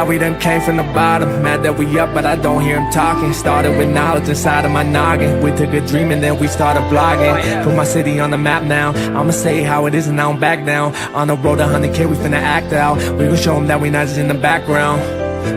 Now we done came from the bottom, mad that we up, but I don't hear him talking. Started with knowledge inside of my noggin. We took a dream and then we started blogging. Put my city on the map now. I'ma say how it is and I don't back down. On the road to 100K, we finna act out. We gon' show them that we not just in the background.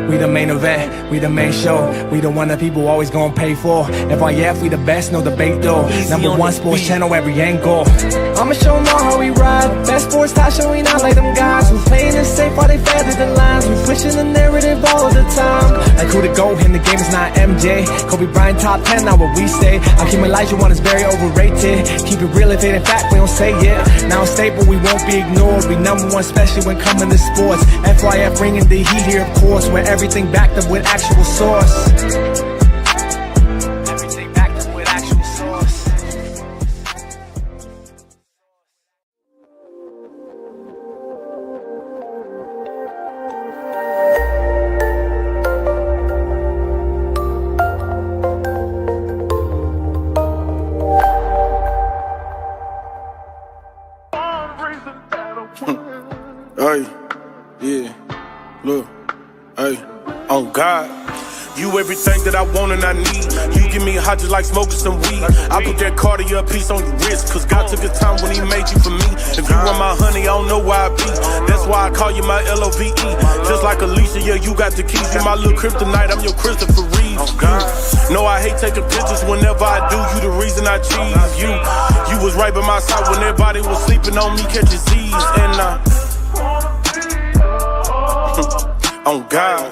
We the main event, we the main show. We the one that people always gonna pay for. FYF, we the best, no debate though. Number one sports channel, every angle. I'ma show them all how we ride. Best sports talk show, we not like them guys who playing it safe while they feather the lines. We pushing the narrative all the time. Like who to go in the game is not MJ. Kobe Bryant top 10, not what we say. Hakeem Olajuwon is very overrated. Keep it real, if it ain't fact, we don't say it. Now it's stable, we won't be ignored. We number one, especially when coming to sports. FYF bringing the heat here, of course. Where everything backed up with actual source. Everything backed up with actual source. Hey, yeah, look. Hey, on God, you everything that I want and I need. You give me hot just like smoking some weed. I put that Cartier piece on your wrist, cause God took his time when he made you for me. If you want my honey, I don't know why I be. That's why I call you my LOVE. Just like Alicia, yeah, you got the keys. You my little kryptonite, I'm your Christopher Reeve. No, I hate taking pictures whenever I do. You the reason I cheese. You was right by my side when everybody was sleeping on me, catching Z's. And on God.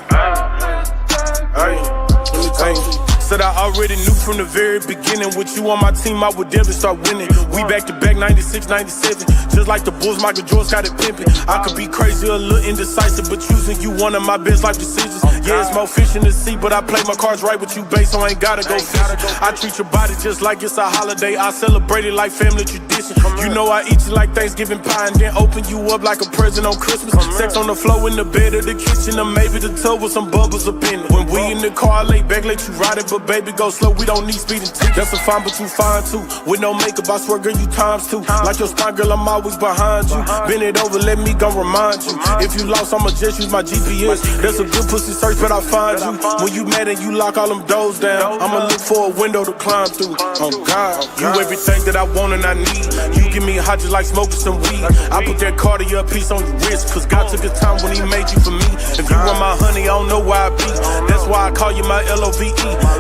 Hey, let me tell you. Said I already knew from the very beginning. With you on my team, I would never start winning. We back to back, 96, 97. Just like the Bulls, Michael Jordan got it pimping. I could be crazy, a little indecisive, but choosing you one of my best life decisions. Yeah, it's more fish in the sea, but I play my cards right with you, babe, so I ain't gotta go fishing. I treat your body just like it's a holiday. I celebrate it like family tradition. You know I eat you like Thanksgiving pie and then open you up like a present on Christmas. Sex on the floor in the bed or the kitchen, or maybe the tub with some bubbles up in it. When we in the car, I lay back, let you ride it, but baby, go slow, we don't need speeding tickets. That's a fine, but you fine too. With no makeup, I swear, girl, you times two. Like your spine, girl, I'm always behind you. Bend it over, let me go remind you. If you lost, I'ma just use my GPS. That's a good pussy search, but I find you. When you mad and you lock all them doors down, I'ma look for a window to climb through. Oh God, you everything that I want and I need. You give me hot just like smoking some weed. I put that Cartier piece on your wrist, cause God took his time when he made you for me. If you want my honey, I don't know why I be. That's why I call you my LOVE.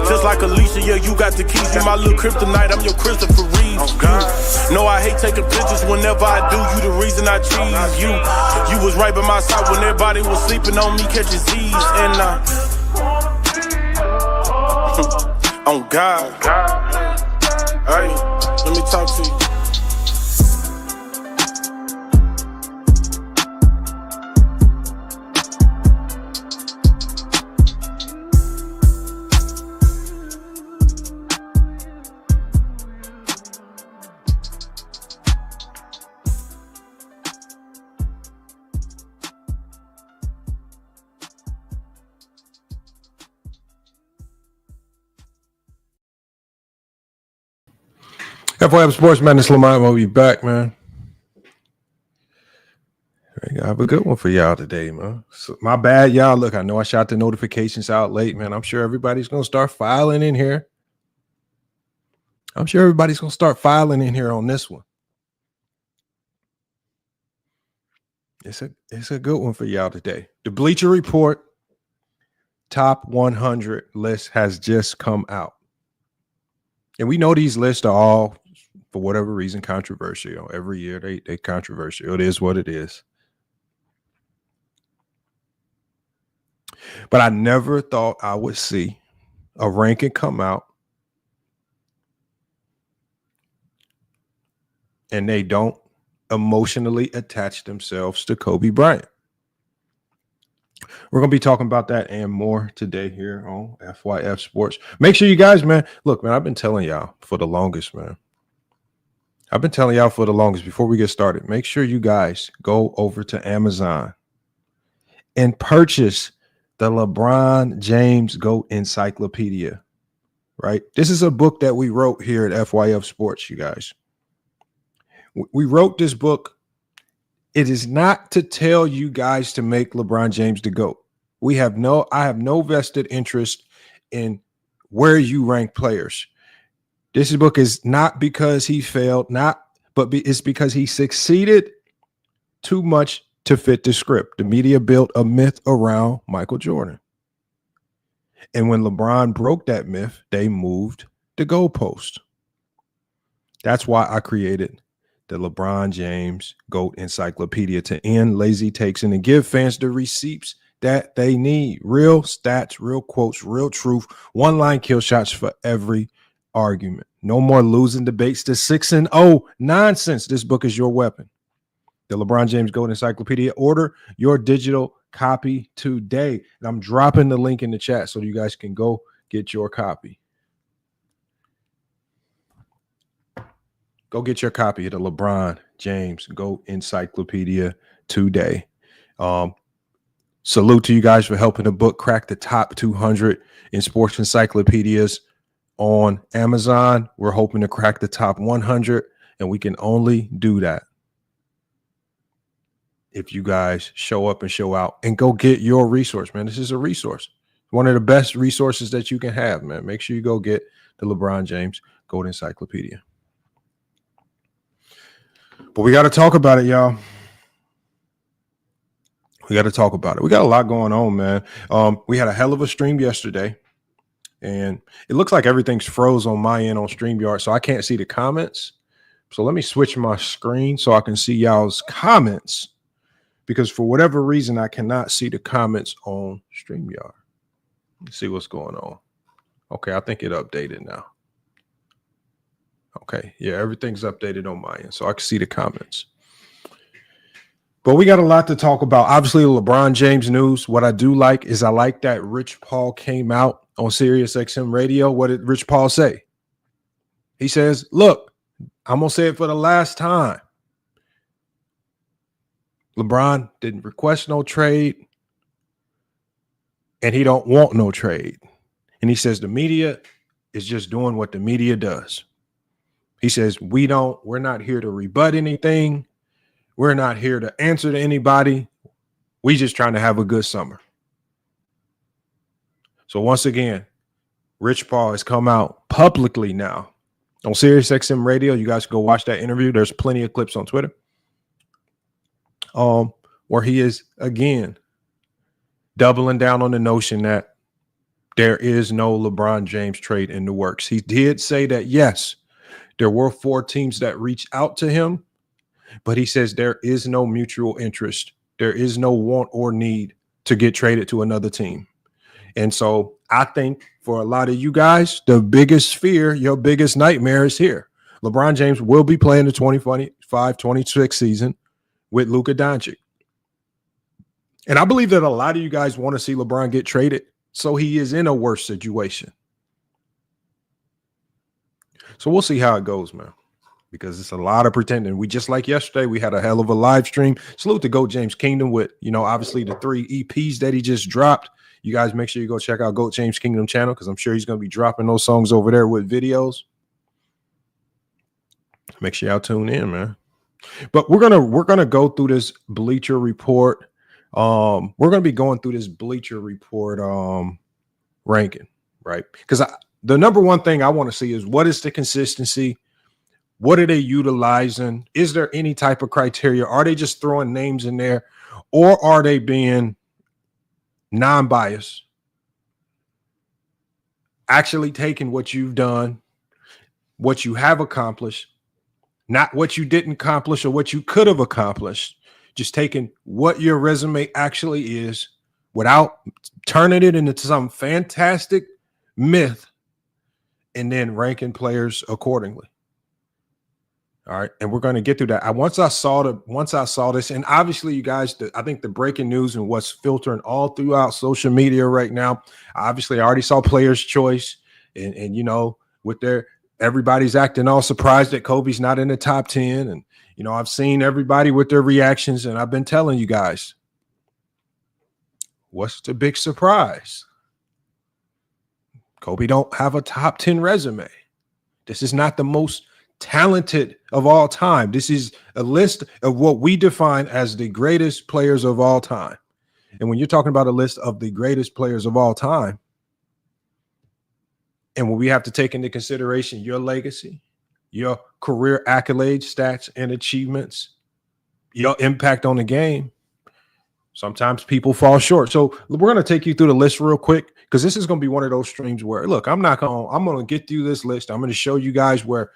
Just like Alicia, yeah, you got the keys. You my little kryptonite, I'm your Christopher Reeve. No, I hate taking pictures whenever I do. You the reason I cheese. You was right by my side when everybody was sleeping on me, catching Z's. And on God. Hey, let me talk to you. FYF Sports Madness Lamont will be back, man. I have a good one for y'all today, man. So, my bad, y'all. Look, I know I shot the notifications out late, man. I'm sure everybody's going to start filing in here. I'm sure everybody's going to start filing in here on this one. It's a good one for y'all today. The Bleacher Report top 100 list has just come out. And we know these lists are all, for whatever reason, controversial. Every year they controversial. It is what it is. But I never thought I would see a ranking come out and they don't emotionally attach themselves to Kobe Bryant. We're going to be talking about that and more today here on FYF Sports. Make sure you guys, man, look, man, I've been telling y'all for the longest, man. I've been telling y'all for the longest before we get started. Make sure you guys go over to Amazon and purchase the LeBron James GOAT Encyclopedia, right? This is a book that we wrote here at FYF Sports, you guys. We wrote this book. It is not to tell you guys to make LeBron James the GOAT. I have no vested interest in where you rank players. This book is not because he failed, but it's because he succeeded too much to fit the script. The media built a myth around Michael Jordan. And when LeBron broke that myth, they moved the goalpost. That's why I created the LeBron James GOAT Encyclopedia, to end lazy takes and to give fans the receipts that they need. Real stats, real quotes, real truth, one-line kill shots for every argument. No more losing debates to 6-0 nonsense. This book is your weapon. The LeBron James GOAT Encyclopedia. Order your digital copy today. And I'm dropping the link in the chat so you guys can go get your copy. Go get your copy of the LeBron James GOAT Encyclopedia today. Salute to you guys for helping the book crack the top 200 in sports encyclopedias on Amazon. We're hoping to crack the top 100, and we can only do that if you guys show up and show out and go get your resource, man. This is a resource. One of the best resources that you can have, man. Make sure you go get the LeBron James GOAT Encyclopedia. But we got to talk about it, y'all. We got to talk about it. We got a lot going on, man. We had a hell of a stream yesterday, and it looks like everything's froze on my end on StreamYard, so I can't see the comments. So let me switch my screen so I can see y'all's comments, because for whatever reason, I cannot see the comments on StreamYard. Let's see what's going on. Okay, I think it updated now. Okay, yeah, everything's updated on my end, so I can see the comments. But we got a lot to talk about. Obviously, LeBron James news. What I do like is I like that Rich Paul came out on Sirius XM radio. What did Rich Paul say? He says, look, I'm going to say it for the last time. LeBron didn't request no trade, and he don't want no trade. And he says the media is just doing what the media does. He says, we're not here to rebut anything. We're not here to answer to anybody. We just trying to have a good summer. So once again, Rich Paul has come out publicly now on Sirius XM radio. You guys can go watch that interview. There's plenty of clips on Twitter. Where he is again doubling down on the notion that there is no LeBron James trade in the works. He did say that, yes, there were 4 teams that reached out to him, but he says there is no mutual interest. There is no want or need to get traded to another team. And so I think for a lot of you guys, the biggest fear, your biggest nightmare is here. LeBron James will be playing the 2025-26 season with Luka Doncic. And I believe that a lot of you guys want to see LeBron get traded so he is in a worse situation. So we'll see how it goes, man, because it's a lot of pretending. We just like yesterday, we had a hell of a live stream. Salute to GOAT James Kingdom with, obviously the 3 EPs that he just dropped. You guys make sure you go check out GOAT James Kingdom channel, because I'm sure he's going to be dropping those songs over there with videos. Make sure y'all tune in, man. But we're gonna go through this Bleacher Report. We're gonna be going through this Bleacher Report ranking, right? Because the number one thing I want to see is, what is the consistency? What are they utilizing? Is there any type of criteria? Are they just throwing names in there, or are they being non-biased, actually taking what you've done, what you have accomplished, not what you didn't accomplish or what you could have accomplished, just taking what your resume actually is without turning it into some fantastic myth, and then ranking players accordingly. All right, and we're going to get through that. Once I saw this, and obviously, you guys, I think the breaking news and what's filtering all throughout social media right now. Obviously, I already saw Players' Choice, and with everybody's acting all surprised that Kobe's not in the top 10, and I've seen everybody with their reactions, and I've been telling you guys, what's the big surprise? Kobe don't have a top 10 resume. This is not the most talented of all time. This is a list of what we define as the greatest players of all time. And when you're talking about a list of the greatest players of all time, and when we have to take into consideration your legacy, your career accolades, stats, and achievements, your impact on the game, sometimes people fall short. So we're going to take you through the list real quick, because this is going to be one of those streams where, look, I'm going to get through this list. I'm going to show you guys where,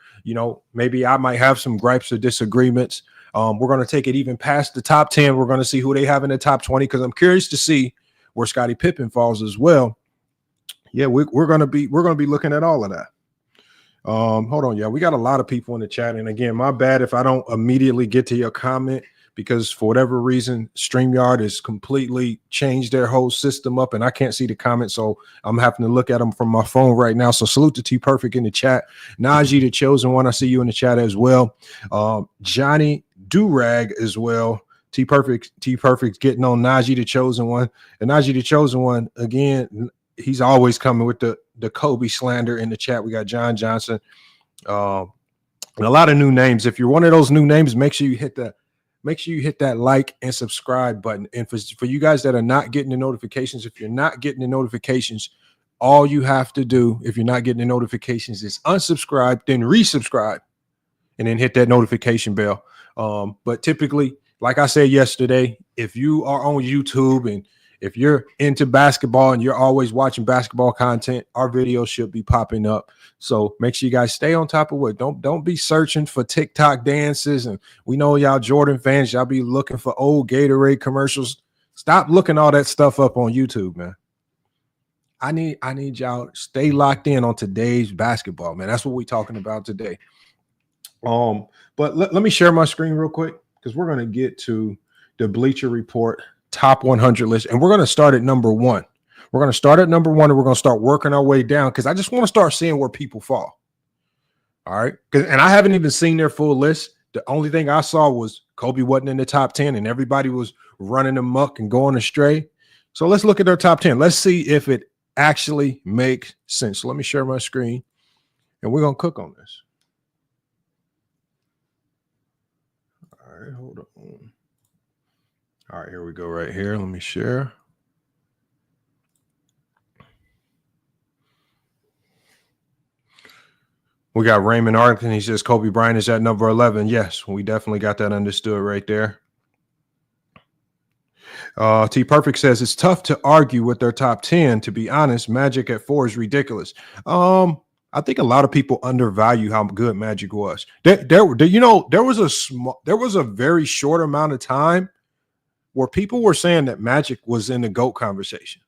maybe I might have some gripes or disagreements. We're going to take it even past the top 10. We're going to see who they have in the top 20, because I'm curious to see where Scottie Pippen falls as well. Yeah, we're going to be looking at all of that. Hold on. Yeah, we got a lot of people in the chat. And again, my bad if I don't immediately get to your comment, because for whatever reason, StreamYard has completely changed their whole system up and I can't see the comments. So I'm having to look at them from my phone right now. So salute to T Perfect in the chat. Najee, the chosen one, I see you in the chat as well. Johnny Durag as well. T Perfect's getting on Najee, the chosen one. And Najee, the chosen one, again, he's always coming with the Kobe slander in the chat. We got John Johnson. And a lot of new names. If you're one of those new names, make sure you hit that like and subscribe button. And for you guys that are not getting the notifications, if you're not getting the notifications, all you have to do, if you're not getting the notifications, is unsubscribe, then resubscribe, and then hit that notification bell. But typically, like I said yesterday, if you are on YouTube and if you're into basketball and you're always watching basketball content, our videos should be popping up. So make sure you guys stay on top of it. Don't be searching for TikTok dances. And we know y'all Jordan fans, y'all be looking for old Gatorade commercials. Stop looking all that stuff up on YouTube, man. I need y'all to stay locked in on today's basketball, man. That's what we're talking about today. But let me share my screen real quick, because we're going to get to the Bleacher Report top 100 list, and we're going to start at number 1. We're going to start at number 1, and we're going to start working our way down, because I just want to start seeing where people fall. All right, and I haven't even seen their full list. The only thing I saw was Kobe wasn't in the top 10, and everybody was running amok and going astray. So let's look at their top 10. Let's see if it actually makes sense. So let me share my screen, and we're going to cook on this. All right, hold on. All right, here we go right here. Let me share. We got Raymond Arlington. He says Kobe Bryant is at number 11. Yes, we definitely got that understood right there. T Perfect says it's tough to argue with their top 10. To be honest, Magic at 4 is ridiculous. I think a lot of people undervalue how good Magic was. There was a very short amount of time where people were saying that Magic was in the GOAT conversation.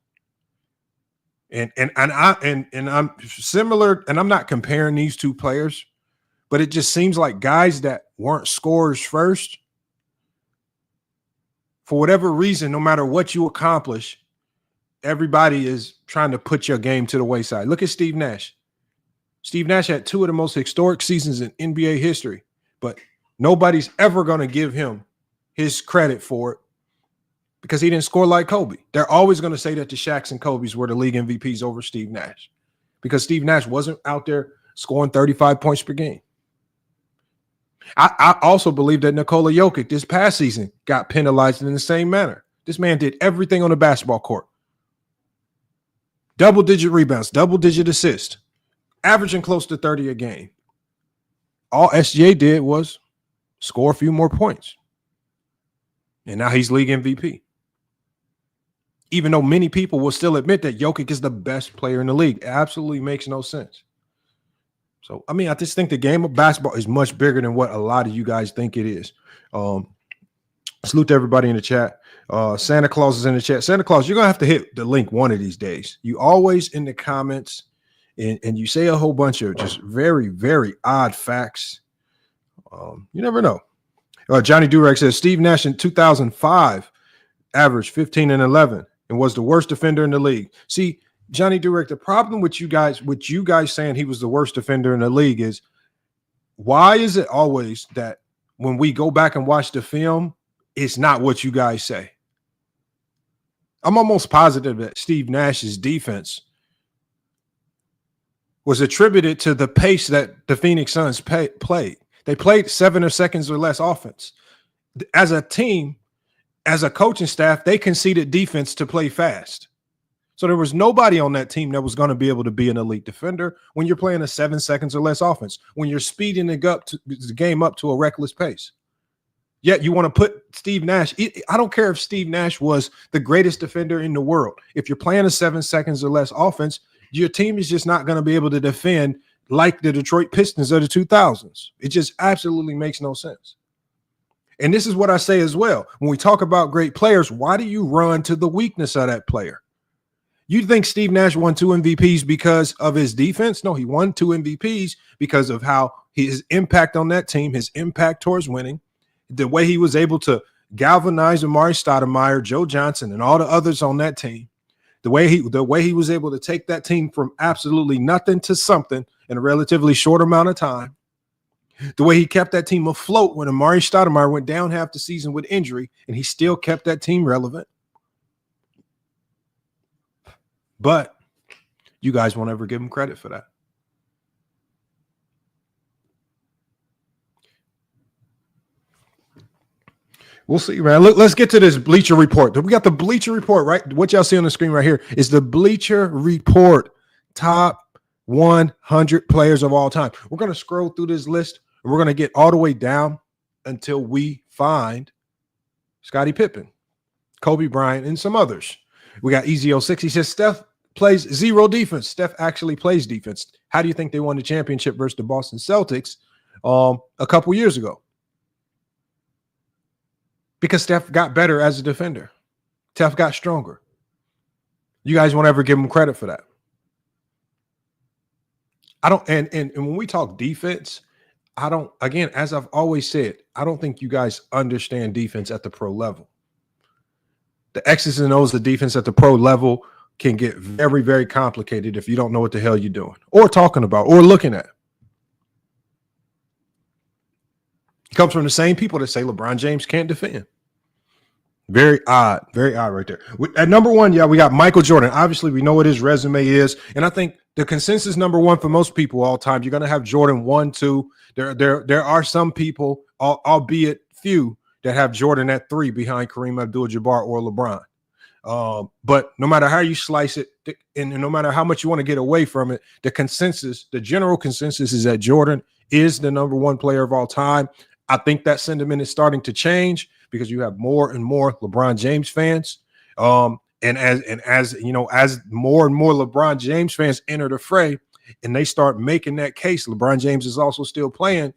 And I'm similar, and I'm not comparing these two players, but it just seems like guys that weren't scorers first, for whatever reason, no matter what you accomplish, everybody is trying to put your game to the wayside. Look at Steve Nash. Steve Nash had 2 of the most historic seasons in NBA history, but nobody's ever going to give him his credit for it, because he didn't score like Kobe. They're always going to say that the Shaqs and Kobe's were the league MVPs over Steve Nash, because Steve Nash wasn't out there scoring 35 points per game. I also believe that Nikola Jokic this past season got penalized in the same manner. This man did everything on the basketball court. Double-digit rebounds, double-digit assists, averaging close to 30 a game. All SGA did was score a few more points. And now he's league MVP. Even though many people will still admit that Jokic is the best player in the league. It absolutely makes no sense. So, I mean, I just think the game of basketball is much bigger than what a lot of you guys think it is. Salute to everybody in the chat. Santa Claus is in the chat. Santa Claus, you're going to have to hit the link one of these days. You always in the comments, and you say a whole bunch of just very, very odd facts. You never know. Johnny Durek says Steve Nash in 2005 averaged 15 and 11 and was the worst defender in the league. See, Johnny Durek, the problem with you guys saying he was the worst defender in the league is, why is it always that when we go back and watch the film, it's not what you guys say? I'm almost positive that Steve Nash's defense was attributed to the pace that the Phoenix Suns played. They played 7 seconds or less offense. As a team, as a coaching staff, they conceded defense to play fast. So there was nobody on that team that was going to be able to be an elite defender when you're playing a 7 seconds or less offense, when you're speeding the game up to a reckless pace. Yet you want to put Steve Nash. I don't care if Steve Nash was the greatest defender in the world. If you're playing a 7 seconds or less offense, your team is just not going to be able to defend like the Detroit Pistons of the 2000s. It just absolutely makes no sense. And this is what I say as well. When we talk about great players, why do you run to the weakness of that player? You think Steve Nash won 2 MVPs because of his defense? No, he won 2 MVPs because of how his impact on that team, his impact towards winning, the way he was able to galvanize Amari Stoudemire, Joe Johnson, and all the others on that team, the way he was able to take that team from absolutely nothing to something in a relatively short amount of time, the way he kept that team afloat when Amari Stoudemire went down half the season with injury, and he still kept that team relevant. But you guys won't ever give him credit for that. We'll see, man. Let's get to this Bleacher Report. We got the Bleacher Report, right? What y'all see on the screen right here is the Bleacher Report top 100 players of all time. We're going to scroll through this list, and we're going to get all the way down until we find Scottie Pippen, Kobe Bryant, and some others. We got Easy06. He says, Steph plays zero defense. Steph actually plays defense. How do you think they won the championship versus the Boston Celtics a couple years ago? Because Steph got better as a defender. Steph got stronger. You guys won't ever give him credit for that. I don't, and when we talk defense, I don't, again, as I've always said, I don't think you guys understand defense at the pro level. The X's and O's of defense at the pro level can get very, very complicated if you don't know what the hell you're doing or talking about or looking at. It comes from the same people that say LeBron James can't defend. Very odd right there. At number 1, yeah, we got Michael Jordan. Obviously, we know what his resume is, and I think the consensus number 1 for most people all time, you're going to have Jordan 1, 2. There are some people, albeit few, that have Jordan at 3 behind Kareem Abdul-Jabbar or LeBron. But no matter how you slice it, and no matter how much you want to get away from it, the general consensus is that Jordan is the number 1 player of all time. I think that sentiment is starting to change because you have more and more LeBron James fans. And as you know, as more and more LeBron James fans enter the fray and they start making that case, LeBron James is also still playing.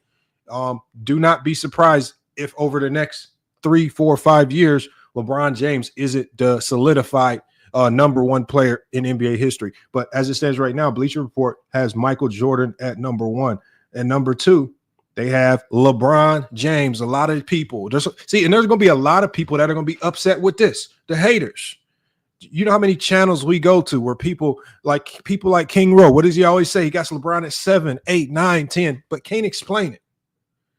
Do not be surprised if over the next 3, 4, 5 years, LeBron James isn't the solidified number 1 player in NBA history. But as it stands right now, Bleacher Report has Michael Jordan at number 1. And number 2, they have LeBron James. A lot of people. And there's going to be a lot of people that are going to be upset with this. The haters. You know how many channels we go to where people like King Rowe. What does he always say? He got LeBron at 7, 8, 9, 10, but can't explain it.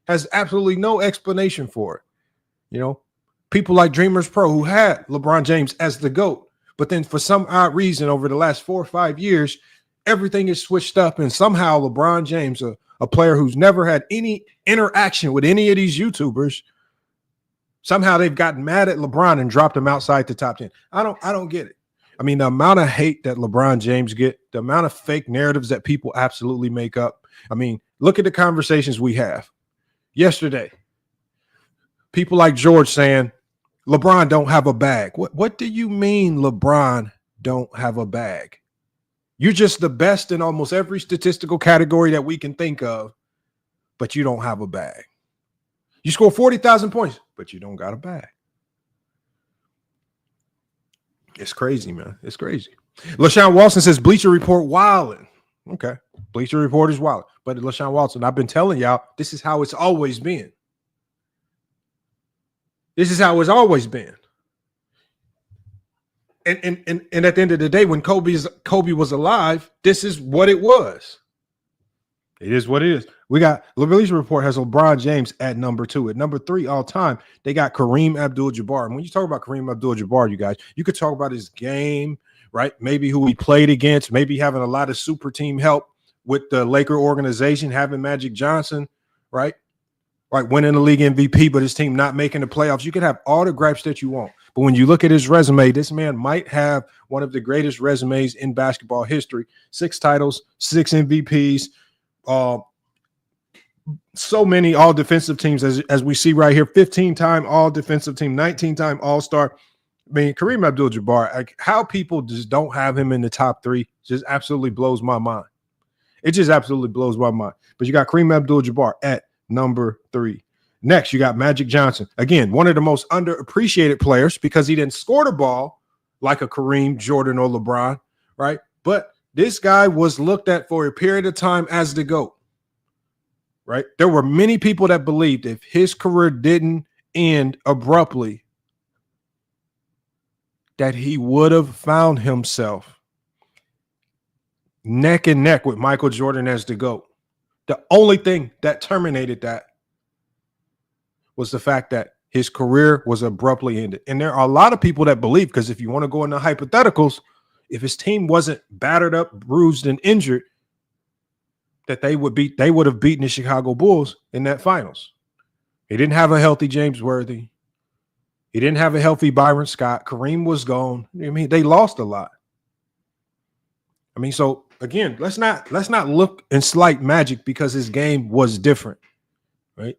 Has absolutely no explanation for it. You know, people like DreamersPro who had LeBron James as the GOAT, but then for some odd reason over the last 4 or 5 years, everything is switched up, and somehow LeBron James, a player who's never had any interaction with any of these YouTubers, somehow they've gotten mad at LeBron and dropped him outside the top 10. I don't get it. I mean, the amount of hate that LeBron James get, the amount of fake narratives that people absolutely make up. I mean, look at the conversations we have. Yesterday, people like George saying, LeBron don't have a bag. What do you mean LeBron don't have a bag? You're just the best in almost every statistical category that we can think of, but you don't have a bag. You score 40,000 points, but you don't got a bag. It's crazy, man. It's crazy. LaShawn Watson says Bleacher Report wilding. Okay. Bleacher Report is wild. But LaShawn Watson, I've been telling y'all, this is how it's always been. This is how it's always been. And at the end of the day, when Kobe was alive, this is what it was. It is what it is. We got the Bleacher Report has LeBron James at number 2. At number 3 all time, they got Kareem Abdul-Jabbar. And when you talk about Kareem Abdul-Jabbar, you guys, you could talk about his game, right? Maybe who he played against, maybe having a lot of super team help with the Laker organization, having Magic Johnson, right? right? Winning the league MVP, but his team not making the playoffs. You can have all the gripes that you want. But when you look at his resume, this man might have one of the greatest resumes in basketball history. 6 titles, 6 MVPs, so many all defensive teams as we see right here, 15-time all defensive team, 19-time all-star. I mean, Kareem Abdul-Jabbar, like how people just don't have him in the top 3 just absolutely blows my mind. It just absolutely blows my mind. But you got Kareem Abdul-Jabbar at number 3. Next, you got Magic Johnson. Again, one of the most underappreciated players because he didn't score the ball like a Kareem, Jordan, or LeBron, right? But this guy was looked at for a period of time as the GOAT. Right? There were many people that believed if his career didn't end abruptly, that he would have found himself neck and neck with Michael Jordan as the GOAT. The only thing that terminated that was the fact that his career was abruptly ended. And there are a lot of people that believe, because if you want to go into hypotheticals, if his team wasn't battered up, bruised, and injured, that they would have beaten the Chicago Bulls in that finals. He didn't have a healthy James Worthy. He didn't have a healthy Byron Scott. Kareem was gone. I mean, they lost a lot. I mean, so again, let's not look and slight Magic because his game was different, right?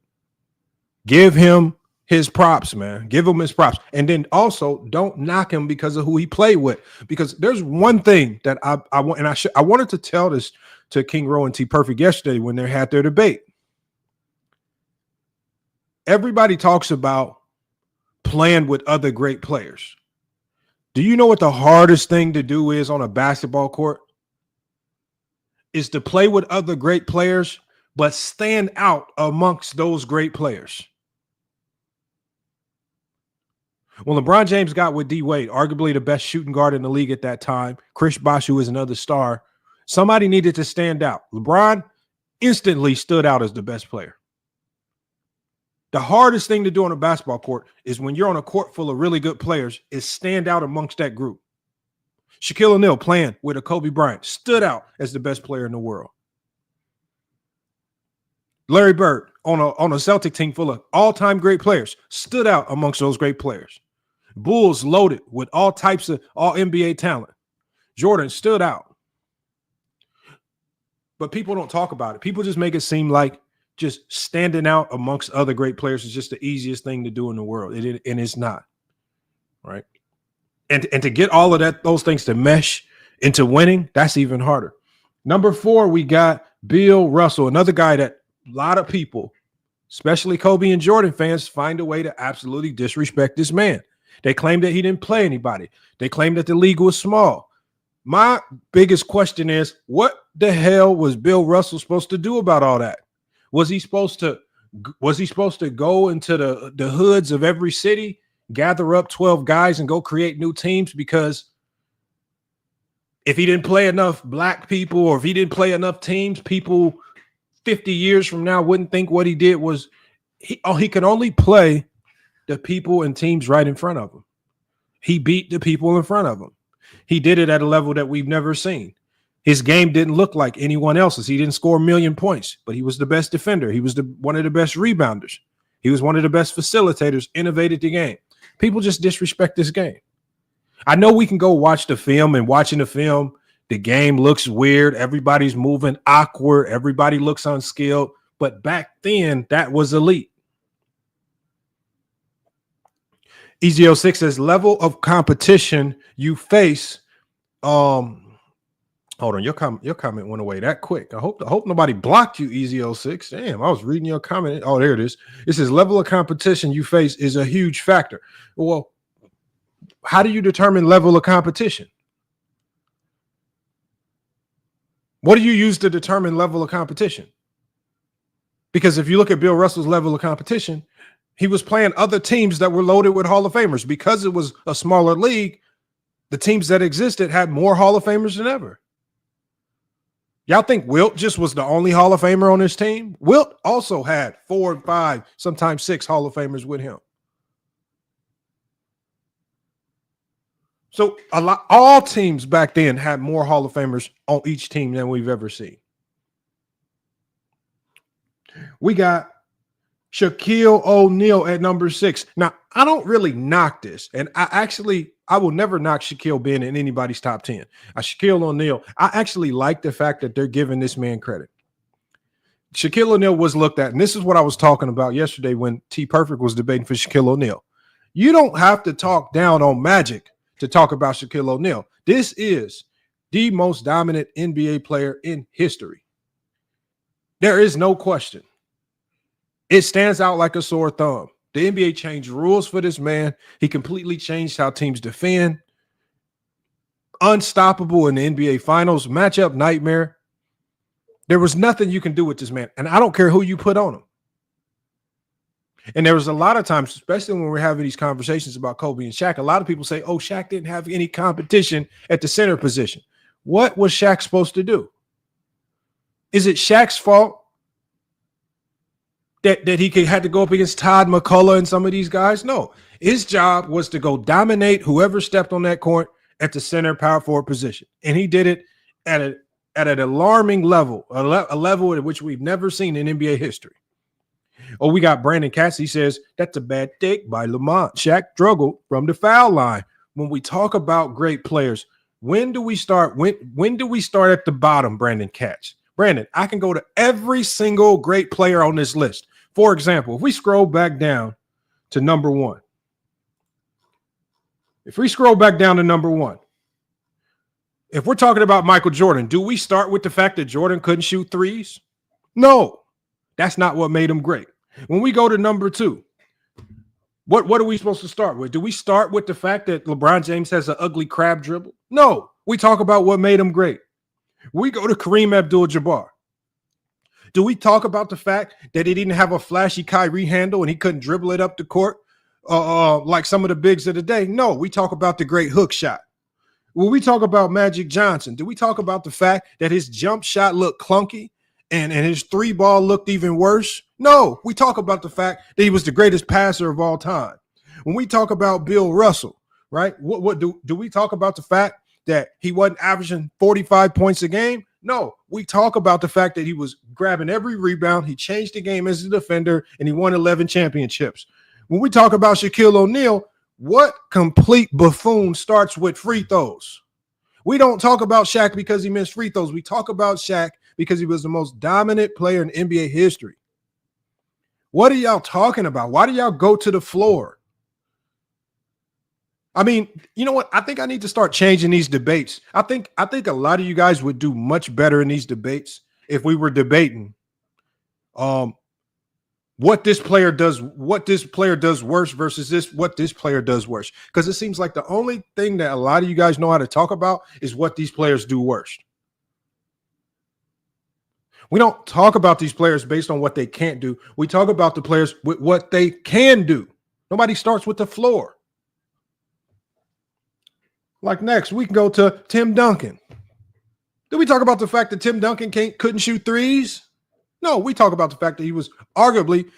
Give him his props, man. Give him his props. And then also don't knock him because of who he played with. Because there's one thing that I want, and I wanted to tell this to King Rowe and T Perfect yesterday when they had their debate. Everybody talks about playing with other great players. Do you know what the hardest thing to do is on a basketball court? Is to play with other great players, but stand out amongst those great players. When LeBron James got with D Wade, arguably the best shooting guard in the league at that time, Chris Bosh, who is another star, somebody needed to stand out. LeBron instantly stood out as the best player. The hardest thing to do on a basketball court is when you're on a court full of really good players is stand out amongst that group. Shaquille O'Neal playing with a Kobe Bryant stood out as the best player in the world. Larry Bird on a Celtic team full of all-time great players stood out amongst those great players. Bulls loaded with all types of all NBA talent. Jordan stood out. But people don't talk about it. People just make it seem like just standing out amongst other great players is just the easiest thing to do in the world. And it's not, right? And to get all of those things to mesh into winning, that's even harder. Number 4, we got Bill Russell, another guy that a lot of people, especially Kobe and Jordan fans, find a way to absolutely disrespect this man. They claim that he didn't play anybody. They claim that the league was small. My biggest question is, what the hell was Bill Russell supposed to do about all that? Was he supposed to go into the hoods of every city, gather up 12 guys and go create new teams? Because if he didn't play enough black people, or if he didn't play enough teams, people 50 years from now wouldn't think what he did was he could only play the people and teams right in front of him. He beat the people in front of him. He did it at a level that we've never seen. His game didn't look like anyone else's. He didn't score a million points, but he was the best defender. He was one of the best rebounders. He was one of the best facilitators, innovated the game. People just disrespect this game. I know we can go watch the film, and watching the film, the game looks weird. Everybody's moving awkward. Everybody looks unskilled. But back then, that was elite. Easy06 says, level of competition you face. Hold on, your comment went away that quick. I hope nobody blocked you, Easy06. Damn, I was reading your comment. Oh, there it is. It says level of competition you face is a huge factor. Well, how do you determine level of competition? What do you use to determine level of competition? Because if you look at Bill Russell's level of competition, he was playing other teams that were loaded with Hall of Famers. Because it was a smaller league, the teams that existed had more Hall of Famers than ever. Y'all think Wilt just was the only Hall of Famer on his team? Wilt also had 4 and 5, sometimes 6 Hall of Famers with him. So all teams back then had more Hall of Famers on each team than we've ever seen. We got Shaquille O'Neal at number 6. Now, I don't really knock this, and I will never knock Shaquille being in anybody's top 10. Shaquille O'Neal, I actually like the fact that they're giving this man credit. Shaquille O'Neal was looked at, and this is what I was talking about yesterday when T Perfect was debating for Shaquille O'Neal. You don't have to talk down on Magic to talk about Shaquille O'Neal. This is the most dominant NBA player in history. There is no question. It stands out like a sore thumb. The NBA changed rules for this man. He completely changed how teams defend. Unstoppable in the NBA Finals. Matchup nightmare. There was nothing you can do with this man. And I don't care who you put on him. And there was a lot of times, especially when we're having these conversations about Kobe and Shaq, a lot of people say, oh, Shaq didn't have any competition at the center position. What was Shaq supposed to do? Is it Shaq's fault that he had to go up against Todd McCullough and some of these guys? No. His job was to go dominate whoever stepped on that court at the center power forward position. And he did it at an alarming level, a level at which we've never seen in NBA history. Oh, we got Brandon Katz. He says, that's a bad take by Lamont. Shaq struggled from the foul line. When we talk about great players, when do we start? When do we start at the bottom, Brandon Katz? Brandon, I can go to every single great player on this list. For example, if we scroll back down to number 1, if we're talking about Michael Jordan, do we start with the fact that Jordan couldn't shoot threes? No, that's not what made him great. When we go to number 2, what are we supposed to start with? Do we start with the fact that LeBron James has an ugly crab dribble? No, we talk about what made him great. We go to Kareem Abdul-Jabbar. Do we talk about the fact that he didn't have a flashy Kyrie handle and he couldn't dribble it up the court like some of the bigs of the day? No, we talk about the great hook shot. When we talk about Magic Johnson, do we talk about the fact that his jump shot looked clunky and his 3-ball looked even worse? No, we talk about the fact that he was the greatest passer of all time. When we talk about Bill Russell, right? What do we talk about the fact that he wasn't averaging 45 points a game? No, we talk about the fact that he was grabbing every rebound. He changed the game as a defender, and he won 11 championships. When we talk about Shaquille O'Neal, what complete buffoon starts with free throws? We don't talk about Shaq because he missed free throws. We talk about Shaq because he was the most dominant player in NBA history. What are y'all talking about? Why do y'all go to the floor? I mean, you know what? I think I need to start changing these debates. I think a lot of you guys would do much better in these debates if we were debating what this player does worse versus what this player does worse. Because it seems like the only thing that a lot of you guys know how to talk about is what these players do worst. We don't talk about these players based on what they can't do. We talk about the players with what they can do. Nobody starts with the floor. Like next, we can go to Tim Duncan. Did we talk about the fact that Tim Duncan couldn't shoot threes? No, we talk about the fact that he was arguably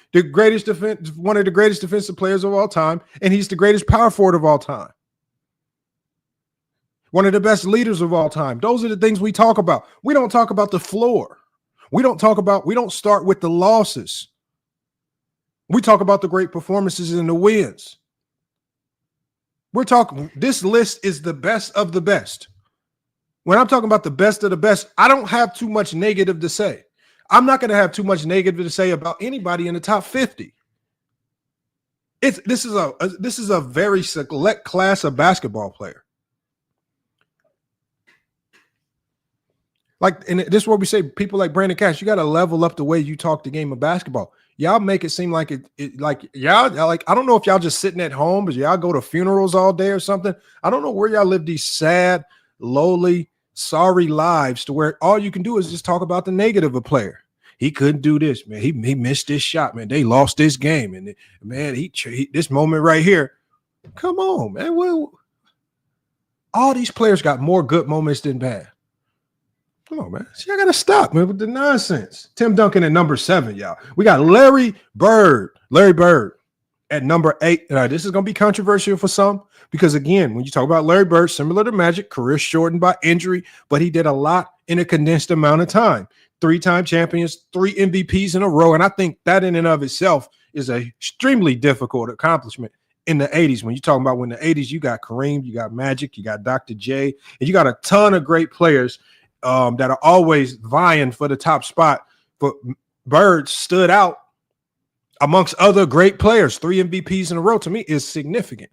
one of the greatest defensive players of all time, and he's the greatest power forward of all time. One of the best leaders of all time. Those are the things we talk about. We don't talk about the floor. We don't start with the losses. We talk about the great performances and the wins. This list is the best of the best. When I'm talking about the best of the best, I don't have too much negative to say. I'm not going to have too much negative to say about anybody in the top 50. This is a very select class of basketball player. And this is what we say, people like Brandon Cash, you got to level up the way you talk the game of basketball. Y'all make it seem like I don't know if y'all just sitting at home, but y'all go to funerals all day or something. I don't know where y'all live these sad, lowly, sorry lives to where all you can do is just talk about the negative of a player. He couldn't do this, man. He missed this shot, man. They lost this game, and man, he this moment right here. Come on, man. Well, all these players got more good moments than bad. Come on, man. See, I got to stop, man, with the nonsense. Tim Duncan at number 7, y'all. We got Larry Bird at number 8. This is going to be controversial for some because, again, when you talk about Larry Bird, similar to Magic, career shortened by injury, but he did a lot in a condensed amount of time. 3-time champions, 3 MVPs in a row. And I think that in and of itself is a extremely difficult accomplishment in the 80s. When you're talking about when the 80s, you got Kareem, you got Magic, you got Dr. J, and you got a ton of great players that are always vying for the top spot. But Bird stood out amongst other great players. 3 MVPs in a row to me is significant.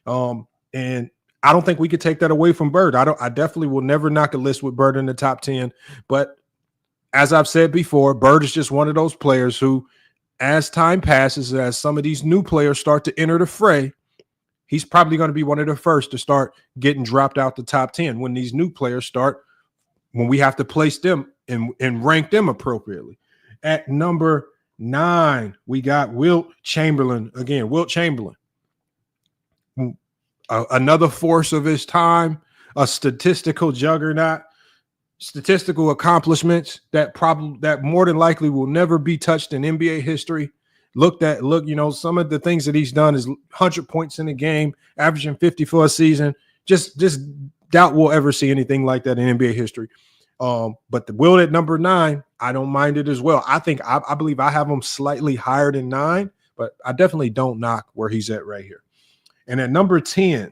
And I don't think we could take that away from Bird. I definitely will never knock a list with Bird in the top 10. But as I've said before, Bird is just one of those players who, as time passes, as some of these new players start to enter the fray, he's probably going to be one of the first to start getting dropped out the top 10 when these new players start, when we have to place them and rank them appropriately. At number 9, we got Wilt Chamberlain. Again, Wilt Chamberlain, another force of his time, a statistical juggernaut, statistical accomplishments that more than likely will never be touched in NBA history. Look, some of the things that he's done is 100 points in a game, averaging 50 for a season. Just doubt we'll ever see anything like that in NBA history. But the Wilt at number 9, I don't mind it as well. I believe I have him slightly higher than 9, but I definitely don't knock where he's at right here. And at number 10,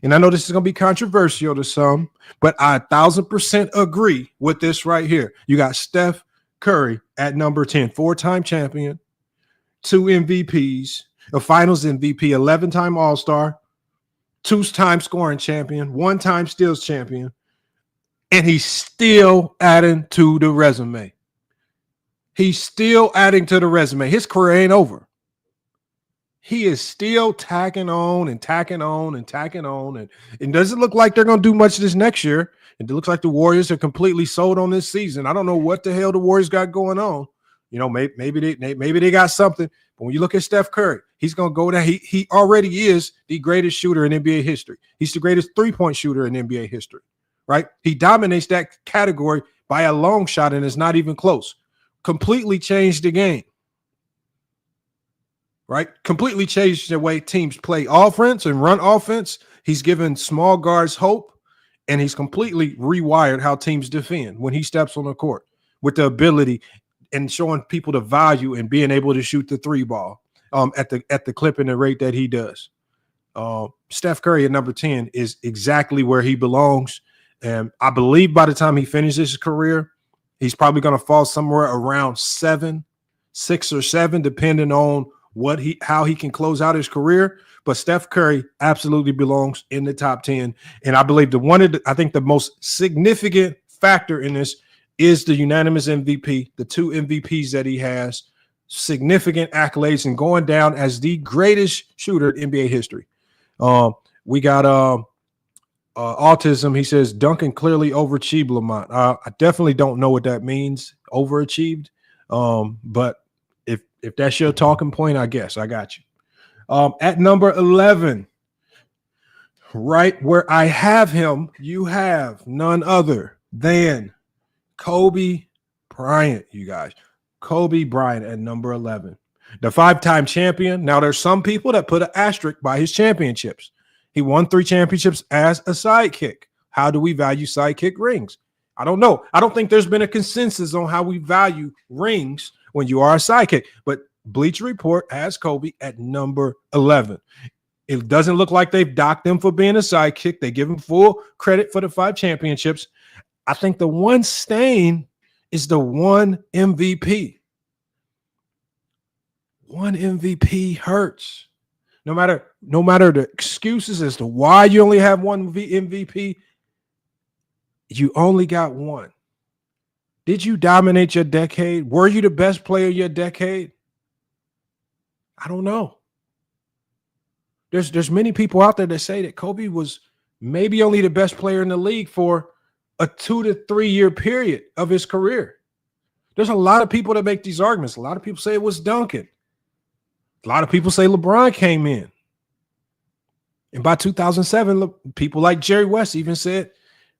and I know this is going to be controversial to some, but I 1,000% agree with this right here. You got Steph Curry at number 10, 4-time champion, 2 MVPs, a finals MVP, 11-time All-Star, 2-time scoring champion, 1-time steals champion, and he's still adding to the resume. He's still adding to the resume. His career ain't over. He is still tacking on and tacking on and tacking on. And it doesn't look like they're going to do much this next year. It looks like the Warriors are completely sold on this season. I don't know what the hell the Warriors got going on. Maybe they got something. But when you look at Steph Curry, he's going to go there. He already is the greatest shooter in NBA history. He's the greatest three-point shooter in NBA history, right? He dominates that category by a long shot, and it's not even close. Completely changed the game. Right? Completely changed the way teams play offense and run offense. He's given small guards hope, and he's completely rewired how teams defend when he steps on the court with the ability and showing people the value in being able to shoot the 3 ball at the clip and the rate that he does. Steph Curry at number 10 is exactly where he belongs. And I believe by the time he finishes his career, he's probably going to fall somewhere around 6 or 7, depending on how he can close out his career. But Steph Curry absolutely belongs in the top 10. And I believe the most significant factor in this is the unanimous MVP, the 2 MVPs that he has, significant accolades, and going down as the greatest shooter in NBA history. We got autism. He says Duncan clearly overachieved Lamont. I definitely don't know what that means, overachieved. But if that's your talking point, I guess I got you. At number 11, right where I have him, you have none other than Kobe Bryant, you guys. Kobe Bryant at number 11. The 5-time champion. Now, there's some people that put an asterisk by his championships. He won 3 championships as a sidekick. How do we value sidekick rings? I don't know. I don't think there's been a consensus on how we value rings when you are a sidekick. But Bleacher Report has Kobe at number 11. It doesn't look like they've docked him for being a sidekick. They give him full credit for the 5 championships. I think the one stain is the 1 MVP. 1 MVP hurts. No matter the excuses as to why you only have 1 MVP, you only got 1. Did you dominate your decade? Were you the best player of your decade? I don't know. There's many people out there that say that Kobe was maybe only the best player in the league for a 2 to 3 year period of his career. There's a lot of people that make these arguments. A lot of people say it was Duncan. A lot of people say LeBron came in. And by 2007, people like Jerry West even said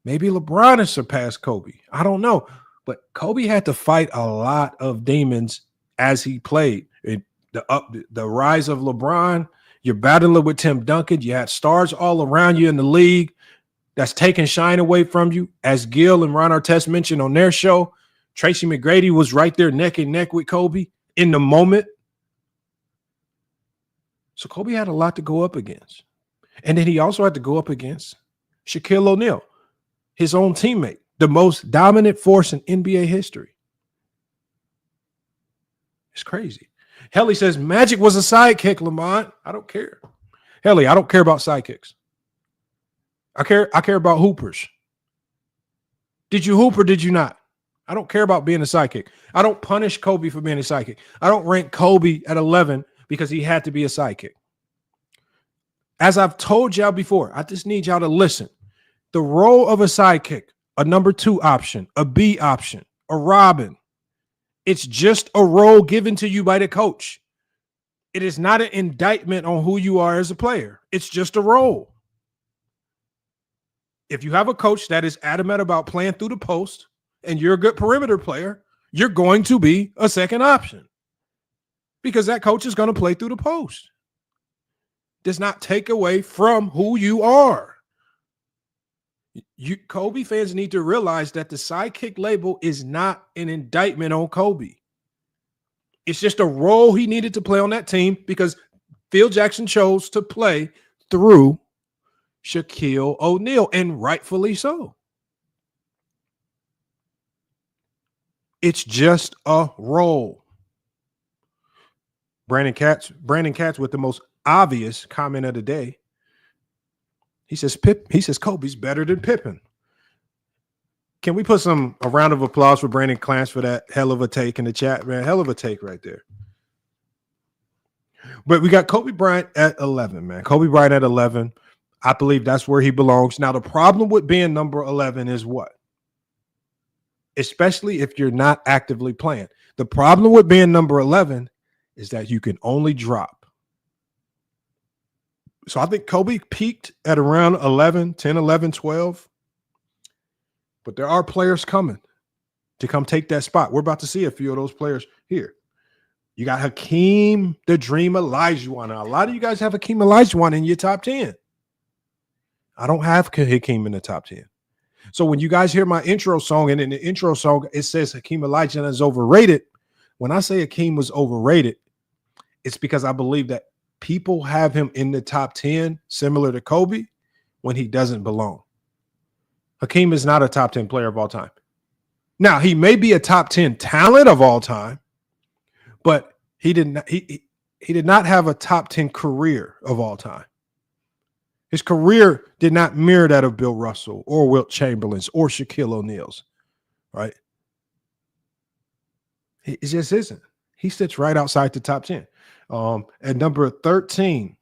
maybe LeBron has surpassed Kobe. I don't know. But Kobe had to fight a lot of demons as he played. The rise of LeBron, you're battling with Tim Duncan. You had stars all around you in the league that's taking shine away from you. As Gil and Ron Artest mentioned on their show, Tracy McGrady was right there neck and neck with Kobe in the moment. So Kobe had a lot to go up against. And then he also had to go up against Shaquille O'Neal, his own teammate, the most dominant force in NBA history. It's crazy. Helly says Magic was a sidekick, Lamont. I don't care. Helly, I don't care about sidekicks. I care about hoopers. Did you hoop or did you not? I don't care about being a sidekick. I don't punish Kobe for being a sidekick. I don't rank Kobe at 11 because he had to be a sidekick. As I've told y'all before, I just need y'all to listen. The role of a sidekick, a number 2 option, a B option, a Robin, it's just a role given to you by the coach. It is not an indictment on who you are as a player. It's just a role. If you have a coach that is adamant about playing through the post and you're a good perimeter player, you're going to be a second option because that coach is going to play through the post. Does not take away from who you are. Kobe fans need to realize that the sidekick label is not an indictment on Kobe. It's just a role he needed to play on that team because Phil Jackson chose to play through Shaquille O'Neal, and rightfully so. It's just a role. Brandon Katz with the most obvious comment of the day. He says Kobe's better than Pippen. Can we put a round of applause for Brandon Clance for that hell of a take in the chat, man? Hell of a take right there. But we got Kobe Bryant at 11, man. Kobe Bryant at 11. I believe that's where he belongs. Now, the problem with being number 11 is what? Especially if you're not actively playing. The problem with being number 11 is that you can only drop. So I think Kobe peaked at around 10, 11, 12. But there are players coming to come take that spot. We're about to see a few of those players here. You got Hakeem, the Dream Olajuwon. Now, a lot of you guys have Hakeem Olajuwon in your top 10. I don't have Hakeem in the top 10. So when you guys hear my intro song, and in the intro song, it says Hakeem Olajuwon is overrated. When I say Hakeem was overrated, it's because I believe that people have him in the top 10, similar to Kobe, when he doesn't belong. Hakeem is not a top 10 player of all time. Now, he may be a top 10 talent of all time, but he did not have a top 10 career of all time. His career did not mirror that of Bill Russell or Wilt Chamberlain's or Shaquille O'Neal's, right? It just isn't. He sits right outside the top 10. At number 13,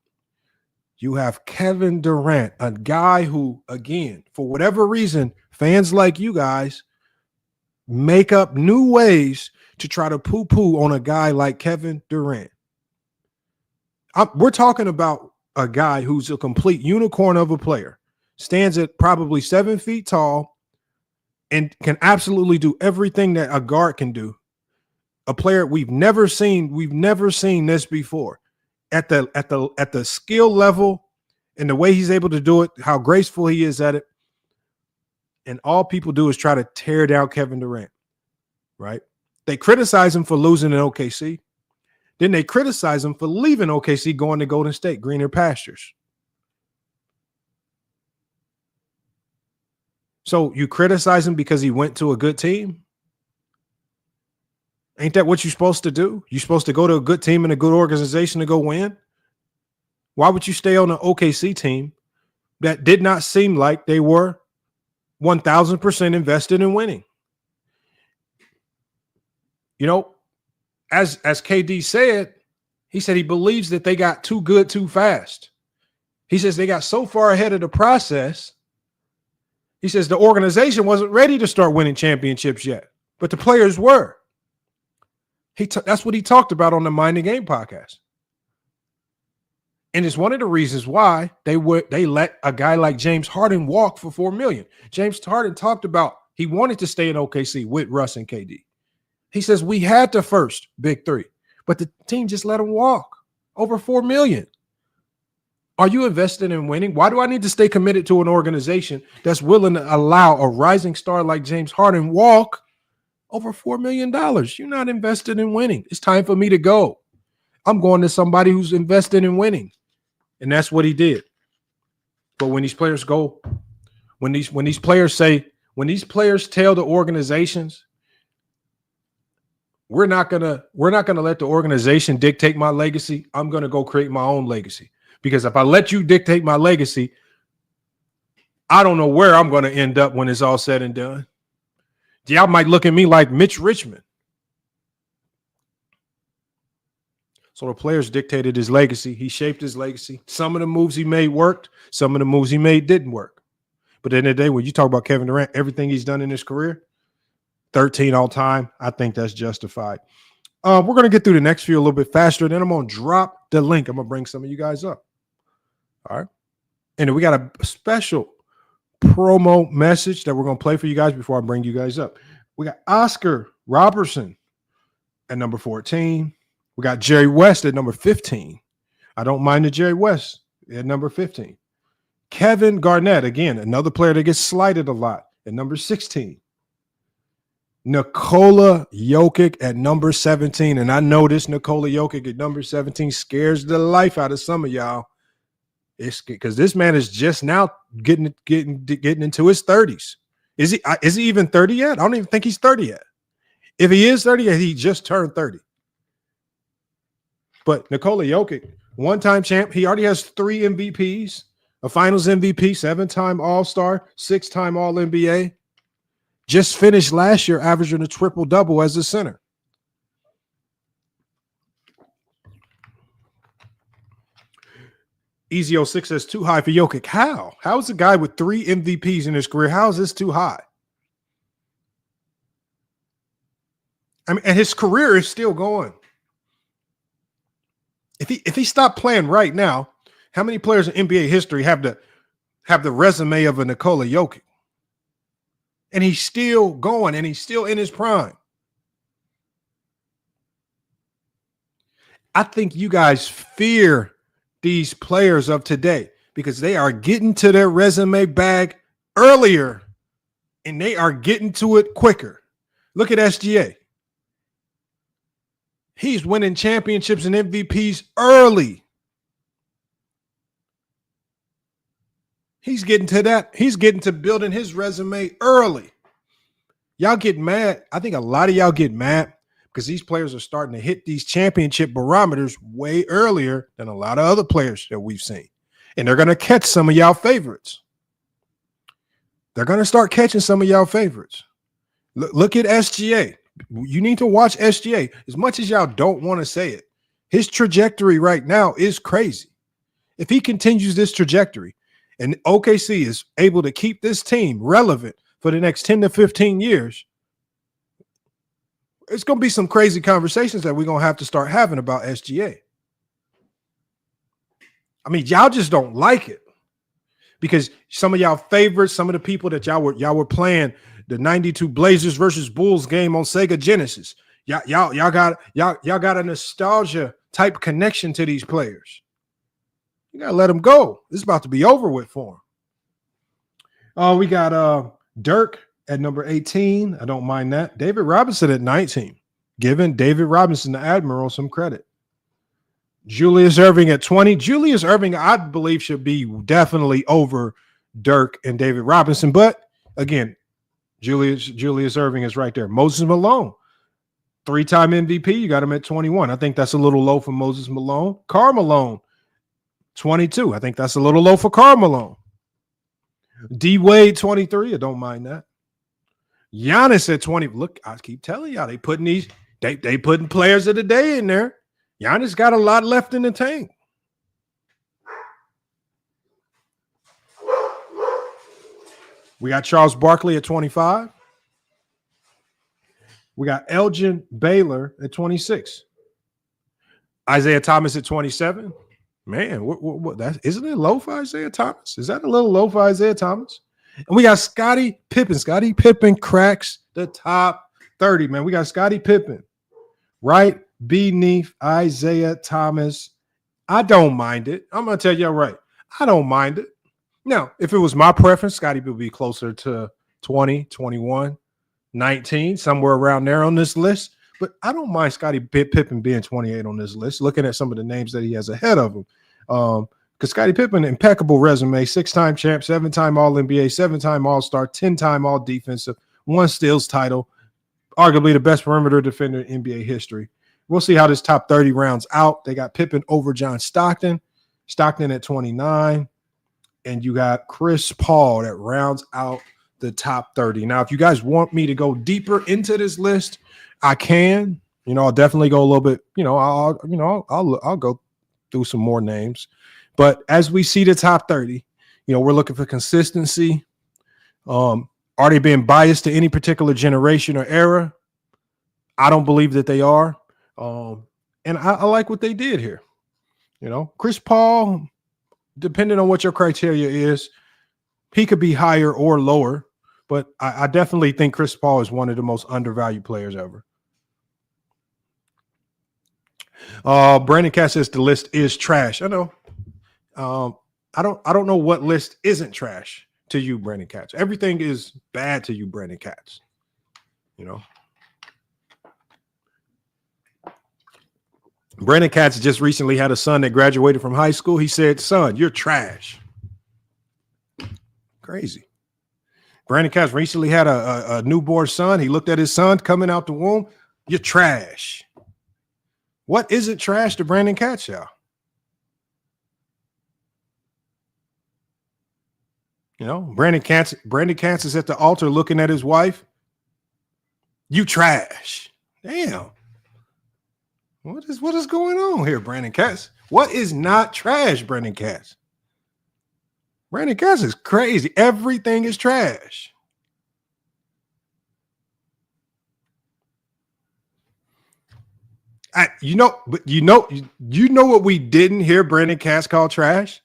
you have Kevin Durant, a guy who, again, for whatever reason, fans like you guys make up new ways to try to poo-poo on a guy like Kevin Durant. We're talking about a guy who's a complete unicorn of a player, stands at probably 7 feet tall, and can absolutely do everything that a guard can do. A player we've never seen this before at the skill level and the way he's able to do it, how graceful he is at it. And all people do is try to tear down Kevin Durant, right? They criticize him for losing in OKC. Then they criticize him for leaving OKC, going to Golden State, greener pastures. So you criticize him because he went to a good team? Ain't that what you're supposed to do? You're supposed to go to a good team and a good organization to go win? Why would you stay on an OKC team that did not seem like they were 1,000% invested in winning? You know, as KD said, he said he believes that they got too good too fast. He says they got so far ahead of the process. He says the organization wasn't ready to start winning championships yet, but the players were. That's what he talked about on the Mind the Game podcast. And it's one of the reasons why they let a guy like James Harden walk for $4 million. James Harden talked about he wanted to stay in OKC with Russ and KD. He says we had the first big three, but the team just let him walk over $4 million. Are you invested in winning? Why do I need to stay committed to an organization that's willing to allow a rising star like James Harden walk over $4 million? You're not invested in winning. It's time for me to go. I'm going to somebody who's invested in winning. And that's what he did. But when these players go, when these players tell the organizations, we're not gonna let the organization dictate my legacy. I'm gonna go create my own legacy. Because if I let you dictate my legacy, I don't know where I'm gonna end up when it's all said and done. Y'all might look at me like Mitch Richmond. So the players dictated his legacy. He shaped his legacy. Some of the moves he made worked. Some of the moves he made didn't work. But at the end of the day, when you talk about Kevin Durant, everything he's done in his career, 13 all time, I think that's justified. We're going to get through the next few a little bit faster. Then I'm going to drop the link. I'm going to bring some of you guys up. All right. And then we got a special promo message that we're going to play for you guys before I bring you guys up. We got Oscar Robertson at number 14. We got Jerry West at number 15. I don't mind the Jerry West at number 15. Kevin Garnett, again, another player that gets slighted a lot, at number 16. Nikola Jokic at number 17. And I know this Nikola Jokic at number 17 scares the life out of some of y'all. It's because this man is just now getting into his 30s. Is he even 30 yet? I don't even think he's 30 yet. If he is 30 yet, he just turned 30. But Nikola Jokic, one-time champ, he already has 3 MVPs, a finals MVP, 7-time All-Star, 6-time All-NBA. Just finished last year averaging a triple-double as a center. Easy 06 says too high for Jokic. How? How is a guy with 3 MVPs in his career? How is this too high? I mean, and his career is still going. If he stopped playing right now, how many players in NBA history have the resume of a Nikola Jokic? And he's still going, and he's still in his prime. I think you guys fear these players of today because they are getting to their resume bag earlier, and they are getting to it quicker. Look at SGA. He's winning championships and MVPs early. He's getting to that. He's getting to building his resume early. Y'all get mad. I think a lot of y'all get mad because these players are starting to hit these championship barometers way earlier than a lot of other players that we've seen. And they're going to catch some of y'all favorites. They're going to start catching some of y'all favorites. Look at SGA. You need to watch SGA. As much as y'all don't want to say it, his trajectory right now is crazy. If he continues this trajectory and OKC is able to keep this team relevant for the next 10 to 15 years, it's going to be some crazy conversations that we're going to have to start having about SGA. I mean, y'all just don't like it because some of y'all favorites, some of the people that y'all were playing the 92 Blazers versus Bulls game on Sega Genesis. Y'all got a nostalgia type connection to these players. You gotta let them go. This is about to be over with for them. We got Dirk at number 18. I don't mind that. David Robinson at 19. Giving David Robinson, the Admiral, some credit. Julius Erving at 20. Julius Erving, I believe, should be definitely over Dirk and David Robinson. But again, Julius Erving is right there. Moses Malone, 3-time MVP. You got him at 21. I think that's a little low for Moses Malone. Karl Malone, 22. I think that's a little low for Karl Malone. D Wade, 23. I don't mind that. Giannis at 20. Look, I keep telling y'all, they putting players of the day in there. Giannis got a lot left in the tank. We got Charles Barkley at 25. We got Elgin Baylor at 26. Isaiah Thomas at 27. Man, what that isn't it low for Isaiah Thomas? Is that a little low for Isaiah Thomas? And we got Scottie Pippen. Scottie Pippen cracks the top 30, man. We got Scottie Pippen right beneath Isaiah Thomas. I don't mind it. I'm going to tell you right. I don't mind it. Now, if it was my preference, Scottie would be closer to 20, 21, 19, somewhere around there on this list. But I don't mind Scottie Pippen being 28 on this list, looking at some of the names that he has ahead of him. Because Scottie Pippen, impeccable resume, 6-time champ, 7-time All-NBA, 7-time All-Star, 10-time All-Defensive, 1 steals title, arguably the best perimeter defender in NBA history. We'll see how this top 30 rounds out. They got Pippen over John Stockton at 29, and you got Chris Paul that rounds out the top 30. Now, if you guys want me to go deeper into this list, I can. I'll definitely go a little bit. I'll go through some more names. But as we see the top 30, we're looking for consistency. Are they being biased to any particular generation or era? I don't believe that they are. And I like what they did here. Chris Paul, depending on what your criteria is, he could be higher or lower. But I definitely think Chris Paul is one of the most undervalued players ever. Brandon Cass says the list is trash. I know. I don't know what list isn't trash to you, Brandon Katz. Everything is bad to you, Brandon Katz. Brandon Katz just recently had a son that graduated from high school. He said, "Son, you're trash." Crazy. Brandon Katz recently had a newborn son. He looked at his son coming out the womb. You're trash. What isn't trash to Brandon Katz, y'all? Brandon Katz is at the altar looking at his wife. You trash. Damn. What is going on here, Brandon Katz? What is not trash, Brandon Katz? Brandon Katz is crazy. Everything is trash. You know what we didn't hear Brandon Katz call trash?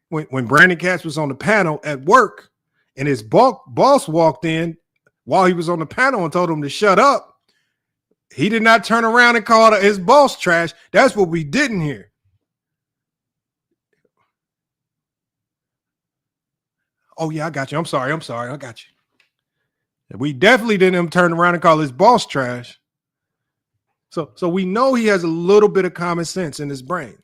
When Brandon Katz was on the panel at work and his boss walked in while he was on the panel and told him to shut up, he did not turn around and call his boss trash. That's what we didn't hear. Oh, yeah, I got you. I'm sorry. I got you. We definitely didn't turn around and call his boss trash. So we know he has a little bit of common sense in his brain.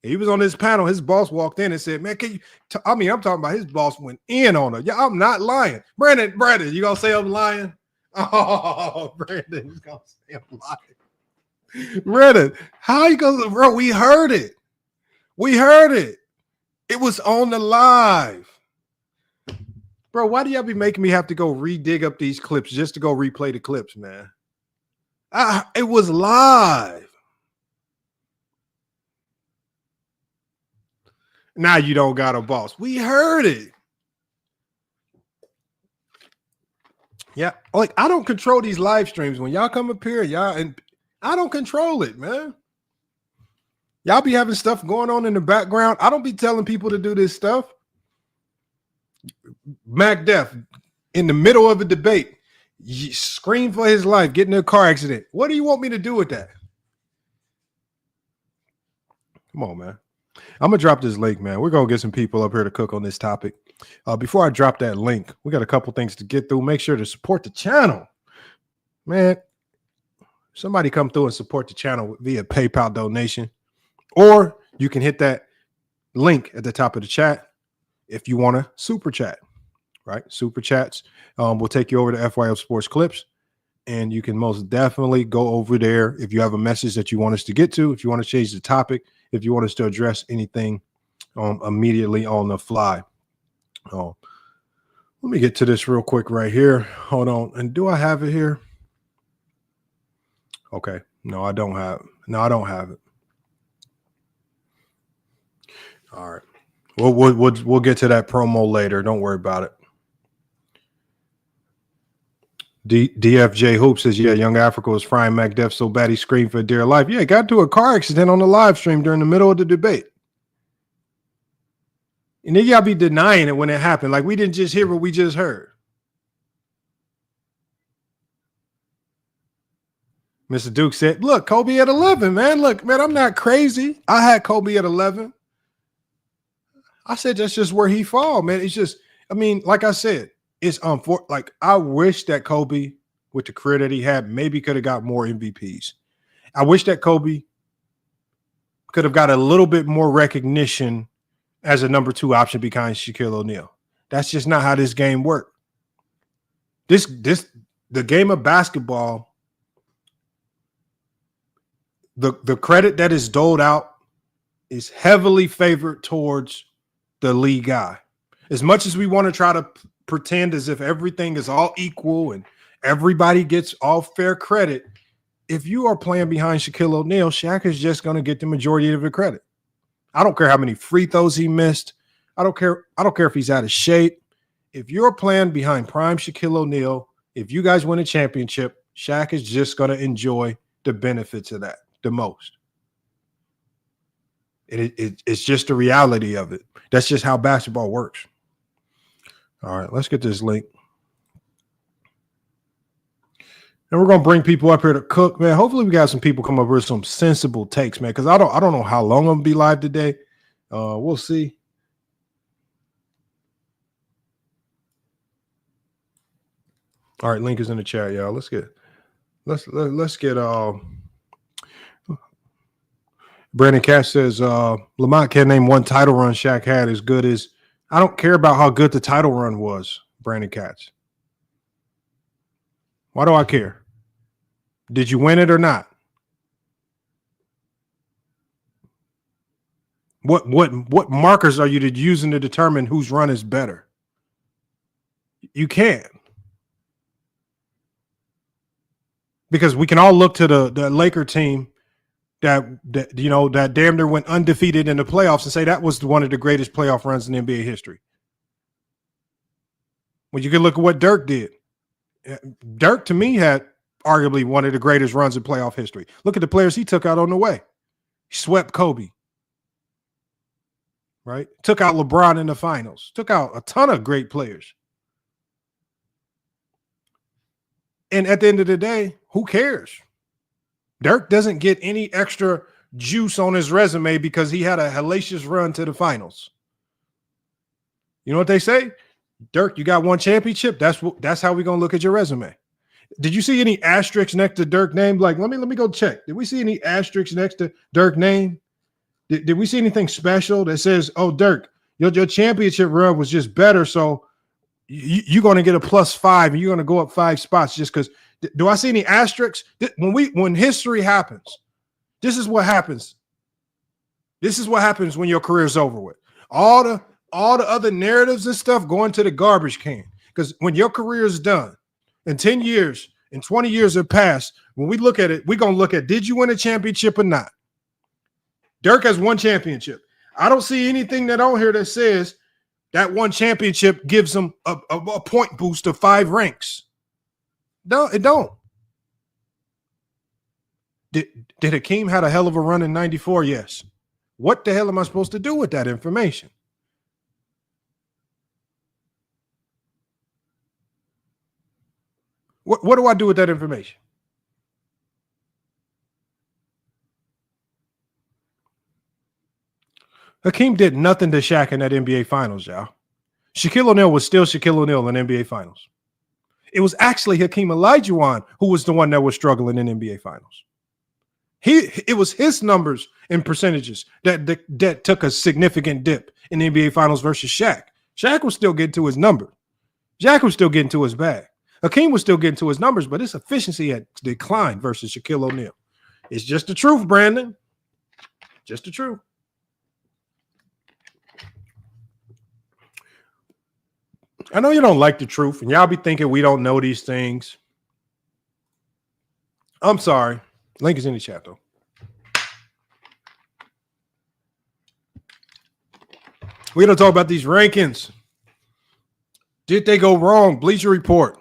He was on this panel. His boss walked in and said, "Man, can you?" I'm talking about his boss went in on her. Yeah, I'm not lying. Brandon, you gonna say I'm lying? Oh, Brandon's gonna say I'm lying. Brandon, how you gonna, bro? We heard it. It was on the live. Bro, why do y'all be making me have to go dig up these clips just to go replay the clips, man? It was live. Now you don't got a boss. We heard it. Yeah, like I don't control these live streams. When y'all come up here, and I don't control it, man. Y'all be having stuff going on in the background. I don't be telling people to do this stuff. Mac Def, in the middle of a debate, scream for his life, get in a car accident. What do you want me to do with that? Come on, man. I'm going to drop this link, man. We're going to get some people up here to cook on this topic. Before I drop that link, we got a couple things to get through. Make sure to support the channel. Man, somebody come through and support the channel via PayPal donation. Or you can hit that link at the top of the chat if you want to super chat, right? Super chats will take you over to FYF Sports Clips. And you can most definitely go over there if you have a message that you want us to get to, if you want to change the topic, if you want us to address anything immediately on the fly. Let me get to this real quick right here. Hold on. And do I have it here? Okay. No, I don't have it. All right. We'll get to that promo later. Don't worry about it. DFJ Hoop says, yeah, Young Africa was frying Mac Def so bad he screamed for dear life. Yeah, got into a car accident on the live stream during the middle of the debate. And then y'all be denying it when it happened. Like we didn't just hear what we just heard. Mr. Duke said, look, Kobe at 11, man. Look, man, I'm not crazy. I had Kobe at 11. I said that's just where he fall, man. It's just, I mean, like I said, it's like I wish that Kobe with the career that he had, maybe could have got more MVPs. I wish that Kobe could have got a little bit more recognition as a number 2 option behind Shaquille O'Neal. That's just not how this game works. The game of basketball, the credit that is doled out is heavily favored towards the lead guy. As much as we want to try to pretend as if everything is all equal and everybody gets all fair credit, if you are playing behind Shaquille O'Neal, Shaq is just going to get the majority of the credit. I don't care how many free throws he missed. I don't care if he's out of shape. If you're playing behind prime Shaquille O'Neal, if you guys win a championship, Shaq is just going to enjoy the benefits of that the most. It's just the reality of it. That's just how basketball works. All right, let's get this link. And we're going to bring people up here to cook, man. Hopefully we got some people come up with some sensible takes, man, because I don't know how long I'm going to be live today. We'll see. All right, link is in the chat, y'all. Let's get Brandon Cash says Lamont can't name one title run Shaq had as good as. I don't care about how good the title run was, Brandon Katz. Why do I care? Did you win it or not? What markers are you using to determine whose run is better? You can't. Because we can all look to the Laker team that damn near went undefeated in the playoffs and say that was one of the greatest playoff runs in NBA history. Well, you can look at what Dirk did. Dirk, to me, had arguably one of the greatest runs in playoff history. Look at the players he took out on the way. He swept Kobe, right? Took out LeBron in the finals. Took out a ton of great players. And at the end of the day, who cares? Dirk doesn't get any extra juice on his resume because he had a hellacious run to the finals. You know what they say? Dirk, you got one championship. That's how we're gonna look at your resume. Did you see any asterisks next to Dirk's name? Like, let me go check. Did we see any asterisks next to Dirk's name? Did we see anything special that says, "Oh, Dirk, your championship run was just better, so you're going to get a +5 and you're going to go up 5 spots just because"? Do I see any asterisks? When history happens, this is what happens. This is what happens when your career is over with. All the other narratives and stuff go into the garbage can, because when your career is done and 10 years and 20 years have passed, when we look at it, we're going to look at, did you win a championship or not? Dirk has one championship. I don't see anything that on here that says that one championship gives him a point boost of 5 ranks. No, it don't. Did Hakeem had a hell of a run in 94? Yes. What the hell am I supposed to do with that information? What do I do with that information? Hakeem did nothing to Shaq in that NBA Finals, y'all. Shaquille O'Neal was still Shaquille O'Neal in NBA Finals. It was actually Hakeem Olajuwon who was the one that was struggling in NBA Finals. It was his numbers and percentages that took a significant dip in the NBA Finals versus Shaq. Shaq was still getting to his number. Shaq was still getting to his bag. Hakeem was still getting to his numbers, but his efficiency had declined versus Shaquille O'Neal. It's just the truth, Brandon. Just the truth. I know you don't like the truth, and y'all be thinking we don't know these things. I'm sorry. Link is in the chat, though. We're going to talk about these rankings. Did they go wrong? Bleacher Report.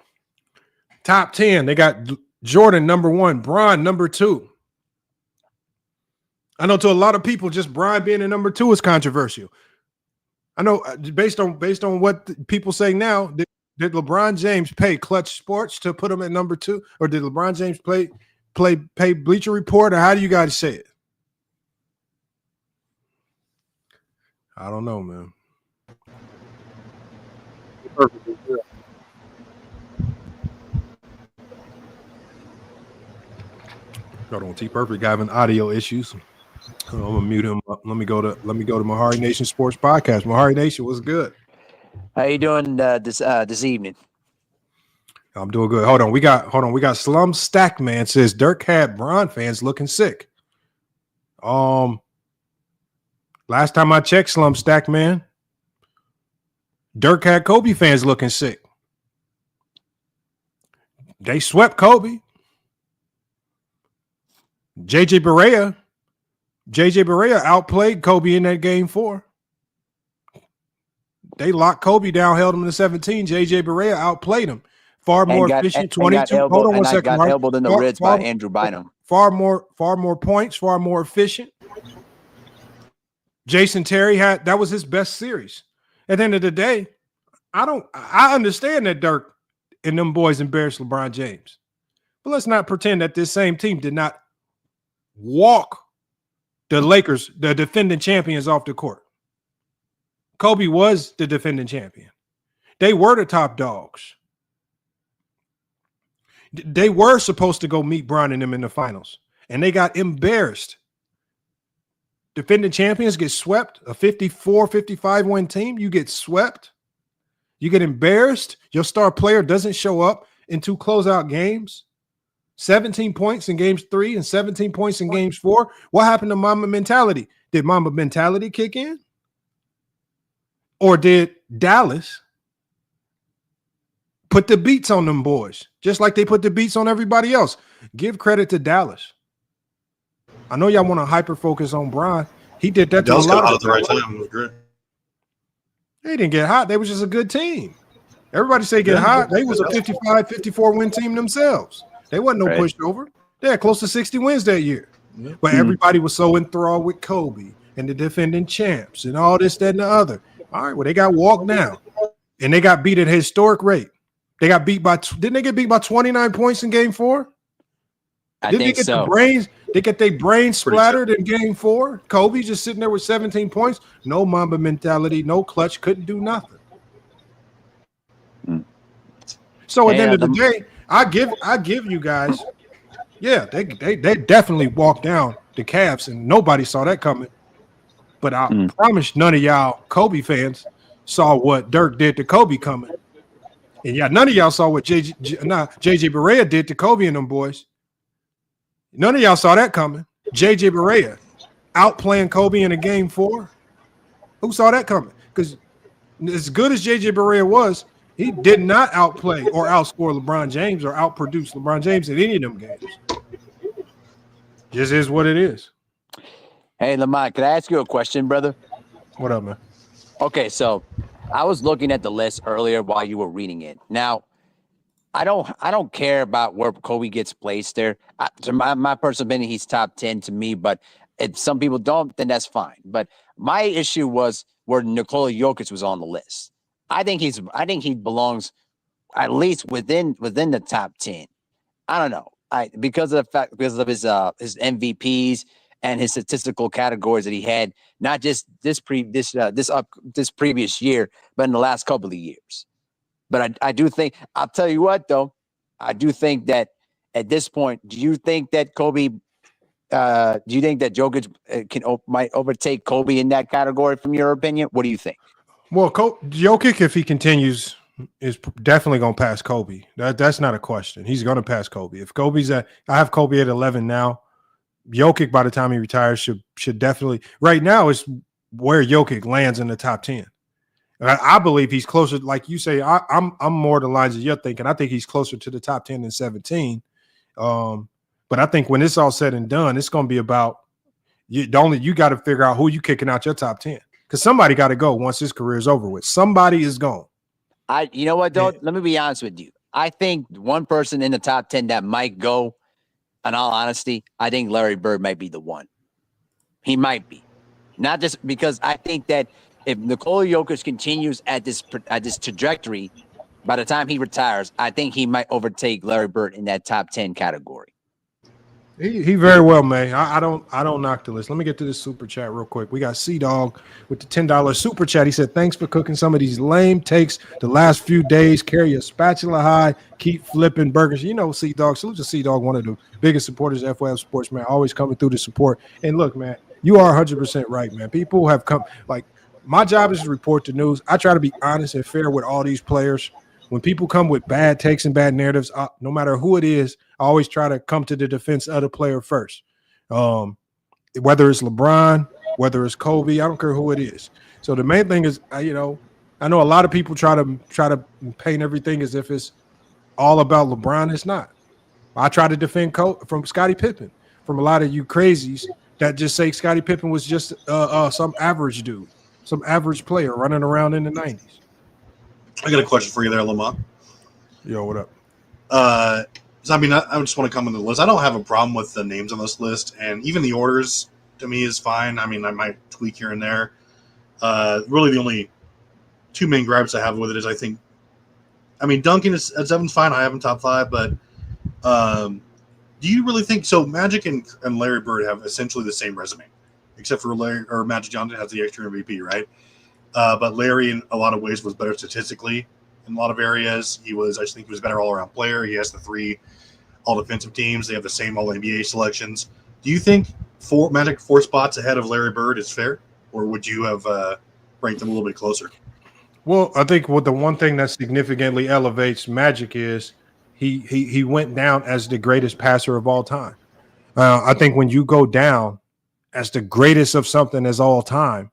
Top 10. They got Jordan number 1, Bron number 2. I know to a lot of people, just Bron being a number 2 is controversial. I know based on what people say now, did LeBron James pay Clutch Sports to put him at number 2, or did LeBron James pay Bleacher Report, or how do you guys say it? I don't know, man. Hold on, T Perfect having audio issues. I'm gonna mute him up. Let me go to Mahari Nation Sports Podcast. Mahari Nation, what's good? How you doing this evening? I'm doing good. Hold on, we got Slum Stack Man says Dirk had Bron fans looking sick. Last time I checked, Slum Stack Man, Dirk had Kobe fans looking sick. They swept Kobe. JJ Barea outplayed Kobe in that game 4. They locked Kobe down, held him to 17. JJ Barea outplayed him. Far more efficient. 22. Hold on one second. Got elbowed in the ribs by Andrew Bynum. Far more points, far more efficient. Jason Terry that was his best series. At the end of the day, I understand that Dirk and them boys embarrassed LeBron James. But let's not pretend that this same team did not walk the Lakers, the defending champions, off the court. Kobe was the defending champion. They were the top dogs. They were supposed to go meet Bron and them in the finals, and they got embarrassed. Defending champions get swept. A 54-55 win team, you get swept. You get embarrassed. Your star player doesn't show up in 2 closeout games. 17 points in games 3 and 17 points in games 4. What happened to Mamba mentality? Did Mamba mentality kick in? Or did Dallas put the beats on them boys, just like they put the beats on everybody else? Give credit to Dallas. I know y'all want to hyper focus on Bron. He did that. Dallas got hot at the right time. It was great. They didn't get hot. They was just a good team. Everybody say get hot. They was a 55-54 win team themselves. They wasn't no pushover. They had close to 60 wins that year. But everybody was so enthralled with Kobe and the defending champs and all this, that, and the other. All right, well, they got walked down. And they got beat at a historic rate. They got beat by didn't they get beat by 29 points in game 4? Didn't they get they get their brains splattered in game 4? Kobe just sitting there with 17 points. No Mamba mentality, no clutch, couldn't do nothing. So at the end of the day, I give you guys, yeah, they definitely walked down the Cavs, and nobody saw that coming. But I promise none of y'all Kobe fans saw what Dirk did to Kobe coming. And yeah, none of y'all saw what JJ Barea did to Kobe and them boys. None of y'all saw that coming. JJ Barea outplaying Kobe in a game 4. Who saw that coming? Because as good as JJ Barea was, he did not outplay or outscore LeBron James or outproduce LeBron James in any of them games. Just is what it is. Hey, Lamont, can I ask you a question, brother? What up, man? Okay, so I was looking at the list earlier while you were reading it. Now, I don't care about where Kobe gets placed there. To my personal opinion, he's top 10 to me, but if some people don't, then that's fine. But my issue was where Nikola Jokic was on the list. I think he belongs at least within the top 10. I don't know. Because of his MVPs and his statistical categories that he had, not just this previous year, but in the last couple of years. But I do think, I'll tell you what though, I do think that at this point, do you think that Jokic might overtake Kobe in that category from your opinion? What do you think? Well, Jokic, if he continues, is definitely going to pass Kobe. That's not a question. He's going to pass Kobe. If Kobe's I have Kobe at 11 now. Jokic, by the time he retires, should definitely. Right now is where Jokic lands in the top 10. I believe he's closer. Like you say, I'm more the lines of you're thinking. I think he's closer to the top 10 than 17. But I think when it's all said and done, it's going to be about you got to figure out who you kicking out your top 10. Because somebody got to go once his career is over with. Somebody is gone. You know what, though? Let me be honest with you. I think one person in the top 10 that might go, in all honesty, I think Larry Bird might be the one. He might be. Not just because I think that if Nikola Jokic continues at this trajectory, by the time he retires, I think he might overtake Larry Bird in that top 10 category. He very well may. I don't knock the list. Let me get to this super chat real quick. We got C Dog with the $10 super chat. He said, "Thanks for cooking some of these lame takes the last few days. Carry a spatula high. Keep flipping burgers." You know, C Dog. Salute to C Dog, one of the biggest supporters of FYF Sports, man. Always coming through to support. And look, man, you are 100% right, man. People have come. Like, my job is to report the news. I try to be honest and fair with all these players. When people come with bad takes and bad narratives, no matter who it is, I always try to come to the defense of the player first. Whether it's LeBron, whether it's Kobe, I don't care who it is. So the main thing is, I know a lot of people try to paint everything as if it's all about LeBron. It's not. I try to defend from Scottie Pippen, from a lot of you crazies that just say Scottie Pippen was just some average dude, some average player running around in the 90s. I got a question for you there, Lamont. Yo, what up? So, I mean, I just want to come on the list. I don't have a problem with the names on this list, and even the orders to me is fine. I mean, I might tweak here and there. Really, the only two main gripes I have with it is Duncan is at 7's fine. I have him top 5, but do you really think so? Magic and Larry Bird have essentially the same resume, except for Magic Johnson has the extra MVP, right? But Larry, in a lot of ways, was better statistically in a lot of areas. I just think he was a better all-around player. He has the 3 all-defensive teams. They have the same all-NBA selections. Do you think Magic 4 spots ahead of Larry Bird is fair, or would you have ranked them a little bit closer? Well, I think the one thing that significantly elevates Magic is he went down as the greatest passer of all time. I think when you go down as the greatest of something as all time,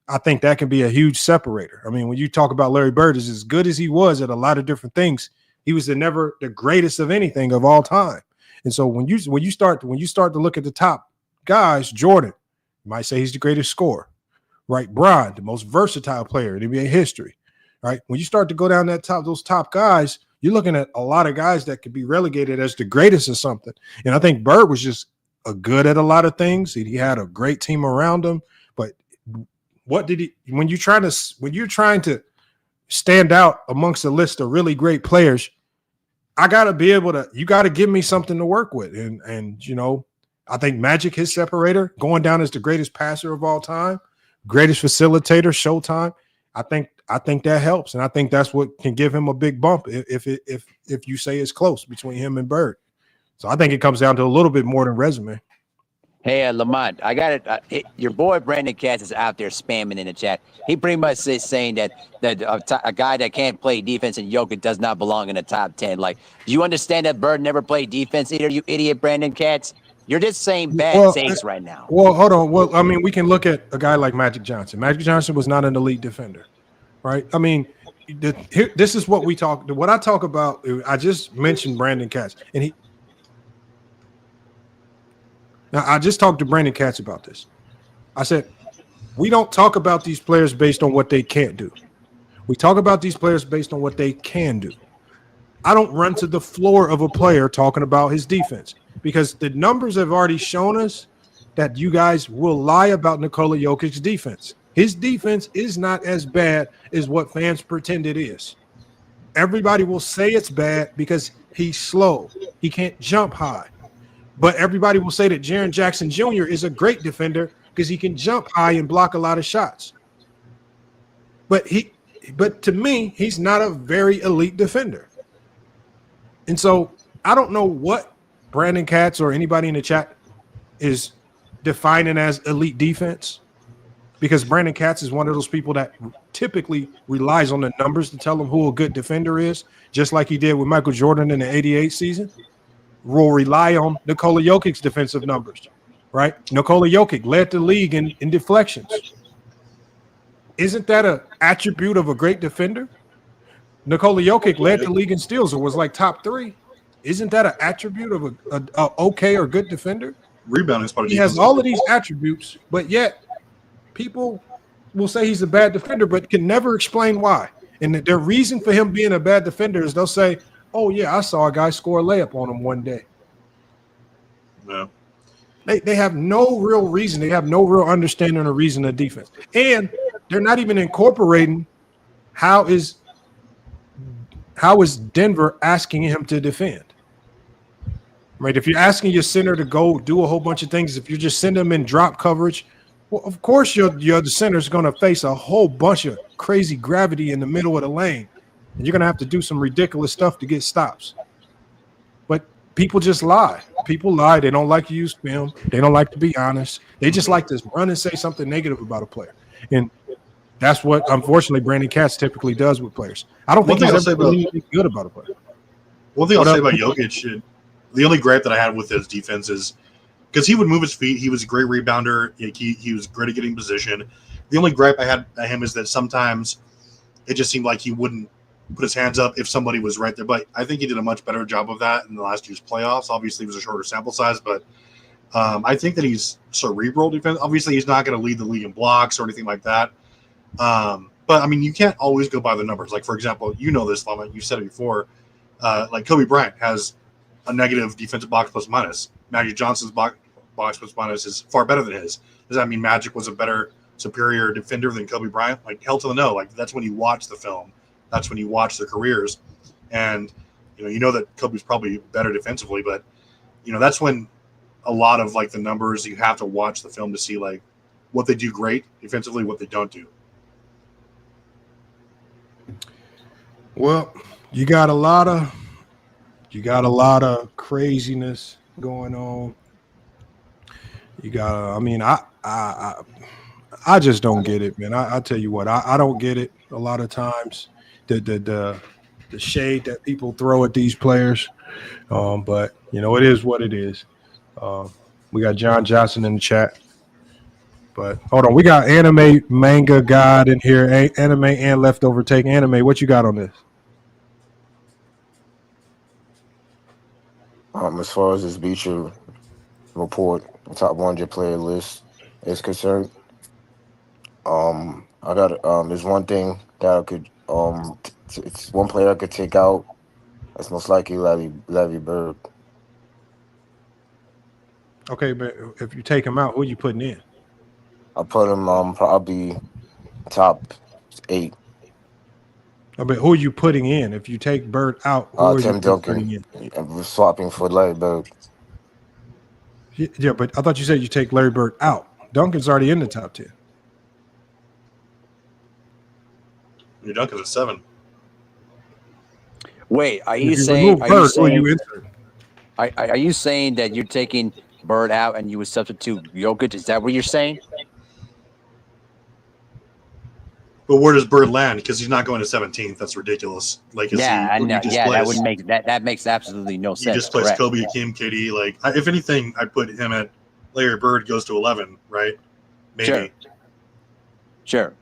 I think that can be a huge separator. I mean, when you talk about Larry Bird, as good as he was at a lot of different things, he was never the greatest of anything of all time. And so when you start to look at the top guys, Jordan, you might say he's the greatest scorer, right? Bron, the most versatile player in NBA history, right? When you start to go down those top guys, you're looking at a lot of guys that could be relegated as the greatest of something. And I think Bird was just good at a lot of things. He had a great team around him, but when you're trying to stand out amongst a list of really great players, you got to give me something to work with. And I think Magic, his separator, going down as the greatest passer of all time, greatest facilitator, Showtime. I think that helps. And I think that's what can give him a big bump if you say it's close between him and Bird. So I think it comes down to a little bit more than resume. Hey, Lamont, I got it. Your boy Brandon Katz is out there spamming in the chat. He pretty much is saying that a guy that can't play defense and Jokic does not belong in the top 10. Like, do you understand that Bird never played defense either, you idiot, Brandon Katz? You're just saying bad takes right now. Well, hold on. Well, I mean, we can look at a guy like Magic Johnson. Magic Johnson was not an elite defender, right? I mean, this is what what I talk about. I just mentioned Brandon Katz, and Now, I just talked to Brandon Katz about this. I said, we don't talk about these players based on what they can't do. We talk about these players based on what they can do. I don't run to the floor of a player talking about his defense because the numbers have already shown us that you guys will lie about Nikola Jokic's defense. His defense is not as bad as what fans pretend it is. Everybody will say it's bad because he's slow. He can't jump high. But everybody will say that Jaren Jackson Jr. is a great defender because he can jump high and block a lot of shots. But to me, he's not a very elite defender. And so I don't know what Brandon Katz or anybody in the chat is defining as elite defense, because Brandon Katz is one of those people that typically relies on the numbers to tell him who a good defender is, just like he did with Michael Jordan in the '88 season. Will rely on Nikola Jokic's defensive numbers, right? Nikola Jokic led the league in deflections. Isn't that an attribute of a great defender? Nikola Jokic led the league in steals or was like top 3. Isn't that an attribute of a okay or good defender? Rebounding is part of he has all of these attributes, but yet people will say he's a bad defender, but can never explain why. And their reason for him being a bad defender is they'll say, oh, yeah, I saw a guy score a layup on him one day. Yeah. They have no real reason. They have no real understanding or reason of defense. And they're not even incorporating how is Denver asking him to defend. right? If you're asking your center to go do a whole bunch of things, if you just send them in drop coverage, well, of course your other center is going to face a whole bunch of crazy gravity in the middle of the lane, and you're going to have to do some ridiculous stuff to get stops. But people just lie. People lie. They don't like to use film. They don't like to be honest. They just like to run and say something negative about a player. And that's what, unfortunately, Brandon Katz typically does with players. I don't think he's ever really anything good about a player. One thing I'll say about Jokic, the only gripe that I had with his defense is because he would move his feet. He was a great rebounder. He was great at getting position. The only gripe I had at him is that sometimes it just seemed like he wouldn't put his hands up if somebody was right there. But I think he did a much better job of that in the last year's playoffs. Obviously, it was a shorter sample size, but I think that he's cerebral defense. Obviously, he's not going to lead the league in blocks or anything like that. But, I mean, you can't always go by the numbers. Like, for example, you know this, Lama. You've said it before. Like Kobe Bryant has a negative defensive box plus minus. Magic Johnson's box plus minus is far better than his. Does that mean Magic was a better, superior defender than Kobe Bryant? Like, hell to the no. Like, that's when you watch the film. That's when you watch their careers. And, you know that Kobe's probably better defensively, but, that's when a lot of, like, the numbers, you have to watch the film to see, like, what they do great defensively, what they don't do. Well, you got a lot of craziness going on. You got, I just don't get it, man. I tell you what, I don't get it a lot of times. The shade that people throw at these players, but it is what it is. We got John Johnson in the chat, but hold on, we got Anime Manga God in here, Anime and Leftover Take. Anime, what you got on this? As far as this Bleacher Report, the top 100 player list is concerned, I got there's one thing that I could it's one player I could take out. That's most likely Larry Bird. Okay, but if you take him out, who are you putting in? I put him probably top 8. But who are you putting in? If you take Bird out, who are Tim you Duncan. putting in? I'm swapping for Larry Bird. Yeah, but I thought you said you take Larry Bird out. Duncan's already in the top 10. Your Duncan's at 7. Wait, are you saying saying that you're taking Bird out and you would substitute Jokic? Is that what you're saying? But where does Bird land? Because he's not going to 17th. That's ridiculous. Like, I know. Yeah, that would make that makes absolutely no sense. You displace Kobe, Hakeem, KD. Like, if anything, I put him at Larry Bird goes to 11, right? Maybe. Sure.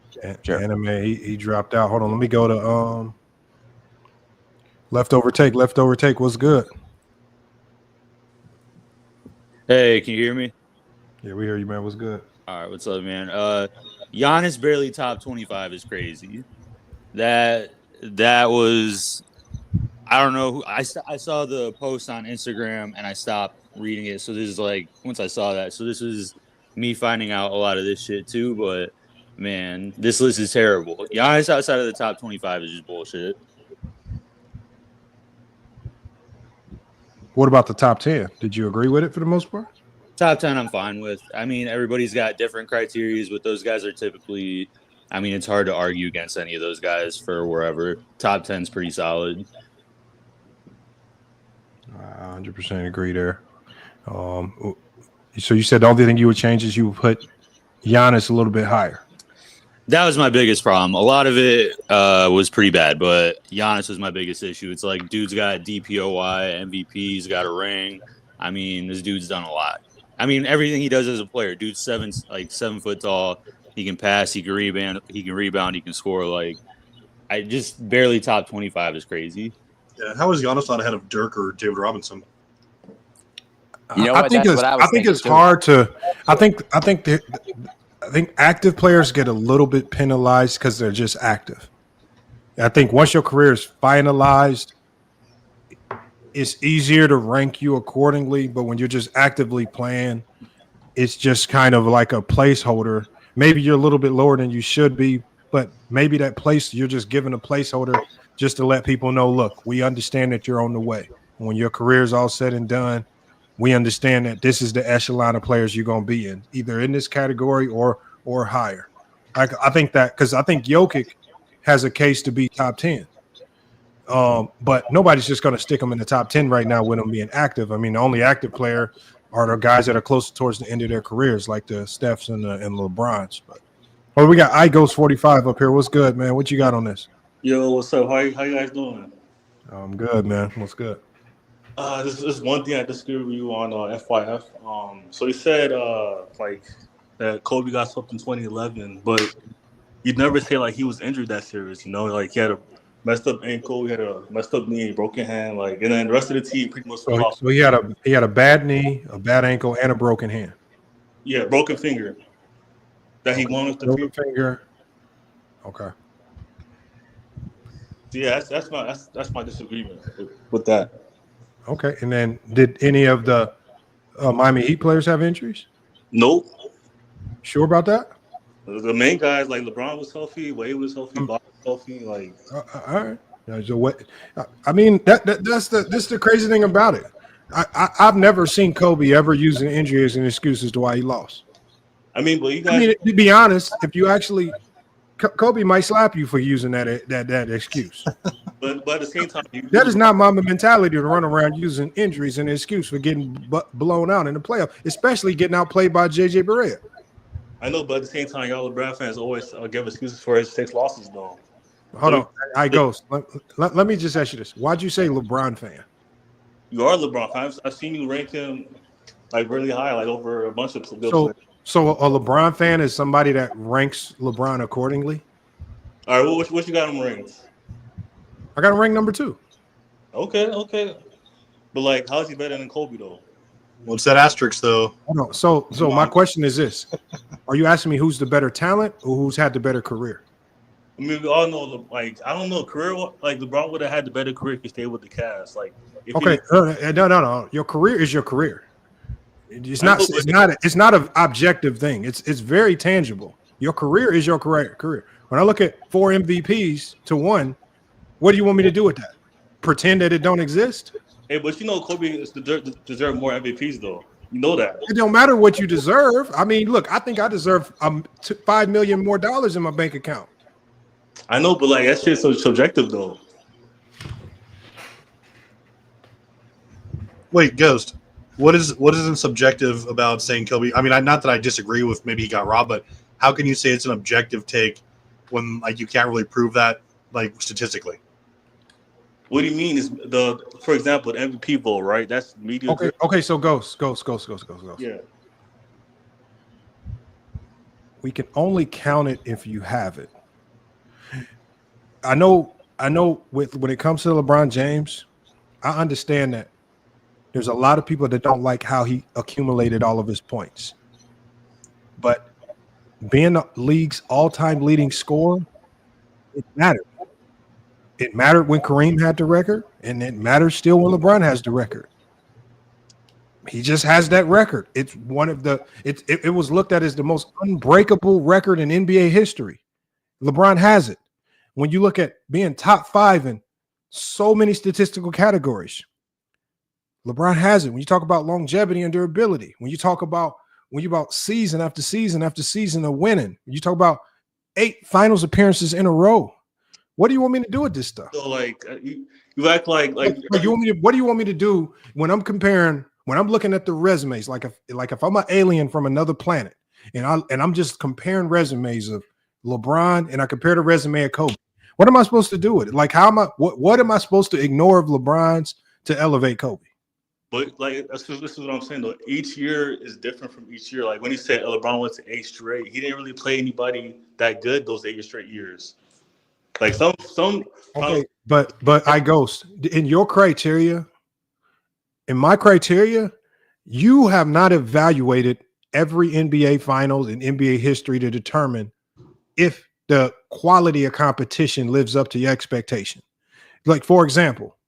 Anime, he dropped out. Hold on, let me go to Leftover Take. Leftover Take was good. Hey, can you hear me? Yeah, we hear you, man. What's good? All right, what's up, man? Giannis barely top 25 is crazy. That was, I don't know. I saw the post on Instagram and I stopped reading it. So this is like, once I saw that. So this is me finding out a lot of this shit too. But man, this list is terrible. Giannis outside of the top 25 is just bullshit. What about the top 10? Did you agree with it for the most part? Top 10, I'm fine with. I mean, everybody's got different criteria, but those guys are typically, I mean, it's hard to argue against any of those guys for wherever. Top 10's pretty solid. I 100% agree there. So you said the only thing you would change is you would put Giannis a little bit higher. That was my biggest problem. A lot of it was pretty bad, but Giannis was my biggest issue. It's like, dude's got DPOY, MVP's got a ring. I mean, this dude's done a lot. I mean, everything he does as a player. Dude's 7 foot tall. He can pass. He can rebound. He can score. Like, I just barely top 25 is crazy. Yeah, how is Giannis not ahead of Dirk or David Robinson? You know what? I think it's hard to. I think active players get a little bit penalized because they're just active. I think once your career is finalized, it's easier to rank you accordingly. But when you're just actively playing, it's just kind of like a placeholder. Maybe you're a little bit lower than you should be, but maybe that place you're just giving a placeholder just to let people know, look, we understand that you're on the way. When your career is all said and done, we understand that this is the echelon of players you're going to be in, either in this category or higher. I think that because I think Jokic has a case to be top 10. But nobody's just going to stick them in the top 10 right now with them being active. I mean, the only active player are the guys that are close towards the end of their careers, like the Stephs and LeBrons. But we got Igos 45 up here. What's good, man? What you got on this? Yo, what's up? How you guys doing? I'm good, man. What's good? This is one thing I disagree with you on FYF. So you said like that Kobe got swept in 2011, but you'd never say like he was injured that serious. You know, like he had a messed up ankle, he had a messed up knee, broken hand, like, and then the rest of the team pretty much. So he had a bad knee, a bad ankle, and a broken hand. Yeah, broken finger. That he won with the broken finger. Okay. Yeah, that's my disagreement with that. Okay, and then did any of the Miami Heat players have injuries? Nope. Sure about that? The main guys like LeBron was healthy, Wade was healthy, Bob was healthy. Like, all right. So what? I mean, that's the crazy thing about it. I've never seen Kobe ever use an injury as an excuse as to why he lost. I mean, but you guys. I mean, to be honest, if you actually, Kobe might slap you for using that excuse. But at the same time, that is not my mentality to run around using injuries as an excuse for getting blown out in the playoff, especially getting outplayed by JJ Barea. I know, but at the same time, y'all LeBron fans always give excuses for his 6 losses, though. Hold on, Ghost. Let me just ask you this: why'd you say LeBron fan? You are a LeBron fan. I've seen you rank him like really high, like over a bunch of good players. So a LeBron fan is somebody that ranks LeBron accordingly. All right, what you got him ranked? I got him ranked number 2. Okay. But like, how's he better than Kobe though? What's that asterisk though? No, so my question is this: are you asking me who's the better talent or who's had the better career? I mean, we all know, like, I don't know, career, like LeBron would have had the better career if he stayed with the Cavs. Like, no. Your career is your career. It's not an objective thing. It's very tangible. Your career is your career. When I look at 4 MVPs to 1, what do you want me to do with that? Pretend that it don't exist? Hey, but you know Kobe deserve more MVPs though. You know that. It don't matter what you deserve. I mean, look, I think I deserve $5 million more in my bank account. I know, but like that shit's so subjective though. Wait, Ghost. What isn't subjective about saying Kobe? I mean, not that I disagree with maybe he got robbed, but how can you say it's an objective take when like you can't really prove that like statistically? What do you mean? Is for example, the MVP vote, right? That's media. Okay. So Ghost. Yeah. We can only count it if you have it. I know. When it comes to LeBron James, I understand that there's a lot of people that don't like how he accumulated all of his points. But being the league's all-time leading scorer, it mattered. It mattered when Kareem had the record, and it matters still when LeBron has the record. He just has that record. It's one of the it was looked at as the most unbreakable record in NBA history. LeBron has it. When you look at being top 5 in so many statistical categories, LeBron has it. When you talk about longevity and durability, when you about season after season after season of winning, when you talk about 8 finals appearances in a row. What do you want me to do with this stuff? So like you act like you want me to, what do you want me to do when I'm looking at the resumes? Like if I'm an alien from another planet and I'm just comparing resumes of LeBron and I compare the resume of Kobe. What am I supposed to do with it? Like what am I supposed to ignore of LeBron's to elevate Kobe? But like this is what I'm saying though. Each year is different from each year. Like when he said LeBron went to 8 straight, he didn't really play anybody that good those 8 straight years. Like some okay, but I Ghost in your criteria, in my criteria, you have not evaluated every NBA finals in NBA history to determine if the quality of competition lives up to your expectation. Like for example,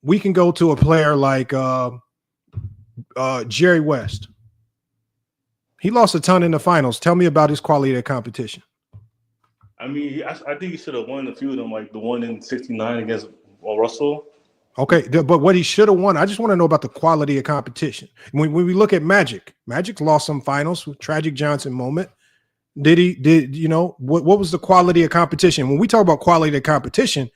we can go to a player like Jerry West. He lost a ton in the finals. Tell me about his quality of competition. I mean, I think he should have won a few of them, like the one in '69 against Russell. Okay, but what he should have won, I just want to know about the quality of competition. When we look at Magic lost some finals with tragic Johnson moment. Did what was the quality of competition? When we talk about quality of competition,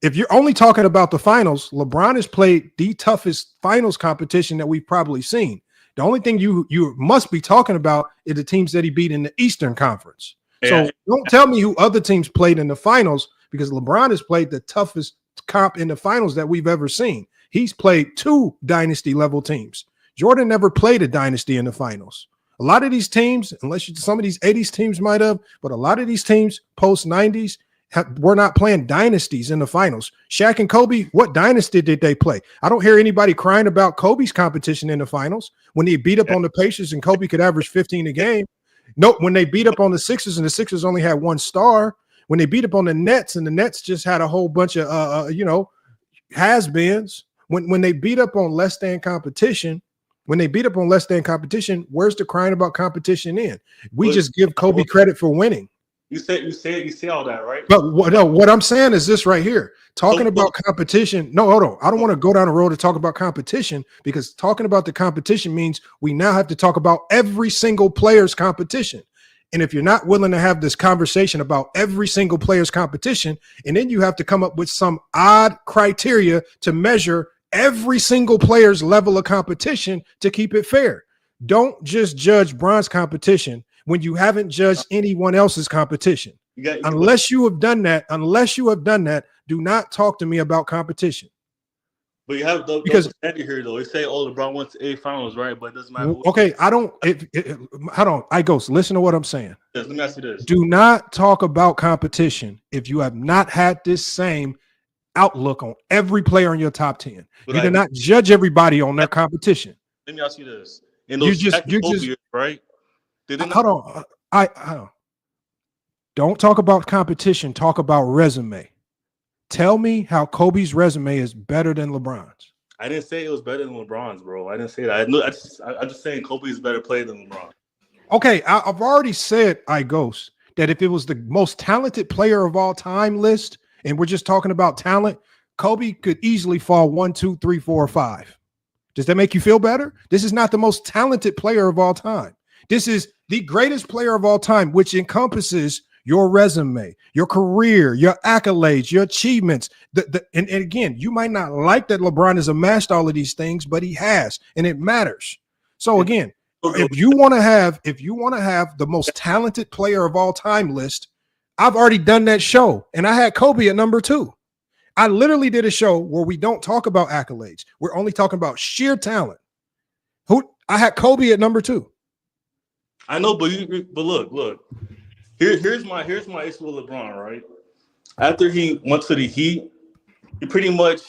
if you're only talking about the finals, LeBron has played the toughest finals competition that we've probably seen. The only thing you must be talking about is the teams that he beat in the Eastern Conference. Yeah. So don't tell me who other teams played in the finals, because LeBron has played the toughest comp in the finals that we've ever seen. He's played 2 dynasty level teams. Jordan never played a dynasty in the finals. A lot of these teams, some of these 80s teams might have, but a lot of these teams post 90s were not playing dynasties in the finals. Shaq and Kobe, what dynasty did they play? I don't hear anybody crying about Kobe's competition in the finals when he beat up on the Pacers and Kobe could average 15 a game. Nope, when they beat up on the Sixers and the Sixers only had 1 star. When they beat up on the Nets and the Nets just had a whole bunch of has-beens. When they beat up on less than competition, where's the crying about competition in? We just give Kobe credit for winning. You say all that, right? But what I'm saying is this right here. Talking about competition. No, hold on. I don't want to go down the road to talk about competition, because talking about the competition means we now have to talk about every single player's competition. And if you're not willing to have this conversation about every single player's competition, and then you have to come up with some odd criteria to measure every single player's level of competition to keep it fair. Don't just judge Bron's competition when you haven't judged anyone else's competition. Unless you have done that, do not talk to me about competition. But you have because standard here though. They say, "Oh, LeBron went to 8 finals, right?" But it doesn't matter. Okay, I don't. Hold on, I ghost. Listen to what I'm saying. Yes, let me ask you this: do not talk about competition if you have not had this same outlook on every player in your top 10. You do not judge everybody on their competition. Let me ask you this: in those years, right? Hold on. I don't talk about competition. Talk about resume. Tell me how Kobe's resume is better than LeBron's. I didn't say it was better than LeBron's, bro. I didn't say that. I'm just saying Kobe's a better player than LeBron. Okay, I've already said, that if it was the most talented player of all time list, and we're just talking about talent, Kobe could easily fall 1, 2, 3, 4, or 5. Does that make you feel better? This is not the most talented player of all time. This is the greatest player of all time, which encompasses your resume, your career, your accolades, your achievements. And again, you might not like that LeBron has amassed all of these things, but he has, and it matters. So again, if you want to have the most talented player of all time list, I've already done that show, and I had Kobe at number 2. I literally did a show where we don't talk about accolades. We're only talking about sheer talent. I had Kobe at number 2. I know, but look. Here's my issue with LeBron, right? After he went to the Heat, he pretty much,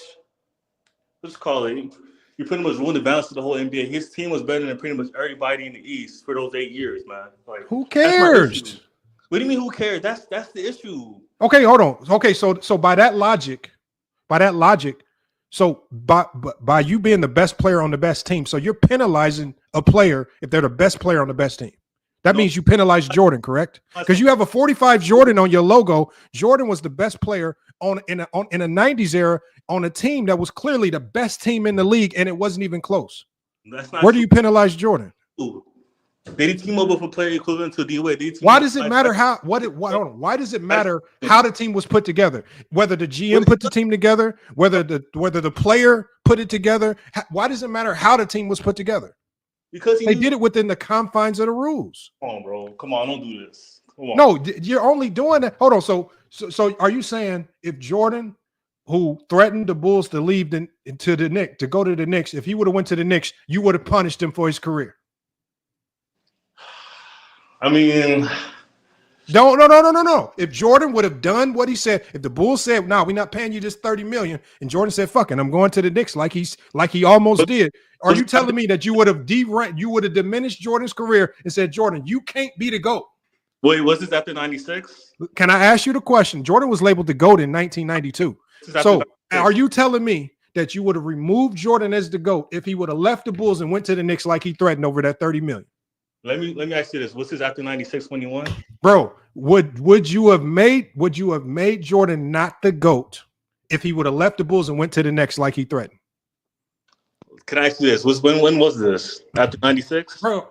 let's call it, he pretty much ruined the balance of the whole NBA. His team was better than pretty much everybody in the East for those 8 years, man. Like, who cares? What do you mean who cares? That's the issue. Okay, hold on. Okay, so by that logic, so by you being the best player on the best team, so you're penalizing a player if they're the best player on the best team. That means you penalize Jordan, correct? Because you have a 45 Jordan on your logo. Jordan was the best player in a 90s era on a team that was clearly the best team in the league, and it wasn't even close. Where do you penalize Jordan? They didn't team up with a player equivalent to D-Wade. Why does it matter how? Why does it matter how the team was put together? Whether the GM put the team together, whether the player put it together. Why does it matter how the team was put together? Because they did it within the confines of the rules. Come on, bro. Come on, don't do this. Come on. No, you're only doing that. Hold on. So are you saying if Jordan, who threatened the Bulls to leave to the Knicks, to go to the Knicks, if he would have went to the Knicks, you would have punished him for his career? I mean, no. If Jordan would have done what he said, if the Bulls said, "No, we're not paying you just $30 million," and Jordan said, "Fuck it, I'm going to the Knicks," like he almost did, are you telling me that you would have diminished Jordan's career and said, "Jordan, you can't be the GOAT"? Wait, was this after 96? Can I ask you the question? Jordan was labeled the GOAT in 1992. So are you telling me that you would have removed Jordan as the GOAT if he would have left the Bulls and went to the Knicks like he threatened over that $30 million? Let me ask you this: was this after 96 when you won? Bro, would you have made Jordan not the GOAT if he would have left the Bulls and went to the Knicks like he threatened? Can I ask you this? When was this? After 96? Bro.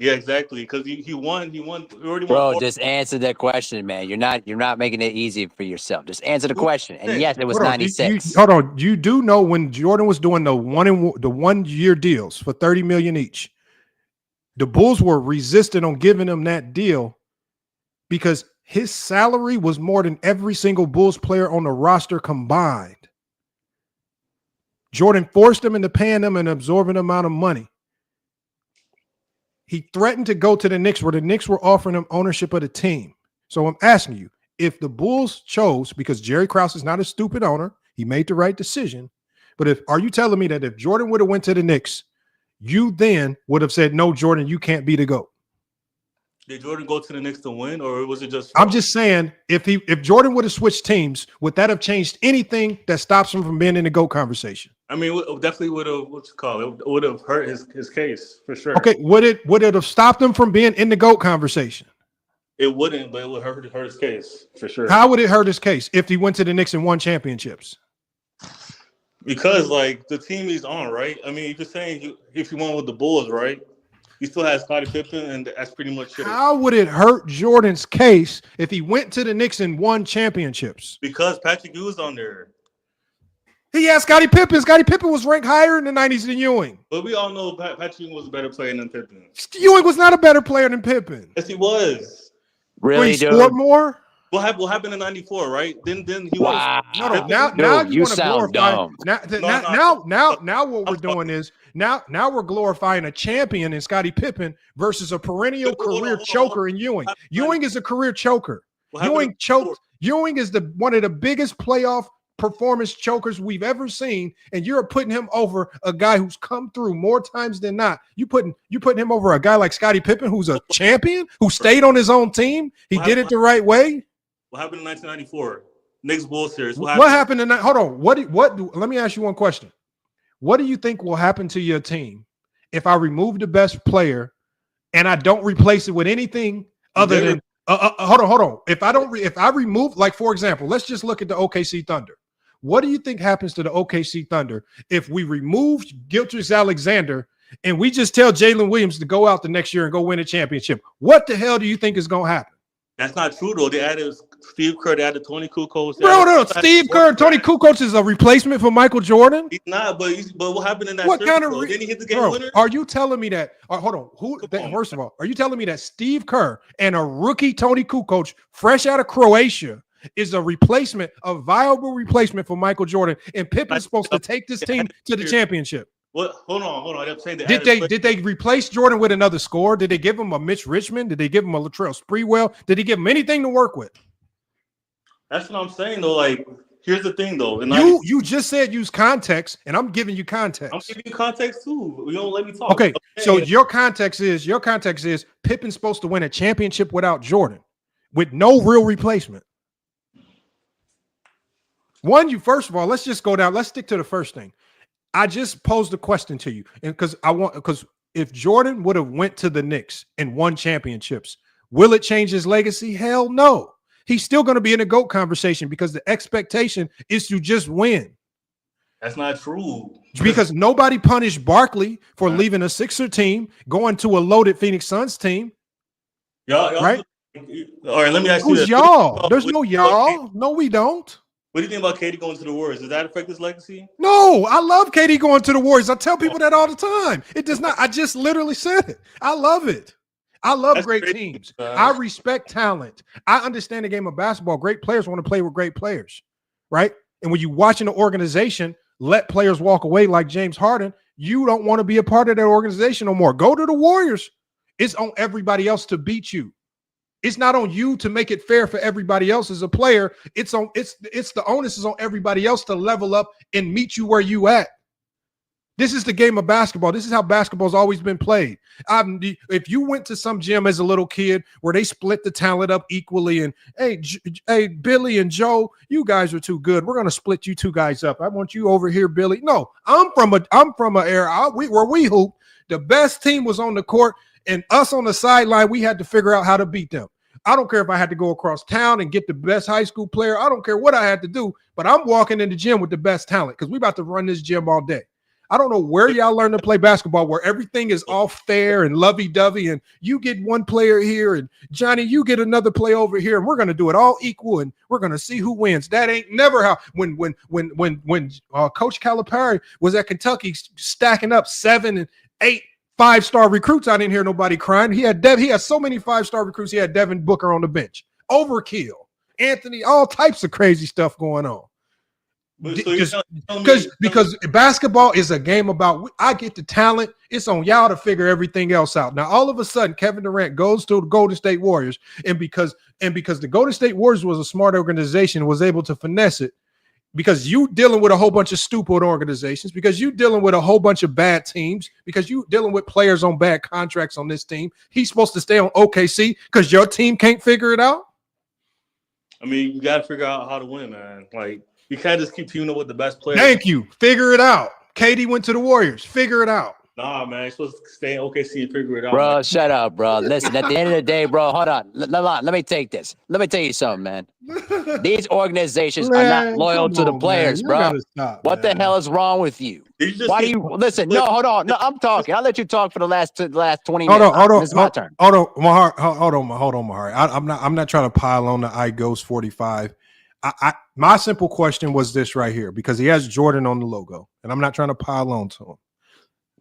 Yeah, exactly. Because he won. He already Bro, won. just answer that question, man. You're not making it easy for yourself. Just answer the question. And yes, it was 96. Hold on. You do know when Jordan was doing the 1 year deals for $30 million each, the Bulls were resistant on giving him that deal because his salary was more than every single Bulls player on the roster combined. Jordan forced him into paying them an absorbent amount of money. He threatened to go to the Knicks where the Knicks were offering him ownership of the team. So I'm asking you, if the Bulls chose, because Jerry Krause is not a stupid owner, he made the right decision. But are you telling me that if Jordan would have went to the Knicks, you then would have said, no, Jordan, you can't be the GOAT? Did Jordan go to the Knicks to win, or was it just? I'm just saying, if Jordan would have switched teams, would that have changed anything that stops him from being in the GOAT conversation? I mean, it definitely would have. It would have hurt his case for sure. Okay, would it have stopped him from being in the GOAT conversation? It wouldn't, but it would hurt his case for sure. How would it hurt his case if he went to the Knicks and won championships? Because like the team he's on, right? I mean, you're saying if you won with the Bulls, right? You still have Scottie Pippen, and that's pretty much it. How would it hurt Jordan's case if he went to the Knicks and won championships? Because Patrick Ewing's on there. He had Scottie Pippen. Scottie Pippen was ranked higher in the 90s than Ewing. But we all know Patrick Ewing was a better player than Pippen. Ewing was not a better player than Pippen. Yes, he was. Really, he scored more? What happened in '94, right? Then he wow. was. Now you want to sound glorify. dumb. Now what we're doing is now we're glorifying a champion in Scottie Pippen versus a perennial career choker in Ewing. Ewing is a career choker. Ewing choked. Ewing is one of the biggest playoff performance chokers we've ever seen, and you're putting him over a guy who's come through more times than not. You putting him over a guy like Scottie Pippen, who's a champion, who stayed on his own team. He did it the right way. What happened in 1994? Knicks Bulls series. What happened in that? Hold on. Let me ask you one question. What do you think will happen to your team if I remove the best player and I don't replace it with anything other than hold on. If I remove, like, for example, let's just look at the OKC Thunder. What do you think happens to the OKC Thunder if we remove Gilgeous Alexander and we just tell Jalen Williams to go out the next year and go win a championship? What the hell do you think is going to happen? That's not true, though. They added Steve Kerr, they added Tony Kukoc. No. Steve Kerr, Tony Kukoc is a replacement for Michael Jordan? He's not, but what happened in that what series, kind of didn't he hit the game winner? Are you telling me that hold on, first of all, are you telling me that Steve Kerr and a rookie Tony Kukoc, fresh out of Croatia, is a viable replacement for Michael Jordan, and Pippen's supposed to take this team to the championship? What? Hold on. I'm saying did they replace Jordan with another scorer? Did they give him a Mitch Richmond? Did they give him a Latrell Sprewell? Did he give him anything to work with? That's what I'm saying, though. Like, here's the thing, though. You just said use context, and I'm giving you context. I'm giving you context too. You don't let me talk. Okay, so your context is Pippen's supposed to win a championship without Jordan, with no real replacement. First of all, let's just go down. Let's stick to the first thing. I just posed a question to you, and because if Jordan would have went to the Knicks and won championships, will it change his legacy? Hell no. He's still going to be in the GOAT conversation because the expectation is to just win. That's not true. Because nobody punished Barkley for leaving a Sixer team, going to a loaded Phoenix Suns team. Y'all right? All right, let me ask you Who's this. y'all? There's no y'all. No, we don't. What do you think about KD going to the Warriors? Does that affect his legacy? No, I love KD going to the Warriors. I tell people that all the time. It does not. I just literally said it. I love it. I love great teams. I respect talent. I understand the game of basketball. Great players want to play with great players, right? And when you're watching an organization let players walk away like James Harden, you don't want to be a part of that organization no more. Go to the Warriors. It's on everybody else to beat you. It's not on you to make it fair for everybody else as a player. It's the onus is on everybody else to level up and meet you where you at. This is the game of basketball. This is how basketball's always been played. If you went to some gym as a little kid where they split the talent up equally and, hey, Billy and Joe, you guys are too good. We're going to split you two guys up. I want you over here, Billy. No, I'm from an era where we hooped. The best team was on the court and us on the sideline, we had to figure out how to beat them. I don't care if I had to go across town and get the best high school player. I don't care what I had to do, but I'm walking in the gym with the best talent because we about to run this gym all day. I don't know where y'all learn to play basketball where everything is all fair and lovey-dovey and you get one player here and Johnny, you get another play over here and we're going to do it all equal and we're going to see who wins. That ain't never how when Coach Calipari was at Kentucky stacking up 7 and 8 5-star recruits. I didn't hear nobody crying. He had so many 5-star recruits. He had Devin Booker on the bench. Overkill. Anthony, all types of crazy stuff going on. Because basketball is a game about I get the talent. It's on y'all to figure everything else out. Now, all of a sudden, Kevin Durant goes to the Golden State Warriors, and because the Golden State Warriors was a smart organization, was able to finesse it. Because you dealing with a whole bunch of stupid organizations, because you dealing with a whole bunch of bad teams, because you dealing with players on bad contracts on this team. He's supposed to stay on OKC because your team can't figure it out. I mean, you got to figure out how to win, man. Like, you can't just keep teaming up with the best players. Thank you. Figure it out. KD went to the Warriors. Figure it out. Nah, man. You're supposed to stay in OKC and figure it out. Bro, man. Shut up, bro. Listen, at the end of the day, bro, hold on. Let me take this. Let me tell you something, man. These organizations are not loyal to the players, bro. What the hell is wrong with you? Why do you listen? No, hold on. No, I'm talking. I'll let you talk for the last 20 minutes. Hold on. It's my turn. Hold on, Mahar. I'm not trying to pile on the iGhost 45. My simple question was this right here, because he has Jordan on the logo, and I'm not trying to pile on to him.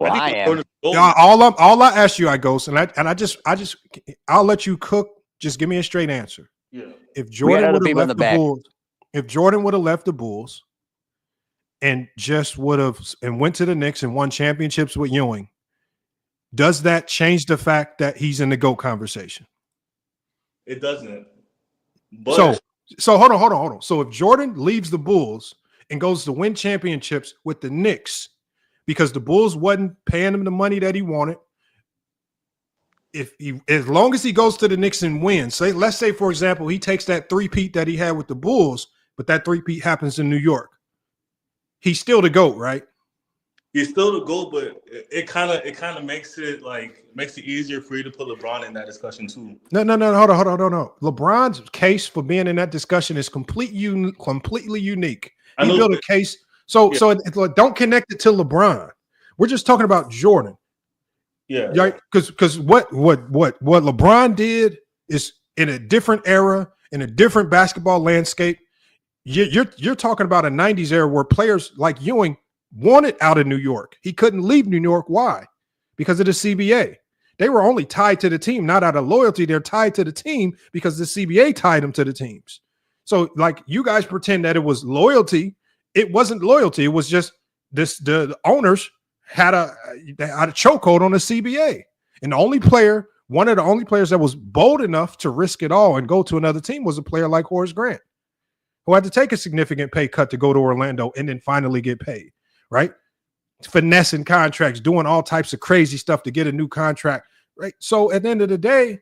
Well, I am. All I asked you, iGhost, and I'll let you cook. Just give me a straight answer. Yeah. If Jordan would have left the Bulls, if Jordan would have left the Bulls and just would have and went to the Knicks and won championships with Ewing, does that change the fact that he's in the GOAT conversation? It doesn't. But So hold on. So if Jordan leaves the Bulls and goes to win championships with the Knicks because the Bulls wasn't paying him the money that he wanted, as long as he goes to the Knicks and wins, let's say, for example, he takes that three-peat that he had with the Bulls, but that three-peat happens in New York. He's still the GOAT, right? He's still the GOAT, but it kind of makes it easier for you to put LeBron in that discussion too. No. Hold on. No. LeBron's case for being in that discussion is completely unique. He built a case. So don't connect it to LeBron. We're just talking about Jordan. Yeah. Right? Because what LeBron did is in a different era, in a different basketball landscape. You're talking about a 90s era where players like Ewing wanted out of New York. He couldn't leave New York. Why? Because of the CBA. They were only tied to the team, not out of loyalty. They're tied to the team because the CBA tied them to the teams. So, like, you guys pretend that it was loyalty. It wasn't loyalty. It was just the owners had a chokehold on the CBA. And one of the only players that was bold enough to risk it all and go to another team was a player like Horace Grant, who had to take a significant pay cut to go to Orlando and then finally get paid. Right? Finessing contracts, doing all types of crazy stuff to get a new contract. Right. So at the end of the day,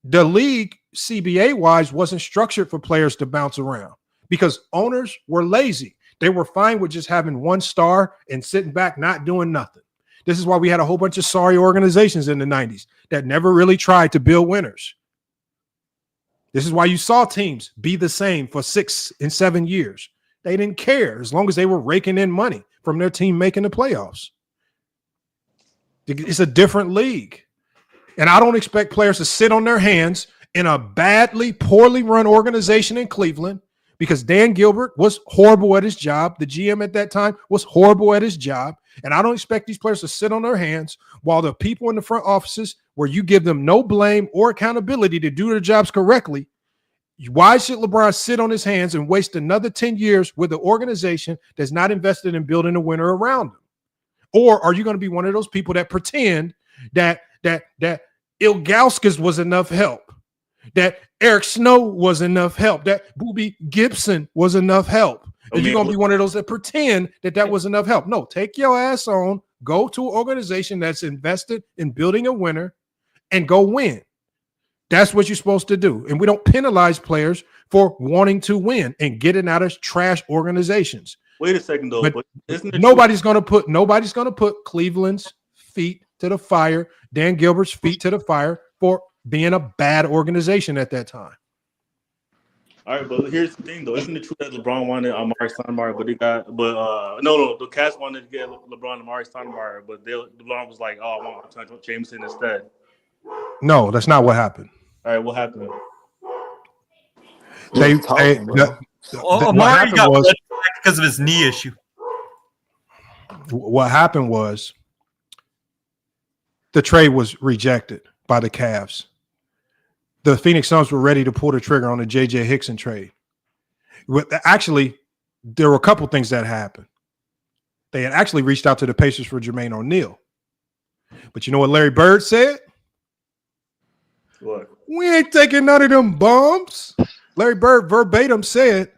the league CBA wise wasn't structured for players to bounce around because owners were lazy. They were fine with just having one star and sitting back, not doing nothing. This is why we had a whole bunch of sorry organizations in the 90s that never really tried to build winners. This is why you saw teams be the same for 6 and 7 years. They didn't care as long as they were raking in money from their team making the playoffs. It's a different league. And I don't expect players to sit on their hands in a poorly run organization in Cleveland because Dan Gilbert was horrible at his job. The GM at that time was horrible at his job. And I don't expect these players to sit on their hands while the people in the front offices, where you give them no blame or accountability to do their jobs correctly. Why should LeBron sit on his hands and waste another 10 years with an organization that's not invested in building a winner around him? Or are you going to be one of those people that pretend that Ilgauskas was enough help, that Eric Snow was enough help, that Boobie Gibson was enough help? Are you going to be one of those that pretend that was enough help? No, take your ass on, go to an organization that's invested in building a winner and go win. That's what you're supposed to do. And we don't penalize players for wanting to win and getting out of trash organizations. Wait a second, though. But nobody's going to put Cleveland's feet to the fire, Dan Gilbert's feet to the fire for being a bad organization at that time. All right, but here's the thing, though. Isn't it true that LeBron wanted Amari Stoudemire, no, the Cavs wanted to get LeBron Amari Stoudemire, but LeBron was like, oh, I want Jameson instead. No, that's not what happened. All right, what happened? Amari got was, because of his knee issue. What happened was the trade was rejected by the Cavs. The Phoenix Suns were ready to pull the trigger on the J.J. Hickson trade. Actually, there were a couple things that happened. They had actually reached out to the Pacers for Jermaine O'Neal. But you know what Larry Bird said? What? We ain't taking none of them bums. Larry Bird verbatim said,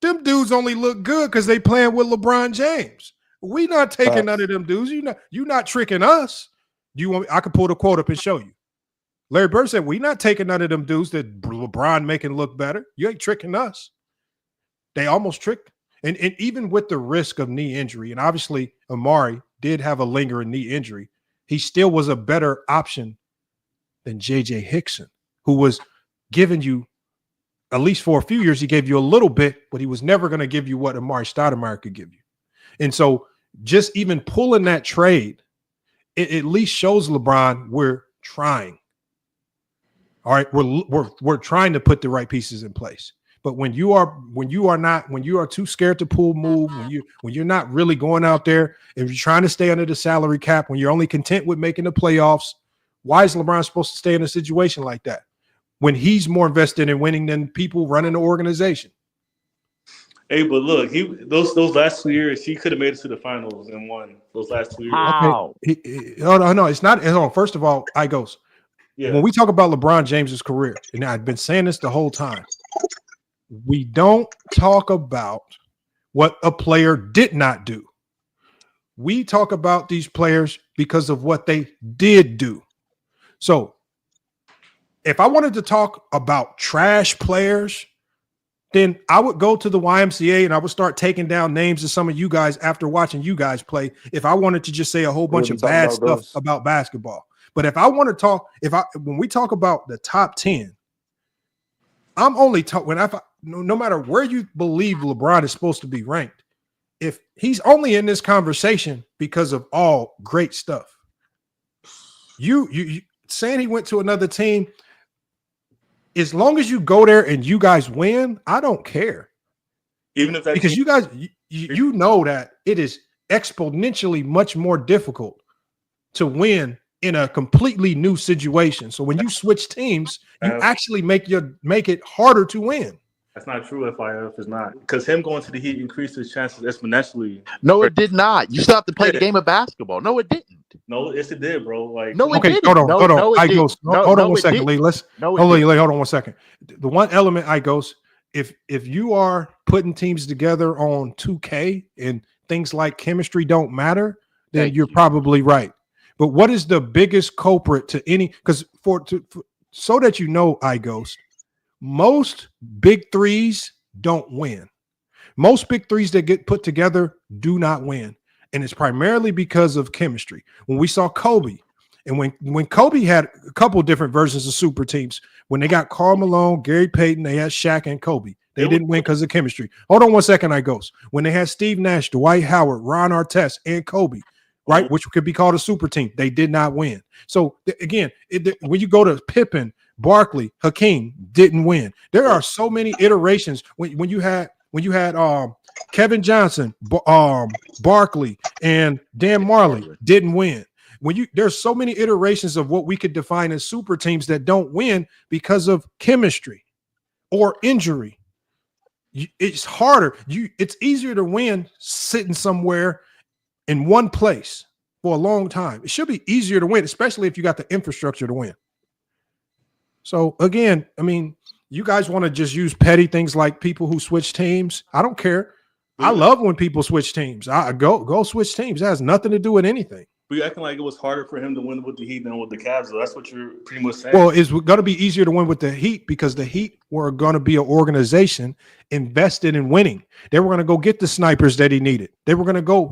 them dudes only look good because they playing with LeBron James. We not taking none of them dudes. You not tricking us. Do you want me? I can pull the quote up and show you. Larry Bird said, we not taking none of them dudes that LeBron making look better. You ain't tricking us. They almost tricked. And even with the risk of knee injury, and obviously Amari did have a lingering knee injury, he still was a better option than J.J. Hickson, who was giving you, at least for a few years, he gave you a little bit, but he was never going to give you what Amari Stoudemire could give you. And so just even pulling that trade, it at least shows LeBron we're trying. All right, we're trying to put the right pieces in place. But when you are too scared to move, when you're not really going out there and you're trying to stay under the salary cap, when you're only content with making the playoffs, why is LeBron supposed to stay in a situation like that when he's more invested in winning than people running the organization? Hey, but look, those last 2 years, he could have made it to the finals and won those last 2 years. How? Okay. No, it's not. First of all, when we talk about LeBron James's career, and I've been saying this the whole time, we don't talk about what a player did not do. We talk about these players because of what they did do. So if I wanted to talk about trash players, then I would go to the YMCA and I would start taking down names of some of you guys after watching you guys play. If I wanted to just say a whole bunch of bad stuff about basketball. But if I want to talk, when we talk about the top 10, I'm only talking no matter where you believe LeBron is supposed to be ranked, if he's only in this conversation because of all great stuff. You saying he went to another team, as long as you go there and you guys win, I don't care. Even if that because you guys you know that it is exponentially much more difficult to win in a completely new situation. So when you switch teams, you actually make it harder to win. That's not true. FIF is not, because him going to the Heat increased his chances exponentially. No, it did not. You still have to play the game of basketball. No, it didn't. No, yes, it did, bro. Like, no, it okay, didn't. hold on. Hold on one second, didn't. Lee. Hold on one second. The one element, if you are putting teams together on 2K and things like chemistry don't matter, then you're probably right. But what is the biggest culprit to any? Because so that you know, most big threes don't win. Most big threes that get put together do not win. And it's primarily because of chemistry. When we saw Kobe, and when Kobe had a couple different versions of super teams, when they got Karl Malone, Gary Payton, they had Shaq and Kobe. They didn't win because of chemistry. Hold on one second, When they had Steve Nash, Dwight Howard, Ron Artest, and Kobe, right, which could be called a super team, they did not win. So again, when you go to Pippen, Barkley, Hakeem, didn't win. There are so many iterations when you had Kevin Johnson, Barkley, and Dan Marley didn't win. There's so many iterations of what we could define as super teams that don't win because of chemistry or injury. It's harder. It's easier to win sitting somewhere in one place for a long time. It should be easier to win, especially if you got the infrastructure to win. So again, you guys want to just use petty things like people who switch teams. I don't care. I love when people switch teams. I go switch teams. It has nothing to do with anything. But you're acting like it was harder for him to win with the Heat than with the Cavs, though. That's what you're pretty much saying. Well, it's going to be easier to win with the Heat because the Heat were going to be an organization invested in winning. They were going to go get the snipers that he needed. They were going to go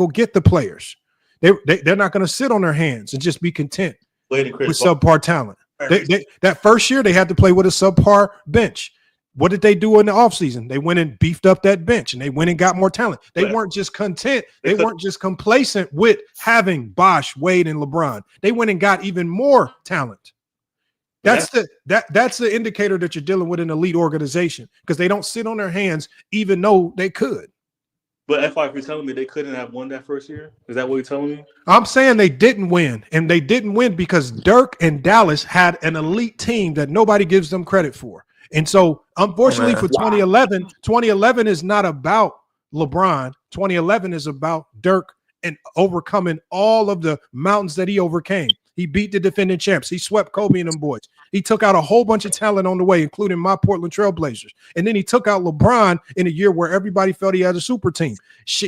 get the players. They're not going to sit on their hands and just be content with subpar talent. That first year, they had to play with a subpar bench. What did they do in the offseason? They went and beefed up that bench, and they went and got more talent. They weren't just content. They weren't just complacent with having Bosh, Wade, and LeBron. They went and got even more talent. That's the indicator that you're dealing with an elite organization, because they don't sit on their hands even though they could. But FI, you're telling me they couldn't have won that first year? Is that what you're telling me? I'm saying they didn't win, and they didn't win because Dirk and Dallas had an elite team that nobody gives them credit for. And so, unfortunately, for 2011 is not about LeBron. 2011 is about Dirk and overcoming all of the mountains that he overcame. He beat the defending champs. He swept Kobe and them boys. He took out a whole bunch of talent on the way, including my Portland Trailblazers. And then he took out LeBron in a year where everybody felt he had a super team.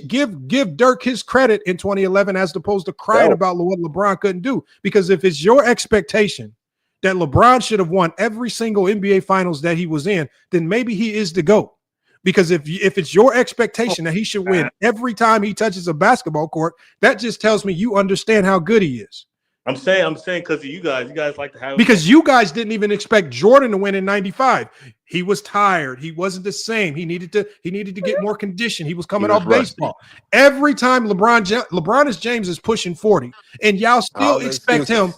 Give Dirk his credit in 2011 as opposed to crying about what LeBron couldn't do. Because if it's your expectation that LeBron should have won every single NBA finals that he was in, then maybe he is the GOAT. Because if it's your expectation that he should win every time he touches a basketball court, that just tells me you understand how good he is. I'm saying because of you guys like to have, because you guys didn't even expect Jordan to win in 95. He was tired. He wasn't the same. He needed to get more condition. He was coming off baseball. Every time LeBron James is pushing 40, and y'all still expect him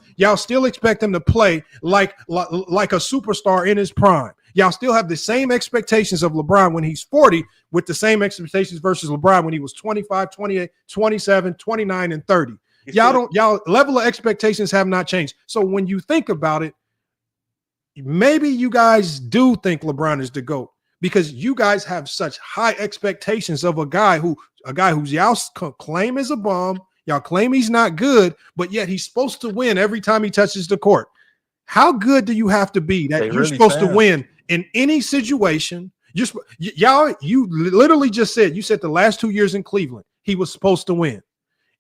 to play like a superstar in his prime. Y'all still have the same expectations of LeBron when he's 40 with the same expectations versus LeBron when he was 25, 28, 27, 29, and 30. Y'all level of expectations have not changed. So when you think about it, maybe you guys do think LeBron is the GOAT because you guys have such high expectations of a guy who's y'all claim is a bum. Y'all claim he's not good, but yet he's supposed to win every time he touches the court. How good do you have to be that you're supposed to win in any situation? You literally just said, you said the last 2 years in Cleveland, he was supposed to win.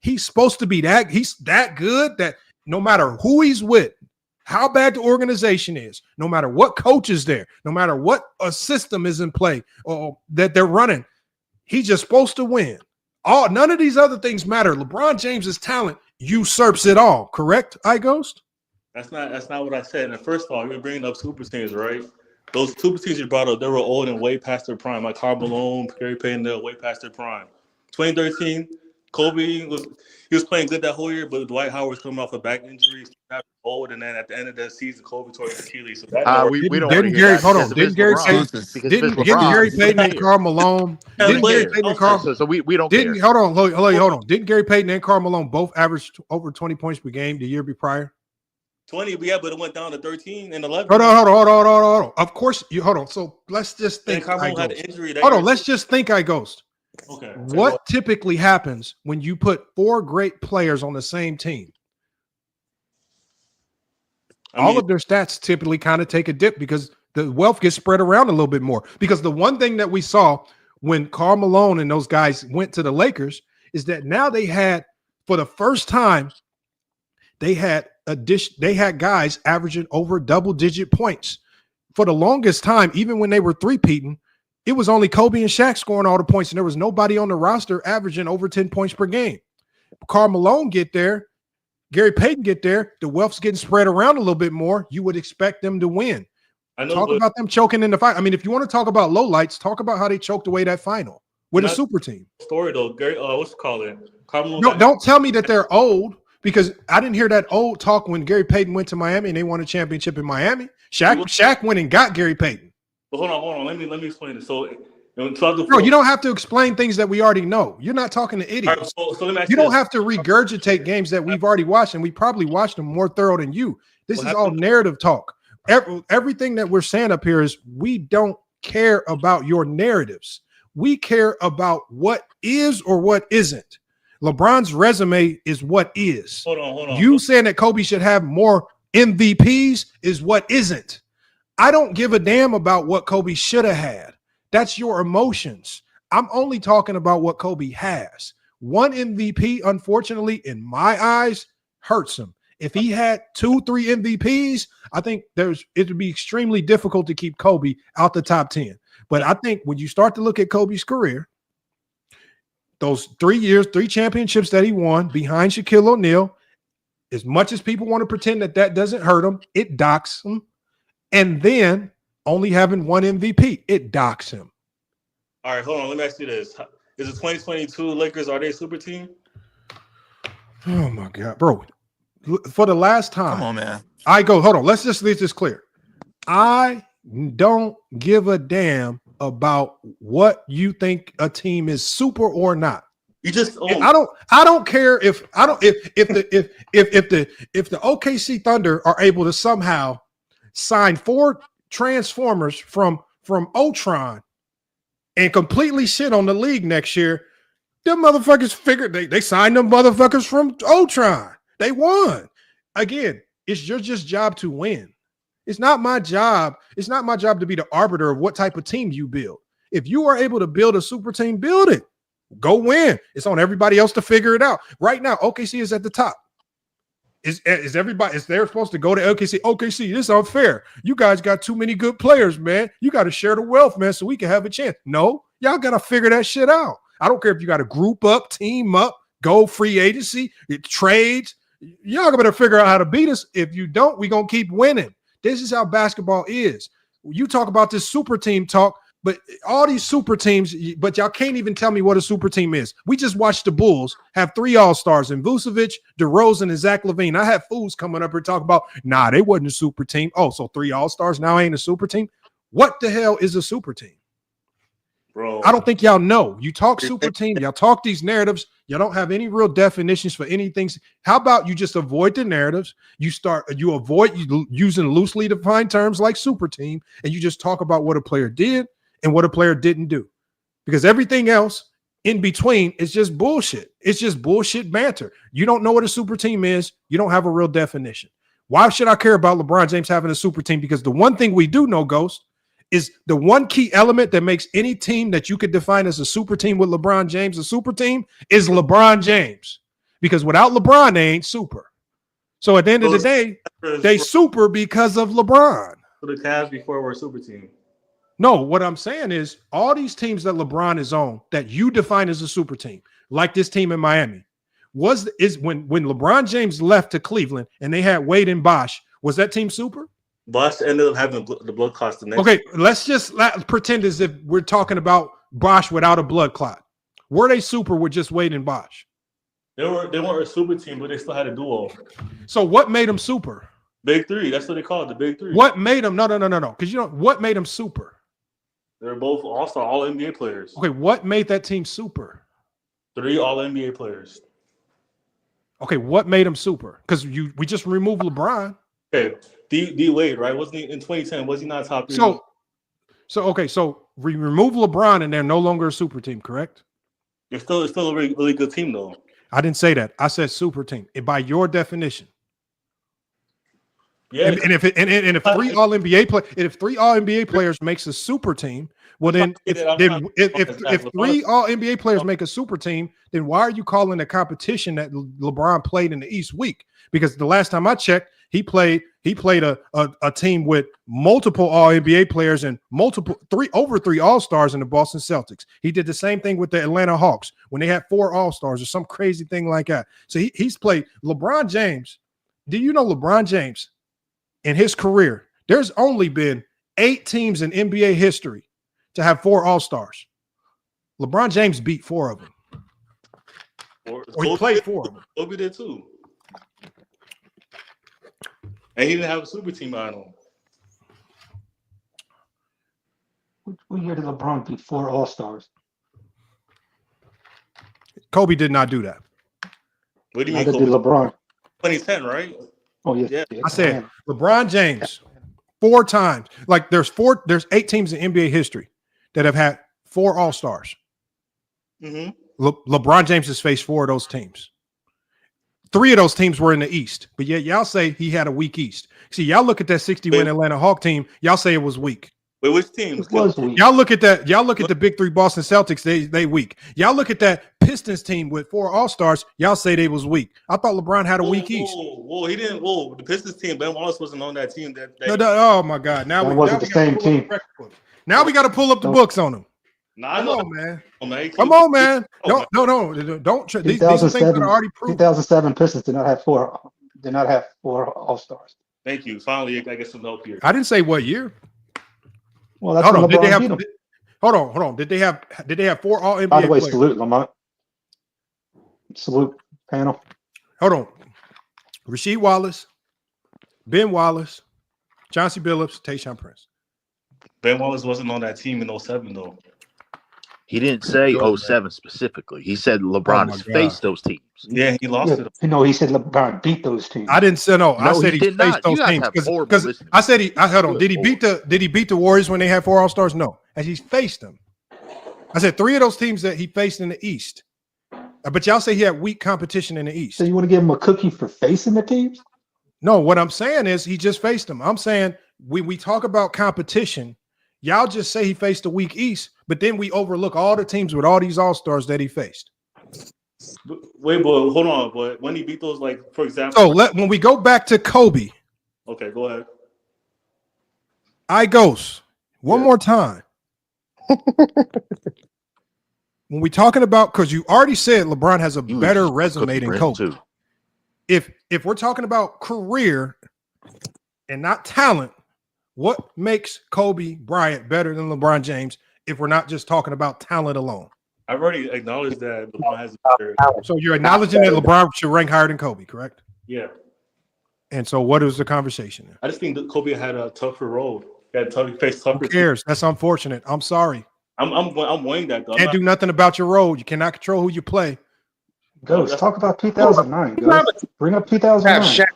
He's supposed to be he's that good that no matter who he's with, how bad the organization is, no matter what coach is there, no matter what a system is in play or that they're running, he's just supposed to win. None of these other things matter. LeBron James's talent usurps it all. Correct, iGhost? That's not what I said. And first of all, you're bringing up super teams, right? Those super teams you brought up, they were old and way past their prime. Like Karl Malone, Gary Payton, they're way past their prime. 2013. Kobe was playing good that whole year, but Dwight Howard was coming off a back injury, old, and then at the end of that season, Kobe tore his Achilles. So didn't Gary Payton and Karl Malone? Didn't Gary Payton and Karl? So we don't. Hold on. Didn't Gary Payton and Karl Malone both average over 20 points per game the year prior? 20, yeah, but it went down to 13 and 11. Hold on. Of course, hold on. So let's just think. Karl Malone had an injury. Let's just think. iGhost. Okay. What typically happens when you put four great players on the same team? All of their stats typically kind of take a dip because the wealth gets spread around a little bit more. Because the one thing that we saw when Karl Malone and those guys went to the Lakers is that now they had, for the first time, they had guys averaging over double-digit points. For the longest time, even when they were three-peating, it was only Kobe and Shaq scoring all the points, and there was nobody on the roster averaging over 10 points per game. Karl Malone get there, Gary Payton get there, the wealth's getting spread around a little bit more. You would expect them to win. Talk about them choking in the fight. I mean, if you want to talk about lowlights, talk about how they choked away that final with a super team. Story though, Gary, what's it called? No, don't tell me that they're old, because I didn't hear that old talk when Gary Payton went to Miami and they won a championship in Miami. Shaq went and got Gary Payton. But hold on. Let me explain it. So, bro, you don't have to explain things that we already know. You're not talking to idiots. Right, so let me ask you don't have to regurgitate games that we've already watched, and we probably watched them more thorough than you. This is all narrative talk. Everything that we're saying up here is we don't care about your narratives. We care about what is or what isn't. LeBron's resume is what is. Hold on. You saying that Kobe should have more MVPs is what isn't. I don't give a damn about what Kobe should have had. That's your emotions. I'm only talking about what Kobe has. One MVP, unfortunately, in my eyes, hurts him. If he had 2-3 MVPs, I think it would be extremely difficult to keep Kobe out the top 10. But I think when you start to look at Kobe's career, those 3 years, 3 championships that he won behind Shaquille O'Neal, As much as people want to pretend that doesn't hurt him, it docks him. And then only having one MVP, it docks him. All right, hold on. Let me ask you this: is the 2022 Lakers, are they a super team? Oh my God, bro! For the last time, Come on, man. hold on. Let's just leave this clear. I don't give a damn about what you think a team is super or not. You just I don't care if the OKC Thunder are able to somehow sign 4 Transformers from Ultron and completely shit on the league next year. Them motherfuckers figured they signed them motherfuckers from Ultron. They won. Again, it's your just job to win. It's not my job. It's not my job to be the arbiter of what type of team you build. If you are able to build a super team, build it. Go win. It's on everybody else to figure it out. Right now, OKC is at the top. Is everybody? Is they're supposed to go to OKC? OKC, this is unfair. You guys got too many good players, man. You got to share the wealth, man, so we can have a chance. No, y'all got to figure that shit out. I don't care if you got to group up, team up, go free agency, trades. Y'all better figure out how to beat us. If you don't, we're going to keep winning. This is how basketball is. You talk about this super team talk, but all these super teams, but y'all can't even tell me what a super team is. We just watched the Bulls have 3 All-Stars in Vucevic, DeRozan, and Zach LaVine. I had fools coming up here talking about, nah, they wasn't a super team. Oh, so 3 All-Stars now ain't a super team? What the hell is a super team? Bro, I don't think y'all know. You talk super team, y'all talk these narratives, y'all don't have any real definitions for anything. How about you just avoid the narratives? You avoid using loosely defined terms like super team, and you just talk about what a player did and what a player didn't do. Because everything else in between is just bullshit. It's just bullshit banter. You don't know what a super team is. You don't have a real definition. Why should I care about LeBron James having a super team? Because the one thing we do know, Ghost, is the one key element that makes any team that you could define as a super team with LeBron James a super team is LeBron James. Because without LeBron, they ain't super. So at the end of the day, they super because of LeBron. For the Cavs before we're a super team. No, what I'm saying is all these teams that LeBron is on that you define as a super team, like this team in Miami, when LeBron James left to Cleveland and they had Wade and Bosh, was that team super? Bosh ended up having the blood clots the next. Okay, let's just pretend as if we're talking about Bosh without a blood clot. Were they super with just Wade and Bosh? They weren't a super team, but they still had a duo. So what made them super? Big three. That's what they call it, the big three. What made them? No. Because what made them super? They're both all-star, all-NBA players. Okay, what made that team super? 3 all-NBA players. Okay, what made them super? Because we just removed LeBron. Okay, D Wade, right? Wasn't he in 2010? Was he not top 3? So we remove LeBron and they're no longer a super team, correct? It's still a really, really good team, though. I didn't say that. I said super team. By your definition. Yeah. And if 3 all NBA players makes a super team, well then if 3 all NBA players make a super team, then why are you calling the competition that LeBron played in the East weak? Because the last time I checked, he played a team with multiple all NBA players and over 3 All-Stars in the Boston Celtics. He did the same thing with the Atlanta Hawks when they had 4 All-Stars or some crazy thing like that. So he's played LeBron James. Do you know LeBron James? In his career, there's only been 8 teams in NBA history to have 4 All-Stars. LeBron James beat 4 of them. Or he played 4 of them. Kobe did too. And he didn't have a super team on him. What year did LeBron beat 4 All-Stars? Kobe did not do that. What do you mean, Kobe? Did LeBron? 2010, right? Oh, yes. Yeah. I said LeBron James 4 times. Like there's 8 teams in NBA history that have had 4 All-Stars. Mm-hmm. LeBron James has faced 4 of those teams. 3 of those teams were in the East, but yet y'all say he had a weak East. See, y'all look at that 60-win Atlanta Hawk team. Y'all say it was weak. Wait, which team? Y'all look at that. Y'all look at the big 3 Boston Celtics. They weak. Y'all look at that Pistons team with 4 All-Stars. Y'all say they was weak. I thought LeBron had a weak East. Whoa, he didn't. Whoa, the Pistons team. Ben Wallace wasn't on that team. Oh my God! Now it wasn't the same team. Now we got to pull up the books on them. Come on, man. Come on, man. No. Don't. These are things that are already proven. 2007 Pistons did not have 4 did not have 4 All-Stars. Thank you. Finally, I get some help here. I didn't say what year. Well, that's Hold when on. Did they LeBron have? beat him. Hold on. Did they have 4 All NBA By the way, players? salute Lamont. Salute panel. Hold on. Rasheed Wallace, Ben Wallace, Chauncey Billups, Tayshaun Prince. Ben Wallace wasn't on that team in 07, though. He didn't say 07 specifically. He said LeBron has faced those teams. Yeah, he lost it. He said LeBron beat those teams. I didn't say no. I said he did faced not. those You guys teams have horrible because listening. I said hold on. Did he beat the Warriors when they had 4 All-Stars? No. As he faced them. I said 3 of those teams that he faced in the East. But y'all say he had weak competition in the East. So you want to give him a cookie for facing the teams? No, what I'm saying is he just faced them. I'm saying we talk about competition. Y'all just say he faced the weak East, but then we overlook all the teams with all these All-Stars that he faced. Wait, but hold on. But when he beat those, like, for example. So when we go back to Kobe. Okay, go ahead. One more time. When we talking about, because you already said LeBron has a better resume than Kobe. Too. If we're talking about career and not talent, what makes Kobe Bryant better than LeBron James if we're not just talking about talent alone? I've already acknowledged that LeBron has a better. So you're acknowledging that LeBron should rank higher than Kobe, correct? Yeah. And so what is the conversation there? I just think that Kobe had a tougher road. He faced tougher. Who cares? That's unfortunate. I'm sorry. I'm weighing that, though. Can't do nothing about your road. You cannot control who you play. Ghost, talk about 2009. Ghost. Bring up 2009.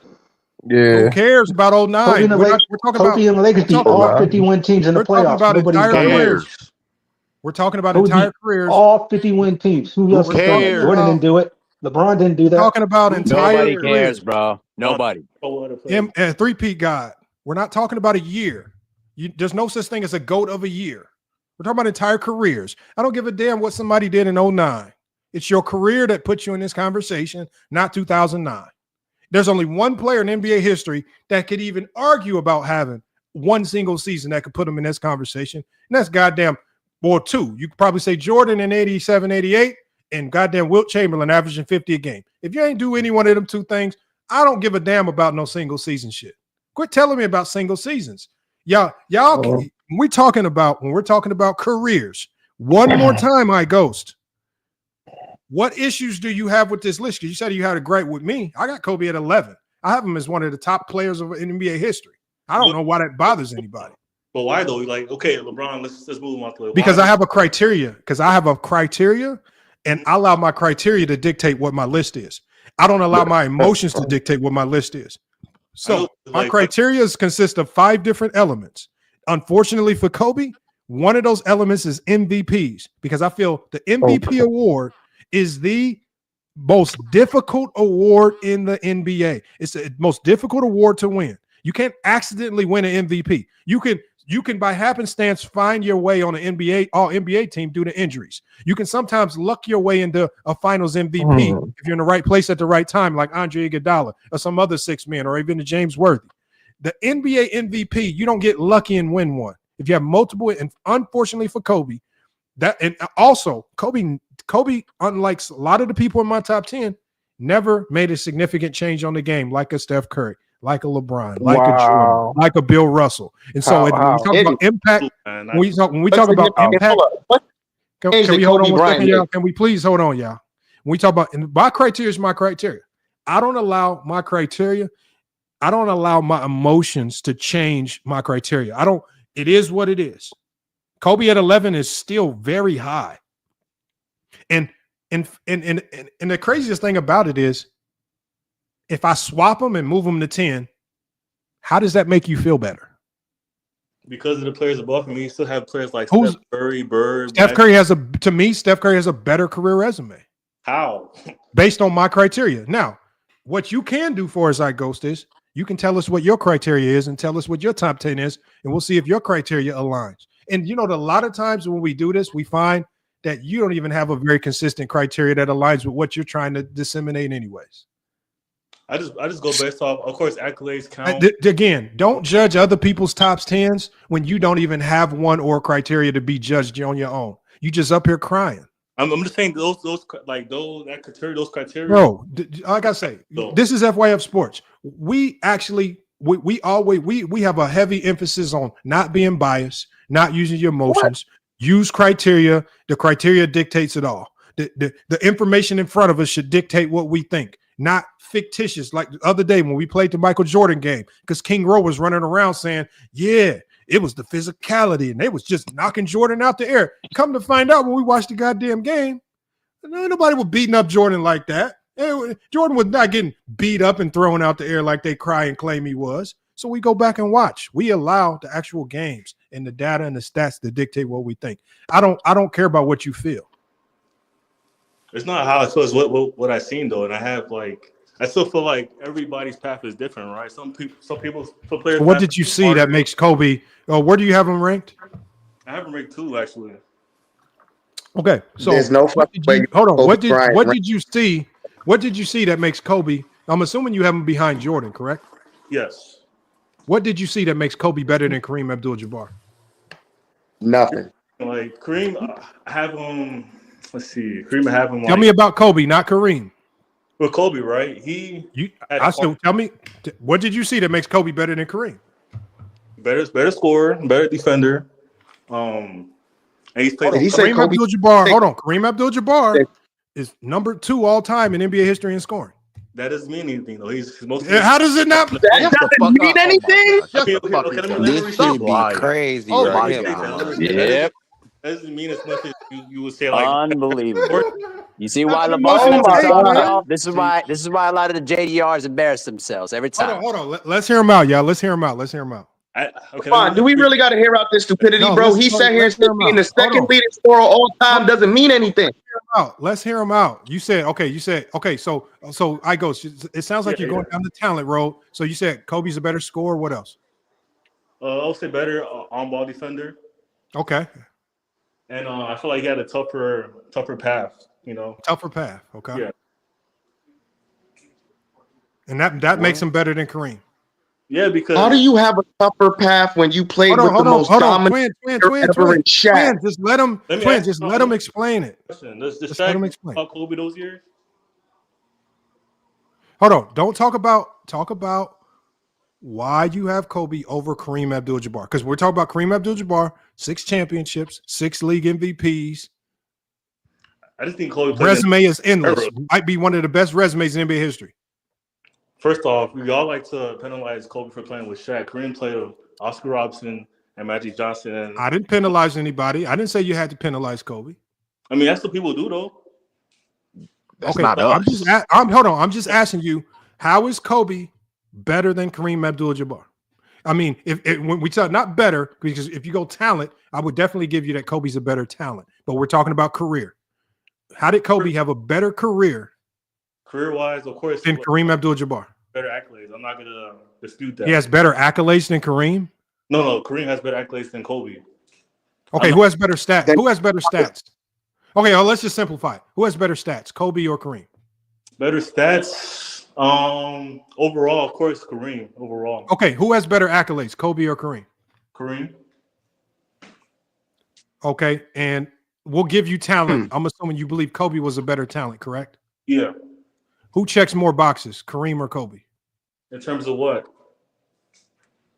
Yeah. Who cares about 09? Kobe and the We're Lakers, talking about Kobe and the Lakers beat all 51 teams in the playoffs. Nobody's done that. We're talking about entire careers. All 50-win teams. Who else cares? Jordan didn't do it. LeBron didn't do that. Talking about entire Nobody cares, bro. Nobody. And three-peat God. We're not talking about a year. There's no such thing as a GOAT of a year. We're talking about entire careers. I don't give a damn what somebody did in 09. It's your career that puts you in this conversation, not 2009. There's only one player in NBA history that could even argue about having one single season that could put him in this conversation, and that's goddamn, or 2. You could probably say Jordan in 87, 88, and goddamn Wilt Chamberlain averaging 50 a game. If you ain't do any one of them 2 things, I don't give a damn about no single season shit. Quit telling me about single seasons. Y'all, when we're talking about careers, one more time, Ghost. What issues do you have with this list? Because you said you had a gripe with me. I got Kobe at 11. I have him as one of the top players of NBA history. I don't know why that bothers anybody. But why though? Like, okay, LeBron, let's move him off the list. Because I have a criteria. And I allow my criteria to dictate what my list is. I don't allow my emotions to dictate what my list is. So my criteria consists of 5 different elements. Unfortunately for Kobe, one of those elements is MVPs, because I feel the MVP award is the most difficult award in the NBA. It's the most difficult award to win. You can't accidentally win an MVP. You can by happenstance find your way on an all NBA team due to injuries. You can sometimes luck your way into a finals MVP if you're in the right place at the right time, like Andre Iguodala or some other 6 men, or even the James Worthy. The NBA MVP, you don't get lucky and win one. If you have multiple, and unfortunately for Kobe, and also Kobe, unlike a lot of the people in my top 10, never made a significant change on the game, like a Steph Curry, like a LeBron, like a Jordan, like a Bill Russell. And so when we talk about impact, when we talk about impact, can we hold on 1 second, y'all? Can we please hold on, y'all? When we talk about, and my criteria is my criteria. I don't allow my emotions to change my criteria. It is what it is. Kobe at 11 is still very high. And the craziest thing about it is, if I swap them and move them to 10, how does that make you feel better? Because of the players above me, you still have players like Steph Curry, Bird. Steph Curry has a better career resume. How? Based on my criteria. Now, what you can do for us, Ghost, is you can tell us what your criteria is and tell us what your top 10 is, and we'll see if your criteria aligns. And a lot of times when we do this, we find that you don't even have a very consistent criteria that aligns with what you're trying to disseminate anyways. I just go based off, of course, accolades count. Again, don't judge other people's top 10s when you don't even have one or criteria to be judged on your own. You just up here crying. I'm just saying those criteria. Bro, like I say, So- this is FYF Sports. We actually we always we have a heavy emphasis on not being biased, not using your emotions. Use criteria. The criteria dictates it all. The information in front of us should dictate what we think, not fictitious. Like the other day when we played the Michael Jordan game, because King Rowe was running around saying, "Yeah, it was the physicality," and they was just knocking Jordan out the air. Come to find out, when we watched the goddamn game, nobody was beating up Jordan like that. Jordan was not getting beat up and thrown out the air like they cry and claim he was. So we go back and watch. We allow the actual games and the data and the stats to dictate what we think. I don't care about what you feel. It's not how I feel. It's what I seen though, and I still feel like everybody's path is different, right? Some players. What did you see that makes Kobe? Where do you have him ranked? I have him ranked 2 actually. Okay, so There's no fucking way. hold on. Kobe Bryant What did you see? What did you see that makes Kobe? I'm assuming you have him behind Jordan, correct? Yes. What did you see that makes Kobe better than Kareem Abdul-Jabbar? Nothing. Like Kareem, I have him. Let's see. Kareem, I have him. Tell me about Kobe, not Kareem. Well, Kobe, right? I still tell me. What did you see that makes Kobe better than Kareem? Better scorer, better defender. And he's played. He said Kareem Kobe. Abdul-Jabbar. Hold on, Kareem Abdul-Jabbar is number 2 all time in NBA history in scoring. That doesn't mean anything though. He's most. How does it not? That doesn't mean anything. This should be crazy. Oh right my here, God. man. Yep. That doesn't mean as much as you would say like. Unbelievable. You see why Oh LeBron? my God. This is why a lot of the JDRs embarrass themselves every time. Hold on. Let's hear him out, y'all. Let's hear him out. Come on, do we really got to hear out this stupidity, No, bro? let's- He sat here and let's hear said him being out. the Hold second on. leading scorer all time doesn't mean anything. Let's hear him out. You said okay. So I go. It sounds like you're going down the talent road. So you said Kobe's a better scorer. What else? I'll say better on-ball defender, Okay, and I feel like he had a tougher path. You know. tougher path. Okay. Yeah. And that makes him better than Kareem. Yeah, because How do you have a tougher path when you played with the most Hold on. dominant Twin, ever in Shaq? Twin, just let him. Let me Twin, ask just you let him something. explain it. Does Just let him explain. about Kobe those years? Hold on. Don't talk about why you have Kobe over Kareem Abdul-Jabbar, because we're talking about Kareem Abdul-Jabbar, 6 championships, 6 league MVPs. I just think Kobe played Resume is endless. Ever. Might be one of the best resumes in NBA history. First off, we all like to penalize Kobe for playing with Shaq. Kareem played with Oscar Robertson and Magic Johnson. And I didn't penalize anybody. I didn't say you had to penalize Kobe. I mean, that's what people do, though. That's not us. Hold on. I'm just asking you, how is Kobe better than Kareem Abdul-Jabbar? I mean, when we talk not better, because if you go talent, I would definitely give you that Kobe's a better talent. But we're talking about career. How did Kobe have a better career Career-wise, of course, than Kareem Abdul-Jabbar? better accolades. I'm not going to dispute that. He has better accolades than Kareem. No, Kareem has better accolades than Kobe. Okay, who has better stats? Who has better stats? Okay, let's just simplify it. Who has better stats, Kobe or Kareem? Better stats. Overall, of course, Kareem. Overall. Okay, who has better accolades, Kobe or Kareem? Kareem. Okay, and we'll give you talent. I'm assuming you believe Kobe was a better talent, correct? Yeah. Who checks more boxes, Kareem or Kobe? In terms of what?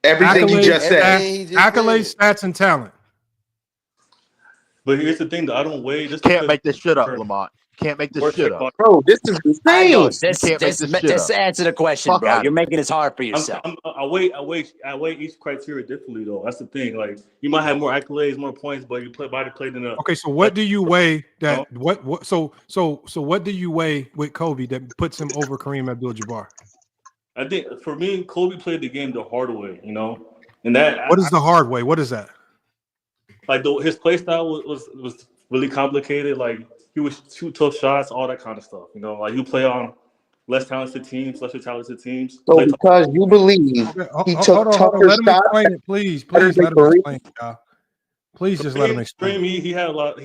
Everything you just said. Accolades, stats, and talent. But here's the thing, though. I don't weigh. Just Can't make this shit up, Lamont. Can't make this shit up. Bro, this is insane. Just answer the question, Fuck bro. out. You're making this hard for yourself. I weigh each criteria differently, though. That's the thing. Like, you might have more accolades, more points, but you played in a. Okay, so what do you weigh that? So what do you weigh with Kobe that puts him over Kareem Abdul-Jabbar? I think for me, Kobe played the game the hard way, you know, and that. What is the hard way? What is that? Like his play style was really complicated. Like he would shoot tough shots, all that kind of stuff. You know, like you play on lesser talented teams. So because you believe he took tougher let him shots. explain it, please let him explain it, y'all. Please just let him explain. He had a lot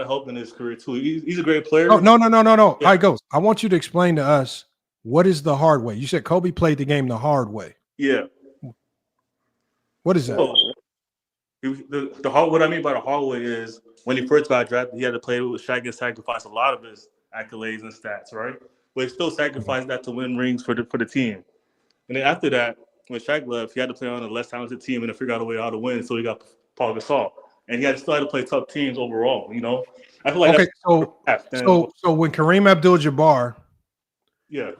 of help in his career too. He's a great player. No. Yeah. All right, Ghost. I want you to explain to us what is the hard way. You said Kobe played the game the hard way. Yeah. What is that? The hard. What I mean by the hard way is when he first got drafted, he had to play with Shaq and sacrifice a lot of his accolades and stats, right? But he still sacrificed that to win rings for the team. And then after that, when Shaq left, he had to play on a less talented team and to figure out a way how to win. So he got Paul Gasol, and he had to play tough teams overall. You know, I feel like so when Kareem Abdul-Jabbar yeah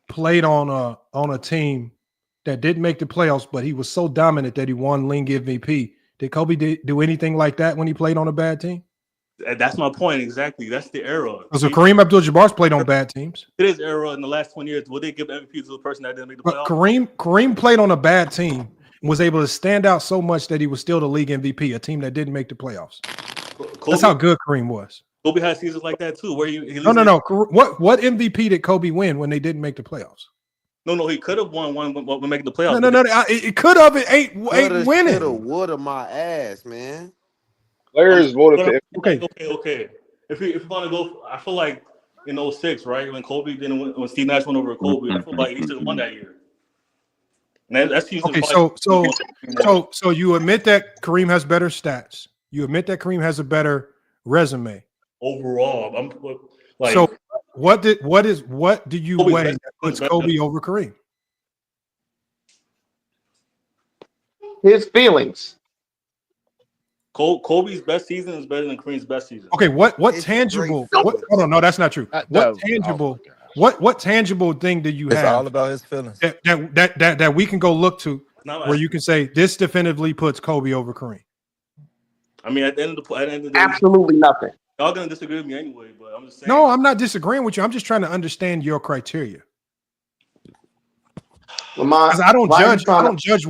played on a team that didn't make the playoffs, but he was so dominant that he won league MVP. Did Kobe do anything like that when he played on a bad team? That's my point exactly. That's the era. So Kareem Abdul-Jabbar's played on bad teams. It is era in the last 20 years. Will they give MVP to the person that didn't make the playoffs? But Kareem played on a bad team and was able to stand out so much that he was still the league MVP, a team that didn't make the playoffs. That's how good Kareem was. Kobe had seasons like that too, where he no. What MVP did Kobe win when they didn't make the playoffs? No, he could have won one when making the playoffs. No. It could have. It ain't winning. Woulda my ass, man. Players voted. Okay. If you want to go, I feel like in 06, right, when Kobe didn't win, when Steve Nash went over Kobe, I feel like he should have won that year. And that's okay. So you admit that Kareem has better stats. You admit that Kareem has a better resume overall. I'm like. So what do you weigh that puts Kobe over Kareem? His feelings. Kobe's best season is better than Kareem's best season. Okay, what tangible? Hold on, no, that's not true. What tangible? What tangible thing do you have? It's all about his feelings. That we can go look to where you can say this definitively puts Kobe over Kareem. I mean, at the end of the day, absolutely nothing. Y'all gonna disagree with me anyway, but I'm just saying. No, I'm not disagreeing with you. I'm just trying to understand your criteria. Because I don't judge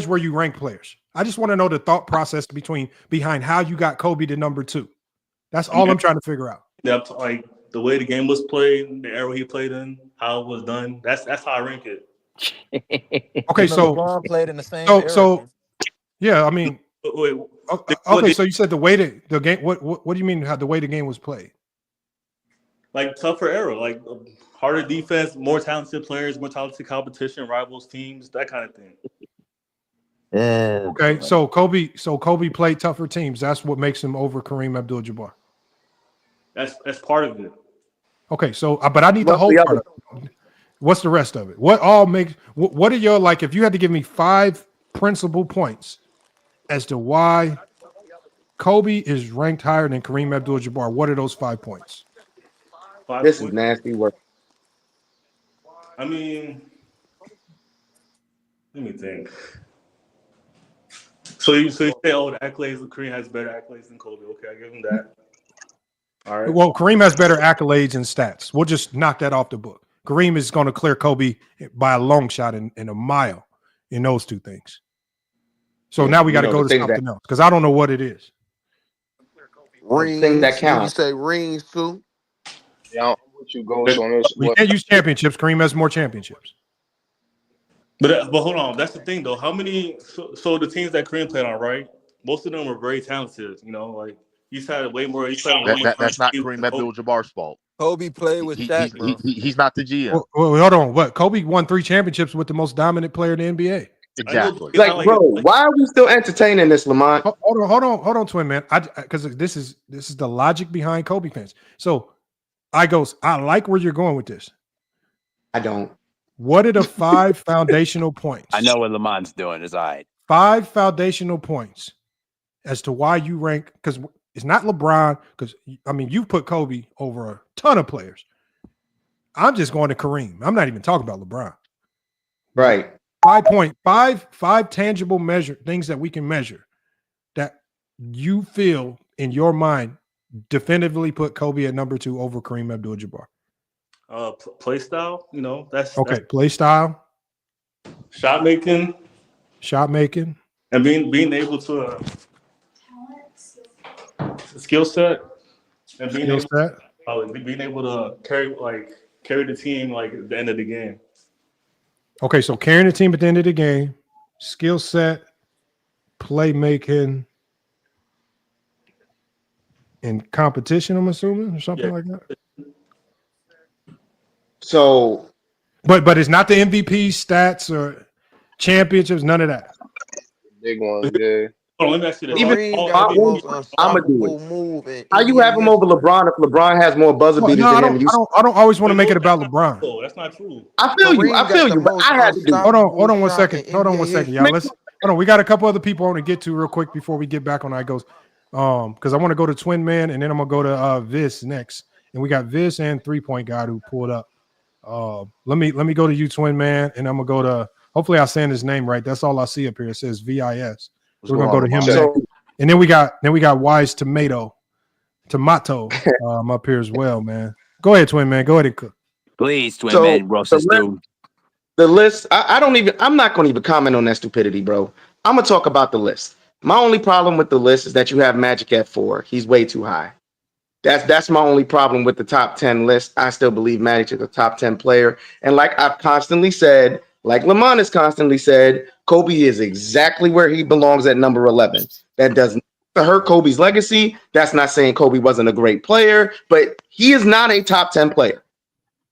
where you rank players. I just want to know the thought process behind how you got Kobe to number 2. That's all I'm trying to figure out. Yeah, like the way the game was played, the era he played in, how it was done. That's how I rank it. Okay, so LeBron played in the same era. So yeah, I mean, wait, okay. So you said the way the game. What do you mean? How the way the game was played? Like tougher era, like harder defense, more talented players, more talented competition, rivals, teams, that kind of thing. Okay, so Kobe played tougher teams. That's what makes him over Kareem Abdul-Jabbar. That's part of it. Okay, so but I need the whole part of it. What's the rest of it? What are your, like, if you had to give me 5 principal points as to why Kobe is ranked higher than Kareem Abdul-Jabbar, what are those 5 points? This is nasty work. I mean, let me think. So you say, oh, the accolades, Kareem has better accolades than Kobe. Okay, I give him that. All right. Well, Kareem has better accolades and stats. We'll just knock that off the book. Kareem is going to clear Kobe by a long shot in a mile in those 2 things. So now we got to go to something else because I don't know what it is. Rings that count. You say rings too? Yeah, what you go on this? We can't use championships. Kareem has more championships. But hold on, that's the thing though. How many? So the teams that Kareem played on, right? Most of them were very talented. You know, like he's had way more. That's not Kareem Abdul-Jabbar's fault. Kobe played with Shaq. He's not the GM. Well, hold on. What? Kobe won 3 championships with the most dominant player in the NBA. Exactly. Like, bro, why are we still entertaining this, Lamont? Hold on, twin man. Because this is the logic behind Kobe fans. So I like where you're going with this. I don't. What are the 5 foundational points? I know what Lamont's doing. Is all right. 5 foundational points as to why you rank, because it's not LeBron, because I mean you've put Kobe over a ton of players. I'm just going to Kareem. I'm not even talking about LeBron. Right. 5 tangible things that we can measure that you feel in your mind definitively put Kobe at number 2 over Kareem Abdul-Jabbar. Play style, you know, that's okay. Play style, shot making, and being able to skill set, and being able to carry the team like at the end of the game. Okay, so carrying the team at the end of the game, skill set, playmaking, and competition. I'm assuming, or something like that. So, but it's not the MVP stats or championships, none of that. Big ones, yeah. Hold on, let me ask you this. Even Kareem All got the most MVP, I'm gonna do it. unstoppable move in How you NBA have him over history. LeBron if LeBron has more buzzer beaters No, I than him? don't always want to make it about LeBron. no, that's not true. I feel you. Kareem got the But most I had to do it. Hold unstoppable on one shot second. in Hold on NBA one second, history. y'all. Hold on. We got a couple other people I want to get to real quick before we get back on Igos. Because I want to go to Twin Man and then I'm gonna go to Vis next. And we got Vis and 3-point guy who pulled up. Let me go to you, Twin Man, and I'm gonna go to. Hopefully, I'm saying his name right. That's all I see up here. It says VIS. So we're gonna go to him next. And then we got Wise Tomato up here as well, man. Go ahead, Twin Man. Go ahead and cook. Please, Twin Man, roast this dude. The list, I'm not going to even comment on that stupidity, bro. I'm going to talk about the list. My only problem with the list is that you have Magic at 4. He's way too high. That's my only problem with the top 10 list. I still believe Magic is a top 10 player. And like I've constantly said, like Lamont has constantly said, Kobe is exactly where he belongs at number 11. That doesn't hurt Kobe's legacy. That's not saying Kobe wasn't a great player, but he is not a top 10 player.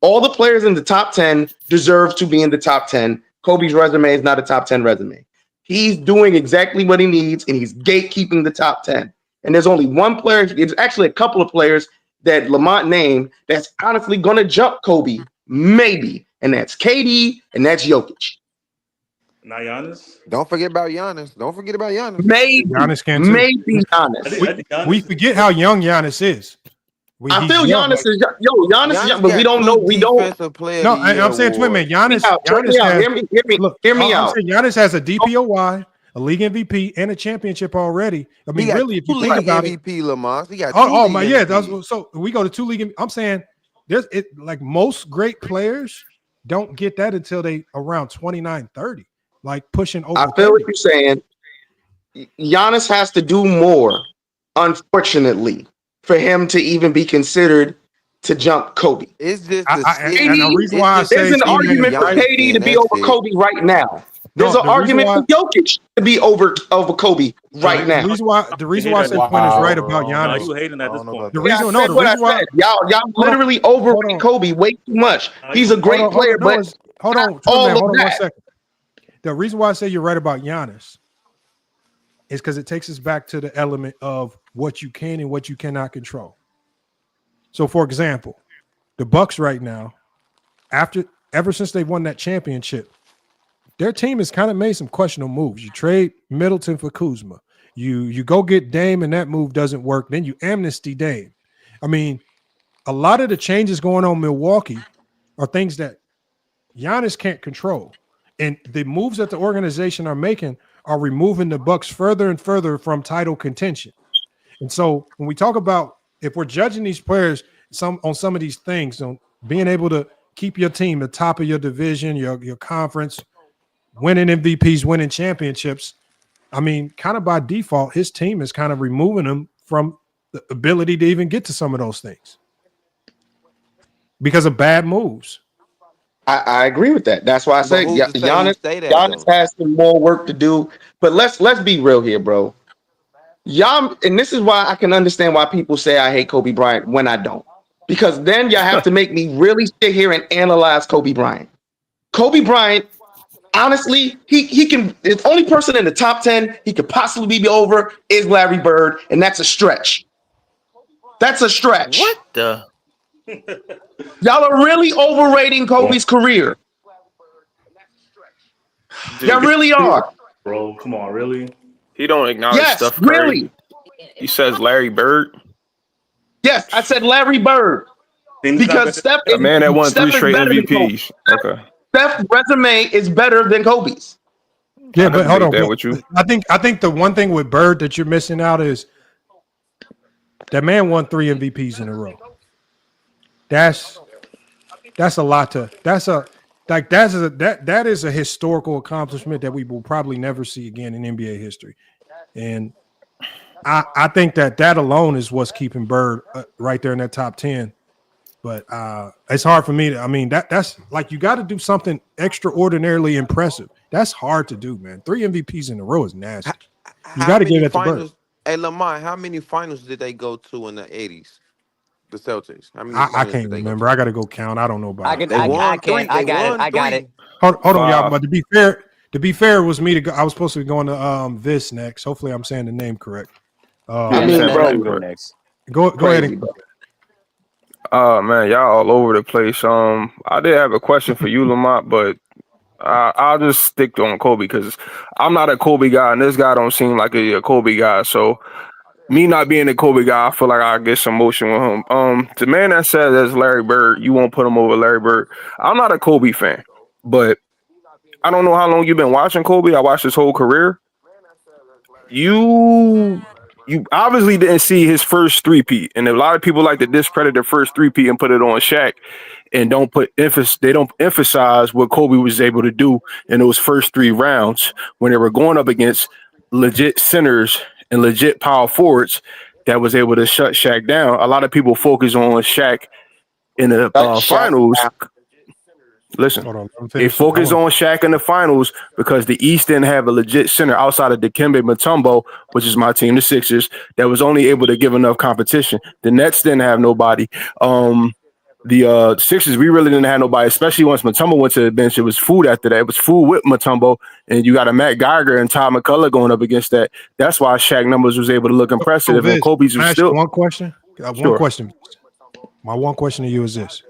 All the players in the top 10 deserve to be in the top 10. Kobe's resume is not a top 10 resume. He's doing exactly what he needs, and he's gatekeeping the top 10. And there's only one player, it's actually a couple of players that Lamont named that's honestly going to jump Kobe, maybe. And that's KD, and that's Jokic. Not Giannis. Don't forget about Giannis. Maybe. Giannis can too. Maybe Giannis. We forget how young Giannis is. I feel Giannis is Giannis is young, but we don't know. We don't. No, I'm saying Twin Man. Giannis hear me out. Giannis has a DPOY, a league MVP, and a championship already. I mean, really, if you think about MVP, Lamont. He got so we go to 2 league. I'm saying there's like most great players don't get that until they around 29, 30, like pushing over. I feel 30. what you're saying. Giannis has to do more, unfortunately, for him to even be considered to jump Kobe. It's just the reason why I say there's an argument for KD to be over Kobe right now. There's an argument for Jokic to be over Kobe right now. The reason why I said Quinn is right about Giannis. You hating at this point. The reason why y'all literally overrate Kobe way too much. He's a great player, but hold on 1 second. The reason why I say you're right about Giannis is because it takes us back to the element of what you can and what you cannot control. So, for example, the Bucks right now, ever since they won that championship, their team has kind of made some questionable moves. You trade Middleton for Kuzma. You go get Dame, and that move doesn't work. Then you amnesty Dame. I mean, a lot of the changes going on in Milwaukee are things that Giannis can't control. And the moves that the organization are making are removing the Bucks further and further from title contention. And so when we talk about, if we're judging these players on some of these things, on being able to keep your team the top of your division, your conference, winning MVPs, winning championships, I mean, kind of by default, his team is kind of removing him from the ability to even get to some of those things because of bad moves. I agree with that. That's why I say Giannis has some more work to do. But let's be real here, bro. Y'all, and this is why I can understand why people say I hate Kobe Bryant when I don't. Because then y'all have to make me really sit here and analyze Kobe Bryant. Kobe Bryant, honestly, he can. The only person in the top 10 he could possibly be over is Larry Bird, and that's a stretch. That's a stretch. What the? Y'all are really overrating Kobe's career. Y'all really are. Bro, come on, really? He don't acknowledge Steph Curry. Really. He says Larry Bird. Yes, I said Larry Bird. Because Steph a man that won 3 straight MVPs. Okay. Steph's resume is better than Kobe's. Yeah, but hold on. With you. I think the one thing with Bird that you're missing out is that man won 3 MVPs in a row. That's a lot to. That is a historical accomplishment that we will probably never see again in NBA history, and I think that alone is what's keeping Bird right there in that top 10. But it's hard for me to. I mean, that's like you got to do something extraordinarily impressive. That's hard to do, man. 3 MVPs in a row is nasty. You got to give it to Bird. Hey, Lamont, how many finals did they go to in the 80s? The Celtics. I can't remember. I got to go count. I don't know about it. I got it. Hold on, y'all. But to be fair, To be fair, it was me to go. I was supposed to be going to this next. Hopefully, I'm saying the name correct. I mean, bro, next. Go ahead. And, Man, y'all all over the place. I did have a question for you, Lamont, but I'll just stick on Kobe because I'm not a Kobe guy, and this guy don't seem like a Kobe guy. So, me not being a Kobe guy, I feel like I get some motion with him. The man that said that's Larry Bird, you won't put him over Larry Bird. I'm not a Kobe fan, but I don't know how long you've been watching Kobe. I watched his whole career. You obviously didn't see his first three-peat, and a lot of people like to discredit the first three-peat and put it on Shaq, and they don't emphasize what Kobe was able to do in those first 3 rounds when they were going up against legit centers and legit power forwards that was able to shut Shaq down. A lot of people focus on Shaq in the finals. Listen, they focus on Shaq in the finals because the East didn't have a legit center outside of Dikembe Mutombo, which is my team, the Sixers, that was only able to give enough competition. The Nets didn't have nobody. The Sixers, we really didn't have nobody, especially once Mutombo went to the bench. It was food after that. It was food with Mutombo, and you got a Matt Geiger and Todd McCullough going up against that. That's why Shaq numbers was able to look impressive. And Kobe's was still one question. Sure. Question. My one question to you is this.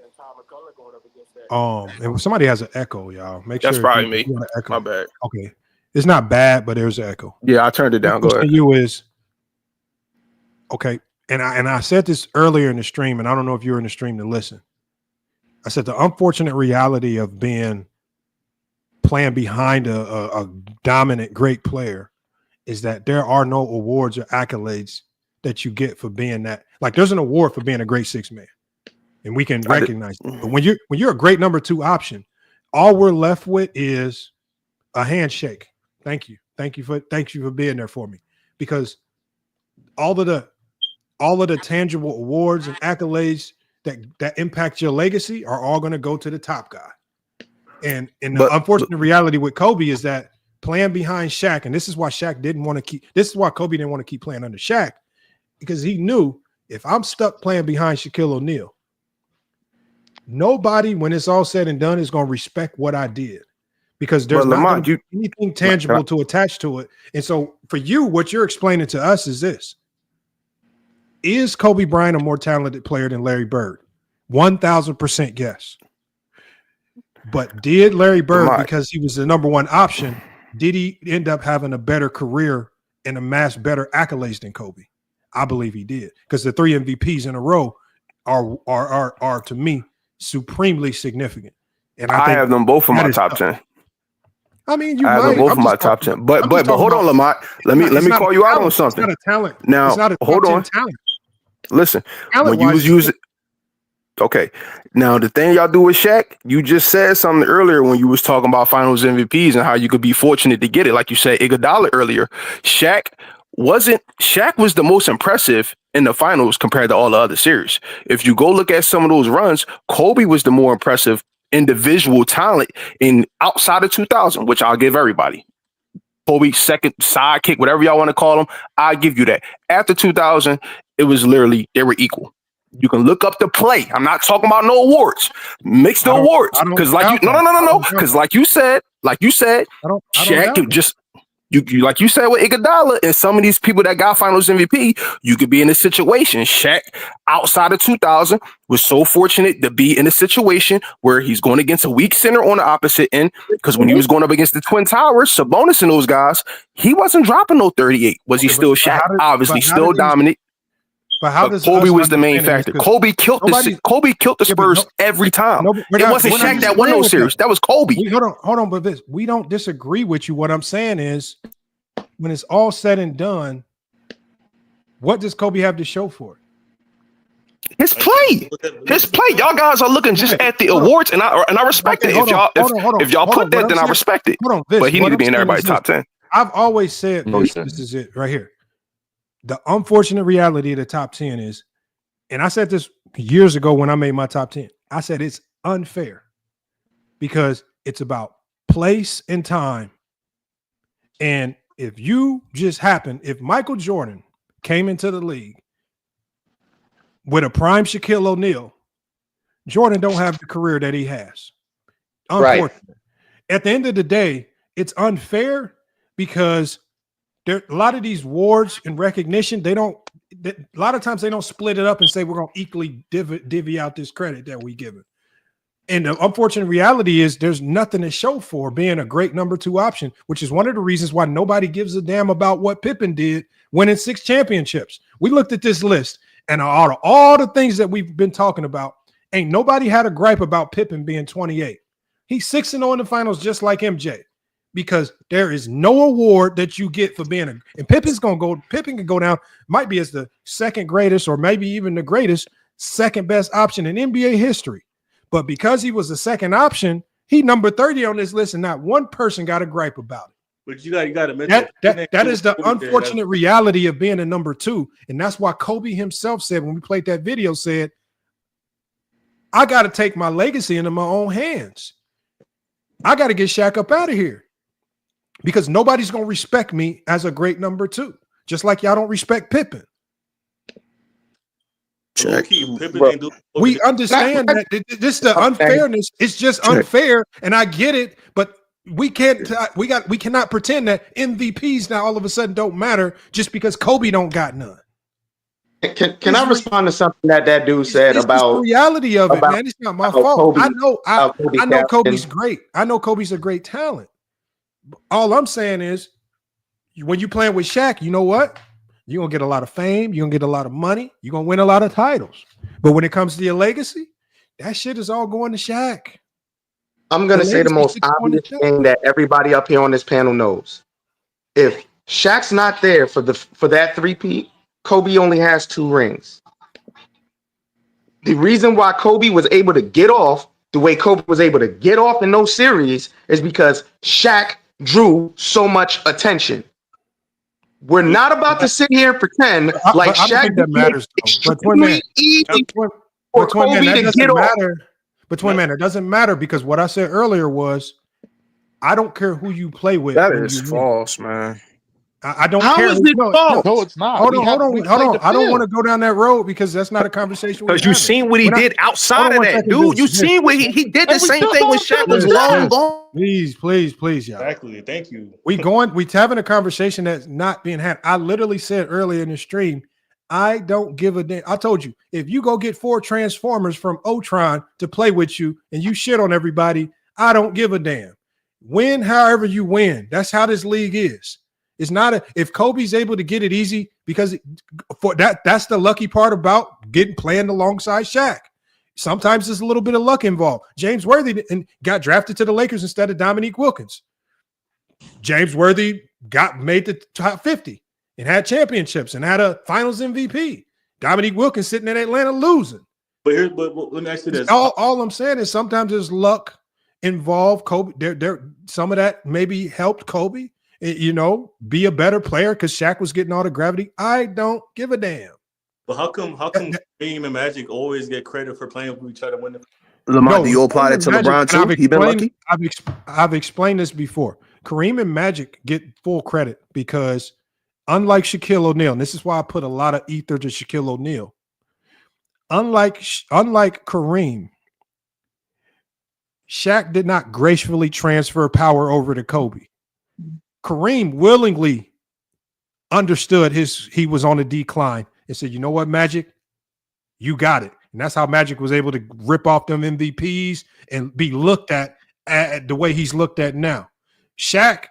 And somebody has an echo, y'all. Make sure that's probably me. My bad. Okay, it's not bad, but there's an echo. Yeah, I turned it down. Go ahead. You is okay, and I said this earlier in the stream, and I don't know if you were in the stream to listen. I said the unfortunate reality of playing behind a dominant great player is that there are no awards or accolades that you get for being that. Like there's an award for being a great 6 man. And we can recognize it. But when you're a great number 2 option, all we're left with is a handshake. Thank you for being there for me. Because all of the tangible awards and accolades that impact your legacy are all going to go to the top guy. And the unfortunate reality with Kobe is that playing behind Shaq, and this is why Kobe didn't want to keep playing under Shaq, because he knew if I'm stuck playing behind Shaquille O'Neal, nobody, when it's all said and done, is going to respect what I did because there's not anything tangible to attach to it. And so for you, what you're explaining to us is this. Is Kobe Bryant a more talented player than Larry Bird? 1,000% yes. But did Larry Bird, because he was the number 1 option, did he end up having a better career and amass better accolades than Kobe? I believe he did because the 3 MVPs in a row are to me supremely significant, and I have them both in my top 10. I mean, I have them both in my top 10. But hold on, Lamont. Let me call you out on something. It's not a talent. Now, it's not a hold on. Talent. Listen, when you was using, okay. Now the thing y'all do with Shaq, you just said something earlier when you was talking about Finals MVPs and how you could be fortunate to get it, like you said Iguodala earlier. Shaq was the most impressive in the finals compared to all the other series. If you go look at some of those runs, Kobe was the more impressive individual talent in outside of 2000, which I'll give everybody. Kobe, second sidekick, whatever y'all want to call him, I give you that. After 2000, it was literally, they were equal. You can look up the play. I'm not talking about no awards. Mix the awards. Because no. Because like you said, Shaq just you like you said with Iguodala and some of these people that got Finals MVP, you could be in a situation. Shaq, outside of 2000, was so fortunate to be in a situation where he's going against a weak center on the opposite end. Because when he was going up against the Twin Towers, Sabonis and those guys, he wasn't dropping no 38. Was he still Shaq? Obviously, still dominant. But Kobe was the main factor. Kobe killed the Spurs every time. It wasn't Shaq that won those series. That was Kobe. Hold on, but this, we don't disagree with you. What I'm saying is, when it's all said and done, what does Kobe have to show for it? His play. Y'all guys are looking just at the awards, and I respect it. If y'all put that, then I respect it. But he need to be in everybody's top 10. I've always said this is it right here. The unfortunate reality of the top 10 is, and I said this years ago when I made my top 10, I said it's unfair because it's about place and time. And if Michael Jordan came into the league with a prime Shaquille O'Neal, Jordan don't have the career that he has. Unfortunately. Right. At the end of the day, it's unfair because there a lot of these awards and recognition, a lot of times they don't split it up and say we're going to equally divvy out this credit that we give it. And the unfortunate reality is there's nothing to show for being a great number 2 option, which is one of the reasons why nobody gives a damn about what Pippen did winning 6 championships. We looked at this list, and out of all the things that we've been talking about, ain't nobody had a gripe about Pippen being 28. He's 6-0 in the finals just like MJ, because there is no award that you get for being and Pippen can go down, might be as the second greatest or maybe even the greatest second best option in NBA history. But because he was the second option, he number 30 on this list, and not one person got a gripe about it. But you got to mention that is the unfortunate reality of being a number 2, and that's why Kobe himself said when we played that video, said, "I got to take my legacy into my own hands. I got to get Shaq up out of here because nobody's gonna respect me as a great number 2, just like y'all don't respect Pippen." We understand that this the unfairness. It's just unfair, and I get it. But we cannot pretend that MVPs now all of a sudden don't matter just because Kobe don't got none. Can I respond to something that dude said about the reality of it, man? It's not my fault. Kobe, I know Kobe's great. I know Kobe's a great talent. All I'm saying is, when you playing with Shaq, you know what? You're going to get a lot of fame. You're going to get a lot of money. You're going to win a lot of titles. But when it comes to your legacy, that shit is all going to Shaq. I'm going to say the most obvious thing that everybody up here on this panel knows. If Shaq's not there for that three-peat, Kobe only has 2 rings. The reason why Kobe was able to get off the way Kobe was able to get off in those series is because Shaq drew so much attention. We're not about to sit here and pretend like Shaq that matters. But Kobe to get off. But it doesn't matter because what I said earlier was, I don't care who you play with. That is false, man. I don't How care. is it false? No, it's not. Hold on. I don't want to go down that road because that's not a conversation. Because you seen what he did outside of that, dude. You seen what he did the same thing when Shaq was long gone. Please, y'all. Exactly. Thank you. We having a conversation that's not being had. I literally said earlier in the stream, I don't give a damn. I told you, if you go get 4 Transformers from Ultron to play with you and you shit on everybody, I don't give a damn. Win however you win. That's how this league is. It's not if Kobe's able to get it easy because that's the lucky part about playing alongside Shaq. Sometimes there's a little bit of luck involved. James Worthy got drafted to the Lakers instead of Dominique Wilkins. James Worthy made the top 50 and had championships and had a Finals MVP. Dominique Wilkins sitting in Atlanta losing. But let me ask you this: all I'm saying is sometimes there's luck involved. Kobe, some of that maybe helped Kobe. Be a better player because Shaq was getting all the gravity. I don't give a damn. But how come Kareem and Magic always get credit for playing with each other when Lamar, do you apply that to LeBron too? He been lucky. I've explained this before. Kareem and Magic get full credit because unlike Shaquille O'Neal, and this is why I put a lot of ether to Shaquille O'Neal. Unlike Kareem, Shaq did not gracefully transfer power over to Kobe. Kareem willingly understood he was on a decline and said, "You know what, Magic? You got it." And that's how Magic was able to rip off them MVPs and be looked at the way he's looked at now. Shaq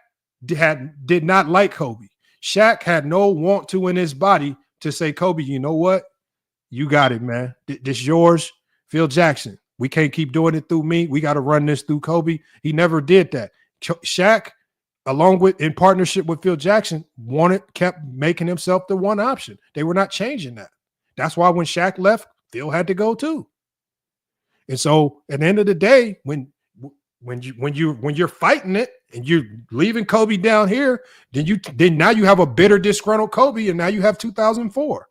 did not like Kobe. Shaq had no want to in his body to say, "Kobe, you know what? You got it, man. This yours, Phil Jackson. We can't keep doing it through me. We got to run this through Kobe." He never did that. Shaq, along with in partnership with Phil Jackson, kept making himself the one option. They were not changing that. That's why when Shaq left, Phil had to go too. And so at the end of the day, when you're fighting it and you're leaving Kobe down here, then now you have a bitter, disgruntled Kobe, and now you have 2004.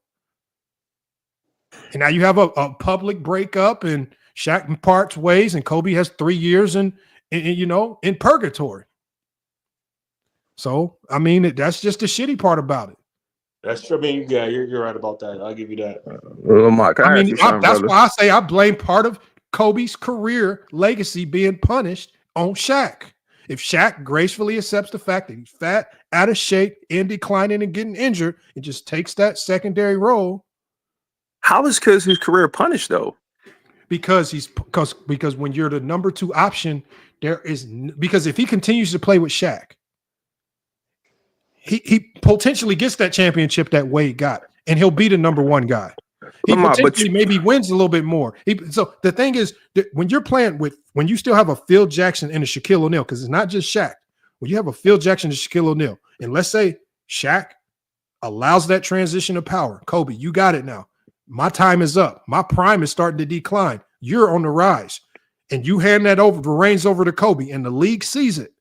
And now you have a public breakup, and Shaq parts ways, and Kobe has 3 years in purgatory. So, I mean, that's just the shitty part about it. That's true. I mean, yeah, you're right about that. I'll give you that. That's why I say I blame part of Kobe's career legacy being punished on Shaq. If Shaq gracefully accepts the fact that he's fat, out of shape, and declining and getting injured, and just takes that secondary role. How is his career punished though? Because when you're the number 2 option, because if he continues to play with Shaq, he potentially gets that championship that Wade got, and he'll be the number 1 guy. He potentially maybe wins a little bit more. So the thing is that when you're playing when you still have a Phil Jackson and a Shaquille O'Neal, because it's not just Shaq. When you have a Phil Jackson and Shaquille O'Neal, and let's say Shaq allows that transition of power. Kobe, you got it now. My time is up. My prime is starting to decline. You're on the rise. And you hand the reins over to Kobe, and the league sees it.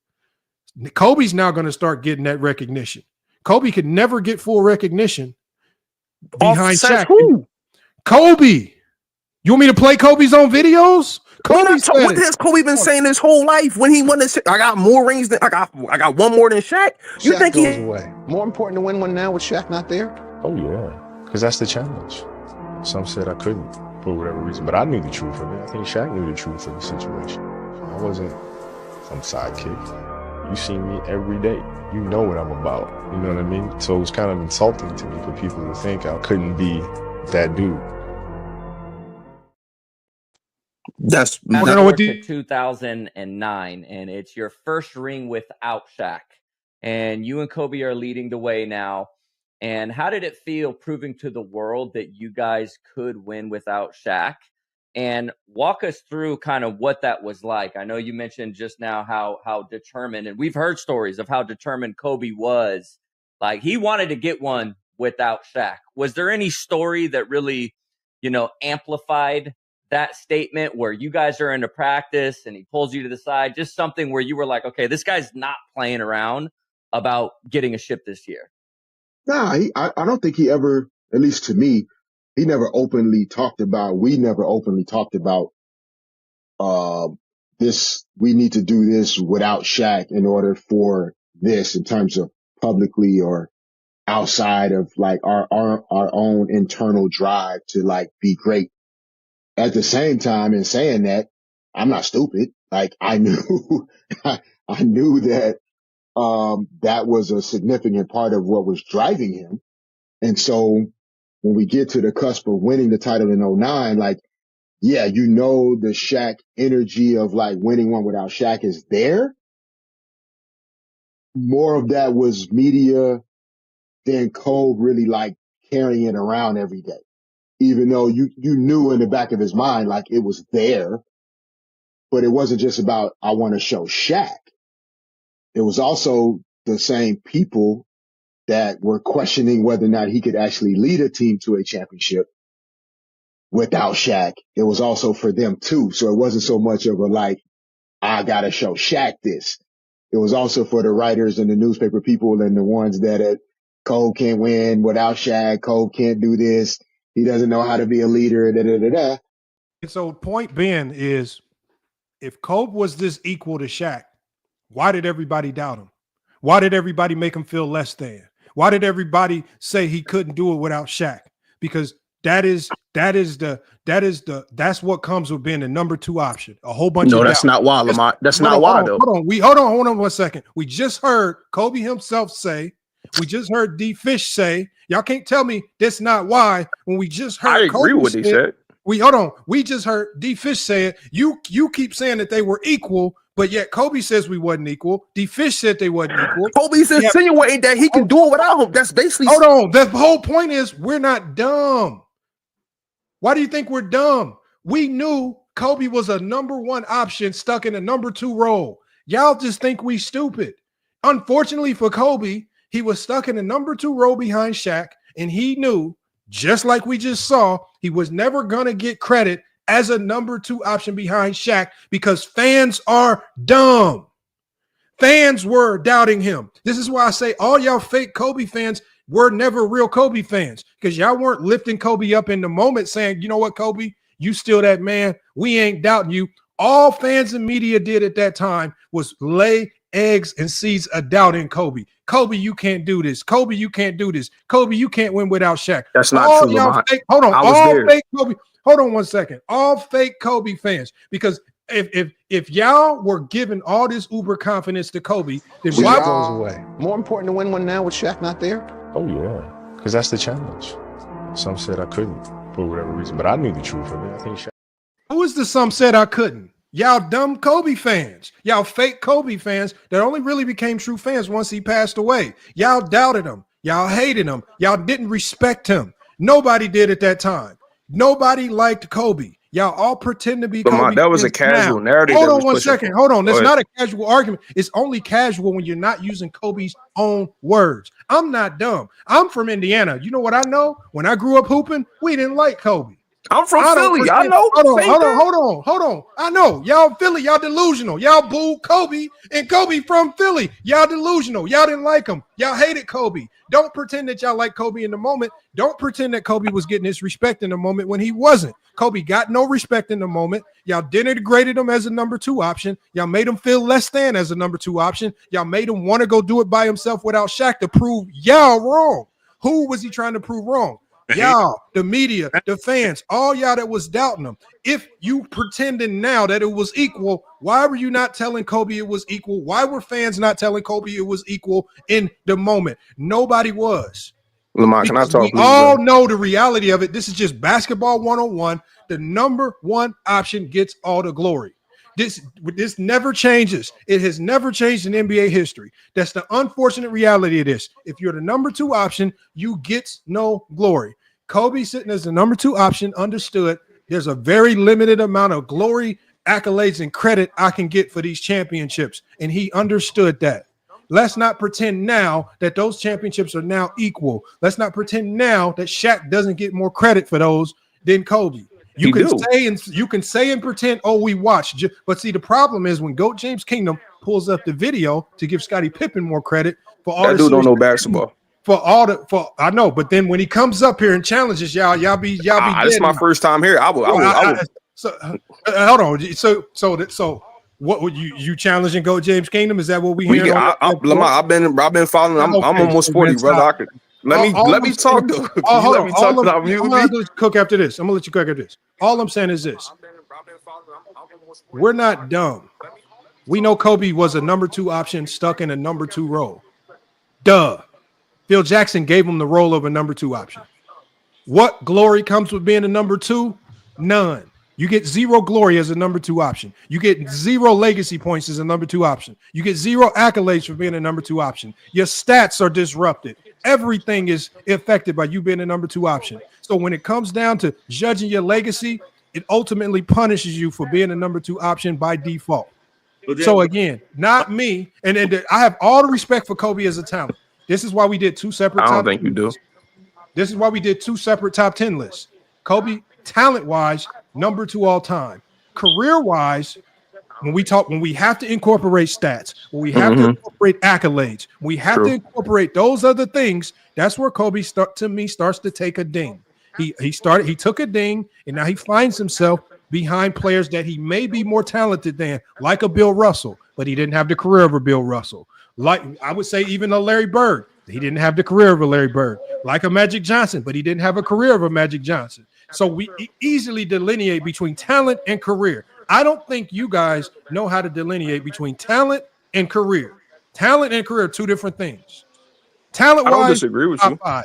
Kobe's now going to start getting that recognition. Kobe could never get full recognition behind Shaq. Who? Kobe. You want me to play Kobe's own videos? What has Kobe been saying his whole life when he won this? I got more rings than I got one more than Shaq. You Shaq think goes away? More important to win one now with Shaq not there? Oh yeah, because that's the challenge. Some said I couldn't for whatever reason, but I knew the truth of it. I think Shaq knew the truth of the situation. I wasn't some sidekick. You see me every day. You know what I'm about. You know what I mean? So it was kind of insulting to me for people to think I couldn't be that dude. That's to 2009, and it's your first ring without Shaq, and you and Kobe are leading the way now. And how did it feel proving to the world that you guys could win without Shaq? And walk us through kind of what that was like. I know you mentioned just now how determined, and we've heard stories of how determined Kobe was. Like, he wanted to get one without Shaq. Was there any story that really, amplified that statement where you guys are into practice and he pulls you to the side? Just something where you were like, okay, this guy's not playing around about getting a ship this year. Nah, I don't think he ever, at least to me, we never openly talked about this. We need to do this without Shaq in order for this, in terms of publicly or outside of like our own internal drive to like be great. At the same time, in saying that, I'm not stupid. Like, I knew, I knew that, that was a significant part of what was driving him. And so when we get to the cusp of winning the title in 2009, like, yeah, the Shaq energy of like winning one without Shaq is there. More of that was media than Kobe really like carrying it around every day. Even though you knew in the back of his mind, like it was there, but it wasn't just about, I want to show Shaq. It was also the same people that were questioning whether or not he could actually lead a team to a championship without Shaq. It was also for them too. So it wasn't so much of a like, I got to show Shaq this. It was also for the writers and the newspaper people and the ones that Kobe can't win without Shaq. Kobe can't do this. He doesn't know how to be a leader. And so point being is, if Kobe was this equal to Shaq, why did everybody doubt him? Why did everybody make him feel less than? Why did everybody say he couldn't do it without Shaq? Because that's what comes with being the number 2 option. A whole bunch of No, that's not why, Lamont. That's not why though. Hold on 1 second. We just heard Kobe himself say, we just heard D Fish say, y'all can't tell me that's not why. When we just heard, I agree with what he said. We just heard D Fish say it. You keep saying that they were equal, but yet Kobe says we wasn't equal. D Fish said they wasn't equal. Kobe's insinuating that he can do it without him. That's basically. Hold on. The whole point is we're not dumb. Why do you think we're dumb? We knew Kobe was a number 1 option stuck in a number 2 role. Y'all just think we stupid. Unfortunately for Kobe, he was stuck in a number 2 role behind Shaq, and he knew, just like we just saw, he was never going to get credit as a number 2 option behind Shaq because fans are dumb. Fans were doubting him. This is why I say all y'all fake Kobe fans were never real Kobe fans, because y'all weren't lifting Kobe up in the moment saying, you know what, Kobe, you still that man. We ain't doubting you. All fans and media did at that time was lay eggs and seeds of doubt in Kobe. Kobe, you can't do this. Kobe, you can't do this. Kobe, you can't win without Shaq. That's not true, Hold on. Fake Kobe. Hold on 1 second. All fake Kobe fans, because if y'all were giving all this uber confidence to Kobe, then Shaq why goes away. More important to win one now with Shaq not there? Oh yeah, because that's the challenge. Some said I couldn't for whatever reason, but I knew the truth of it. I think Shaq. Who is the some said I couldn't? Y'all dumb Kobe fans. Y'all fake Kobe fans that only really became true fans once he passed away. Y'all doubted him. Y'all hated him. Y'all didn't respect him. Nobody did at that time. Nobody liked Kobe. Y'all all pretend to be Kobe. That was a casual narrative. Hold on one second. Hold on. That's not a casual argument. It's only casual when you're not using Kobe's own words. I'm not dumb. I'm from Indiana. You know what I know? When I grew up hooping, we didn't like Kobe. I'm from Philly. I know. Hold on. I know. Y'all Philly, y'all delusional. Y'all booed Kobe and Kobe from Philly. Y'all delusional. Y'all didn't like him. Y'all hated Kobe. Don't pretend that y'all like Kobe in the moment. Don't pretend that Kobe was getting his respect in the moment when he wasn't. Kobe got no respect in the moment. Y'all denigrated him as a number 2 option. Y'all made him feel less than as a number 2 option. Y'all made him want to go do it by himself without Shaq to prove y'all wrong. Who was he trying to prove wrong? Y'all, the media, the fans, all y'all that was doubting him. If you pretending now that it was equal, why were you not telling Kobe it was equal? Why were fans not telling Kobe it was equal in the moment? Nobody was. Lamar, can I talk? We all know the reality of it. This is just basketball 101. The number 1 option gets all the glory. This never changes. It has never changed in NBA history. That's the unfortunate reality of this. If you're the number 2 option, you get no glory. Kobe sitting as the number 2 option understood there's a very limited amount of glory, accolades, and credit I can get for these championships. And he understood that. Let's not pretend now that those championships are now equal. Let's not pretend now that Shaq doesn't get more credit for those than Kobe. You can say and pretend, oh, we watched. But see, the problem is when GOAT James Kingdom pulls up the video to give Scottie Pippen more credit for all that dude don't know basketball. I know, but then when he comes up here and challenges y'all be this is my first time here. I would hold on. So what would you challenging GOAT James Kingdom? Is that what we hear? Lamar, I've been following. I'm almost 40, brother. Let me talk though. Let me talk. I'm gonna let you cook after this. All I'm saying is this: we're not dumb. We know Kobe was a number 2 option stuck in a number 2 role. Duh. Phil Jackson gave him the role of a number 2 option. What glory comes with being a number 2? None. You get 0 glory as a number 2 option. You get 0 legacy points as a number 2 option. You get 0 accolades for being a number 2 option. Your stats are disrupted. Everything is affected by you being a number 2 option. So when it comes down to judging your legacy, it ultimately punishes you for being a number 2 option by default. So again, not me. And I have all the respect for Kobe as a talent. This is why we did 2 separate. I don't think you do. This is why we did 2 separate top 10 lists. Kobe, talent-wise, number 2 all time. Career-wise, when we have to incorporate stats, when we have to incorporate accolades, we have to incorporate those other things. That's where Kobe starts to take a ding. He took a ding, and now he finds himself behind players that he may be more talented than, like a Bill Russell, but he didn't have the career of a Bill Russell. Like I would say, even a Larry Bird, he didn't have the career of a Larry Bird. Like a Magic Johnson, but he didn't have a career of a Magic Johnson. So we easily delineate between talent and career. I don't think you guys know how to delineate between talent and career. Talent and career are 2 different things. Talent-wise, I don't disagree with top you. 5.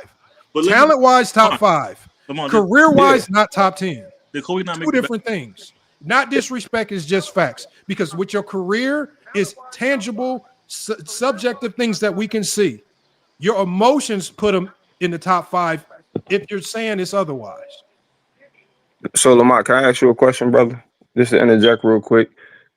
Talent-wise, top 5. Career-wise, not top 10. 2 different things. Not disrespect is just facts. Because with your career is tangible, subjective things that we can see. Your emotions put them in the top 5 if you're saying it's otherwise. So Lamar, can I ask you a question, brother? Just to interject real quick.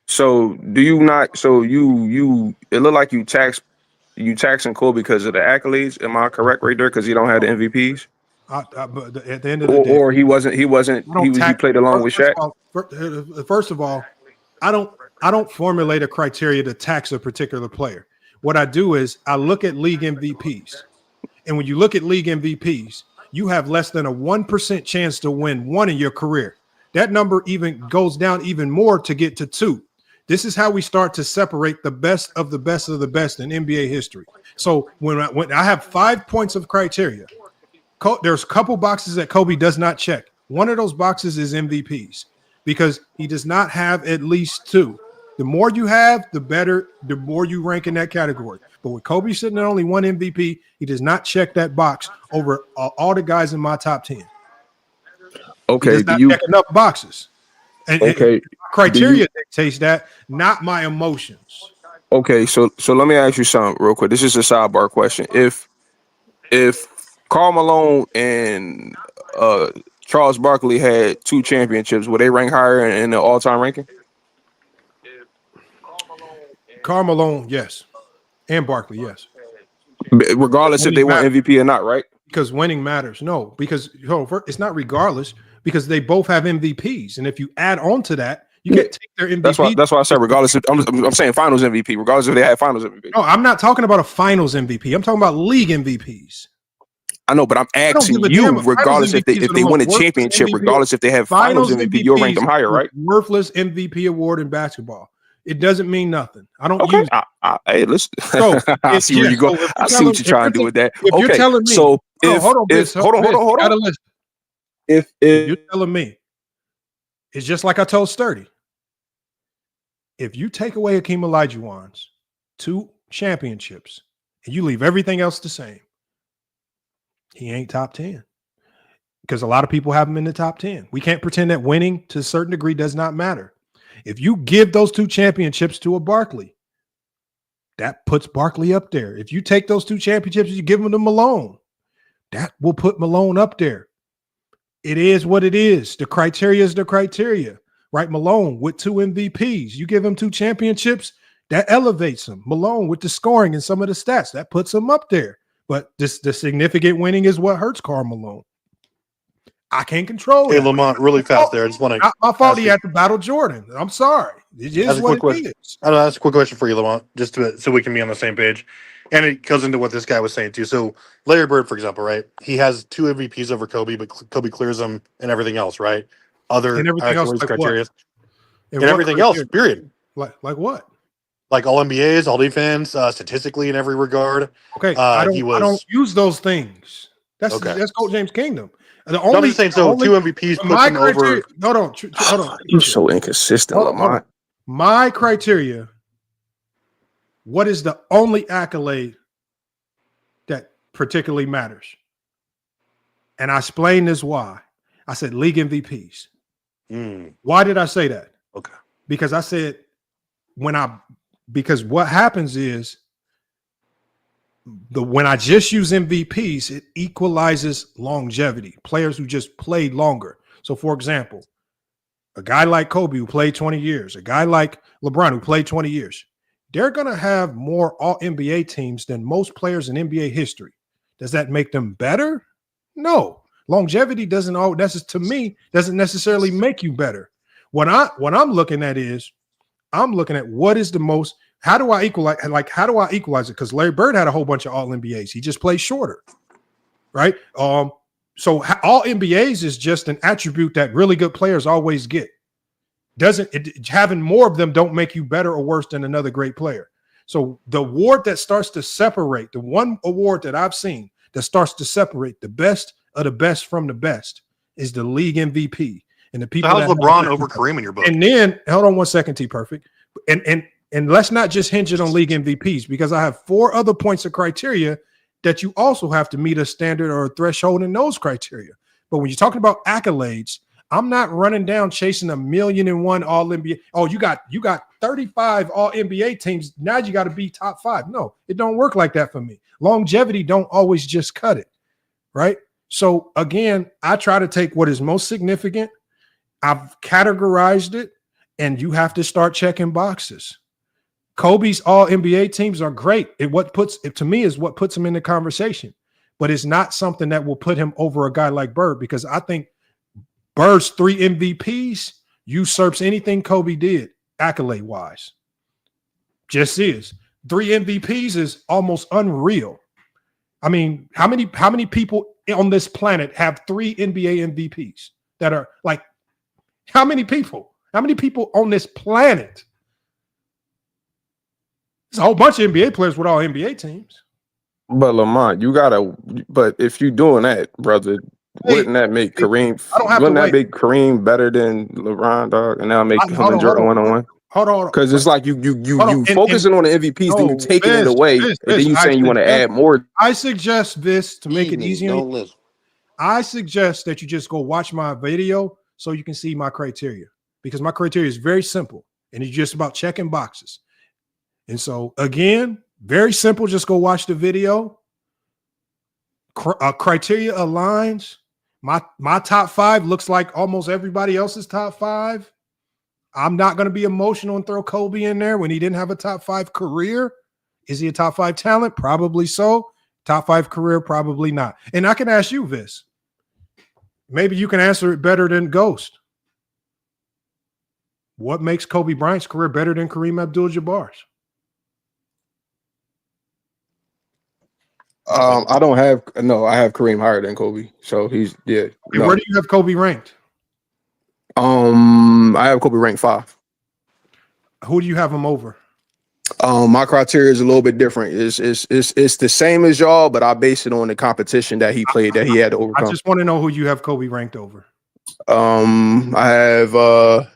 So do you not? So you it looked like you taxing Kobe because of the accolades. Am I correct right there? Because he don't have the MVPs. But at the end of the day, or he played along with Shaq. First of all, I don't formulate a criteria to tax a particular player. What I do is I look at league MVPs, and when you look at league MVPs, you have less than a 1% chance to win 1 in your career. That number even goes down even more to get to 2. This is how we start to separate the best of the best of the best in NBA history. So when I have 5 points of criteria, there's a couple boxes that Kobe does not check. One of those boxes is MVPs. because he does not have at least two. The more you have, the better, the more you rank in that category. But with Kobe sitting at only one MVP, he does not check that box over all the guys in my top 10. Okay, he does not check enough boxes. And criteria dictates that, not my emotions. Okay, so let me ask you something real quick. This is a sidebar question. If Karl Malone and Charles Barkley had 2 championships, would they rank higher in the all-time ranking? Karl Malone, yes. And Barkley, yes. Regardless if they won MVP or not, right? Because winning matters. No, because it's not regardless, because they both have MVPs. And if you add on to that, you can't take their MVP. That's why I said regardless. I'm saying finals MVP, regardless if they had finals MVP. No, I'm not talking about a finals MVP. I'm talking about league MVPs. I know, but I'm asking you, regardless if they win a championship, regardless if they have finals MVP, you'll rank them higher, right? Worthless MVP award in basketball. It doesn't mean nothing. I don't use it. Hey, listen. So, I see where you go. I see what you're trying to do with that. If you're telling me, so hold on. If you're telling me, it's just like I told Sturdy. If you take away Hakeem Olajuwon's 2 championships and you leave everything else the same, he ain't top 10. Because a lot of people have him in the top 10. We can't pretend that winning to a certain degree does not matter. If you give those 2 championships to a Barkley, that puts Barkley up there. If you take those 2 championships and you give them to Malone, that will put Malone up there. It is what it is. The criteria is the criteria, right? Malone with 2 MVPs. You give him 2 championships, that elevates him. Malone with the scoring and some of the stats, that puts him up there. But the significant winning is what hurts Karl Malone. I can't control it. Hey, Lamont, really fast there. I just want to. Not my fault he had to battle Jordan. I'm sorry. It is what it is. I know that's a quick question for you, Lamont, just so we can be on the same page. And it goes into what this guy was saying too. So Larry Bird, for example, right? He has 2 MVPs over Kobe, but Kobe clears them and everything else, right? Other and everything else, like criteria. And everything else, period. Like what? Like all NBAs, all defense, statistically in every regard. Okay, I don't use those things. That's Coach James' kingdom. The only, I'm just saying, so 2 MVPs put him over. Hold on. You're so inconsistent, Lamont. My criteria. What is the only accolade that particularly matters? And I explained this why. I said league MVPs. Why did I say that? Okay. Because I said because what happens is when I just use MVPs, it equalizes longevity. Players who just played longer. So, for example, a guy like Kobe who played 20 years, a guy like LeBron who played 20 years, they're going to have more All-NBA teams than most players in NBA history. Does that make them better? No. Longevity doesn't necessarily make you better. What I'm looking at is I'm looking at what is the most. How do I equalize? How do I equalize it? Because Larry Bird had a whole bunch of All-NBAs. He just played shorter, right? So All-NBAs is just an attribute that really good players always get. Having more of them don't make you better or worse than another great player. So the award that starts to separate, the one award that I've seen that starts to separate the best of the best from the best is the league MVP. And the people. So how's LeBron over Kareem in your book? And then hold on one second, T Perfect. And let's not just hinge it on league MVPs, because I have 4 other points of criteria that you also have to meet a standard or a threshold in those criteria. But when you're talking about accolades, I'm not running down chasing 1,000,001 All NBA. Oh, you got 35 All NBA teams. Now you got to be top 5. No, it don't work like that for me. Longevity don't always just cut it, right? So again, I try to take what is most significant. I've categorized it, and you have to start checking boxes. Kobe's All NBA teams are great. To me is what puts him in the conversation, but it's not something that will put him over a guy like Bird, because I think Bird's 3 MVPs usurps anything Kobe did accolade wise. Just is 3 MVPs is almost unreal. I mean, how many people on this planet have 3 NBA MVPs that are like? How many people? How many people on this planet? There's a whole bunch of NBA players with all NBA teams. But Lamont, but if you're doing that, brother, wouldn't that make Kareem? I don't have to Wouldn't that wait. make Kareem better than LeBron, dog? And now make him Hold and on, Jordan hold on. 1-on-1. Hold on. Because it's like you focusing on the MVPs, then you No, taking it Viz, away, Viz, and then Viz, you saying you want to add more. I suggest this to make it Evening, easier. don't listen. I suggest that you just go watch my video so you can see my criteria, because my criteria is very simple and it's just about checking boxes. And so again, very simple. Just go watch the video. Criteria aligns. My top 5 looks like almost everybody else's top 5. I'm not going to be emotional and throw Kobe in there when he didn't have a top 5 career. Is he a top 5 talent? Probably so. Top 5 career? Probably not. And I can ask you this. Maybe you can answer it better than Ghost. What makes Kobe Bryant's career better than Kareem Abdul-Jabbar's? I have Kareem higher than Kobe. So he's And where do you have Kobe ranked? I have Kobe ranked 5. Who do you have him over? My criteria is a little bit different. It's the same as y'all, but I base it on the competition that he played that he had to overcome. I just want to know who you have Kobe ranked over. I have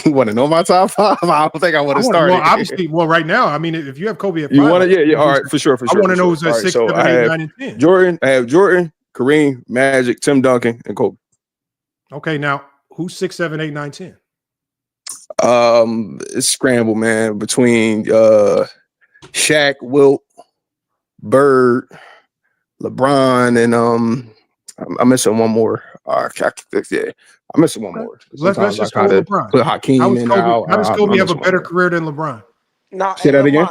you want to know my top 5? I don't think I want to start. Well, obviously, right now, I mean, if you have Kobe at 5, You want to? Yeah, all right, for sure. I want to know who's at 6, 7, 8, 9, and 10. Jordan. I have Jordan, Kareem, Magic, Tim Duncan, and Kobe. Okay, now who's 6, 7, 8, 9, 10? It's scramble, man, between Shaq, Wilt, Bird, LeBron, and I'm missing one more. I'm missing one more. Let's just go with LeBron. Put Hakeem in. How does Kobe have a better career than LeBron? Now, Say that again?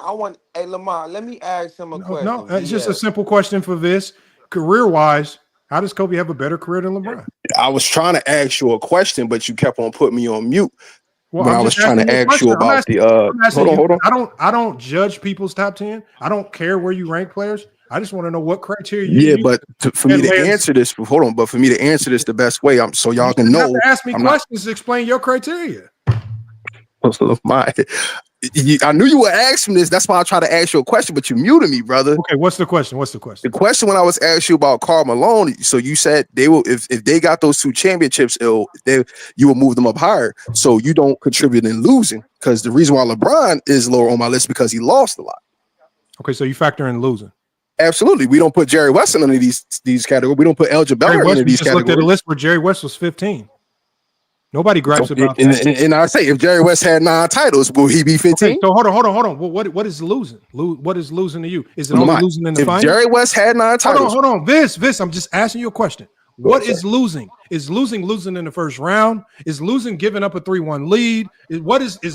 Hey, Lamar, let me ask him a question. No, it's just a simple question for this. Career-wise, how does Kobe have a better career than LeBron? I was trying to ask you a question, but you kept on putting me on mute. Well, when I was trying to ask you about hold on. I don't judge people's top 10. I don't care where you rank players. I just want to know what criteria you use. But for me to answer this, the best way, so y'all can know. You have to ask me questions to explain your criteria. I knew you would ask me this. That's why I tried to ask you a question, but you muted me, brother. Okay, what's the question? The question when I was asking you about Karl Malone, so you said they will if they got those 2 championships, you will move them up higher. So you don't contribute in losing, because the reason why LeBron is lower on my list because he lost a lot. Okay, so you factor in losing. Absolutely. We don't put Jerry West in any of these categories. We don't put Elgin Baylor in any of these categories. Looked at a list where Jerry West was 15. Nobody gripes about that. And I say, if Jerry West had 9 titles, will he be 15? Okay, so hold on. Well, what is losing? What is losing to you? Is it only losing in the finals? If Jerry West had 9 titles. Hold on. Viz, I'm just asking you a question. What is losing? Is losing in the first round? Is losing giving up a 3-1 lead? Is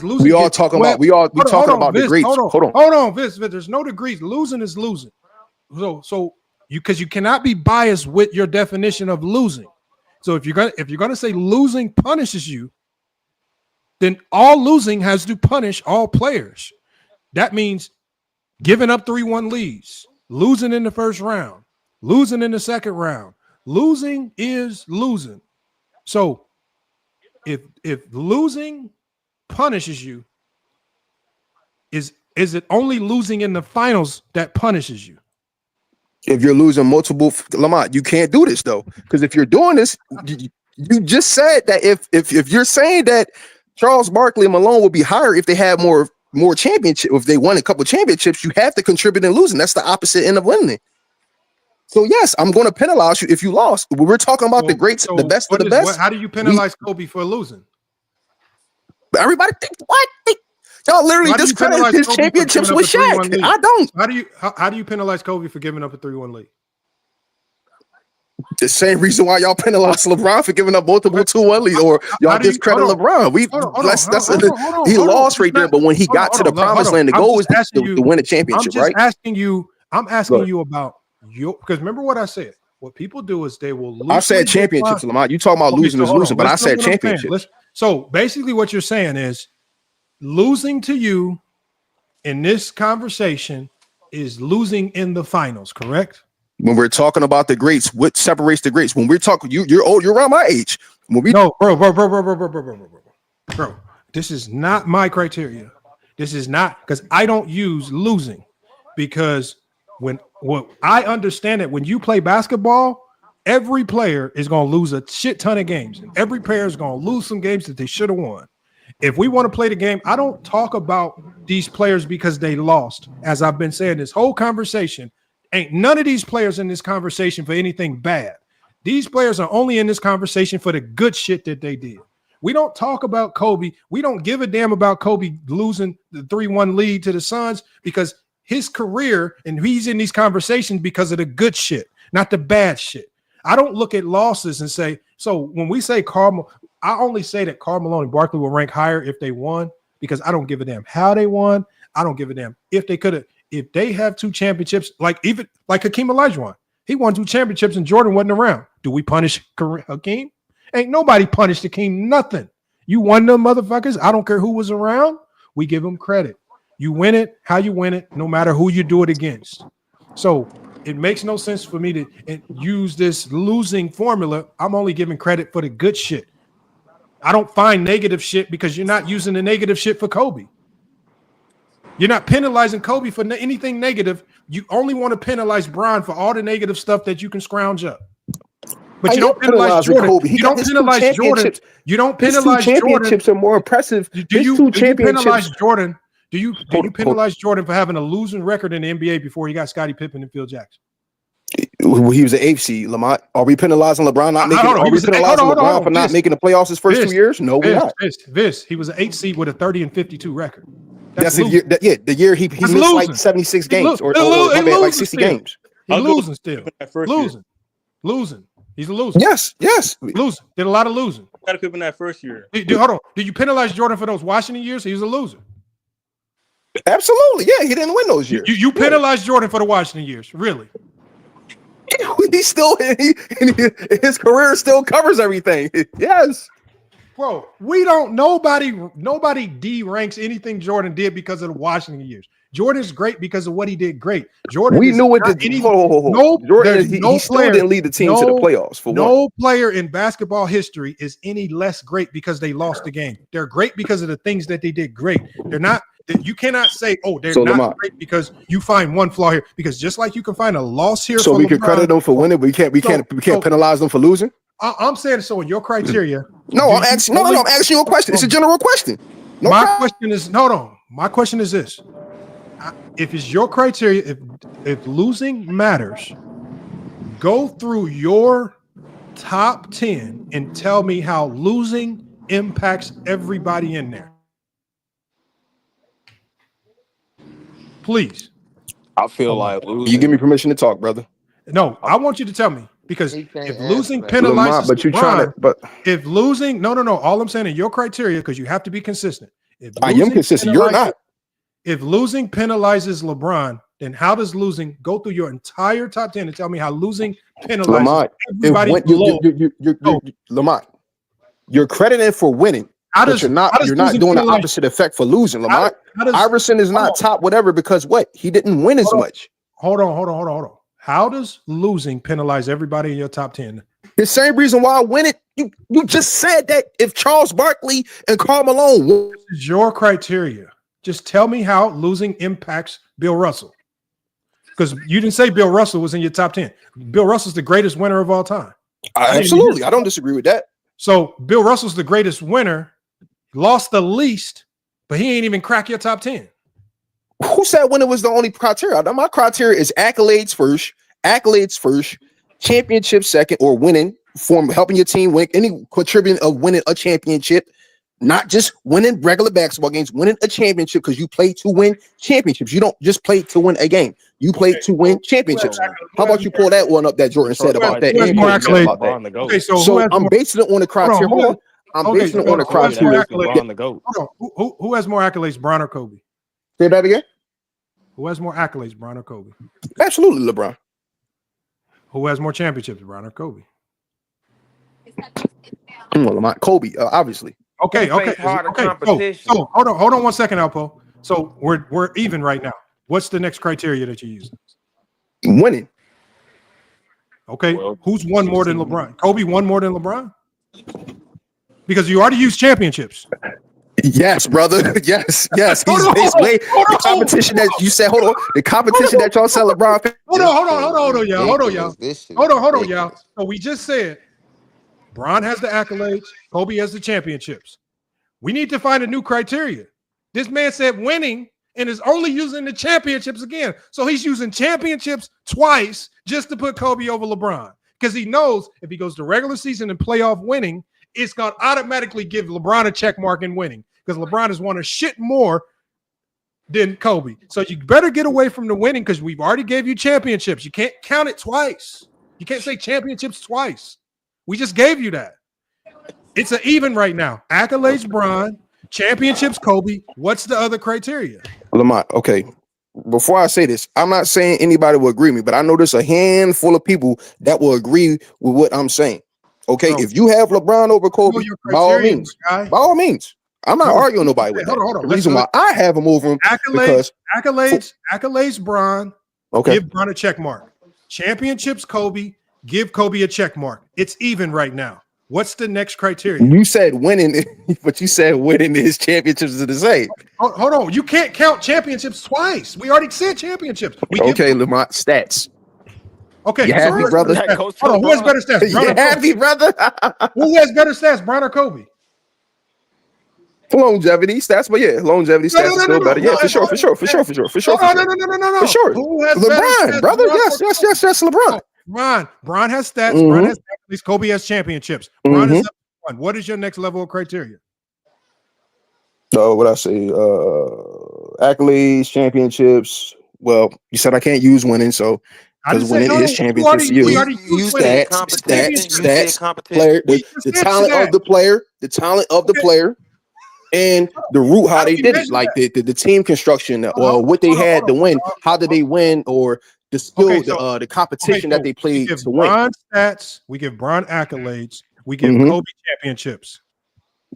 losing? We all talking about the greats. Hold on, Viz. There's no degrees. Losing is losing. So you cannot be biased with your definition of losing. So if you're gonna say losing punishes you, then all losing has to punish all players. That means giving up 3-1 leads, losing in the first round, losing in the second round. Losing is losing. So if losing punishes you, is it only losing in the finals that punishes you? If you're losing multiple, Lamont, you can't do this though, because if you're doing this, you just said that if you're saying that Charles Barkley and Malone will be higher if they had more championships, if they won a couple championships, you have to contribute in losing. That's the opposite end of winning. So yes, I'm going to penalize you if you lost. We're talking about the greats, the best of the best. How do you penalize Kobe for losing? Everybody think what? Y'all literally discredit his championships with Shaq. I don't. How do you penalize Kobe for giving up a 3-1 lead? The same reason why y'all penalize LeBron for giving up multiple 2-1 leads, or y'all discredit LeBron. He lost right there, but when he got to the promised land, the goal was to win a championship, right? I'm asking you about because remember what I said. What people do is they will lose. I said championships, Lamont. You talking about losing is losing, but I said championships. So basically, what you're saying is losing to you in this conversation is losing in the finals, correct? When we're talking about the greats, what separates the greats? When we're talking, you're old, you're around my age. No, bro. This is not my criteria. This is not, because I don't use losing, because what I understand it, when you play basketball, Every player is going to lose a shit ton of games. And every player is going to lose some games that they should have won. If we want to play the game, I don't talk about these players because they lost. As I've been saying this whole conversation, ain't none of these players in this conversation for anything bad. These players are only in this conversation for the good shit that they did. We don't talk about Kobe. We don't give a damn about Kobe losing the 3-1 lead to the Suns because his career, and he's in these conversations because of the good shit, not the bad shit. I don't look at losses and say, so when we say I only say that Karl Malone and Barkley will rank higher if they won because I don't give a damn how they won. I don't give a damn if they could have, if they have 2 championships, like Hakeem Olajuwon. He won 2 championships and Jordan wasn't around. Do we punish Hakeem? Ain't nobody punished Hakeem, nothing. You won them motherfuckers. I don't care who was around. We give them credit. You win it, how you win it, no matter who you do it against. So it makes no sense for me to use this losing formula. I'm only giving credit for the good shit. I don't find negative shit because you're not using the negative shit for Kobe. You're not penalizing Kobe for anything negative. You only want to penalize Bron for all the negative stuff that you can scrounge up. But you don't penalize Jordan. Kobe. You don't penalize Jordan. You don't penalize Jordan. Championships are more impressive. Do you penalize Jordan? Do you penalize Jordan for having a losing record in the NBA before he got Scottie Pippen and Phil Jackson? He was an 8th seed, Lamont. Are we penalizing LeBron not making? Are we penalizing LeBron for not making the playoffs his first 2 years? No, we're not. He was an 8th seed with a 30-52 record. That's the year. The year he missed like 76 games or like 60 games. He's losing still. Losing. He's a loser. Yes. Losing. Did a lot of losing. Got to Pippen that first year. Hold on. Did you penalize Jordan for those Washington years? He was a loser. Absolutely. Yeah, he didn't win those years. You penalized Jordan for the Washington years. Really? He's still his career still covers everything. Yes. Bro, we don't nobody D-ranks anything Jordan did because of the Washington years. Jordan's great because of what he did great. Jordan, we knew what the Jordan he still didn't lead the team to the playoffs for no player in basketball history is any less great because they lost the game. They're great because of the things that they did great. They're not. You cannot say, oh, they're not great because you find one flaw here. Because just like you can find a loss here, so we can credit them for winning, but we can't penalize them for losing. I'm saying so in your criteria. I'm asking you a question. It's a general question. My question is this: if it's your criteria, if losing matters, go through your top 10 and tell me how losing impacts everybody in there. Please. I feel like losing. You give me permission to talk, brother. No, I want you to tell me because if losing penalizes, but you're trying to. But if losing, no. All I'm saying in your criteria, because you have to be consistent. I am consistent. You're not. If losing penalizes LeBron, then how does losing go through your entire top 10 and tell me how losing penalizes everybody below? Lamont, you're credited for winning. You're not doing the opposite effect for losing, Lamont. Iverson is not top whatever because what? He didn't win as much. Hold on. How does losing penalize everybody in your top 10? The same reason why I win it. You just said that if Charles Barkley and Karl Malone won. This is your criteria. Just tell me how losing impacts Bill Russell. Because you didn't say Bill Russell was in your top 10. Bill Russell's the greatest winner of all time. Absolutely. I don't disagree with that. So Bill Russell's the greatest winner, lost the least, but he ain't even crack your top 10. Who said winning was the only criteria? My criteria is accolades first, championship second, or winning from helping your team win, any contributing of winning a championship, not just winning regular basketball games, winning a championship because you play to win championships. You don't just play to win a game. You play to win championships. How about you pull that one up that Jordan said about that? Okay, so I'm basing it on the criteria. I'm basing it on the criteria. Who has more accolades, Bron or Kobe? Say that again. Who has more accolades, Bron or Kobe? Absolutely, LeBron. Who has more championships, Bron or Kobe? Kobe, obviously. Okay. So hold on 1 second, Alpo. So we're even right now. What's the next criteria that you're using? Winning. Okay. Who's won more than LeBron? Kobe won more than LeBron? Because you already used championships. Yes, brother. Yes. He's way the competition that you said. Hold on, the competition that y'all sell LeBron. Hold on, y'all. So we just said Bron has the accolades, Kobe has the championships. We need to find a new criteria. This man said winning and is only using the championships again. So he's using championships twice just to put Kobe over LeBron because he knows if he goes to regular season and playoff winning, it's going to automatically give LeBron a check mark in winning because LeBron has won a shit more than Kobe. So you better get away from the winning because we've already gave you championships. You can't count it twice. You can't say championships twice. We just gave you that. It's an even right now. Accolades, Bron. Championships, Kobe. What's the other criteria? Lamont, okay. Before I say this, I'm not saying anybody will agree with me, but I know there's a handful of people that will agree with what I'm saying. Okay, if you have LeBron over Kobe, by all means. By all means. I'm not arguing nobody with that. Hold on. The reason why I have him over him accolades, Bron. Okay. Give Bron a check mark. Championships, Kobe. Give Kobe a check mark. It's even right now. What's the next criteria? You said winning, but you said winning his championships are the same. Hold on. You can't count championships twice. We already said championships. Okay, Lamont, stats. Okay, you happy, brother? Hold on, who has better stats? You happy, brother? Who has better stats, Bron or Kobe? Longevity stats, but yeah, longevity stats are still better. Yeah, for sure. No. Who has LeBron, brother? Yes, LeBron. Bron has stats. Bron has athletes. Kobe has championships. Bron is up to 1. What is your next level of criteria? What I say? Accolades, championships. Well, you said I can't use winning, so because winning is championships. You stats, player, the talent of the player, and the route how they did it, like the team construction or what they had to win. How did they win or the skill, the competition that they played to win. Bron stats, we give Bron accolades, we give Kobe championships.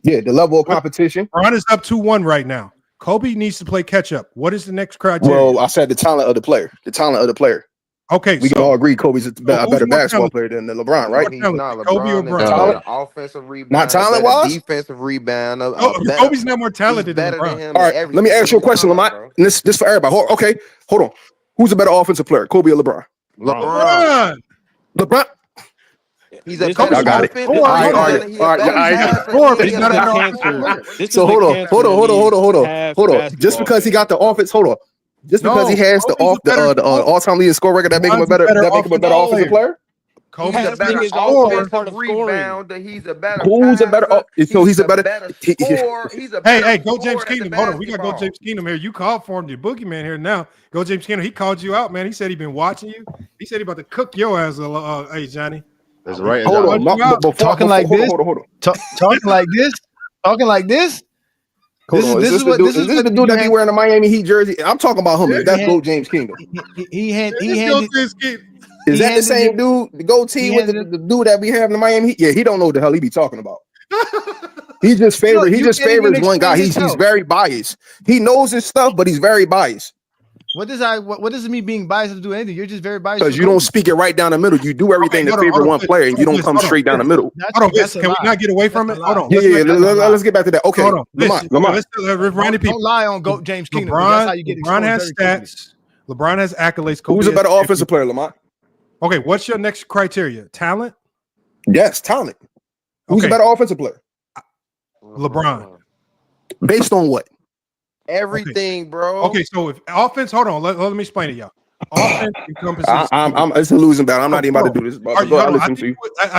Yeah, the level of competition. Bron is up 2-1 right now. Kobe needs to play catch up. What is the next criteria? Well, I said the talent of the player. Okay, we can all agree Kobe's a better basketball player than LeBron, right? He's not LeBron. Kobe or Bron? Talent? Offensive rebound, not talent wise. Defensive rebound. Kobe's not more talented than LeBron. All right, let me ask you a question, Lamont. And this for everybody. Hold on. Who's a better offensive player, Kobe or LeBron? LeBron. He's a Y'all got it. All right. So hold on. Just because he got the offense, Just because he has the all-time leading score record, that make him a better offensive player. Kobe's a better offensive rebounder. He's a better. Who's a better? So he's a better. Hey, go James Keenum. Hold on, we got go James Keenum here. You called for him, the boogeyman here now. Go James Keenum. He called you out, man. He said he been watching you. He said he about to cook your ass. Hey, Johnny. That's right. Hold on. Talking like this. Is this the dude that be wearing a Miami Heat jersey? I'm talking about him. That's Go James Keenum. Is that the same dude, the goatee with the dude that we have in the Miami Heat? Yeah, he don't know what the hell he be talking about. He just favors one guy. He's very biased. He knows his stuff, but he's very biased. What does it mean being biased to do anything? You're just very biased. Because you don't speak it right down the middle. You do everything to favor one player, and you don't come straight down the middle. Can we not get away from it? Hold on. Let's get back to that. Okay, hold on. Lamont. Don't lie on James Keenum. LeBron has stats. LeBron has accolades. Who's a better offensive player, Lamont? Okay, what's your next criteria? Talent? Yes, talent. Who's a better offensive player? LeBron. Based on what? Everything, bro. Okay, so if offense, hold on, let me explain it, y'all. Offense encompasses. It's a losing battle. I'm not even about to do this. I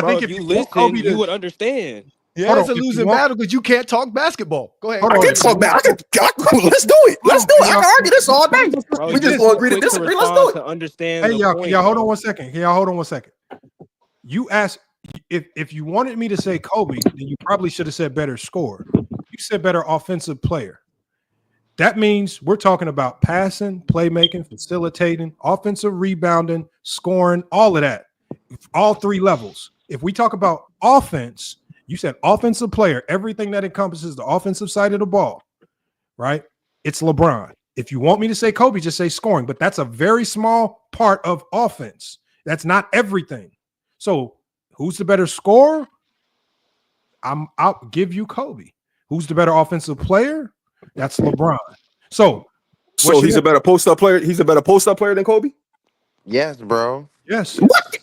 think if you listen, you would understand. Yeah, it's a losing battle because you can't talk basketball. Go ahead. I can talk basketball. Let's do it. I can argue this all day. We just gonna agree to disagree. Let's do it. Understand. Hey, y'all, hold on one second. You asked if you wanted me to say Kobe, then you probably should have said better scorer. You said better offensive player. That means we're talking about passing, playmaking, facilitating, offensive rebounding, scoring, all of that, all 3 levels. If we talk about offense, you said offensive player, everything that encompasses the offensive side of the ball, right? It's LeBron. If you want me to say Kobe, just say scoring, but that's a very small part of offense. That's not everything. So who's the better scorer? I'll give you Kobe. Who's the better offensive player? That's LeBron. So he's a better post-up player. He's a better post-up player than Kobe? Yes, bro. Yes. What?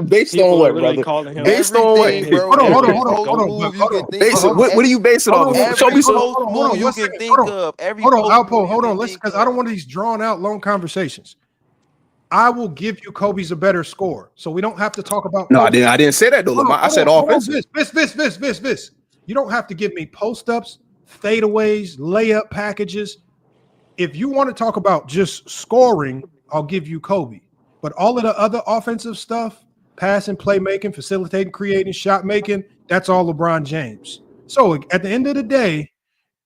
Based People on are what, really brother? calling him Based on what? Everything, bro. Hold Every on. post move you can think of. What do you base it off? Every Show me some. post move you can think of. Every Hold on, post Alpo. move you Hold on. can Let's, think because I don't of. want these drawn out long conversations. I will give you Kobe's a better score, so we don't have to talk about. No, Kobe. I didn't say that though. I said offensive. This. You don't have to give me post ups, fadeaways, layup packages. If you want to talk about just scoring, I'll give you Kobe. But all of the other offensive stuff, passing, playmaking, facilitating, creating, shot making, that's all LeBron James. So at the end of the day,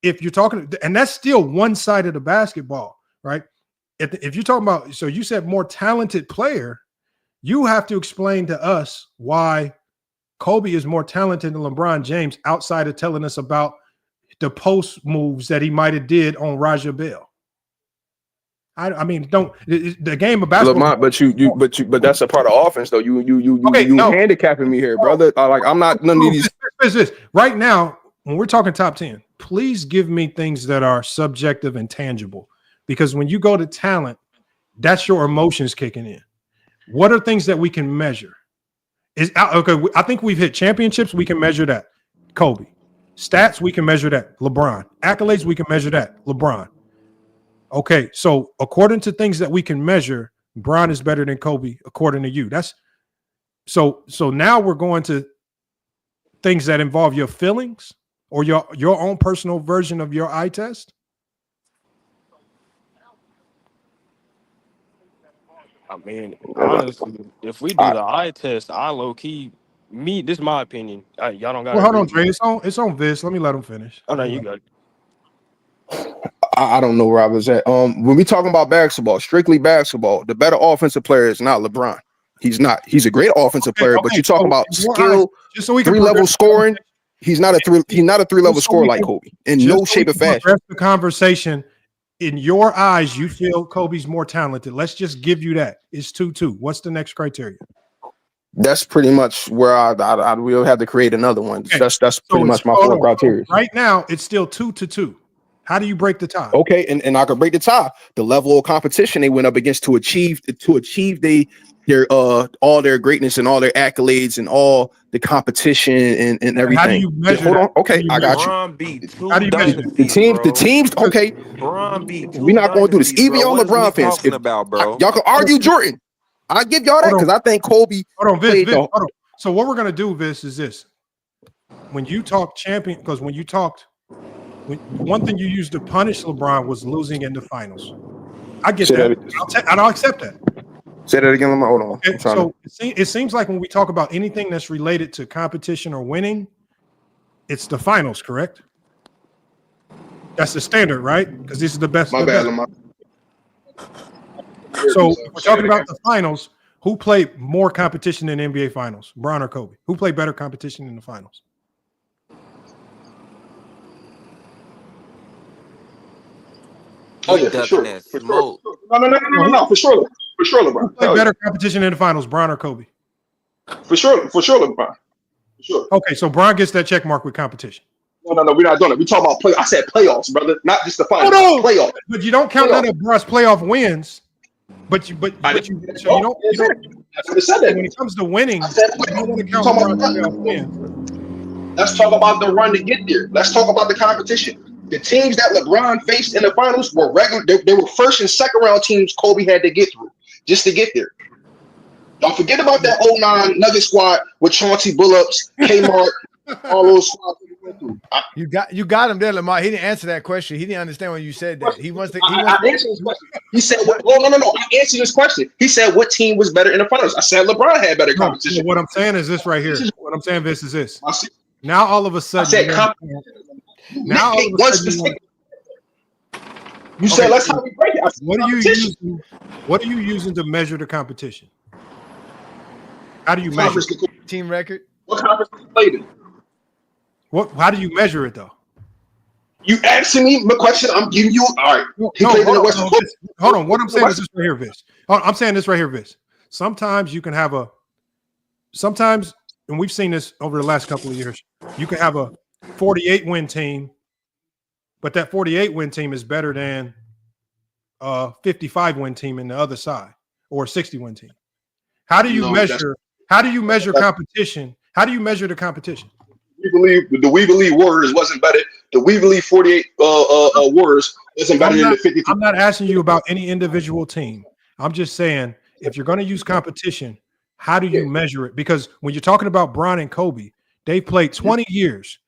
if you're talking, and that's still one side of the basketball, right? If you're talking about, so you said more talented player, you have to explain to us why Kobe is more talented than LeBron James outside of telling us about the post moves that he might have did on Raja Bell. I mean, the game of basketball. Look, but that's a part of offense, though. You handicapping me here, brother. Like I'm not none of these. This. Right now, when we're talking top 10, please give me things that are subjective and tangible. Because when you go to talent, that's your emotions kicking in. What are things that we can measure? Okay, I think we've hit championships. We can measure that. Kobe. Stats, we can measure that. LeBron. Accolades, we can measure that. LeBron. Okay, so according to things that we can measure, Bron is better than Kobe, according to you. That's so now we're going to things that involve your feelings or your own personal version of your eye test. I mean, honestly, if we do the eye test, I low key this is my opinion. Y'all don't got. Well, hold on, Dre. It's on Vis. Let me let him finish. Oh no, you got it. I don't know where I was at. When we talking about basketball, strictly basketball, the better offensive player is not LeBron. He's not. He's a great offensive player, but you talk about skill, just so we can 3-level scoring. He's not a 3-level scorer like Kobe in no shape or fashion. The conversation, in your eyes, you feel Kobe's more talented. Let's just give you that. It's 2-2. What's the next criteria? That's pretty much where I will have to create another one. Okay. That's pretty much my 4 criteria. Right now, it's still 2-2. How do you break the tie? Okay, and I could break the tie. The level of competition they went up against to achieve their all their greatness and all their accolades and all the competition and everything. How do you measure? Hold on. Okay, I got you. How do you measure the teams? Okay, we're not going to do this. Even y'all LeBron fans, y'all can argue Jordan. I give y'all that because I think Kobe. Hold on, Vis. Hold on. So what we're gonna do, Vis, is this: when you talk champion, because when you talked. One thing you used to punish LeBron was losing in the finals. I get that. I'll accept that. Say that again. Hold on. So it seems like when we talk about anything that's related to competition or winning, it's the finals, correct? That's the standard, right? Because this is the best. My bad. So we're talking about the finals. Who played more competition in NBA finals, Bron or Kobe? Who played better competition in the finals? Oh yeah, for sure. No, for sure, LeBron. Who played better competition in the finals, Bron or Kobe? For sure, LeBron. For sure. Okay, so Bron gets that check mark with competition. No, we're not doing it. We talk about play. I said playoffs, brother, not just the finals. Oh, no. Playoffs. But you don't count none of Bron's playoff wins. But you don't. When it comes to winning, you don't want to count Bron's playoff wins. Let's talk about the run to get there. Let's talk about the competition. The teams that LeBron faced in the finals were regular. They were first and second round teams Kobe had to get through just to get there. Don't forget about that 09 Nugget squad with Chauncey Billups, Kmart, all those squads he went through. You got him there, Lamar. He didn't answer that question. He didn't understand when you said that. He wants to. I answered his question. He said, no. I answered his question. He said, what team was better in the finals? I said LeBron had better competition. What I'm saying is this right here. What I'm saying, this is this. Now all of a sudden, I said now all of a sudden, you said let's how we break it. What are you using to measure the competition? How do you measure team record? What conference you played in? How do you measure it though? You asking me my question? I'm giving you all right. Hold on. What I'm saying is this right here, Vis. I'm saying this right here, Vis. Sometimes you can have and we've seen this over the last couple of years. You can have 48 win team, but that 48 win team is better than 55 win team in the other side or 60 win team. How do you measure? How do you measure competition? How do you measure the competition? The We Believe Warriors wasn't better. The We Believe 48 Warriors wasn't better than the 52. I'm not asking you about any individual team. I'm just saying if you're going to use competition, how do you measure it? Because when you're talking about Bron and Kobe, they played 20 years.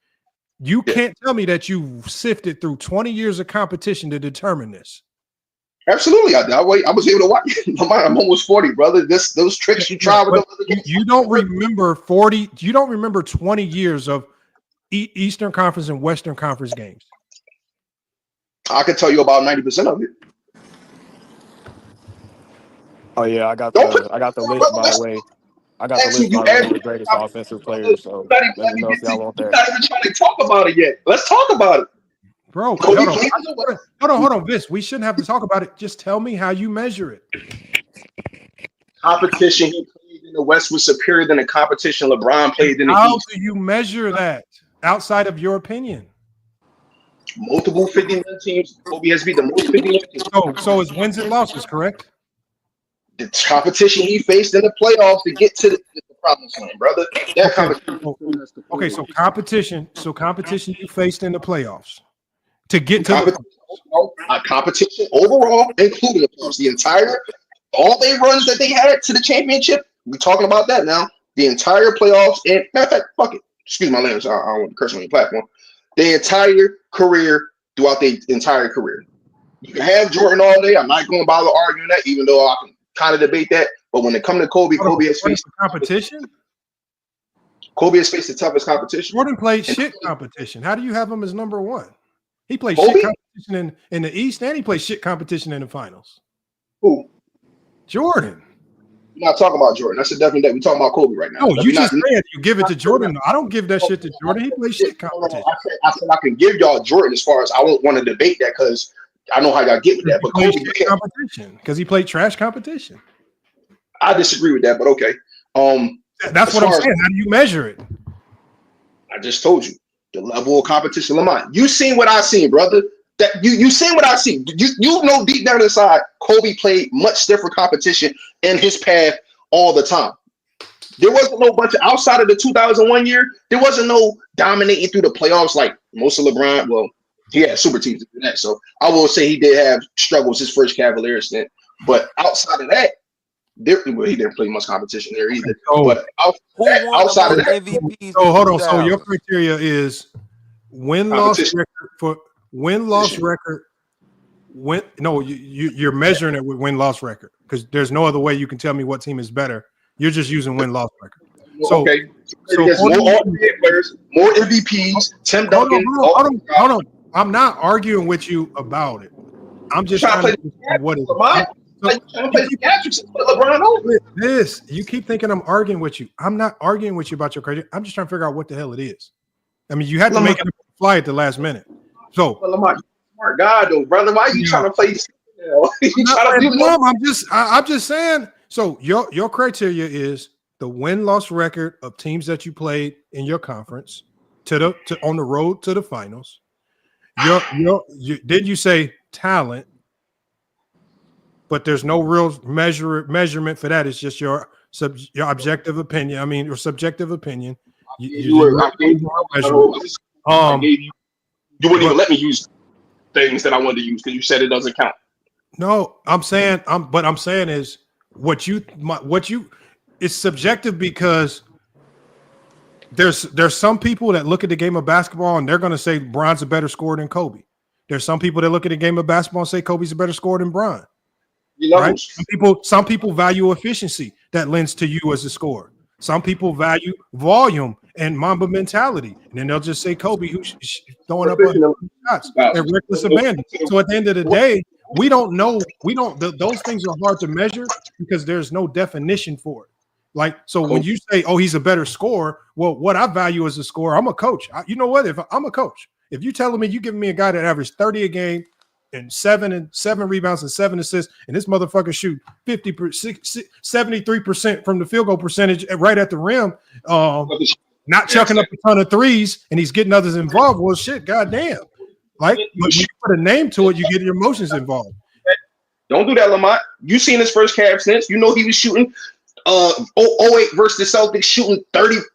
You can't tell me that you sifted through 20 years of competition to determine this. Absolutely, I was able to watch. I'm almost 40, brother. Those tricks you try with you don't remember 40. You don't remember 20 years of Eastern Conference and Western Conference games. I can tell you about 90% of it. Oh yeah, I got the list by the way. I got the list by the way of the greatest offensive players. So let me know if y'all want that. Not even trying to talk about it yet. Let's talk about it. Bro, hold on, Vince. We shouldn't have to talk about it. Just tell me how you measure it. Competition he played in the West was superior than the competition LeBron played in the How East. do you measure that outside of your opinion? Multiple 51 teams. Kobe has beat the most 51 teams. So it's wins and losses, correct? The competition he faced in the playoffs to get to the promised land, brother. That competition. Okay, so competition you faced in the playoffs. To get to competition overall, including the playoffs, all they runs that they had to the championship. We're talking about that now. The entire playoffs, and matter of fact, fuck it. Excuse my language. I don't want to curse on your platform. The entire career throughout the entire career. You can have Jordan all day. I'm not going to bother arguing that, even though I can kind of debate that. But when it comes to Kobe, Kobe has faced competition. Kobe has faced the toughest competition. Jordan played shit competition. How do you have him as number one? He played shit competition in the East, and he played shit competition in the finals. Who? Jordan. You're not talking about Jordan. That's a different day. We're talking about Kobe right now. No, you just said you give it to Jordan. I don't give that shit to Jordan. He played shit competition. I said I can give y'all Jordan as far as I won't want to debate that because I know how y'all get with that. But Kobe competition because he played trash competition. I disagree with that, but okay. That's what I'm saying. How do you measure it? I just told you the level of competition. Lamont, you seen what I seen, brother. That you seen what I seen. You know deep down inside, Kobe played much stiffer competition in his path all the time. There wasn't no bunch of outside of the 2001 year. There wasn't no dominating through the playoffs like most of LeBron. Well, he had super teams to do that. So I will say he did have struggles his first Cavaliers stint. But outside of that, he didn't play much competition there either. But outside of that, MVPs. So hold on. So your criteria is win-loss record. You're measuring it with win-loss record because there's no other way you can tell me what team is better. You're just using win-loss record. So okay. So more NBA players, more MVPs. Tim Duncan. Hold on. I'm not arguing with you about it. I'm just trying to play what is this. You keep thinking I'm arguing with you. I'm not arguing with you about your criteria. I'm just trying to figure out what the hell it is. I mean, you had to make it fly at the last minute. So, smart guy, though, brother. Why are you trying to play? I'm just saying. So your criteria is the win-loss record of teams that you played in your conference on the road to the finals. Did you say talent? But there's no real measurement for that. It's just your objective opinion. I mean, your subjective opinion. You wouldn't even let me use things that I wanted to use because you said it doesn't count. No, I'm saying is what you it's subjective because there's some people that look at the game of basketball and they're going to say Bron's a better scorer than Kobe. There's some people that look at the game of basketball and say Kobe's a better scorer than Bron. Right? Some people value efficiency that lends to you as a scorer. Some people value volume and Mamba mentality, and then they'll just say Kobe, who's throwing up shots and reckless abandon. So at the end of the day, we don't know. Those things are hard to measure because there's no definition for it. Like, so when you say, "Oh, he's a better scorer," well, what I value as a scorer, I'm a coach. You know what? If I'm a coach, if you telling me you giving me a guy that averaged 30 a game and seven rebounds and 7 assists, and this motherfucker shoot 73% from the field goal percentage right at the rim. not chucking up a ton of threes, and he's getting others involved. Well, shit, goddamn. Like, when you put a name to it, you get your emotions involved. Don't do that, Lamont. You seen his first half since. You know he was shooting 08 versus the Celtics, shooting 33%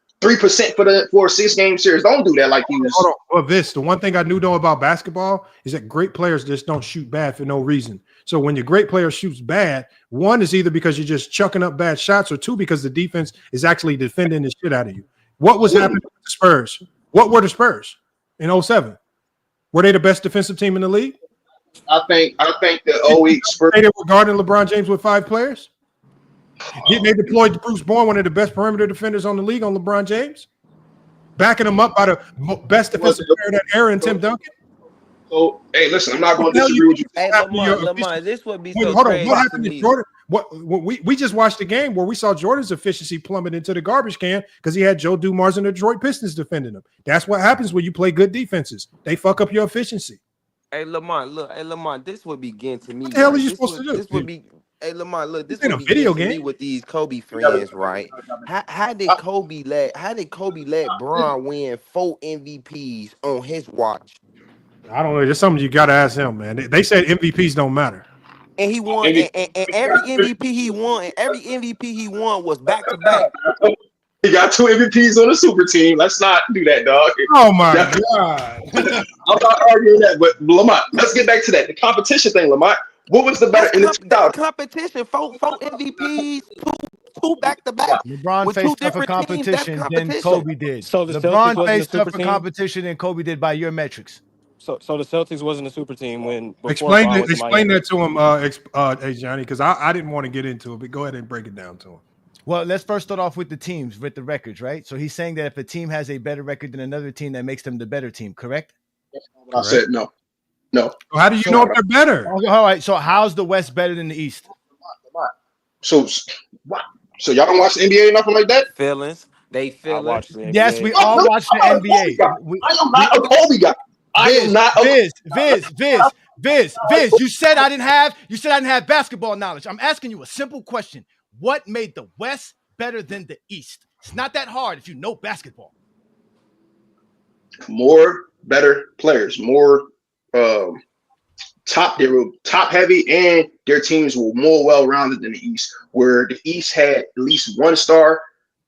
for a 6-game series. Don't do that like he was. Hold on. Well, Vince, the one thing I know about basketball is that great players just don't shoot bad for no reason. So when your great player shoots bad, one is either because you're just chucking up bad shots, or two, because the defense is actually defending the shit out of you. What was happening with the Spurs? What were the Spurs in 07? Were they the best defensive team in the league? I think the 08 Spurs. They were guarding LeBron James with 5 players. Didn't they deploy Bruce Bowen, one of the best perimeter defenders on the league, on LeBron James, backing him up by the best defensive player that era in Tim Duncan? So, hey, listen, I'm not going to disagree with you. Hey, Lamont, this would be so hold crazy. on, what happened to Jordan? We just watched the game where we saw Jordan's efficiency plummet into the garbage can because he had Joe Dumars and the Detroit Pistons defending him. That's what happens when you play good defenses. They fuck up your efficiency. Hey, Lamont, look. Hey, Lamont, this would be getting to me. What the hell right? are you This supposed would- to do? This would be. Hey, Lamont, look. This This ain't would a be video getting to game. me with these Kobe friends, right? How did Kobe let Bron win 4 MVPs on his watch? I don't know. There's something you got to ask him, man. They said MVPs don't matter. And he won, and every MVP he won was back to back. He got 2 MVPs on the super team. Let's not do that, dog. Oh my God. I'm not arguing that, but Lamont, let's get back to that. The competition thing, Lamont. What was the better in the 2000s? Competition, 4 MVPs, two back to back. LeBron with faced 2 tougher different teams. That's competition than competition. Kobe did. So the Celtics LeBron wasn't faced a super tougher team? competition than Kobe did by your metrics. So the Celtics wasn't a super team before Explain Bron went to explain Miami. that to him, hey Johnny, because I didn't want to get into it, but go ahead and break it down to him. Well, let's first start off with the teams, with the records, right? So he's saying that if a team has a better record than another team, that makes them the better team, correct? I said no. So how do you know if they're better? All right. So how's the West better than the East? So y'all don't watch the NBA or nothing like that? Feelings. They feel watch the NBA. Yes, we all watch the NBA. I am not a Kobe guy. I am not a Viz. You said I didn't have basketball knowledge. I'm asking you a simple question. What made the West better than the East? It's not that hard if you know basketball. more better players, more they were top heavy, and their teams were more well-rounded than the East, where the East had at least 1 star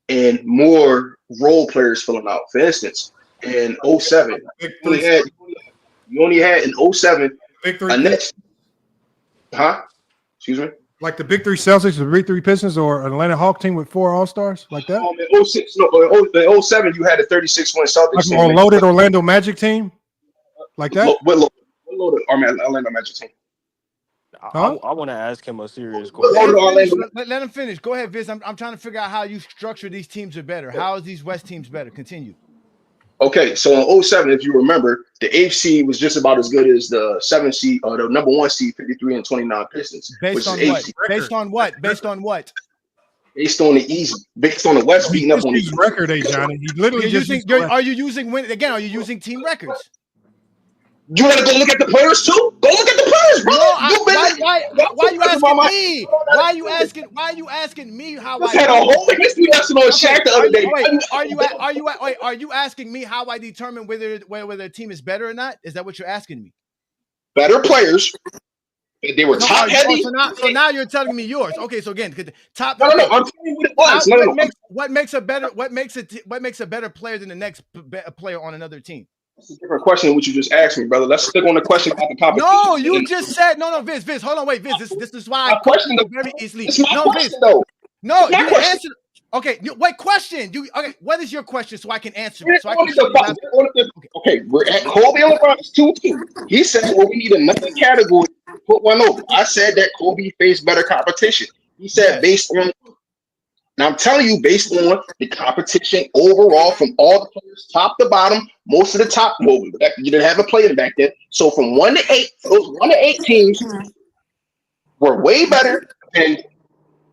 and more role players filling out. For instance, in 07, you only had in 07 Victory. a next, excuse me. Like the Big 3 Celtics, the Big 3 Pistons, or an Atlanta Hawk team with 4 All-Stars, like that? In 06, in 07, you had a 36-win Celtics Like team. a loaded Orlando Magic team, like that? What loaded Orlando Magic team? I want to ask him a serious question. Let him finish. Go ahead, Viz. I'm trying to figure out how you structure these teams are better. How is these West teams better? Continue. Okay, so in 07, if you remember, the 8th seed was just about as good as the 7th seed or the number 1 seed, 53-29 Pistons. Based on what? Based on what? Based on what? Based on the East, based on the West beating up on the East. Record, Johnny. He literally Are you using team records? You want to go look at the players too? Go look at the players, bro. Why you asking me? Why you asking me how I had a whole history lesson on Shaq the other day. Are you asking me how I determine whether a team is better or not? Is that what you're asking me? Better players. They were top heavy. So now you're telling me yours. Okay, so again, top. No, I'm telling you what it was. What makes a better player than the next player on another team? That's a different question than what you just asked me, brother. Let's stick on the question about the competition. No, you just said no, Viz. Hold on, wait, Viz. This is why I question very easily. It's my question, though. No, it's you answered. Okay, wait. Question. What is your question so I can answer it? So I can okay, we're at Kobe and LeBron's 2 teams. He said, "Well, we need another category to put one over." I said that Kobe faced better competition. He said based on. Now I'm telling you, based on the competition overall from all the players, top to bottom, most of the top. Well, you didn't have a player back then, so from 1 to 8, those 1 to 8 teams were way better than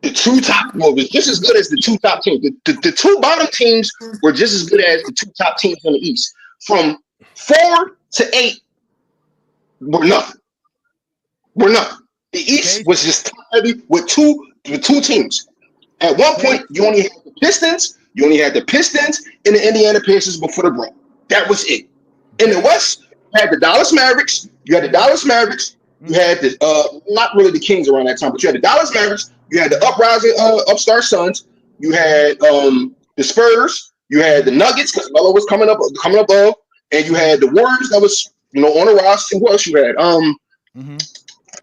the 2 top. Well, was just as good as the 2 top teams. The 2 bottom teams were just as good as the 2 top teams in the East. From 4 to 8 were nothing. The East was just top heavy with two teams. At one point, you only had the Pistons, You only had the Pistons and the Indiana Pacers before the break. That was it. In the West, you had the Dallas Mavericks. You had the not really the Kings around that time, but you had the Dallas Mavericks. You had the uprising upstart Suns. You had the Spurs. You had the Nuggets because Melo was coming up, and you had the Warriors that was on the roster. Who else you had?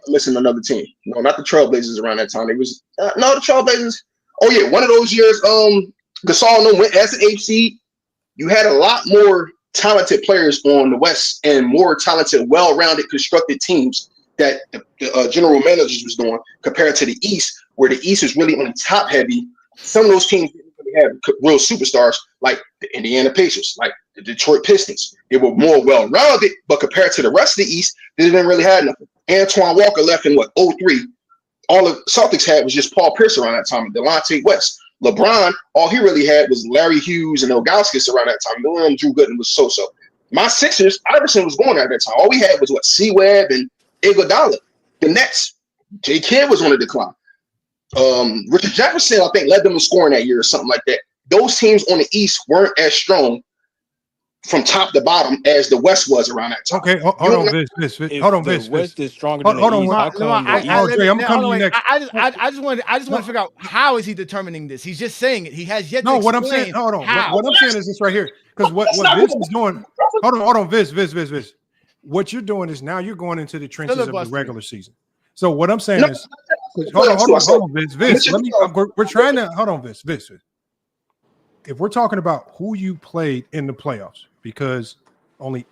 Missing another team. No, not the Trailblazers around that time. It was the Trailblazers. Oh yeah, one of those years. Gasol went as an 8 seed. You had a lot more talented players on the West and more talented, well-rounded, constructed teams that the general managers was doing compared to the East, where the East is really only top-heavy. Some of those teams didn't really have real superstars like the Indiana Pacers, like the Detroit Pistons. They were more well-rounded, but compared to the rest of the East, they didn't really have nothing. Antoine Walker left in 03. All the Celtics had was just Paul Pierce around that time, and Delonte West. LeBron, all he really had was Larry Hughes and Ilgauskas around that time. Drew Gooden was so-so. My Sixers, Iverson was going at that time. All we had was C-Webb and Iguodala. The Nets, J. Kidd was on the decline. Richard Jefferson, I think, led them in scoring that year or something like that. Those teams on the East weren't as strong from top to bottom as the West was around that time. Okay, hold on, Viz. Hold on, Viz. The West is stronger than the East. How come the East? I'm coming to you next. I just want to figure out how is he determining this? He's just saying it. He has yet to explain. What I'm saying, hold on. What I'm saying is this right here. Because what Viz is doing, hold on, Viz. What you're doing is now you're going into the trenches of the regular season. So what I'm saying is, hold on, Viz. We're trying to hold on, Viz. If we're talking about who you played in the playoffs, because only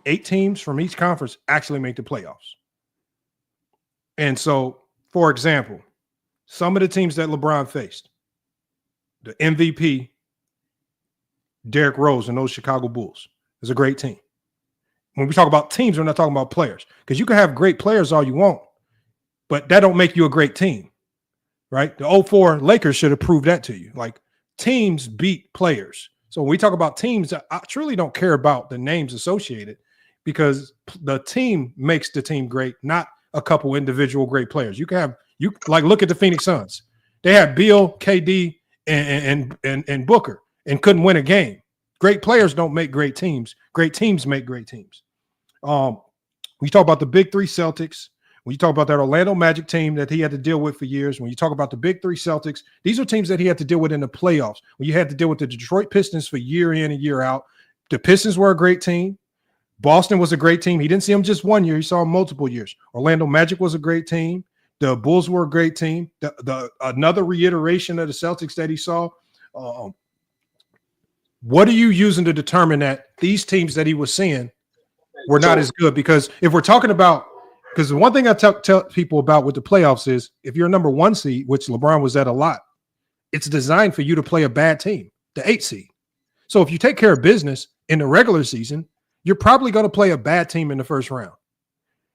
8 teams from each conference actually make the playoffs. And so, for example, some of the teams that LeBron faced, the MVP, Derrick Rose and those Chicago Bulls, is a great team. When we talk about teams, we're not talking about players, because you can have great players all you want, but that don't make you a great team, right? The 04 Lakers should have proved that to you. Like, teams beat players. So when we talk about teams, I truly don't care about the names associated, because the team makes the team great, not a couple individual great players. You look at the Phoenix Suns. They had Beal, KD, and Booker, and couldn't win a game. Great players don't make great teams. Great teams make great teams. We talk about the Big Three Celtics. When you talk about that Orlando Magic team that he had to deal with for years, when you talk about the Big Three Celtics, these are teams that he had to deal with in the playoffs. When you had to deal with the Detroit Pistons for year in and year out, the Pistons were a great team. Boston was a great team. He didn't see them just one year. He saw them multiple years. Orlando Magic was a great team. The Bulls were a great team. Another reiteration of the Celtics that he saw. What are you using to determine that these teams that he was seeing were not as good? Because if we're talking about, because the one thing I tell people about with the playoffs is, if you're a number 1 seed, which LeBron was at a lot, it's designed for you to play a bad team, the 8 seed. So if you take care of business in the regular season, you're probably going to play a bad team in the first round.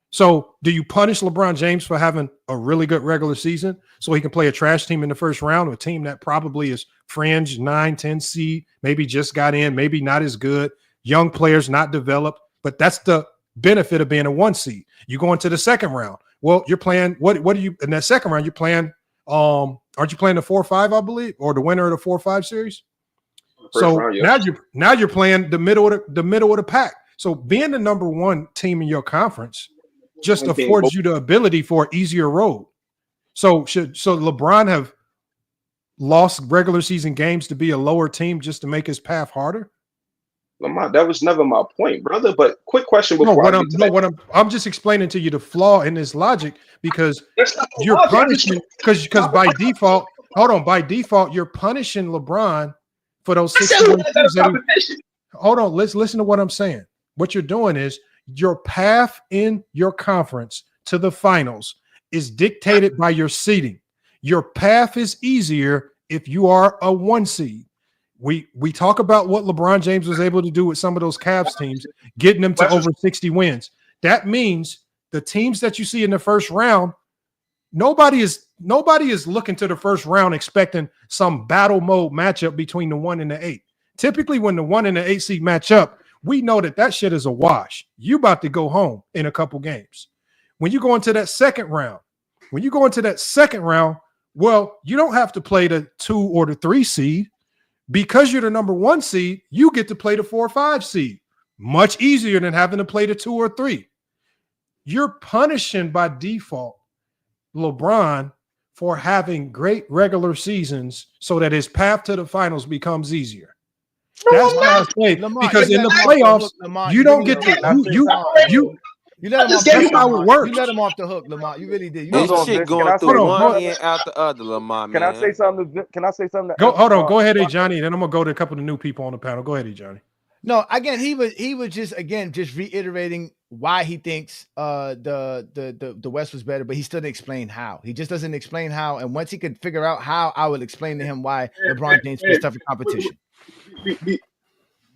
So do you punish LeBron James for having a really good regular season so he can play a trash team in the first round, or a team that probably is fringe 9, 10 seed, maybe just got in, maybe not as good, young players not developed, but that's the benefit of being a 1 seed. You go into the second round. Well, you're playing what do you in that second round? You're playing aren't you playing the 4-5, I believe, or the winner of the 4-5 series? So round, yeah. now you're playing the middle of the pack. So being the number 1 team in your conference just affords you the ability for an easier road. So LeBron have lost regular season games to be a lower team just to make his path harder? That was never my point, brother. But quick question before I'm just explaining to you the flaw in this logic, because you're punishing because by default, you're punishing LeBron for those 61 games. Hold on, let's listen to what I'm saying. What you're doing is your path in your conference to the finals is dictated by your seeding. Your path is easier if you are a 1 seed. We talk about what LeBron James was able to do with some of those Cavs teams, getting them to over 60 wins. That means the teams that you see in the first round, nobody is looking to the first round expecting some battle mode matchup between the 1 and the 8. Typically, when the 1 and the 8 seed match up, we know that shit is a wash. You about to go home in a couple games. When you go into that second round, well, you don't have to play the 2 or the 3 seed. Because you're the number 1 seed, you get to play the 4 or 5 seed. Much easier than having to play the 2 or 3. You're punishing by default LeBron for having great regular seasons so that his path to the finals becomes easier. That's why I say, because in the playoffs, you don't get to you let him off. That's how it works. You let him off the hook, Lamont. You really did. This shit going through one end after the other, Lamont. Can I say something? Can I say something? Hold on. Go ahead, Johnny. Then I'm gonna go to a couple of new people on the panel. Go ahead, Johnny. No, again, he was just reiterating why he thinks the West was better, but he still didn't explain how. He just doesn't explain how. And once he could figure out how, I will explain to him why LeBron James faced tougher competition.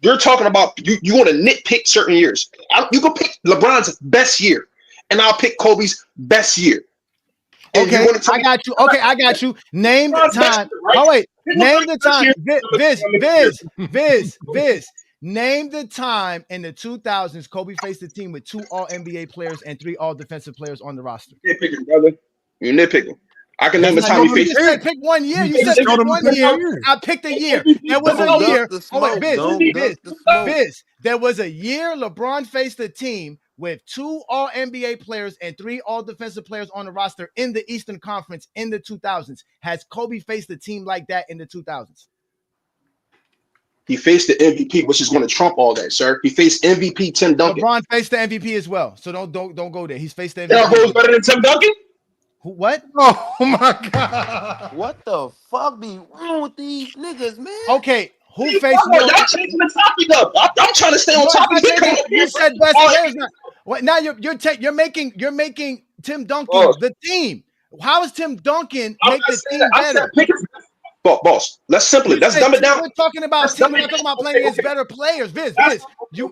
You're talking about you want to nitpick certain years. You can pick LeBron's best year, and I'll pick Kobe's best year. And okay, I got you. Okay, I got you. Name the time. Oh wait, name the time. Viz. Name the time in the 2000s Kobe faced a team with 2 All-NBA players and 3 All-Defensive players on the roster. You're nitpicking, brother. You're nitpicking. I can name the time he faced. You said pick 1 year. You said pick 1 year. I picked a year. There was a year. Oh wait, Viz. There was a year LeBron faced a team with 2 All-NBA players and 3 All-Defensive players on the roster in the Eastern Conference in the 2000s. Has Kobe faced a team like that in the 2000s? He faced the MVP, which is going to trump all that, sir. He faced MVP Tim Duncan. LeBron faced the MVP as well, so don't go there. He's faced the MVP. Who's better than Tim Duncan? What? Oh my God! What the fuck be wrong with these niggas, man? Okay, who faced? Y'all changing the topic up. I'm trying to stay on topic. You said best players. What? Now you're making Tim Duncan the team. How is Tim Duncan make the team better? Boss, let's dumb it down. We're talking about team. We're talking about playing against better players. Viz, you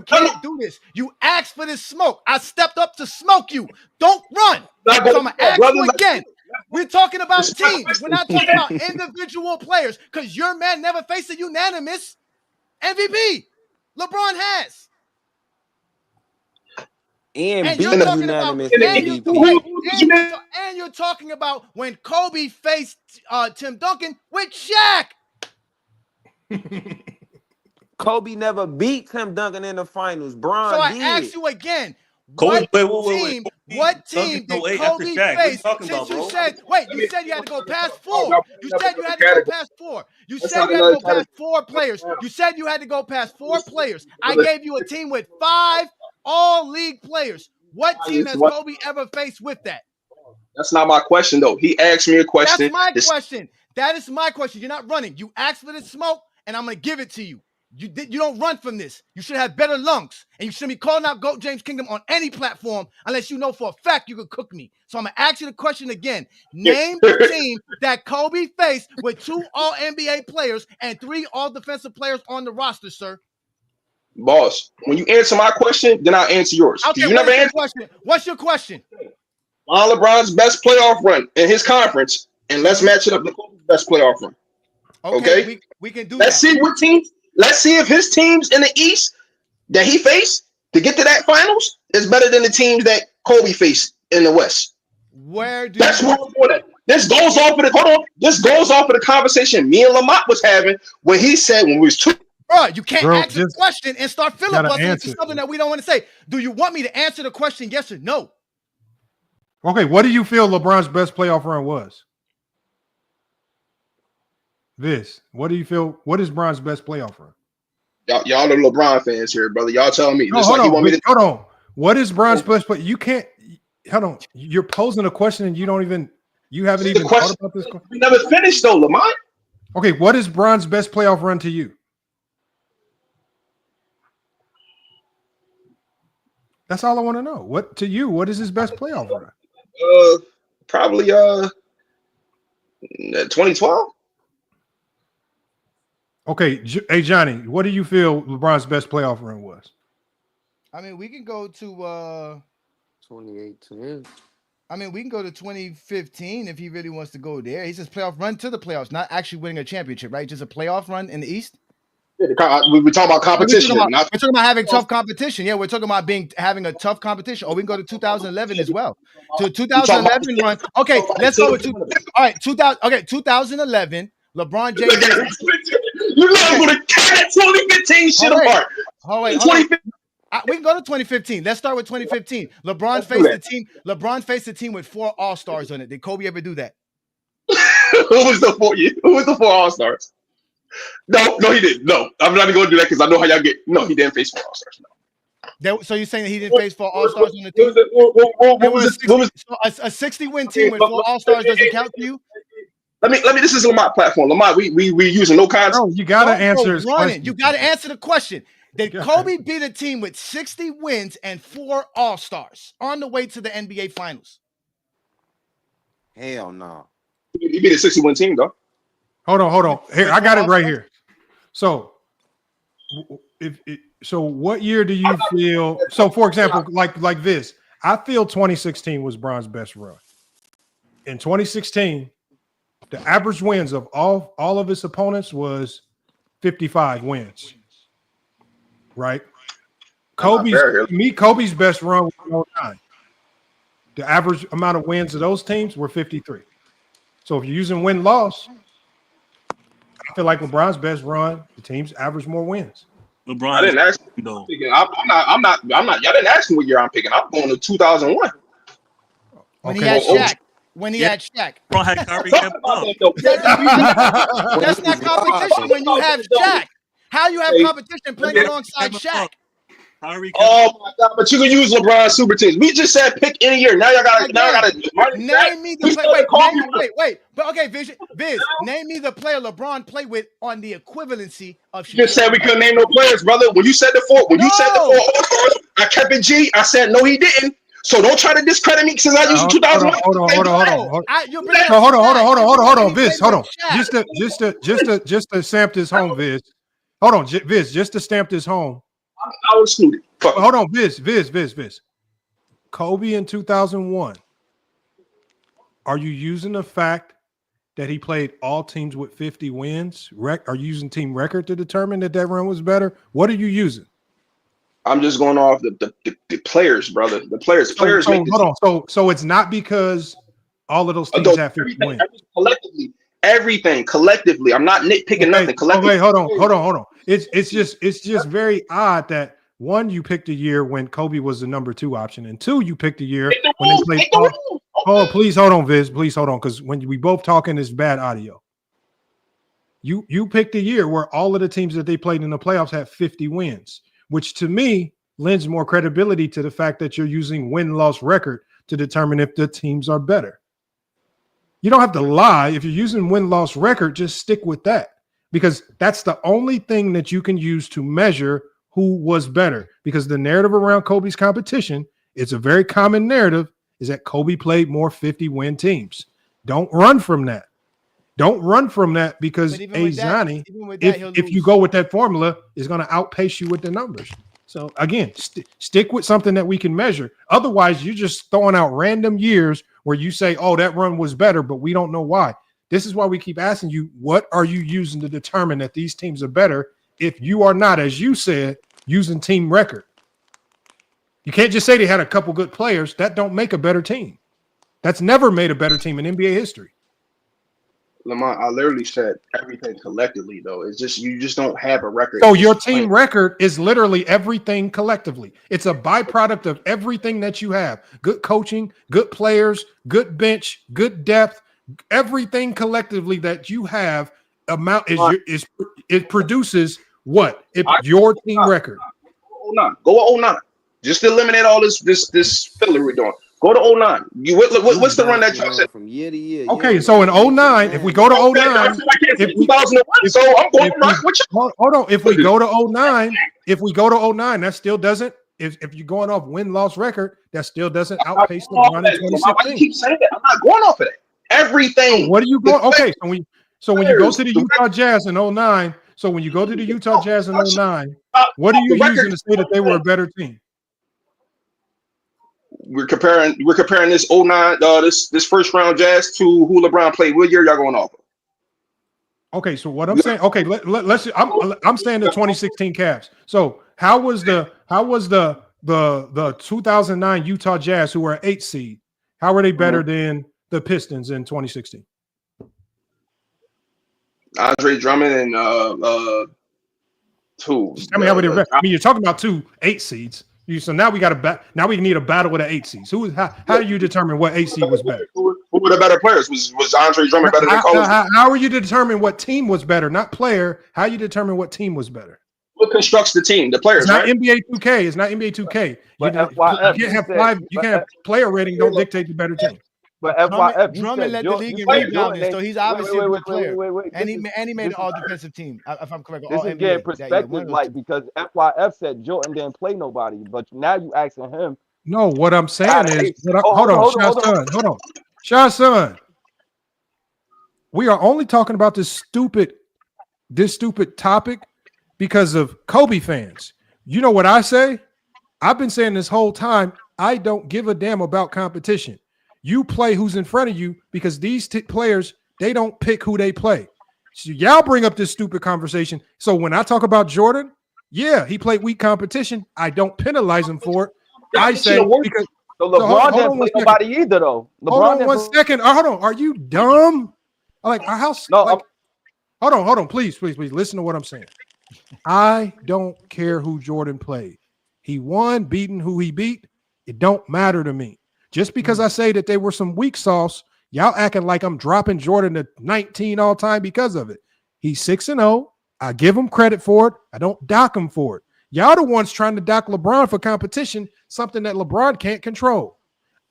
can't do this. You asked for this smoke. I stepped up to smoke you. Don't run. So I'm gonna ask you again. We're talking about teams. We're not talking about individual players because your man never faced a unanimous MVP. LeBron has. And you're talking about when Kobe faced Tim Duncan with Shaq. Kobe never beat Tim Duncan in the finals. Bron so I did. ask you again. What team did Kobe face? Since you said, you said you had to go past 4. You said you had to go past 4. You said you had to go past 4 players. You said you had to go past 4 players. I gave you a team with 5 all-league players. What team has Kobe ever faced with that? That's not my question, though. He asked me a question. That's my question. That is my question. You're not running. You asked for the smoke, and I'm going to give it to you. You don't run from this. You should have better lungs, and you shouldn't be calling out GOAT James Kingdom on any platform unless you know for a fact you could cook me. So I'm going to ask you the question again. Name the team that Kobe faced with 2 All-NBA players and 3 All-Defensive players on the roster, sir. Boss, when you answer my question, then I'll answer yours. Okay, you never answer question. What's your question? LeBron's best playoff run in his conference, and let's match it up with Kobe's best playoff run. Okay? We can do Let's see what teams. Let's see if his teams in the East that he faced to get to that finals is better than the teams that Kobe faced in the West. That's what we're going at. This goes off of the conversation me and Lamont was having when he said when we was 2. Bro, you can't ask the question and start filibustering into something that we don't want to say. Do you want me to answer the question yes or no? Okay, what do you feel LeBron's best playoff run was? What do you feel? What is Bron's best playoff run? Y'all are LeBron fans here, brother. Y'all telling me. No, hold on. What is Bron's best play? You can't. Hold on. You're posing a question and you haven't even thought about this question. We never finished though, Lamont. Okay, what is Bron's best playoff run to you? That's all I want to know. What is his best playoff run? Probably 2012. Okay, hey Johnny, what do you feel LeBron's best playoff run was? I mean, we can go to 2018. I mean, we can go to 2015 if he really wants to go there. He says playoff run to the playoffs, not actually winning a championship, right? Just a playoff run in the East. Yeah, we're talking about competition. We're talking about having tough competition. Yeah, we're talking about having a tough competition. Or we can go to 2011 as well. To 2011 run. Okay, let's go with 2011. LeBron James. You're not going to tear that 2015 shit apart. Oh, wait. We can go to 2015. Let's start with 2015. LeBron faced the team with 4 All-Stars on it. Did Kobe ever do that? Who was the 4 All-Stars? No, he didn't. No, I'm not going to do that because I know how y'all get. No, he didn't face 4 All-Stars. No. So you're saying that he didn't face 4 All-Stars on the team? A 60-win team with 4 All-Stars doesn't count for you? Let me. This is Lamont platform. Lamont, we using no context. No, you gotta answer his question. You gotta answer the question. Did Kobe beat a team with 60 wins and 4 All-Stars on the way to the NBA Finals? Hell no. He beat a 60-win team, though. Hold on. Here, I got it right here. So, what year do you feel? So, for example, like this, I feel 2016 was Bron's best run. In 2016, the average wins of all of his opponents was 55 wins. Right? Kobe's best run was 09. The average amount of wins of those teams were 53. So if you're using win-loss, I feel like LeBron's best run, the teams average more wins. LeBron, I didn't ask you. No. I'm not. Y'all didn't ask me what year I'm picking. I'm going to 2001. When he had Shaq. When he had Shaq. LeBron had Kyrie. That's not competition when you have Shaq. How you have competition playing alongside Shaq? Oh my God! But you can use LeBron super teams. We just said pick any year. Now y'all gotta. Name me the player. Wait. But okay, Viz. Name me the player LeBron played with on the equivalency of. You just said we couldn't name no players, brother. When you said the 4 All-Stars, I kept it G. I said no, he didn't. So don't try to discredit me since I used 2001. Hold on, Viz. Hold on. Just to stamp this home, Viz. Hold on, Viz. Just to stamp this home. I was excluded. Hold on, Viz. Kobe in 2001. Are you using the fact that he played all teams with 50 wins? Are you using team record to determine that run was better? What are you using? I'm just going off the players, brother. The players. So it's not because all of those teams have 50 wins. Everything collectively. I'm not nitpicking nothing. Collectively. Okay, hold on. It's just very odd that 1, you picked a year when Kobe was the number 2 option, and 2, you picked a year when they played. Oh, please hold on, Viz. Please hold on, because when we both talking, it's bad audio. You picked a year where all of the teams that they played in the playoffs had 50 wins, which to me lends more credibility to the fact that you're using win-loss record to determine if the teams are better. You don't have to lie. If you're using win-loss record, just stick with that, because that's the only thing that you can use to measure who was better. Because the narrative around Kobe's competition, it's a very common narrative, is that Kobe played more 50-win teams. Don't run from that. Don't run from that, because Azani, if you go with that formula, is going to outpace you with the numbers. So again, stick with something that we can measure. Otherwise, you're just throwing out random years where you say, oh, that run was better, but we don't know why. This is why we keep asking you, what are you using to determine that these teams are better if you are not, as you said, using team record? You can't just say they had a couple good players. That don't make a better team. That's never made a better team in NBA history. Lamont, I literally said everything collectively, though. It's just you just don't have a record. So your team record is literally everything collectively. It's a byproduct of everything that you have. Good coaching, good players, good bench, good depth, everything collectively that you have it produces what? Your team record. Go 09. Just eliminate all this filler we're doing. Go to 09. What's the run that you said? From year to year. Okay, so in 09, if we go to 09, hold on. If we go to 09, that still doesn't. If you're going off win-loss record, that still doesn't outpace LeBron in 2016. Why do you keep saying that? I'm not going off of that. Everything. What are you going? Okay, so when you go to the Utah Jazz in 09, what are you using to say that they were a better team? We're comparing this 09 this first round Jazz to who LeBron played. What year y'all going off of? Okay, so what I'm saying, okay, let's I'm saying the 2016 Cavs. So how was the 2009 Utah Jazz, who were an 8 seed? How were they better than the Pistons in 2016? Andre Drummond and two. Tell me how would it? I mean, you're talking about 2 8 seeds. So now we got now we need a battle with an 8 seeds. How do you determine what 8 seed was better? Who were the better players? Was Andre Drummond better than Kobe? How are you to determine what team was better? Not player. How you determine what team was better? What constructs the team? The players. It's not right? NBA 2K. It's not NBA 2K. But You can't have player rating. Don't dictate the better team. But FYF, Drummond led the league in rebounding, so he's obviously a good player. And he made an all-defensive team, if I'm correct. This is getting perspective, like, because FYF said Jordan didn't play nobody, but now you asking him. No, what I'm saying is, hold on, Shah Son. We are only talking about this stupid topic because of Kobe fans. You know what I say? I've been saying this whole time, I don't give a damn about competition. You play who's in front of you because these players, they don't pick who they play. So y'all bring up this stupid conversation. So when I talk about Jordan, yeah, he played weak competition. I don't penalize him for it. I say because so LeBron didn't play nobody either, though. Hold on 1 second. Hold on. Are you dumb? Like our house. No. Like, hold on. Please listen to what I'm saying. I don't care who Jordan played. He won, beating who he beat. It don't matter to me. Just because I say that they were some weak sauce, y'all acting like I'm dropping Jordan to 19 all time because of it. He's 6-0. I give him credit for it. I don't dock him for it. Y'all the ones trying to dock LeBron for competition, something that LeBron can't control.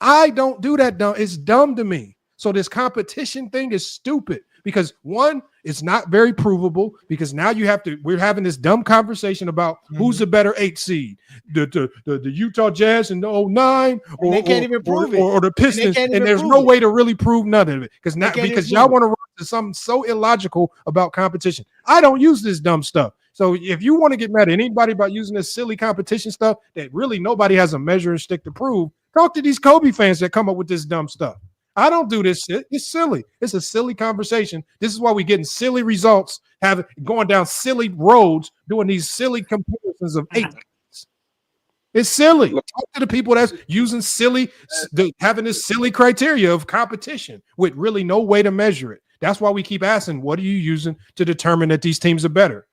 I don't do that. It's dumb to me. So this competition thing is stupid because one, it's not very provable because now we're having this dumb conversation about who's a better 8 seed, the Utah Jazz in the 09 or they can't even prove it, or the Pistons, and there's no way to really prove none of it because y'all want to run to something so illogical about competition. I don't use this dumb stuff. So if you want to get mad at anybody about using this silly competition stuff that really nobody has a measure and stick to prove, talk to these Kobe fans that come up with this dumb stuff. I don't do this shit. It's silly. It's a silly conversation. This is why we're getting silly results, going down silly roads, doing these silly comparisons of 8. It's silly. Talk to the people that's using having this silly criteria of competition with really no way to measure it. That's why we keep asking, what are you using to determine that these teams are better?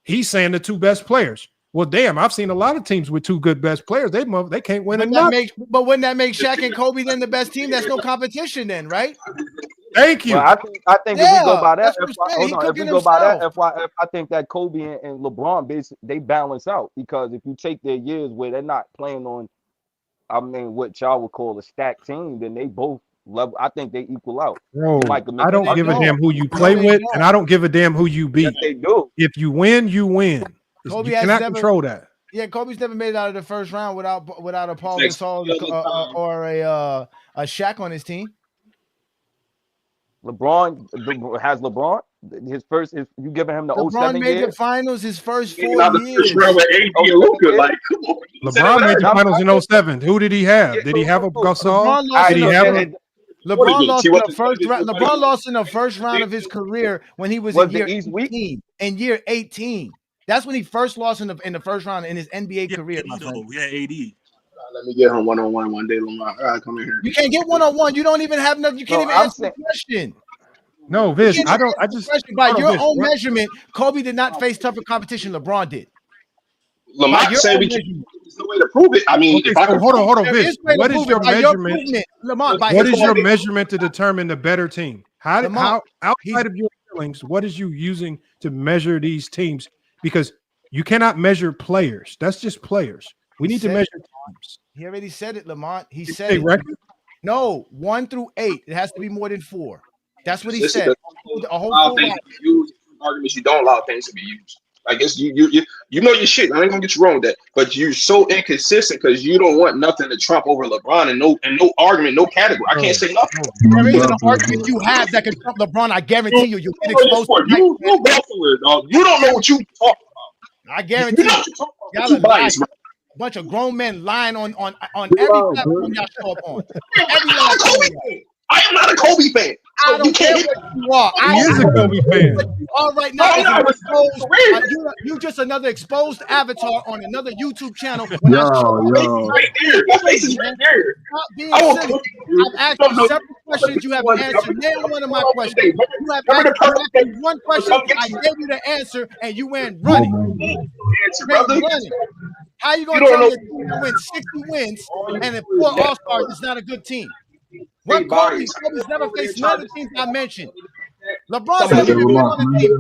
He's saying the 2 best players. Well, damn, I've seen a lot of teams with 2 good best players. They can't win enough. But wouldn't that make Shaq and Kobe then the best team? That's no competition then, right? Thank you. Well, I think if we go by that, FYF, I think that Kobe and LeBron basically they balance out because if you take their years where they're not playing on, what y'all would call a stacked team, then they both level. I think they equal out. Bro, I don't give a damn who you play with, and I don't give a damn who you beat. Yes, they do. If you win, you win. You cannot control that. Yeah, Kobe's never made it out of the first round without a Paul Gasol or a Shaq on his team. LeBron has his first. You giving him the 07 LeBron made year? the finals his first 4 years. LeBron made the finals in 07. Who did he have? Did he have a Gasol? LeBron lost in the first round. LeBron lost in the first round of his career when he was in year 18. In year 18, that's when he first lost in the first round in his NBA career. AD. Let me get him one-on-one one day, Lamar. All right, come in here. You can't get one-on-one. You don't even have enough. You can't even answer the question. No, Viz, I just by your own measurement, Kobe did not face tougher competition. LeBron did. Lamar said we can't. There's no way to prove it. I mean, hold on, Viz. What is your measurement? What is your measurement to determine the better team? How outside of your feelings, what is you using to measure these teams? Because you cannot measure players. That's just players. We need to measure teams. He already said it, Lamont. He said it. Record? No, 1 through 8. It has to be more than 4. That's what he said. A whole things to be used. Arguments you don't allow things to be used. I guess you know your shit. I ain't gonna get you wrong with that, but you're so inconsistent because you don't want nothing to trump over LeBron and no argument, no category. I can't say nothing. There isn't an argument you have that can trump LeBron. I guarantee you, you'll get exposed. You don't know what you talk about. I guarantee y'all are lying. A bunch of grown men lying on every platform y'all show up on. I am not a Kobe fan. I don't care what you are. He is a Kobe fan. are right now is an exposed, you just another exposed avatar on another YouTube channel. When I show right there. That face is right there. Stop being silly. I've asked you several questions. You have answered nearly one of my questions. You have asked me one question. I gave you the answer, and you went running. How you gonna tell me a team that wins 60 wins and if 4 All-Stars is not a good team? What Kobe's never faced none of the teams I mentioned. LeBron's never even been on a team.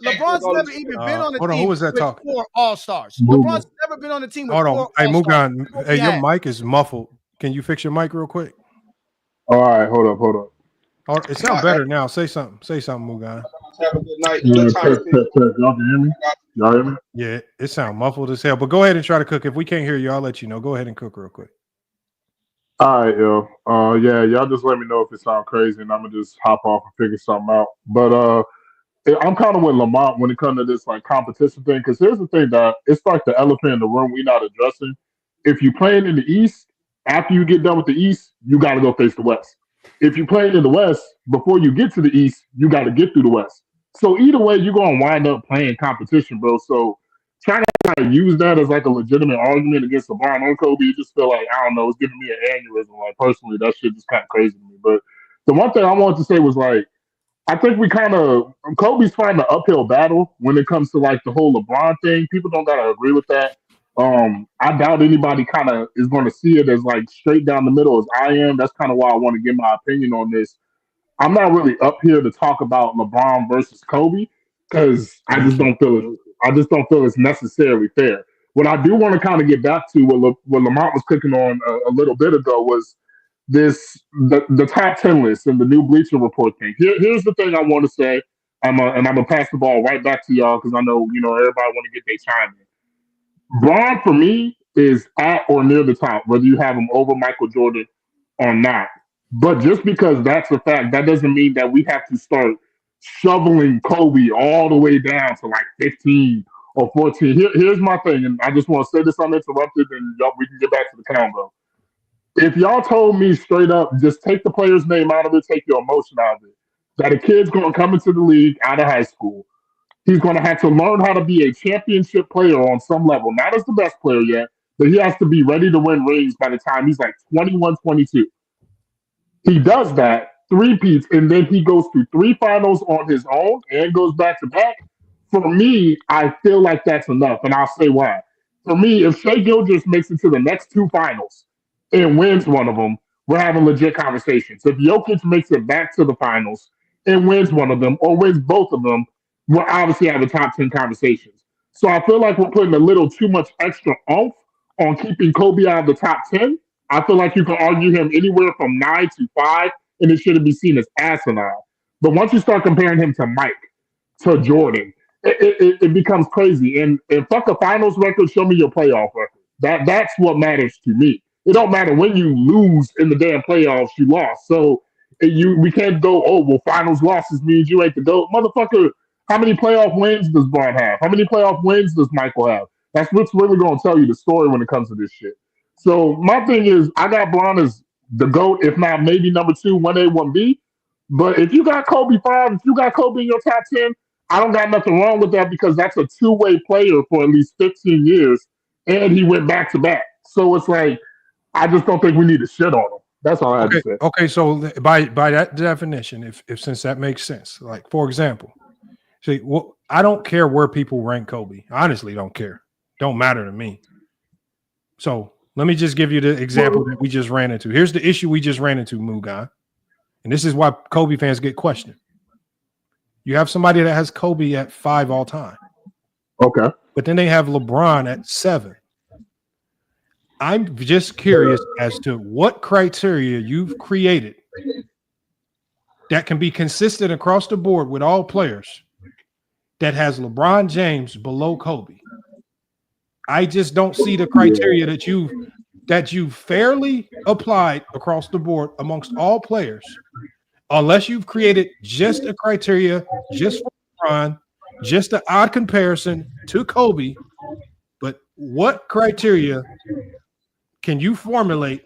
LeBron's never even been on a team with 4 All-Stars. LeBron's never been on a team with 4 All-Stars. Hey, Mugan, hey, your mic is muffled. Can you fix your mic real quick? All right, hold up. Oh, it sounds better now. Say something, Mugan. Have a good night. Y'all can hear me? Y'all hear me? Yeah, it sounds muffled as hell. But go ahead and try to cook. If we can't hear you, I'll let you know. Go ahead and cook real quick. All right, yo. Yeah, y'all just let me know if it sounds crazy, and I'm gonna just hop off and figure something out. But I'm kind of with Lamont when it comes to this like competition thing, because here's the thing that it's like the elephant in the room we're not addressing. If you're playing in the East, after you get done with the East, you got to go face the West. If you're playing in the West, before you get to the East, you got to get through the West. So either way, you're gonna wind up playing competition, bro. So trying to like use that as like a legitimate argument against LeBron or Kobe, you just feel like I don't know, it's giving me an aneurysm. Like personally, that shit just kind of crazy to me. But the one thing I wanted to say was like, I think we kind of Kobe's fighting an uphill battle when it comes to like the whole LeBron thing. People don't gotta agree with that. I doubt anybody kind of is going to see it as like straight down the middle as I am. That's kind of why I want to give my opinion on this. I'm not really up here to talk about LeBron versus Kobe because I just don't feel it's necessarily fair. What I do want to kind of get back to what Lamont was cooking on a little bit ago was the top 10 list and the new Bleacher Report thing. Here's the thing I want to say, and I'm gonna pass the ball right back to y'all because I know everybody want to get their chime in. Bron for me is at or near the top, whether you have him over Michael Jordan or not. But just because that's a fact, that doesn't mean that we have to start shoveling Kobe all the way down to like 15 or 14. Here's my thing, and I just want to say this uninterrupted, and we can get back to the convo. If y'all told me straight up, just take the player's name out of it, take your emotion out of it, that a kid's going to come into the league out of high school, he's going to have to learn how to be a championship player on some level, not as the best player yet, but he has to be ready to win rings by the time he's like 21, 22. He does that, three-peats, and then he goes through 3 finals on his own and goes back to back. For me, I feel like that's enough, and I'll say why. For me, if Shai Gilgeous makes it to the next 2 finals and wins one of them, we're having legit conversations. If Jokic makes it back to the finals and wins one of them or wins both of them, we're obviously having top 10 conversations. So I feel like we're putting a little too much extra oomph on keeping Kobe out of the top 10. I feel like you can argue him anywhere from 9 to 5, and it shouldn't be seen as asinine. But once you start comparing him to Mike, to Jordan, it becomes crazy. And fuck a finals record, show me your playoff record. That's what matters to me. It don't matter when you lose in the damn playoffs, you lost. So we can't go, oh, well, finals losses means you ain't the GOAT. Motherfucker, how many playoff wins does Bron have? How many playoff wins does Michael have? That's what's really going to tell you the story when it comes to this shit. So my thing is, I got Bron as the GOAT, if not maybe number 2, 1A, 1B. But if you got Kobe 5, if you got Kobe in your top 10, I don't got nothing wrong with that because that's a two-way player for at least 15 years, and he went back to back. So it's like, I just don't think we need to shit on him. That's all I have to say. Okay, so by that definition, if since that makes sense, like for example, see, well, I don't care where people rank Kobe. I honestly don't care. Don't matter to me. So let me just give you the example that we just ran into. Here's the issue we just ran into, Mugan. And this is why Kobe fans get questioned. You have somebody that has Kobe at 5 all time. Okay. But then they have LeBron at 7. I'm just curious as to what criteria you've created that can be consistent across the board with all players that has LeBron James below Kobe. I just don't see the criteria that you fairly applied across the board amongst all players, unless you've created just a criteria just for LeBron, just an odd comparison to Kobe. But what criteria can you formulate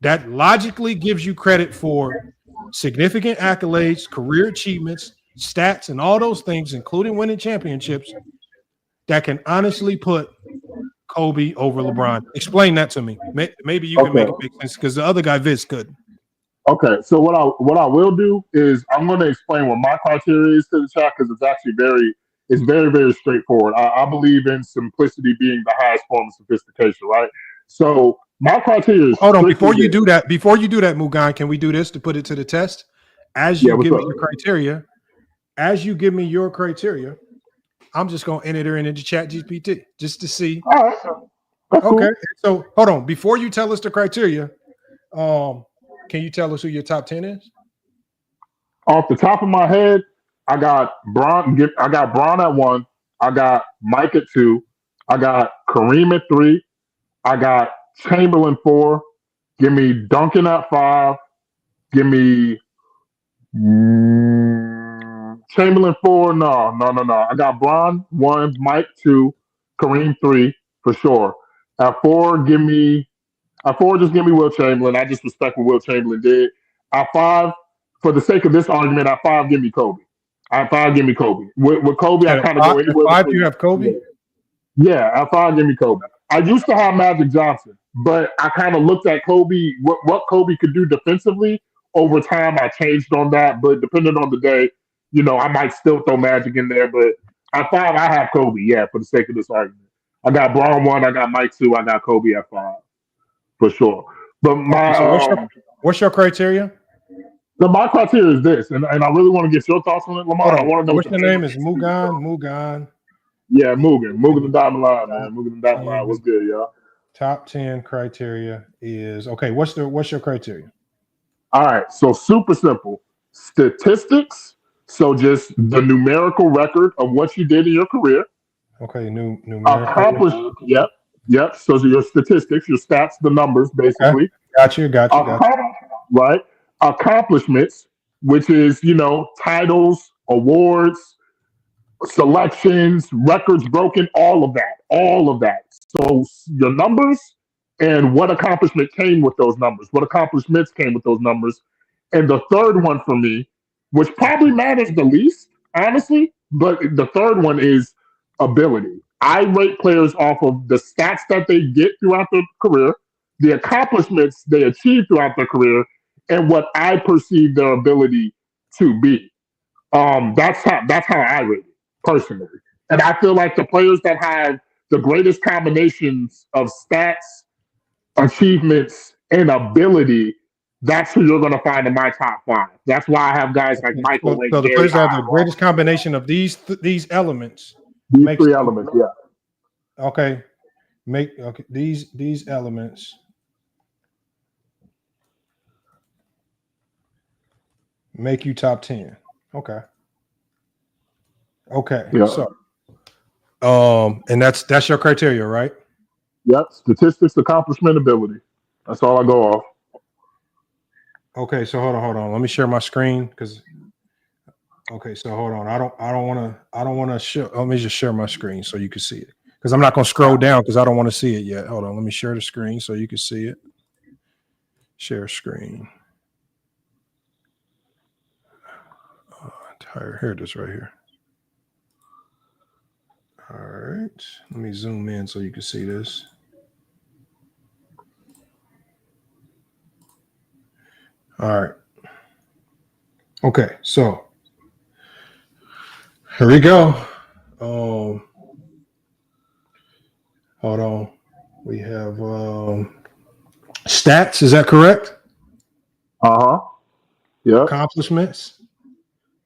that logically gives you credit for significant accolades, career achievements, stats, and all those things, including winning championships, that can honestly put Kobe over LeBron? Explain that to me. Maybe you can make it make sense because the other guy, Vince, couldn't. Okay, so what I will do is I'm going to explain what my criteria is to the chat because it's actually very straightforward. I believe in simplicity being the highest form of sophistication, right? So my criteria is hold on before you do that, Mugan, can we do this to put it to the test? As you give me your criteria, I'm just going to enter it into Chat GPT just to see. All right. Okay, cool. So hold on before you tell us the criteria. Can you tell us who your top 10 is? Off the top of my head, I got Bron at 1. I got Mike at 2. I got Kareem at 3. I got Chamberlain 4. Give me Duncan at 5. Give me Chamberlain 4. No. I got Bron 1, Mike 2, Kareem 3 for sure. At 4, just give me Will Chamberlain. I just respect what Will Chamberlain did. At 5, for the sake of this argument, at 5, give me Kobe. At 5, give me Kobe. With Kobe, I kind of go anywhere. At 5, you have Kobe? Yeah, at 5, give me Kobe. I used to have Magic Johnson, but I kind of looked at Kobe, what Kobe could do defensively. Over time, I changed on that, but depending on the day, I might still throw Magic in there. But at 5, I have Kobe, for the sake of this argument. I got Braun 1, I got Mike 2, I got Kobe at 5. For sure. But what's your criteria? My criteria is this, and I really want to get your thoughts on it, Lamar. I want to know what's your name is Mugan. Yeah, Mugan the Diamond Line, man. Mugan the Diamond Line. What's good, y'all? Top 10 criteria is okay. What's your criteria? All right, so super simple. Statistics. So just the numerical record of what you did in your career. Okay, numerical. Accomplished. Yep. So your statistics, your stats, the numbers, basically. Okay. Got you. Right. Accomplishments, which is, titles, awards, selections, records broken, all of that. So your numbers and what accomplishment came with those numbers, what accomplishments came with those numbers. And the third one for me, which probably matters the least, honestly, but the third one is ability. I rate players off of the stats that they get throughout their career, the accomplishments they achieve throughout their career, and what I perceive their ability to be. That's how I rate it personally. And I feel like the players that have the greatest combinations of stats, achievements, and ability, that's who you're going to find in my top 5. That's why I have guys like Michael. So the players that have the greatest combination of these elements. These 3 elements, yeah. Okay. These elements make you top 10. Okay. Yeah. So and that's your criteria, right? Yep. Statistics, accomplishment, ability. That's all I go off. Okay, so hold on. Let me share my screen because so hold on. I don't want to show. Let me just share my screen so you can see it. Because I'm not going to scroll down because I don't want to see it yet. Hold on. Let me share the screen so you can see it. Share screen. Here it is right here. All right. Let me zoom in so you can see this. All right. Okay. So here we go. Hold on. We have stats. Is that correct? Yeah. Accomplishments.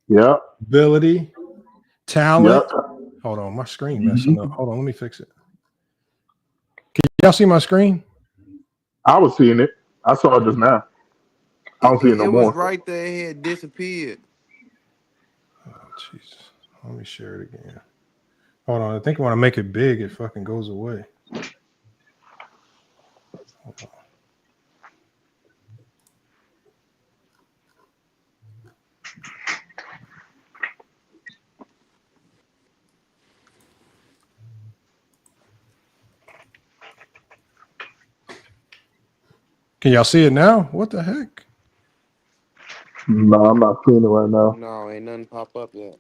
Yeah. Ability. Talent. Yep. Hold on. My screen messing up. Hold on. Let me fix it. Can y'all see my screen? I was seeing it. I saw it just now. I don't see it no more. It was right there. It had disappeared. Oh, Jesus. Let me share it again. Hold on. I think when I make it big, it fucking goes away. Hold on. Can y'all see it now? What the heck? No, I'm not seeing it right now. No, ain't nothing pop up yet.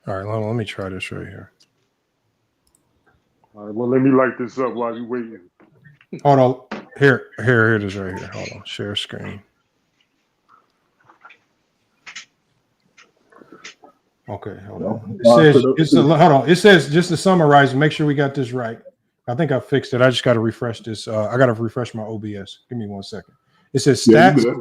All right, let me try this right here. All right, well, let me light this up while you waiting. Hold on. Here it is right here. Hold on. Share screen. Okay, hold on. It says, just to summarize and make sure we got this right. I think I fixed it. I just got to refresh this. I got to refresh my OBS. Give me 1 second. It says stats. Yeah,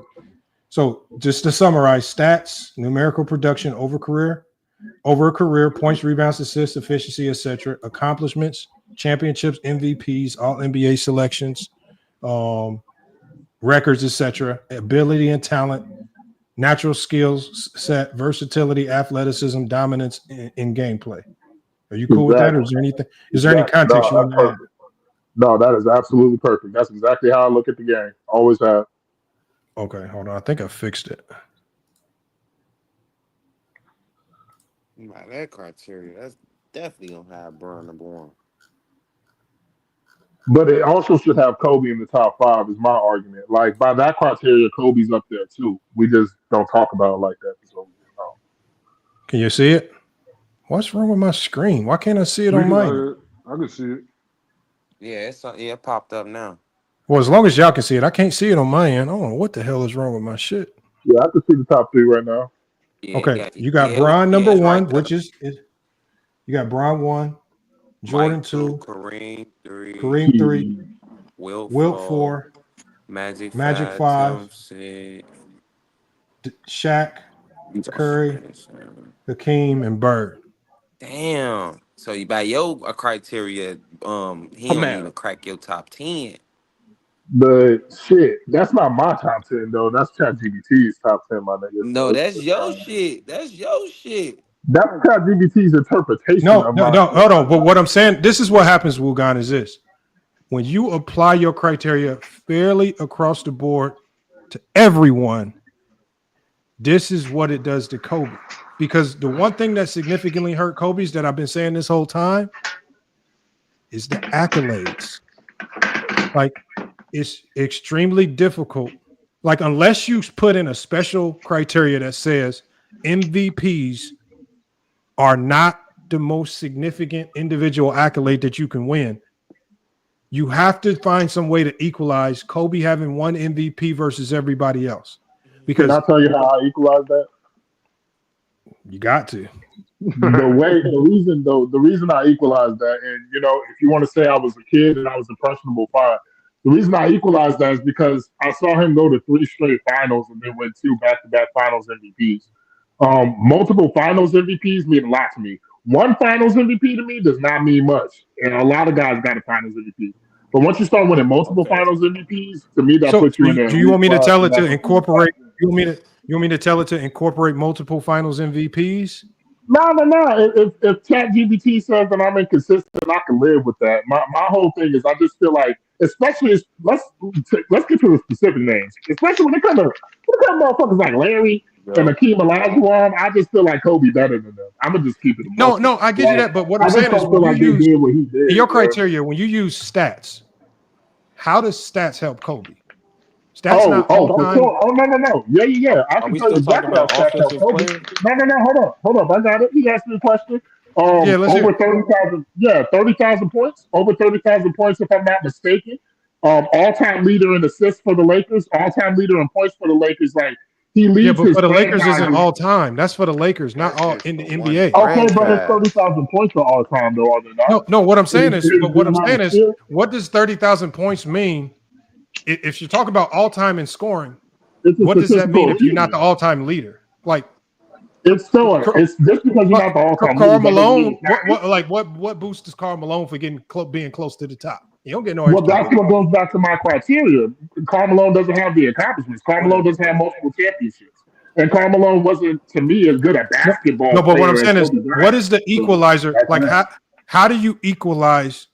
so just to summarize, stats, numerical production over a career, points, rebounds, assists, efficiency, etc., accomplishments, championships, MVPs, all NBA selections, records, etc., ability and talent, natural skills set, versatility, athleticism, dominance in gameplay. Are you cool with that, or is there anything? Is there any context you want to add? No, that is absolutely perfect. That's exactly how I look at the game. Always have. Okay, hold on. I think I fixed it. By that criteria, that's definitely gonna have Bron number one. But it also should have Kobe in the top 5, is my argument. Like, by that criteria, Kobe's up there too. We just don't talk about it like that. So, Can you see it? What's wrong with my screen? Why can't I see it on mine? I can see it. Yeah, it popped up now. Well, as long as y'all can see it, I can't see it on my end. I don't know what the hell is wrong with my shit. Yeah, I can see the top 3 right now. Yeah, okay, you got Bron number 1, right, which is you got Bron 1, Jordan Mike 2, Kareem 3, Kareem 3, Wilt 4, Magic 5, Shaq, Curry, Hakeem, and Bird. Damn. So you by your criteria, he don't even crack your top 10. But shit, that's not my top 10 though. That's ChatGPT's top 10, my nigga. No, that's your shit. That's your shit. That's ChatGPT's interpretation. No, hold on. But what I'm saying, this is what happens, Wugan, is this. When you apply your criteria fairly across the board to everyone, this is what it does to Kobe. Because the one thing that significantly hurt Kobe's that I've been saying this whole time is the accolades. Like, it's extremely difficult. Like, unless you put in a special criteria that says MVPs are not the most significant individual accolade that you can win, you have to find some way to equalize Kobe having one MVP versus everybody else. Because can I tell you how I equalize that? You got to. The reason I equalized that, and if you want to say I was a kid and I was impressionable, fine. The reason I equalized that is because I saw him go to 3 straight finals and then win 2 back-to-back finals MVPs. Multiple finals MVPs mean a lot to me. One finals MVP to me does not mean much. And a lot of guys got a finals MVP. But once you start winning multiple finals MVPs, to me that puts you in there. Do you want me to tell it to incorporate? You want me to tell it to incorporate multiple finals MVPs? No. If ChatGPT says that I'm inconsistent, I can live with that. My whole thing is I just feel like, especially let's get to the specific names, especially when it comes to motherfuckers like Larry and Hakeem Olajuwon. I just feel like Kobe better than them. I'm gonna just keep it. No, I get you that, but what I'm saying is, when you use your criteria, when you use stats, how does stats help Kobe? Stats not all time. No. Yeah. I can tell you exactly how stats help Kobe. No. Hold up. I got it. He asked me a question. Over 30,000. Yeah, 30,000 points. Over 30,000 points, if I'm not mistaken. All-time leader in assists for the Lakers. All-time leader in points for the Lakers. Like, he leads. Yeah, but for the Lakers isn't all time. That's for the Lakers, not all in the NBA. Okay, but it's 30,000 points for all time, though, are they not? No. What I'm saying is, what does 30,000 points mean? If you're talking about all time in scoring, what does that mean if you're not the all-time leader? Like, it's still it's just because you're not the all-time leader. Karl Malone, what boost does Karl Malone for being close to the top? You don't get no. Well, that's what goes back to my criteria. Karl Malone doesn't have the accomplishments. Karl Malone doesn't have multiple championships, and Karl Malone wasn't, to me, as good at basketball. No, but what I'm saying is, what is the equalizer? Like, how do you equalize?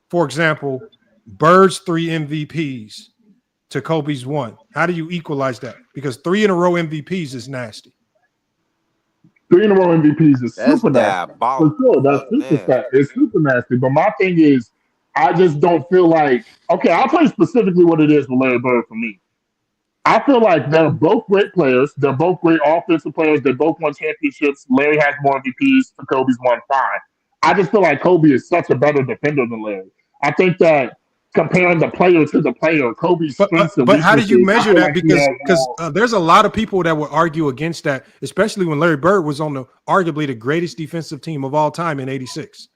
For example, Bird's 3 MVPs to Kobe's 1. How do you equalize that? Because 3 in a row MVPs is nasty. 3 in a row MVPs is super nasty. For sure, that's super nasty. It's super nasty. But my thing is, I just don't feel like. Okay, I'll tell you specifically what it is with Larry Bird for me. I feel like they're both great players. They're both great offensive players. They both won championships. Larry has more MVPs. Kobe's won 5. I just feel like Kobe is such a better defender than Larry. I think that comparing the player to the player, Kobe's strengths and But how do you weaknesses, measure that? like Because there's a lot of people that would argue against that, especially when Larry Bird was on arguably the greatest defensive team of all time in '86.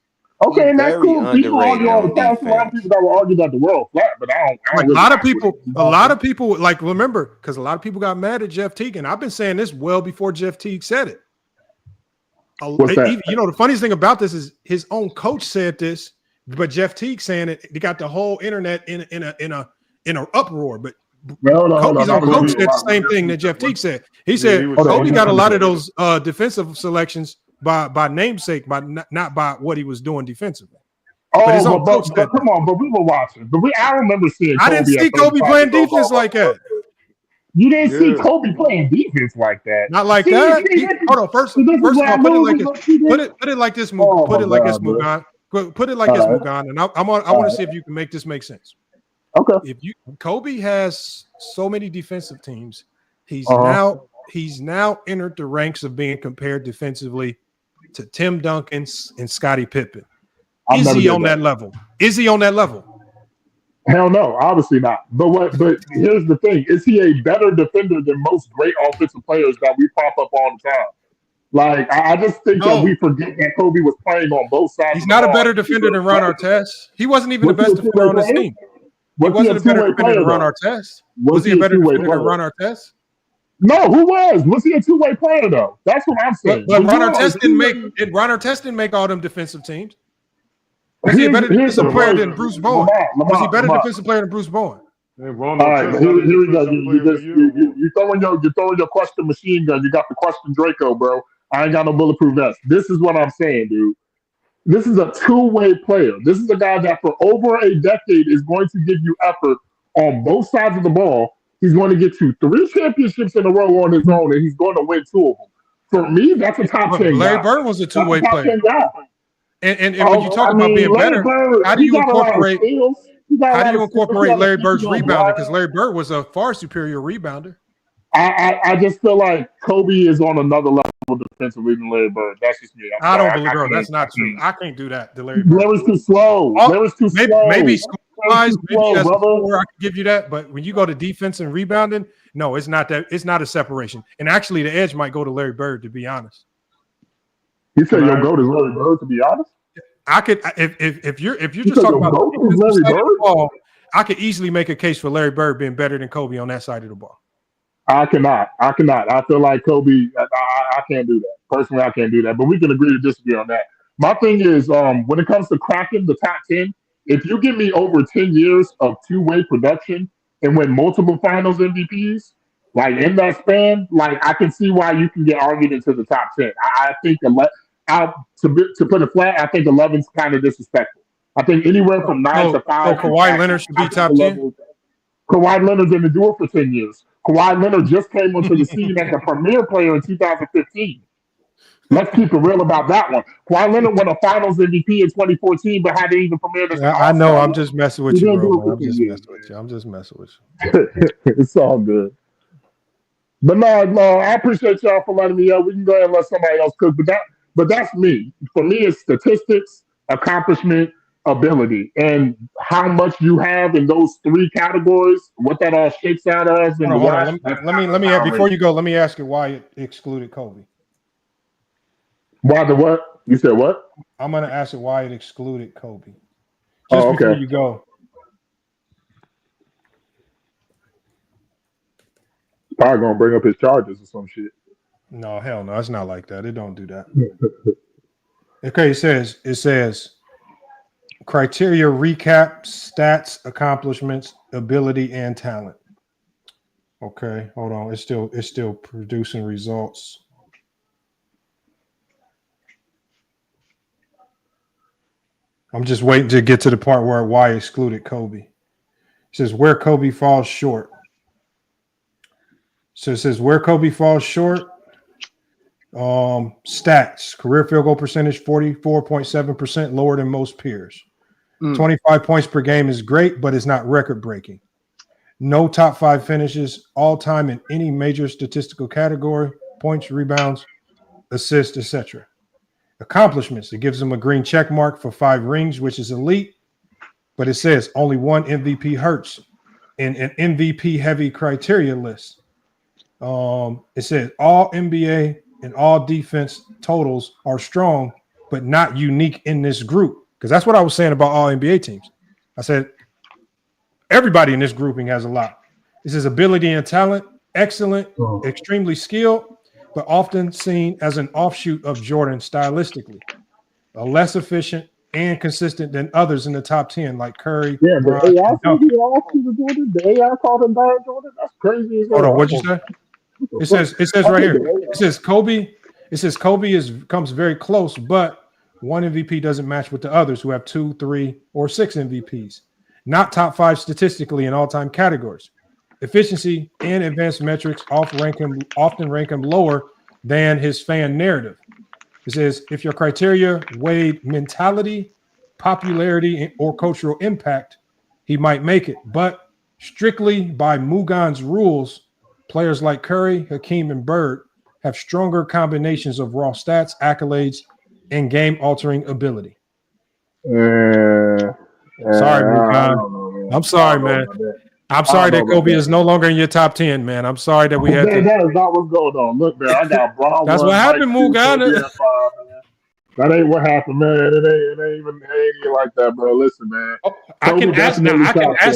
Okay, and that's cool. People argue all the time. A lot of people that will argue that the world flat, but I don't Like really a lot of people like remember because a lot of people got mad at Jeff Teague, and I've been saying this well before Jeff Teague said it. What's that? You know, the funniest thing about this is his own coach said this, but Jeff Teague saying it. They got the whole internet in an uproar. But Kobe's own coach said the same thing that Jeff Teague said. He said Kobe got a lot of those defensive selections by namesake, not by what he was doing defensively. But come on, but we were watching. I remember seeing. I didn't see Kobe playing defense like that. You didn't see Kobe playing defense like that. Not like that. Hold on. First of all, put it like this. Put it like this, Mugan. Put it like this, Mugan. And I want to see if you can make this make sense. Okay. Kobe has so many defensive teams. He's now entered the ranks of being compared defensively to Tim Duncan and Scottie Pippen. Is he on that level? Is he on that level? Hell no, obviously not. But here's the thing: is he a better defender than most great offensive players that we pop up all the time? Like I just think that we forget that Kobe was playing on both sides. He's not a better defender than Ron Artest. He wasn't even the best defender on his team. He wasn't a better defender than Ron Artest. Was he a better defender than Ron Artest? No, who was? Was he a two-way player though? That's what I'm saying. But Ron Artest didn't make all them defensive teams. Was he a better defensive player than Bruce Bowen? Was he a better defensive player than Bruce Bowen? All right, here we go. You throwing your question machine gun. You got the question Draco, bro. I ain't got no bulletproof vest. This is what I'm saying, dude. This is a two-way player. This is a guy that for over a decade is going to give you effort on both sides of the ball. He's going to get you 3 championships in a row on his own, and he's going to win 2 of them. For me, that's a top 10 Larry guy. Bird was a two-way player. And when you talk about being better, how do you incorporate Larry Bird's rebounding? Because Larry Bird was a far superior rebounder. I just feel like Kobe is on another level defensively than Larry Bird. That's just me. I don't believe, bro. That's not true. I can't do that. Larry's too slow. Larry's too slow. Maybe score-wise, maybe as a scorer, I can give you that. But when you go to defense and rebounding, no, it's not that. It's not a separation. And actually, the edge might go to Larry Bird, to be honest. You said your goat is Larry Bird, to be honest? I could if you're just talking about the defensive side of the ball, I could easily make a case for Larry Bird being better than Kobe on that side of the ball. I cannot. I feel like Kobe. I can't do that. Personally, I can't do that. But we can agree to disagree on that. My thing is, when it comes to cracking the top 10, if you give me over 10 years of two-way production and win multiple Finals MVPs, like in that span, like I can see why you can get argued into the top 10. I think to put it flat, I think 11's kind of disrespectful. I think anywhere from 9 to 5. So Kawhi Leonard should be top 10. Kawhi Leonard didn't do it for 10 years. Kawhi Leonard just came onto the scene as a premier player in 2015. Let's keep it real about that one. Kawhi Leonard won a Finals MVP in 2014, but hadn't even premiered as I know. I'm just messing with you, bro. I'm just messing with you. It's all good. But no, I appreciate y'all for letting me up. We can go ahead and let somebody else cook. But that's me. For me, it's statistics, accomplishment, ability, and how much you have in those 3 categories. What that all shakes out as. Hold on. Let me before you go. Let me ask you why it excluded Kobe. Why the what? You said what? I'm gonna ask you why it excluded Kobe. Just before you go. Probably gonna bring up his charges or some shit. No, hell no, it's not like that. It don't do that. Okay, it says criteria recap, stats, accomplishments, ability, and talent. Okay, hold on. It's still producing results. I'm just waiting to get to the part where why excluded Kobe. It says where Kobe falls short. So it says where Kobe falls short. Stats, career field goal percentage 44.7%, lower than most peers. 25 points per game is great, but it's not record breaking. No top 5 finishes all time in any major statistical category: points, rebounds, assists, etc. Accomplishments: it gives him a green check mark for 5 rings, which is elite, but it says only one MVP hurts in an MVP heavy criteria list. It says all NBA and all defense totals are strong, but not unique in this group. Because that's what I was saying about all NBA teams. I said everybody in this grouping has a lot. This is ability and talent, excellent, extremely skilled, but often seen as an offshoot of Jordan stylistically. Less efficient and consistent than others in the top 10, like Curry. Yeah, the Bron, AI and said Duncan. he offshoot of Jordan. The AI called him bad Jordan. That's crazy as hell. Hold on, what'd you say? It says right here. It says Kobe. It says Kobe comes very close, but one MVP doesn't match with the others who have 2, 3, or 6 MVPs. Not top 5 statistically in all-time categories. Efficiency and advanced metrics often rank him lower than his fan narrative. It says if your criteria weighed mentality, popularity, or cultural impact, he might make it. But strictly by Mugan's rules, players like Curry, Hakeem, and Bird have stronger combinations of raw stats, accolades, and game-altering ability. Sorry, Mugan. I'm sorry, man. I'm sorry that Kobe is no longer in your top 10, man. I'm sorry that we had to. That is not what's going on. Look, man, I got Bron. That's what happened, Mugan. That ain't what happened, man. It ain't even like that, bro. Listen, man. I can ask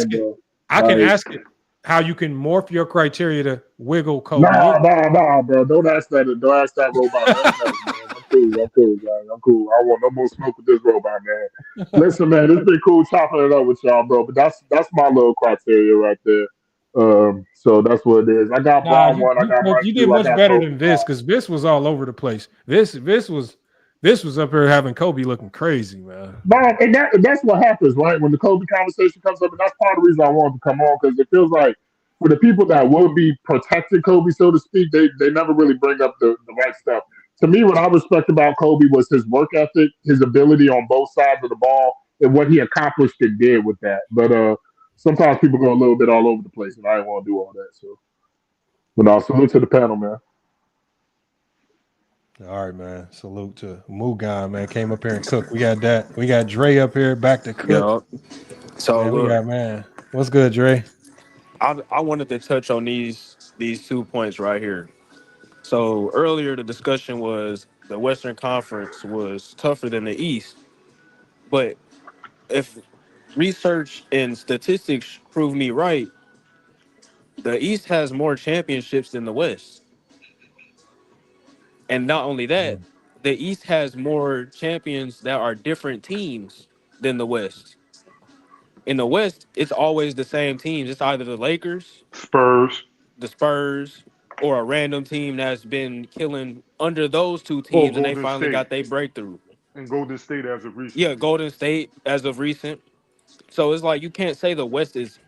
bro. I can ask it how you can morph your criteria to wiggle Kobe. Nah, bro. Don't ask that. Don't ask that robot. I'm cool, guys. I'm cool. I want no more smoke with this robot, man. Listen, man, it's been cool chopping it up with y'all, bro. But that's my little criteria right there. So that's what it is. I got Bron 1. I got Mike 2. You did much better than Vis, because Vis was all over the place. Vis was up here having Kobe looking crazy, man. Man, and that's what happens, right? When the Kobe conversation comes up, and that's part of the reason I wanted to come on, because it feels like for the people that will be protecting Kobe, so to speak, they never really bring up the right stuff. To me, what I respect about Kobe was his work ethic, his ability on both sides of the ball, and what he accomplished and did with that. But sometimes people go a little bit all over the place, and I didn't want to do all that. So, but no, salute to the panel, man. All right, man. Salute to Mugan, man. Came up here and cooked. We got that. We got Dre up here back to cook. Yep. So man, we got, man. What's good, Dre? I wanted to touch on these 2 points right here. So earlier the discussion was the Western Conference was tougher than the East. But if research and statistics prove me right, the East has more championships than the West. And not only that, the East has more champions that are different teams than the West. In the West, it's always the same teams. It's either the Lakers, the Spurs, or a random team that's been killing under those two teams, and they finally got their breakthrough. And Golden State as of recent. Yeah, Golden State as of recent. So it's like you can't say the West is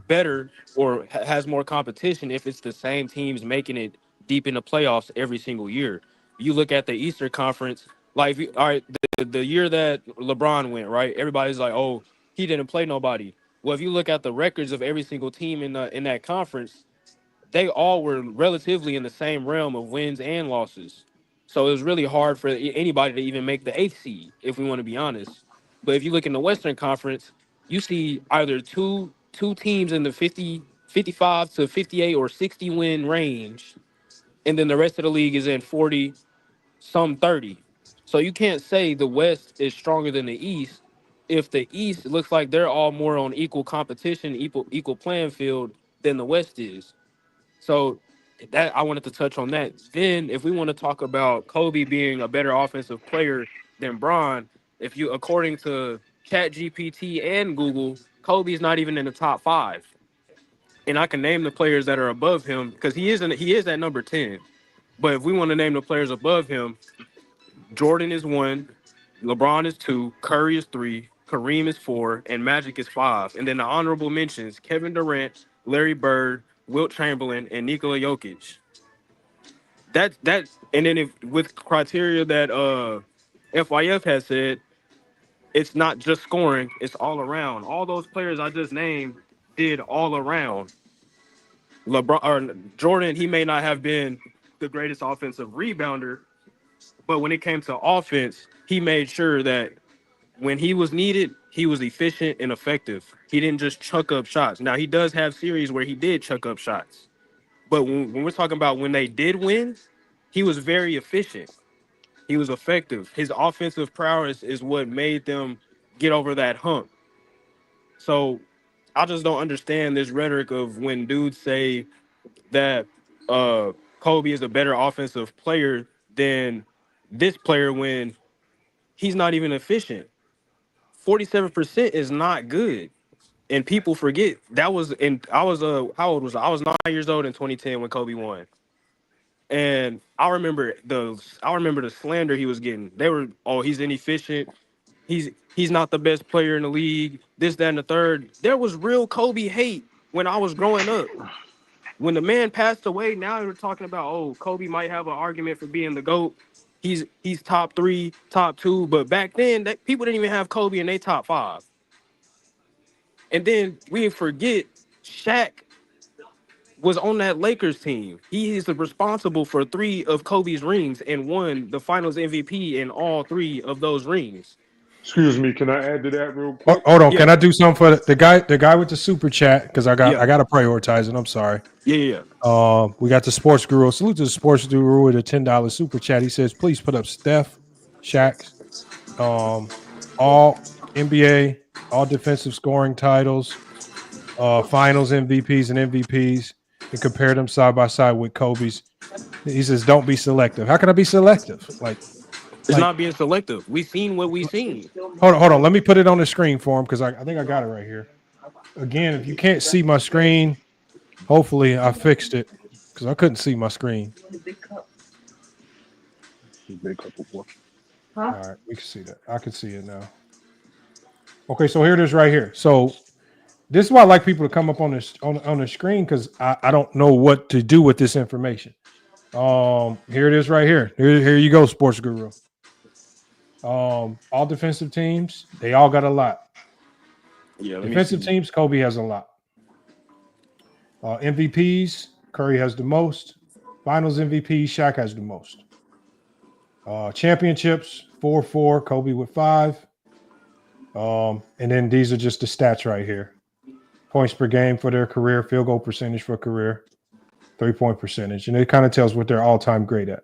better or has more competition if it's the same teams making it deep in the playoffs every single year. You look at the Eastern Conference, like all right, the year that LeBron went, right? Everybody's like, oh, he didn't play nobody. Well, if you look at the records of every single team in that conference, they all were relatively in the same realm of wins and losses. So it was really hard for anybody to even make the 8th seed, if we want to be honest. But if you look in the Western Conference, you see either two teams in the 55 to 58 or 60 win range, and then the rest of the league is in 40, some 30. So you can't say the West is stronger than the East if the East looks like they're all more on equal competition, equal playing field than the West is. So that I wanted to touch on that. Then if we want to talk about Kobe being a better offensive player than Bron, if you according to ChatGPT and Google, Kobe's not even in the top 5. And I can name the players that are above him because he is at number 10. But if we want to name the players above him, Jordan is 1, LeBron is 2, Curry is 3, Kareem is 4, and Magic is 5. And then the honorable mentions: Kevin Durant, Larry Bird, Wilt Chamberlain, and Nikola Jokic. And then if with criteria that FYF has said, it's not just scoring, it's all around. All those players I just named did all around. LeBron or Jordan, he may not have been the greatest offensive rebounder, but when it came to offense, he made sure that when he was needed, he was efficient and effective. He didn't just chuck up shots. Now, he does have series where he did chuck up shots. But when we're talking about when they did win, he was very efficient. He was effective. His offensive prowess is what made them get over that hump. So I just don't understand this rhetoric of when dudes say that Kobe is a better offensive player than this player when he's not even efficient. 47% is not good. And people forget that was I was how old was I? I was 9 years old in 2010 when Kobe won. And I remember the slander he was getting. They were, oh, he's inefficient. He's not the best player in the league. This, that, and the third. There was real Kobe hate when I was growing up. When the man passed away, now we're talking about, oh, Kobe might have an argument for being the GOAT. He's top 3, top 2. But back then, people didn't even have Kobe in their top 5. And then we forget Shaq was on that Lakers team. He is responsible for 3 of Kobe's rings and won the Finals MVP in all 3 of those rings. Excuse me, can I add to that real quick? Hold on, can I do something for the guy with the super chat? Because I got to prioritize it. I'm sorry. Yeah. We got the sports guru. Salute to the sports guru with a $10 super chat. He says, please put up Steph, Shaq, all NBA, all defensive scoring titles, finals MVPs and MVPs, and compare them side by side with Kobe's. He says, don't be selective. How can I be selective? It's not being selective. We've seen what we've seen. Hold on. Let me put it on the screen for him because I think I got it right here. Again, if you can't see my screen, hopefully I fixed it because I couldn't see my screen. All right, we can see that. I can see it now. Okay, so here it is right here. So this is why I like people to come up on the screen because I don't know what to do with this information. Here it is right here. Here you go, sports guru. All defensive teams, they all got a lot. Yeah, defensive teams, Kobe has a lot. MVPs, Curry has the most. Finals MVP, Shaq has the most. Championships, 4-4, Kobe with 5. And then these are just the stats right here. Points per game for their career, field goal percentage for career, 3-point percentage. And it kind of tells what they're all-time great at.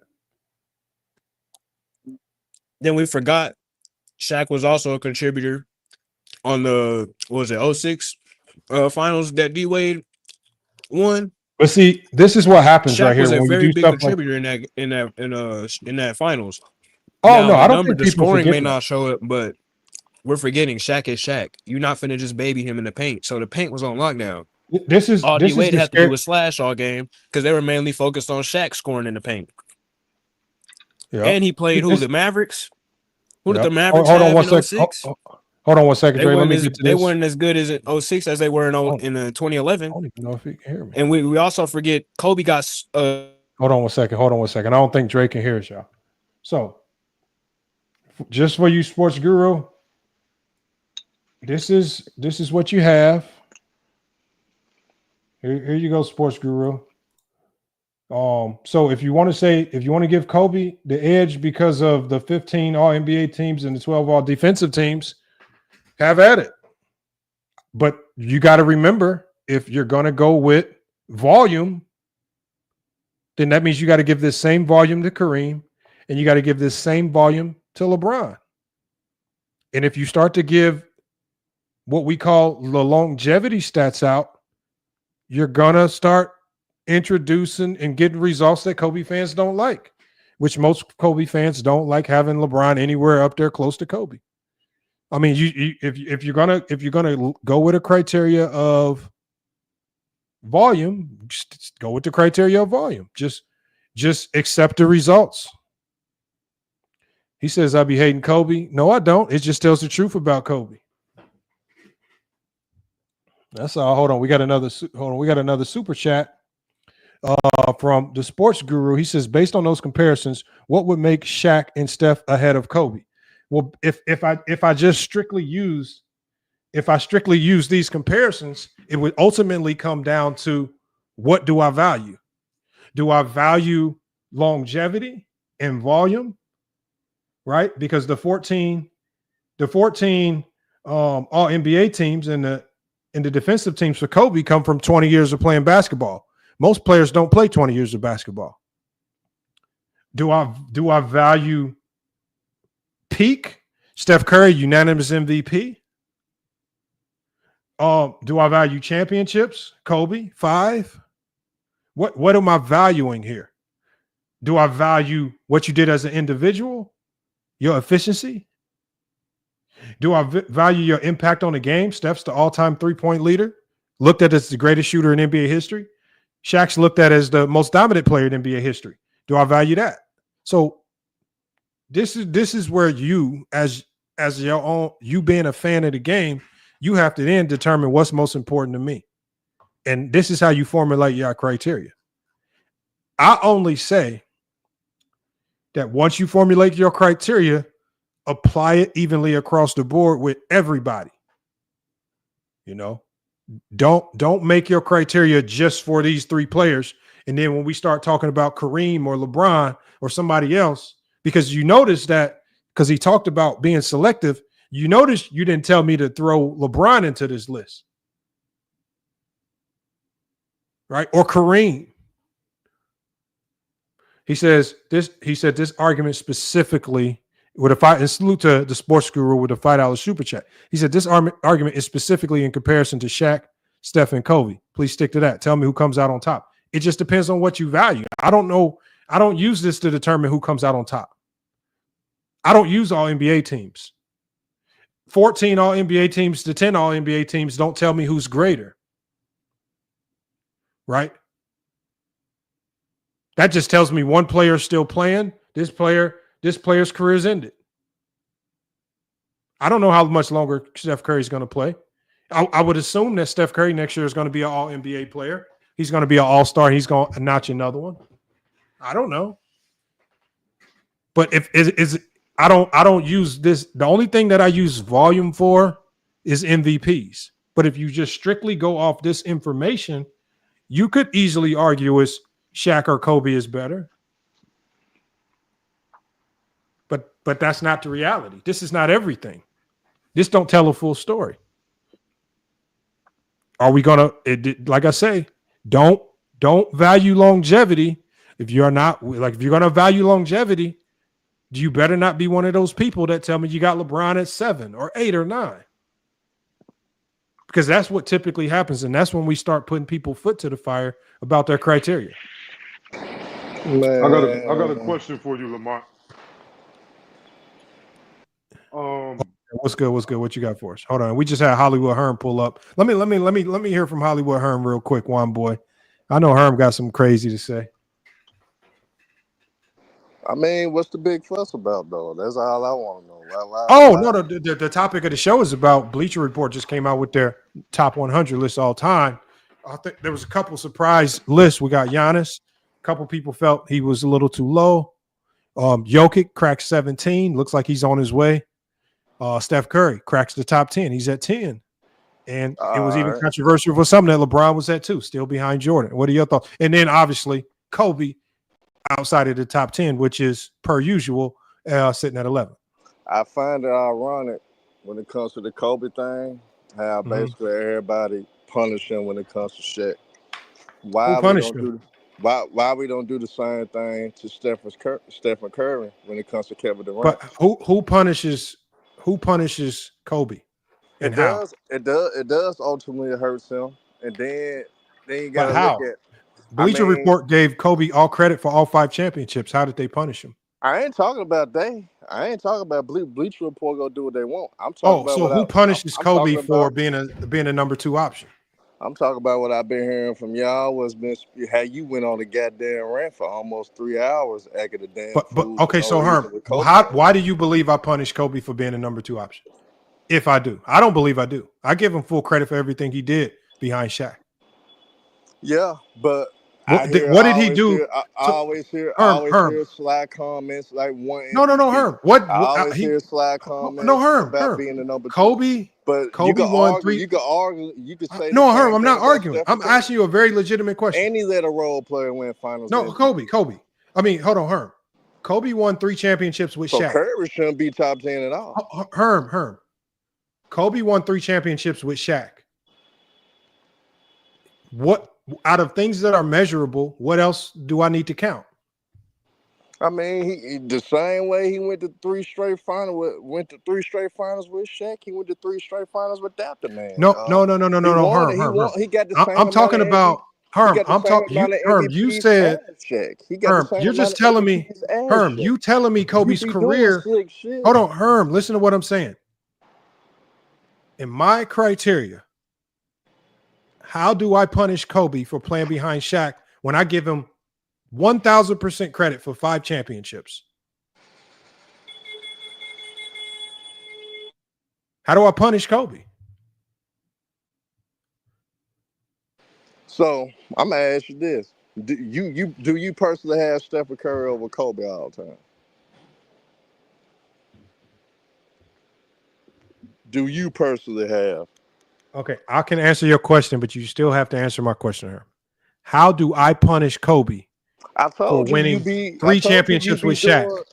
Then we forgot Shaq was also a contributor on the, what was it, 06 finals that D-Wade won. But see, this is what happens Shaq right here was when a you very do big stuff contributor in that finals. Oh, now, no, I don't think the people scoring forget may that. not show it, but we're forgetting Shaq is Shaq. You're not finna just baby him in the paint. So the paint was on lockdown. All D-Wade had to do was slash all game because they were mainly focused on Shaq scoring in the paint. Yeah. And he played who? The Mavericks? Who did the Yep. Mavericks Hold on have one in second. 06? Hold on one second, They Dre. Let weren't me as get to they this. weren't as good as in 06 as they were in 2011. I don't even know if he can hear me. And we also forget Kobe got Hold on one second. I don't think Drake can hear us, y'all. So, just for you, sports guru, this is what you have. Here you go, sports guru. So if you want to give Kobe the edge because of the 15 all NBA teams and the 12 all defensive teams, have at it. But you got to remember, if you're going to go with volume, then that means you got to give this same volume to Kareem and you got to give this same volume to LeBron. And if you start to give what we call the longevity stats out, you're going to start introducing and getting results that Kobe fans don't like, which most Kobe fans don't like having LeBron anywhere up there close to Kobe. I mean, if you're gonna go with a criteria of volume, just go with the criteria of volume. Just accept the results. He says, I be hating Kobe. No, I don't. It just tells the truth about Kobe. That's all. Hold on. We got another super chat from the sports guru. He says, based on those comparisons, what would make Shaq and Steph ahead of Kobe? Well, if I strictly use these comparisons, it would ultimately come down to, what do I value? Do I value longevity and volume? Right? Because the 14 all NBA teams and the defensive teams for Kobe come from 20 years of playing basketball. Most players don't play 20 years of basketball. Do I value peak? Steph Curry, unanimous MVP. Do I value championships? Kobe, 5. What am I valuing here? Do I value what you did as an individual? Your efficiency? Do I value your impact on the game? Steph's the all-time three-point leader, looked at as the greatest shooter in NBA history. Shaq's looked at as the most dominant player in NBA history. Do I value that? So this is where you, as your own, you being a fan of the game, you have to then determine what's most important to me. And this is how you formulate your criteria. I only say that once you formulate your criteria, apply it evenly across the board with everybody. You know, don't make your criteria just for these 3 players. And then when we start talking about Kareem or LeBron or somebody else, because you notice that, because he talked about being selective, you notice you didn't tell me to throw LeBron into this list. Right? Or Kareem. He said this argument specifically with a fight, and salute to the sports guru with a $5 super chat. He said this argument is specifically in comparison to Shaq, Steph, and Kobe. Please stick to that. Tell me who comes out on top. It just depends on what you value. I don't know. I don't use this to determine who comes out on top. I don't use all NBA teams. 14 all NBA teams to 10 all NBA teams don't tell me who's greater. Right? That just tells me one player is still playing. This player's career is ended. I don't know how much longer Steph Curry is going to play. I would assume that Steph Curry next year is going to be an all NBA player. He's going to be an all-star. He's going to notch another one. I don't know. But I don't use this. The only thing that I use volume for is MVPs. But if you just strictly go off this information, you could easily argue it's Shaq or Kobe is better. But that's not the reality. This is not everything. This don't tell a full story. Are we gonna, like I say, don't value longevity. If you're gonna value longevity, you better not be one of those people that tell me you got LeBron at 7 or 8 or 9. Because that's what typically happens, and that's when we start putting people foot to the fire about their criteria. Man. I got a question for you, Lamont. What's good? What you got for us? Hold on. We just had Hollywood Herm pull up. Let me hear from Hollywood Herm real quick, one boy. I know Herm got some crazy to say. I mean, what's the big fuss about, though? That's all I want to know. No, the topic of the show is about Bleacher Report just came out with their top 100 list all time. I think there was a couple surprise lists. We got Giannis. A couple people felt he was a little too low. Jokic cracked 17. Looks like he's on his way. Steph Curry cracks the top 10. He's at 10. And it was even controversial for some that LeBron was at 2, still behind Jordan. What are your thoughts? And then obviously Kobe outside of the top 10, which is per usual, sitting at 11. I find it ironic when it comes to the Kobe thing, how basically everybody punish him when it comes to Shaq. Why we don't do the same thing to Stephen Curry when it comes to Kevin Durant? But who punishes Kobe? And how? It does ultimately hurt him. And then you gotta look at Bleacher Report gave Kobe all credit for all 5 championships. How did they punish him? I ain't talking about Bleacher Report gonna do what they want. I'm talking about. So who punishes Kobe for being a number 2 option? I'm talking about what I've been hearing from y'all how you went on a goddamn rant for almost 3 hours acting the damn. But okay, so Herm, why do you believe I punish Kobe for being a number 2 option? If I do, I don't believe I do. I give him full credit for everything he did behind Shaq. Yeah, but What did he do? I always hear sly comments like one. No, Herm. What I always he? hear sly comments No, Herm. being the number two. Kobe. But Kobe you could won argue. 3. You could argue. You could say No, the Herm. same I'm not thing about arguing. Steph I'm Curry. asking you a very legitimate question. And he let a role player win finals. No, Kobe. I mean, hold on, Herm. Kobe won 3 championships with Shaq. Curry shouldn't be top 10 at all. Herm. Kobe won 3 championships with Shaq. What out of things that are measurable, what else do I need to count? I mean, he the same way he went to 3 straight finals with Shaq. He went to 3 straight finals without the man. No, Herm. He got the same. I'm talking about Herm. I'm talking. Herm, you said Shaq. Herm. You're just telling me. Herm, you telling me Kobe's career. Hold on, Herm. Listen to what I'm saying. In my criteria, how do I punish Kobe for playing behind Shaq when I give him 1,000% credit for 5 championships? How do I punish Kobe? So I'm gonna ask you this: Do you personally have Steph Curry over Kobe all the time? Do you personally have? Okay, I can answer your question, but you still have to answer my question here. How do I punish Kobe for winning 3 championships with Shaq?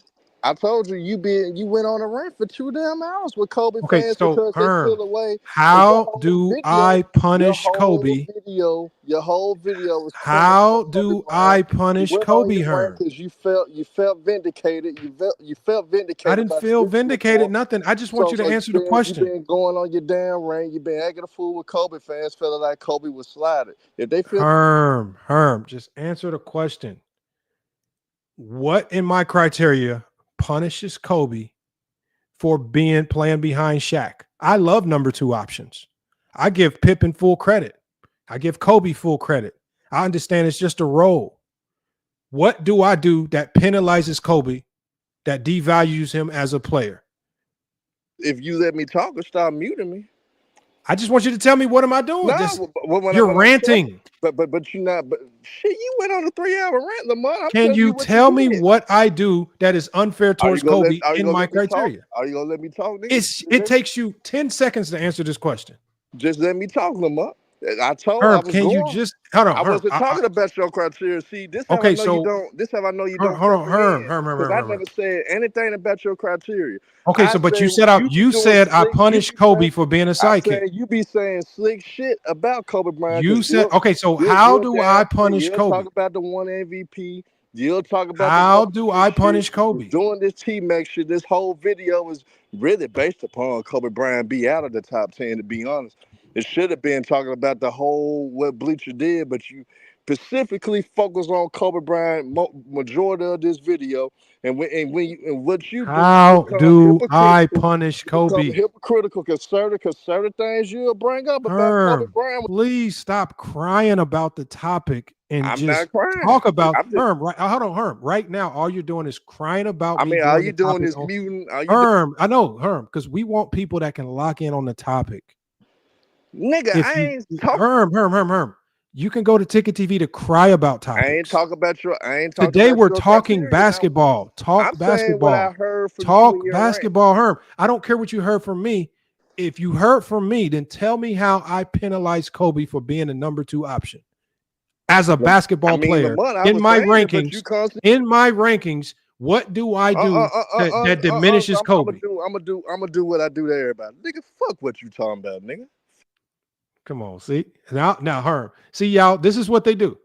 I told you went on a rant for 2 damn hours with Kobe Okay, fans so because they feel away. how do I punish Kobe? Your whole video was how do I punish Kobe, Herm? Because you felt vindicated. You felt vindicated. I didn't feel vindicated. Nothing. I just want you to answer the question. You've been going on your damn rant. You've been acting a fool with Kobe fans, feeling like Kobe was sliding. If they feel Herm, just answer the question. What in my criteria punishes Kobe for playing behind Shaq? I love number 2 options. I give Pippen full credit. I give Kobe full credit. I understand it's just a role. What do I do that penalizes Kobe, that devalues him as a player? If you let me talk or stop muting me. I just want you to tell me, what am I doing? No, you're ranting. But you're not. But shit, you went on a 3-hour rant, Lamont. Can you tell me what I do that is unfair towards Kobe in my criteria? Are you gonna let me talk? It takes you 10 seconds to answer this question. Just let me talk, Lamont. I told Herm, I was can going. you just hold on? I wasn't talking about your criteria. See, this how I know you don't. Hold on, Herm. Because I never said anything about your criteria. Okay, but you said I punished Kobe for being a sidekick. You be saying slick shit about Kobe Bryant. You said okay. So how do I punish Kobe? You'll talk about the 1 MVP. You'll talk about how do I punish Kobe? Doing this T-Mac shit. This whole video was really based upon Kobe Bryant be out of the top 10. To be honest. It should have been talking about the whole what Bleacher did, but you specifically focus on Kobe Bryant majority of this video. And what you how do I punish Kobe? Hypocritical, conservative things you'll bring up about Kobe Bryant. Please stop crying about the topic and I'm just talk about Herm. Right, hold on, Herm. Right now, all you're doing is crying about. All you doing is muting. Herm, I know, Herm, because we want people that can lock in on the topic. Nigga, I ain't talking. Herm. You can go to Ticket TV to cry about topics. I ain't talking about your. Today we're talking basketball. Talk basketball. Talk basketball, Herm. I don't care what you heard from me. If you heard from me, then tell me how I penalize Kobe for being a number 2 option as a basketball player in my rankings. In my rankings, what do I do that diminishes Kobe? I'm gonna do what I do to everybody. Nigga, fuck what you talking about, nigga. Come on, see now, Herm. See, y'all, this is what they do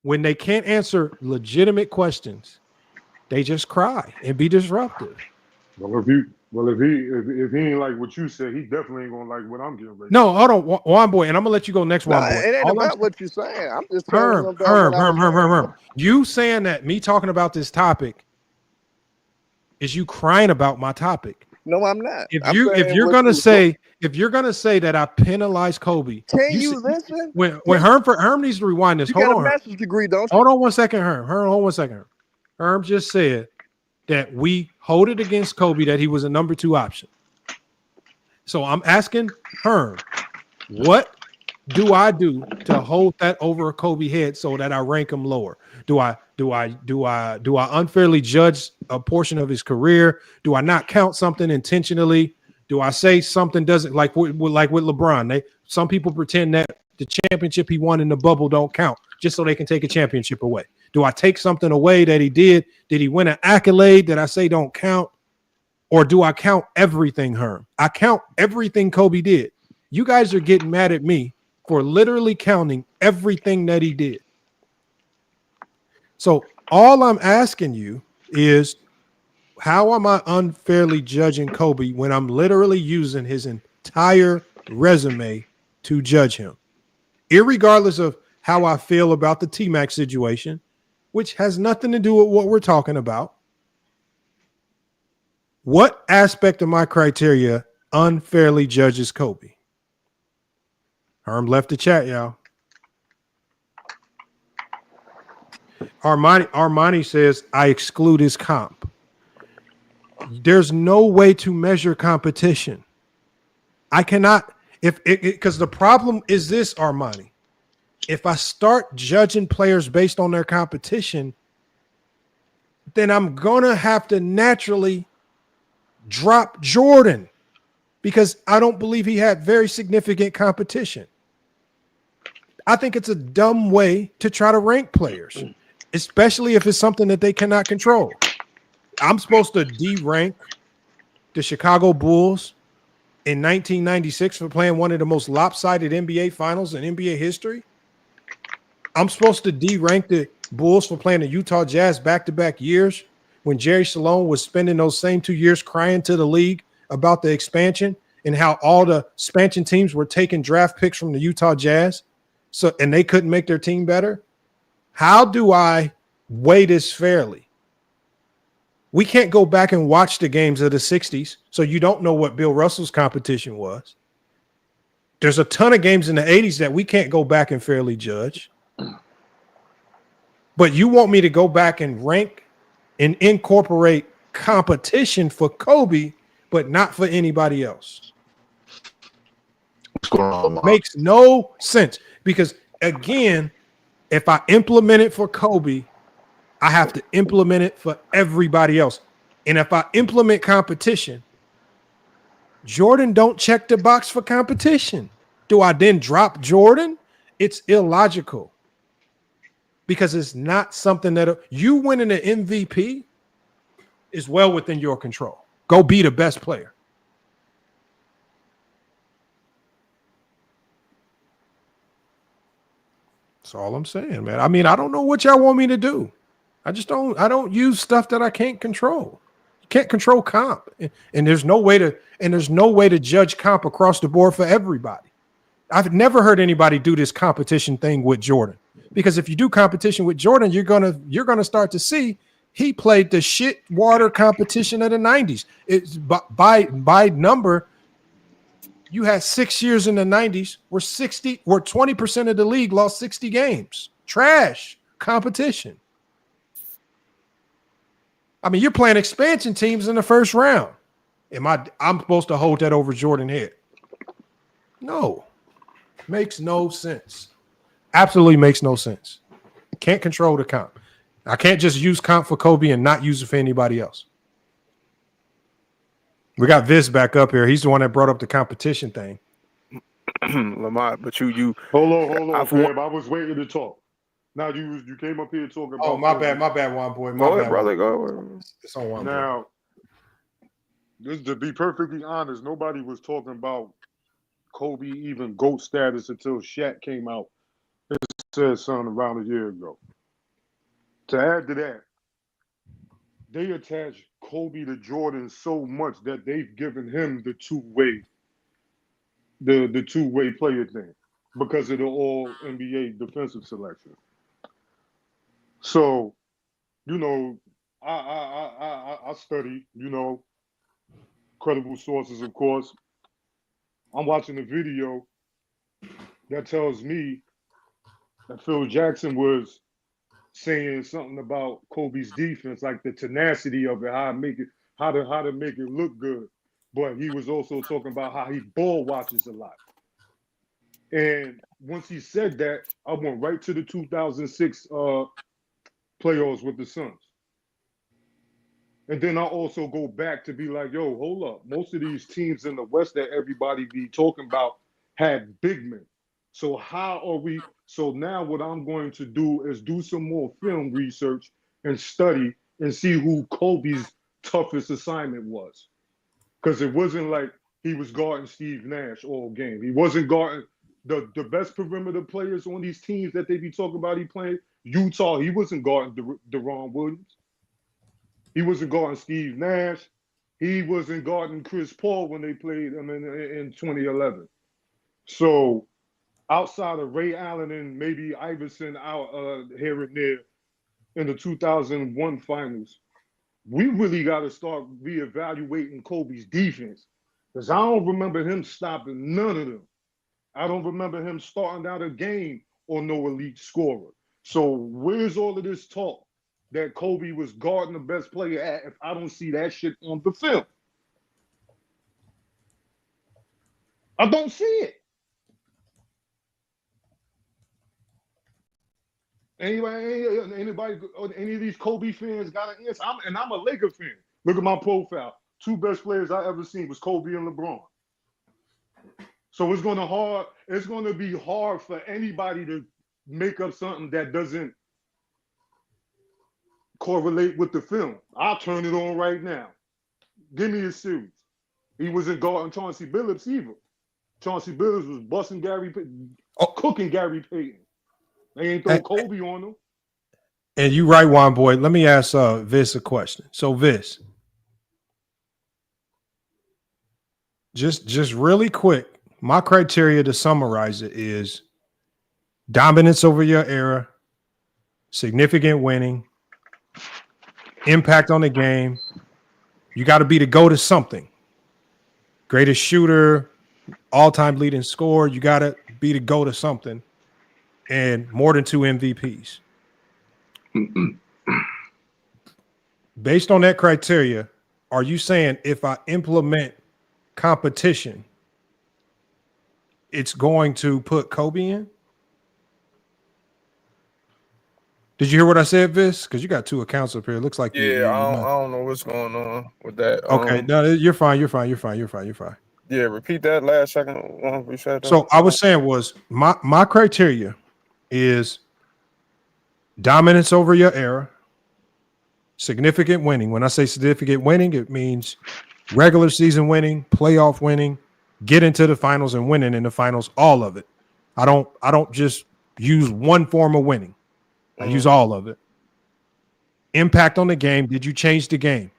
when they can't answer legitimate questions. They just cry and be disruptive. Well, if he ain't like what you said, he definitely ain't gonna like what I'm getting ready. No, hold on, Juan Boy, and I'm gonna let you go next. Juan Boy, it ain't about what you're saying. I'm just telling them about Herm. You saying that me talking about this topic is you crying about my topic. No, I'm not. If you're gonna say that I penalize Kobe, can you listen? When Herm needs to rewind this. You hold got on, a master's degree, don't you? Hold on 1 second, Herm. Hold 1 second. Herm just said that we hold it against Kobe that he was a number 2 option. So I'm asking Herm, what do I do to hold that over a Kobe head so that I rank him lower? Do I unfairly judge a portion of his career? Do I not count something intentionally? Do I say something doesn't like with LeBron? Some people pretend that the championship he won in the bubble don't count just so they can take a championship away. Do I take something away that he did? Did he win an accolade that I say don't count? Or do I count everything, Herm? I count everything Kobe did. You guys are getting mad at me for literally counting everything that he did. So all I'm asking you is, how am I unfairly judging Kobe when I'm literally using his entire resume to judge him? Irregardless of how I feel about the T-Mac situation, which has nothing to do with what we're talking about. What aspect of my criteria unfairly judges Kobe? Herm left the chat, y'all. Armani says, I exclude his comp. There's no way to measure competition. I cannot, because the problem is this, Armani. If I start judging players based on their competition, then I'm going to have to naturally drop Jordan because I don't believe he had very significant competition. I think it's a dumb way to try to rank players, especially if it's something that they cannot control. I'm supposed to de-rank the Chicago Bulls in 1996 for playing one of the most lopsided NBA finals in NBA history. I'm supposed to de-rank the Bulls for playing the Utah Jazz back-to-back years when Jerry Sloan was spending those same 2 years crying to the league about the expansion and how all the expansion teams were taking draft picks from the Utah Jazz, and they couldn't make their team better. How do I weigh this fairly? We can't go back and watch the games of the 60s, so you don't know what Bill Russell's competition was. There's a ton of games in the 80s that we can't go back and fairly judge. But you want me to go back and rank and incorporate competition for Kobe, but not for anybody else. Makes no sense. Because, again, if I implement it for Kobe, I have to implement it for everybody else. And if I implement competition, Jordan don't check the box for competition. Do I then drop Jordan? It's illogical. Because it's not something that you winning an MVP is well within your control. Go be the best player. That's all I'm saying, man. I mean, I don't know what y'all want me to do. I don't use stuff that I can't control. You can't control comp. And there's no way to judge comp across the board for everybody. I've never heard anybody do this competition thing with Jordan. Because if you do competition with Jordan, you're gonna start to see he played the shit water competition of the 90s. It's by number, you had 6 years in the 90s where 20% of the league lost 60 games. Trash competition. I mean, you're playing expansion teams in the first round. I'm supposed to hold that over Jordan head? No. Makes no sense. Absolutely makes no sense. Can't control the comp. I can't just use comp for Kobe and not use it for anybody else. We got Viz back up here. He's the one that brought up the competition thing. Lamont, but you hold on, Fab. I was waiting to talk. Now you came up here talking about. Oh, my bad, one boy. Go ahead, brother. Go ahead. It's on one. Now, just to be perfectly honest, nobody was talking about Kobe even GOAT status until Shaq came out and said something around a year ago. To add to that, they attach Kobe to Jordan so much that they've given him the two-way player thing because of the all NBA defensive selection. So, I study, credible sources, of course. I'm watching a video that tells me that Phil Jackson was saying something about Kobe's defense, like the tenacity of it, how to make it look good. But he was also talking about how he ball watches a lot. And once he said that, I went right to the 2006 playoffs with the Suns. And then I also go back to be like, yo, hold up. Most of these teams in the West that everybody be talking about had big men. So how are we? So now what I'm going to do is do some more film research and study and see who Kobe's toughest assignment was. Because it wasn't like he was guarding Steve Nash all game. He wasn't guarding the best perimeter players on these teams that they be talking about he playing. Utah, he wasn't guarding Deron Williams. He wasn't guarding Steve Nash. He wasn't guarding Chris Paul when they played him in 2011. So outside of Ray Allen and maybe Iverson out here and there in the 2001 finals, we really got to start reevaluating Kobe's defense. Because I don't remember him stopping none of them. I don't remember him starting out a game on no elite scorer. So where's all of this talk that Kobe was guarding the best player at if I don't see that shit on the film? I don't see it. Anybody, any of these Kobe fans got an answer? I'm a Laker fan. Look at my profile. 2 best players I ever seen was Kobe and LeBron. So it's going to be hard for anybody to make up something that doesn't correlate with the film. I'll turn it on right now. Give me a series. He wasn't guarding Chauncey Billups either. Chauncey Billups was busting cooking Gary Payton. They ain't throw Kobe on him. And you right, Juan boy. Let me ask Vis a question. So Vis, just really quick, my criteria to summarize it is dominance over your era, significant winning, impact on the game. You got to be the go to something. Greatest shooter, all-time leading scorer. You got to be the go to something. And more than 2 MVPs. Based on that criteria, are you saying if I implement competition, it's going to put Kobe in? Did you hear what I said, Vis? Because you got 2 accounts up here. It looks like I don't know what's going on with that. Okay, no, you're fine. You're fine. Yeah, repeat that last second one we said. So I was saying was my criteria is dominance over your era, significant winning. When I say significant winning, it means regular season winning, playoff winning, get into the finals and winning in the finals, all of it. I don't just use one form of winning. I use all of it. Impact on the game. Did you change the game?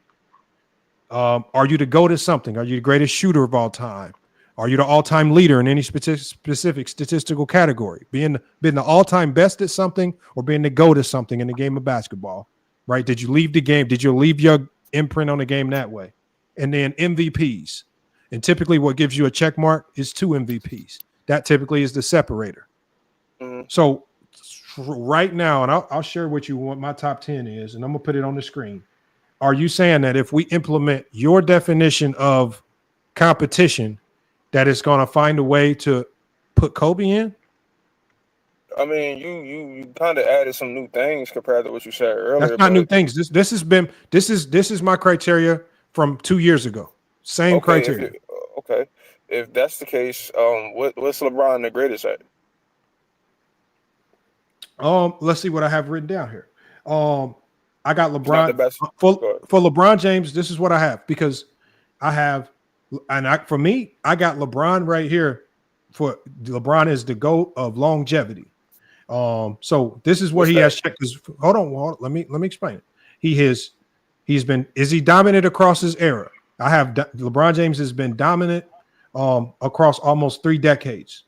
Are you the go to something? Are you the greatest shooter of all time? Are you the all-time leader in any specific statistical category? Being the all-time best at something or being the go to something in the game of basketball, right? Did you leave the game? Did you leave your imprint on the game that way? And then MVPs. And typically what gives you a check mark is 2 MVPs. That typically is the separator. So right now, and I'll share with you what my top 10 is, and I'm going to put it on the screen. Are you saying that if we implement your definition of competition, that it's going to find a way to put Kobe in? I mean, you kind of added some new things compared to what you said earlier. That's not new things. This is my criteria from 2 years ago. Same criteria. If that's the case, what's LeBron the greatest at? Let's see what I have written down here. I got LeBron for LeBron James. This is what I have because I have. And for me, I got LeBron right here. For LeBron is the GOAT of longevity. So this is what he has checked. Hold on, let me explain it. Is he dominant across his era? I have LeBron James has been dominant across almost 3 decades.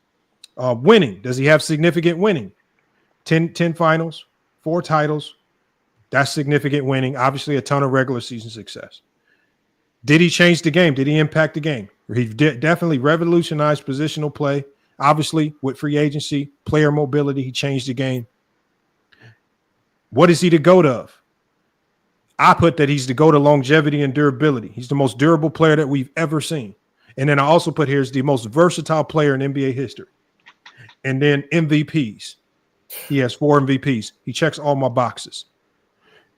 Winning, does he have significant winning? 10 finals, 4 titles. That's significant winning. Obviously, a ton of regular season success. Did he change the game? Did he impact the game? He definitely revolutionized positional play. Obviously, with free agency, player mobility, he changed the game. What is he the GOAT of? I put that he's the GOAT of longevity and durability. He's the most durable player that we've ever seen. And then I also put here is the most versatile player in NBA history. And then MVPs. He has 4 MVPs. He checks all my boxes.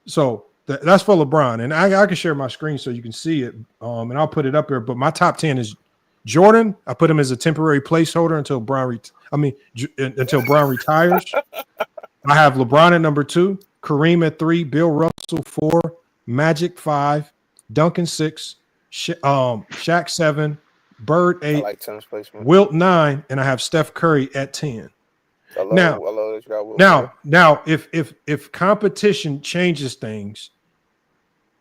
So that's for LeBron. And I can share my screen so you can see it. And I'll put it up here. But my top 10 is Jordan. I put him as a temporary placeholder until until Bron retires. I have LeBron at number 2, Kareem at 3, Bill Russell 4, Magic 5, Duncan 6, Shaq 7, Bird 8, Wilt 9, and I have Steph Curry at 10. Now, if competition changes things,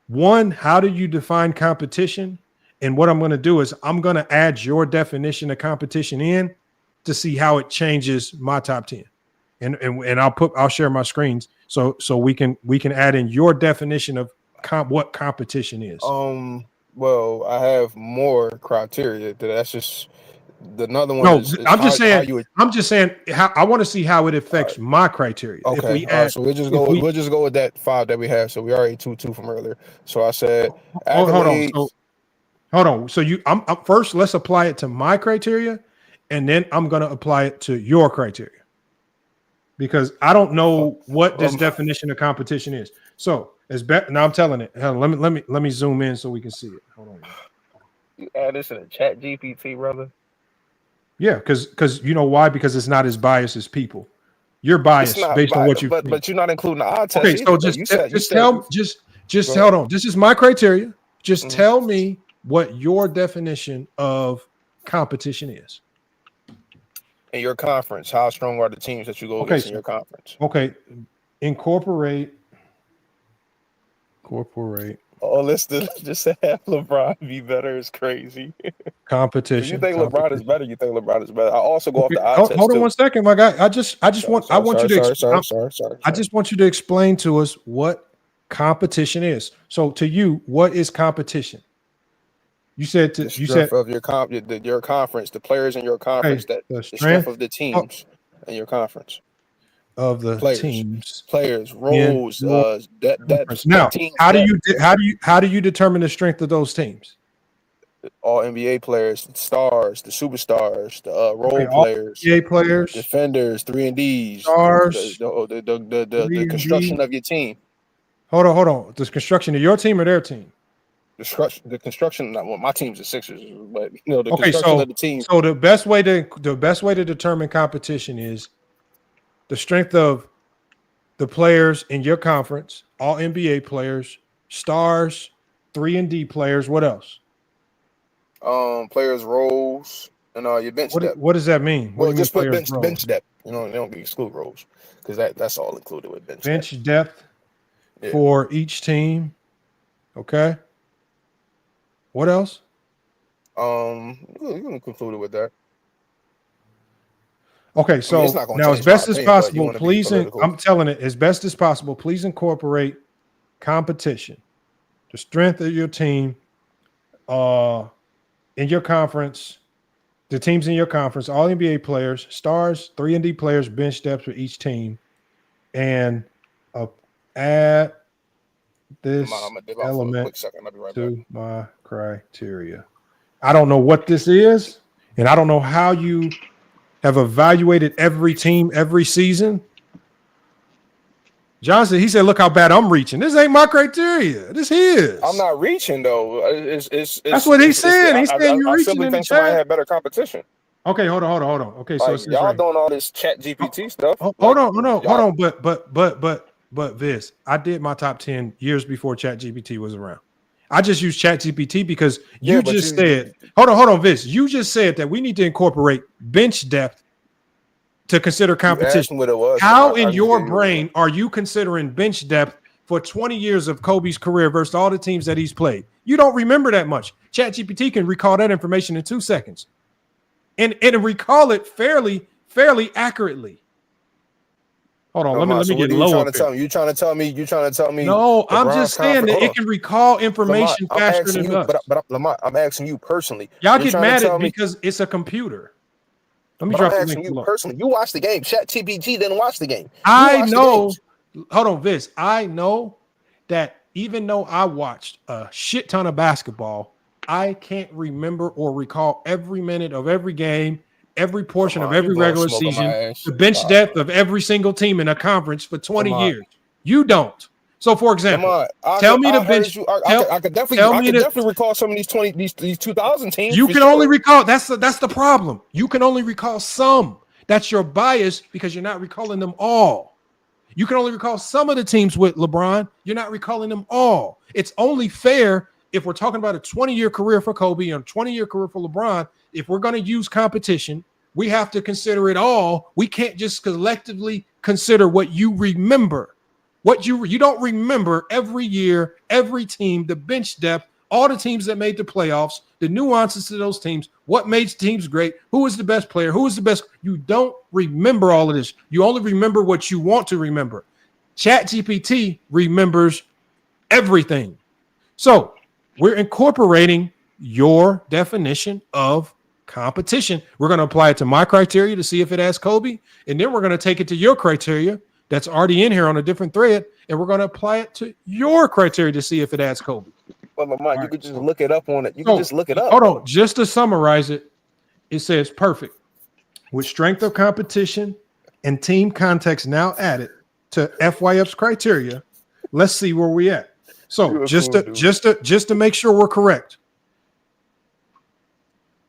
one, how do you define competition? And what I'm going to do is I'm going to add your definition of competition in to see how it changes my top 10. And I'll share my screens so we can add in your definition of what competition is. Well, I have more criteria. That's just another one. No, I'm just saying how I want to see how it affects my criteria. Okay, so we'll just go with that 5 that we have. So we already 2-2 from earlier. So I said, hold on. So I'm first. Let's apply it to my criteria, and then I'm going to apply it to your criteria because I don't know what this definition of competition is. So now I'm telling it. Let me zoom in so we can see it. Hold on. You add this in a chat GPT, brother. Yeah, because you know why? Because it's not as biased as people. You're biased based on what you. But you're not including the eye test. Okay, so just hold on. This is my criteria. Just tell me what your definition of competition is. In your conference, how strong are the teams that you go against in your conference? Okay, incorporate. Oh, let's just have LeBron be better is crazy. Competition. If you think LeBron is better, you think LeBron is better. I also go off the eye test. Hold on 1 second, my guy. I just want you to explain to us what competition is. So to you, what is competition? You said of your conference, the players in your conference, the strength of the teams in your conference. Of the players, roles, now how do you determine the strength of those teams? All NBA players, stars, the superstars, the role players, NBA players, defenders, 3-and-Ds, stars, the construction of your team. Hold on. The construction of your team or their team? The construction. Well, my team's the Sixers, but the construction of the team. So the best way to determine competition is the strength of the players in your conference, all NBA players, stars, 3-and-D players. What else? Players' roles and your bench depth. What does that mean? Well, just put bench depth. They don't exclude roles because that's all included with bench depth for each team. Okay. What else? You can conclude it with that. Okay, so now as best as possible, please, I'm telling it, as best as possible, please incorporate competition, the strength of your team, in your conference, the teams in your conference, all NBA players, stars, 3-and-D players, bench depth for each team, and add this element to my criteria. I don't know what this is, and I don't know how you have evaluated every team every season. Johnson, he said, "Look how bad I'm reaching. This ain't my criteria. This is." I'm not reaching though. That's what he's saying. He's saying you're reaching. I simply think somebody had better competition. Okay, hold on. Okay, so y'all doing all this chat GPT stuff. Hold on. But Viz, I did my top 10 years before chat GPT was around. I just used chat GPT because you said, hold on, Viz. You just said that we need to incorporate bench depth to consider competition. How in your brain are you considering bench depth for 20 years of Kobe's career versus all the teams that he's played? You don't remember that much. ChatGPT can recall that information in 2 seconds and recall it fairly accurately. Hold on, let me get low. You trying to tell me? No, I'm just saying that it can recall information faster than us. But Lamont, I'm asking you personally. Y'all get mad at me because it's a computer. Let me drop the link below. Personally, you watch the game. ChatGPT didn't watch the game. I know. Hold on, Viz. I know that even though I watched a shit ton of basketball, I can't remember or recall every minute of every game, every portion of every regular season, the bench depth of every single team in a conference for 20 years. You don't. So, for example, tell me the bench. I could definitely recall some of these 2000 teams. You can only recall. That's the problem. You can only recall some. That's your bias because you're not recalling them all. You can only recall some of the teams with LeBron. You're not recalling them all. It's only fair if we're talking about a 20-year career for Kobe and a 20-year career for LeBron. If we're going to use competition, we have to consider it all. We can't just collectively consider what you remember. What you don't remember every year, every team, the bench depth, all the teams that made the playoffs, the nuances to those teams, what made teams great, who was the best player, who was the best. You don't remember all of this. You only remember what you want to remember. ChatGPT remembers everything. So we're incorporating your definition of competition. We're going to apply it to my criteria to see if it has Kobe, and then we're going to take it to your criteria that's already in here on a different thread, and we're going to apply it to your criteria to see if it adds Kobe. Well, Lamont, you could just look it up on it. You can just look it up. Hold on. Just to summarize it, it says perfect. With strength of competition and team context now added to FYF's criteria, let's see where we at. So just to make sure we're correct.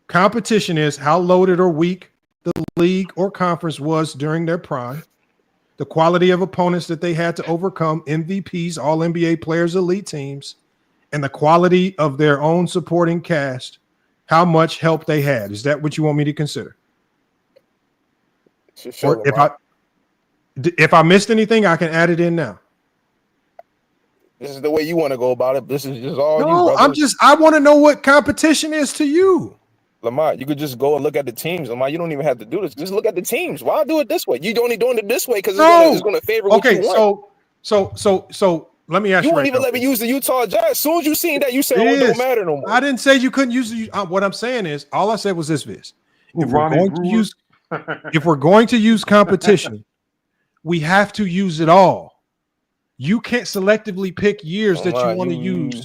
Competition is how loaded or weak the league or conference was during their prime. The quality of opponents that they had to overcome, MVPs, all NBA players, elite teams, and the quality of their own supporting cast, how much help they had. Is that what you want me to consider? Sure, if I missed anything, I can add it in now. This is the way you want to go about it. This is just all you, brother. I want to know what competition is to you. Lamont, you could just go and look at the teams. Lamont, you don't even have to do this. Just look at the teams. Why do it this way? You're only doing it this way because it's going to favor what you want. So let me ask you. You wouldn't even let me use the Utah Jazz. As soon as you seen that, you said it don't matter no more. I didn't say you couldn't use the. What I'm saying is, all I said was this: if we're going to use competition, we have to use it all. You can't selectively pick years that you want to use.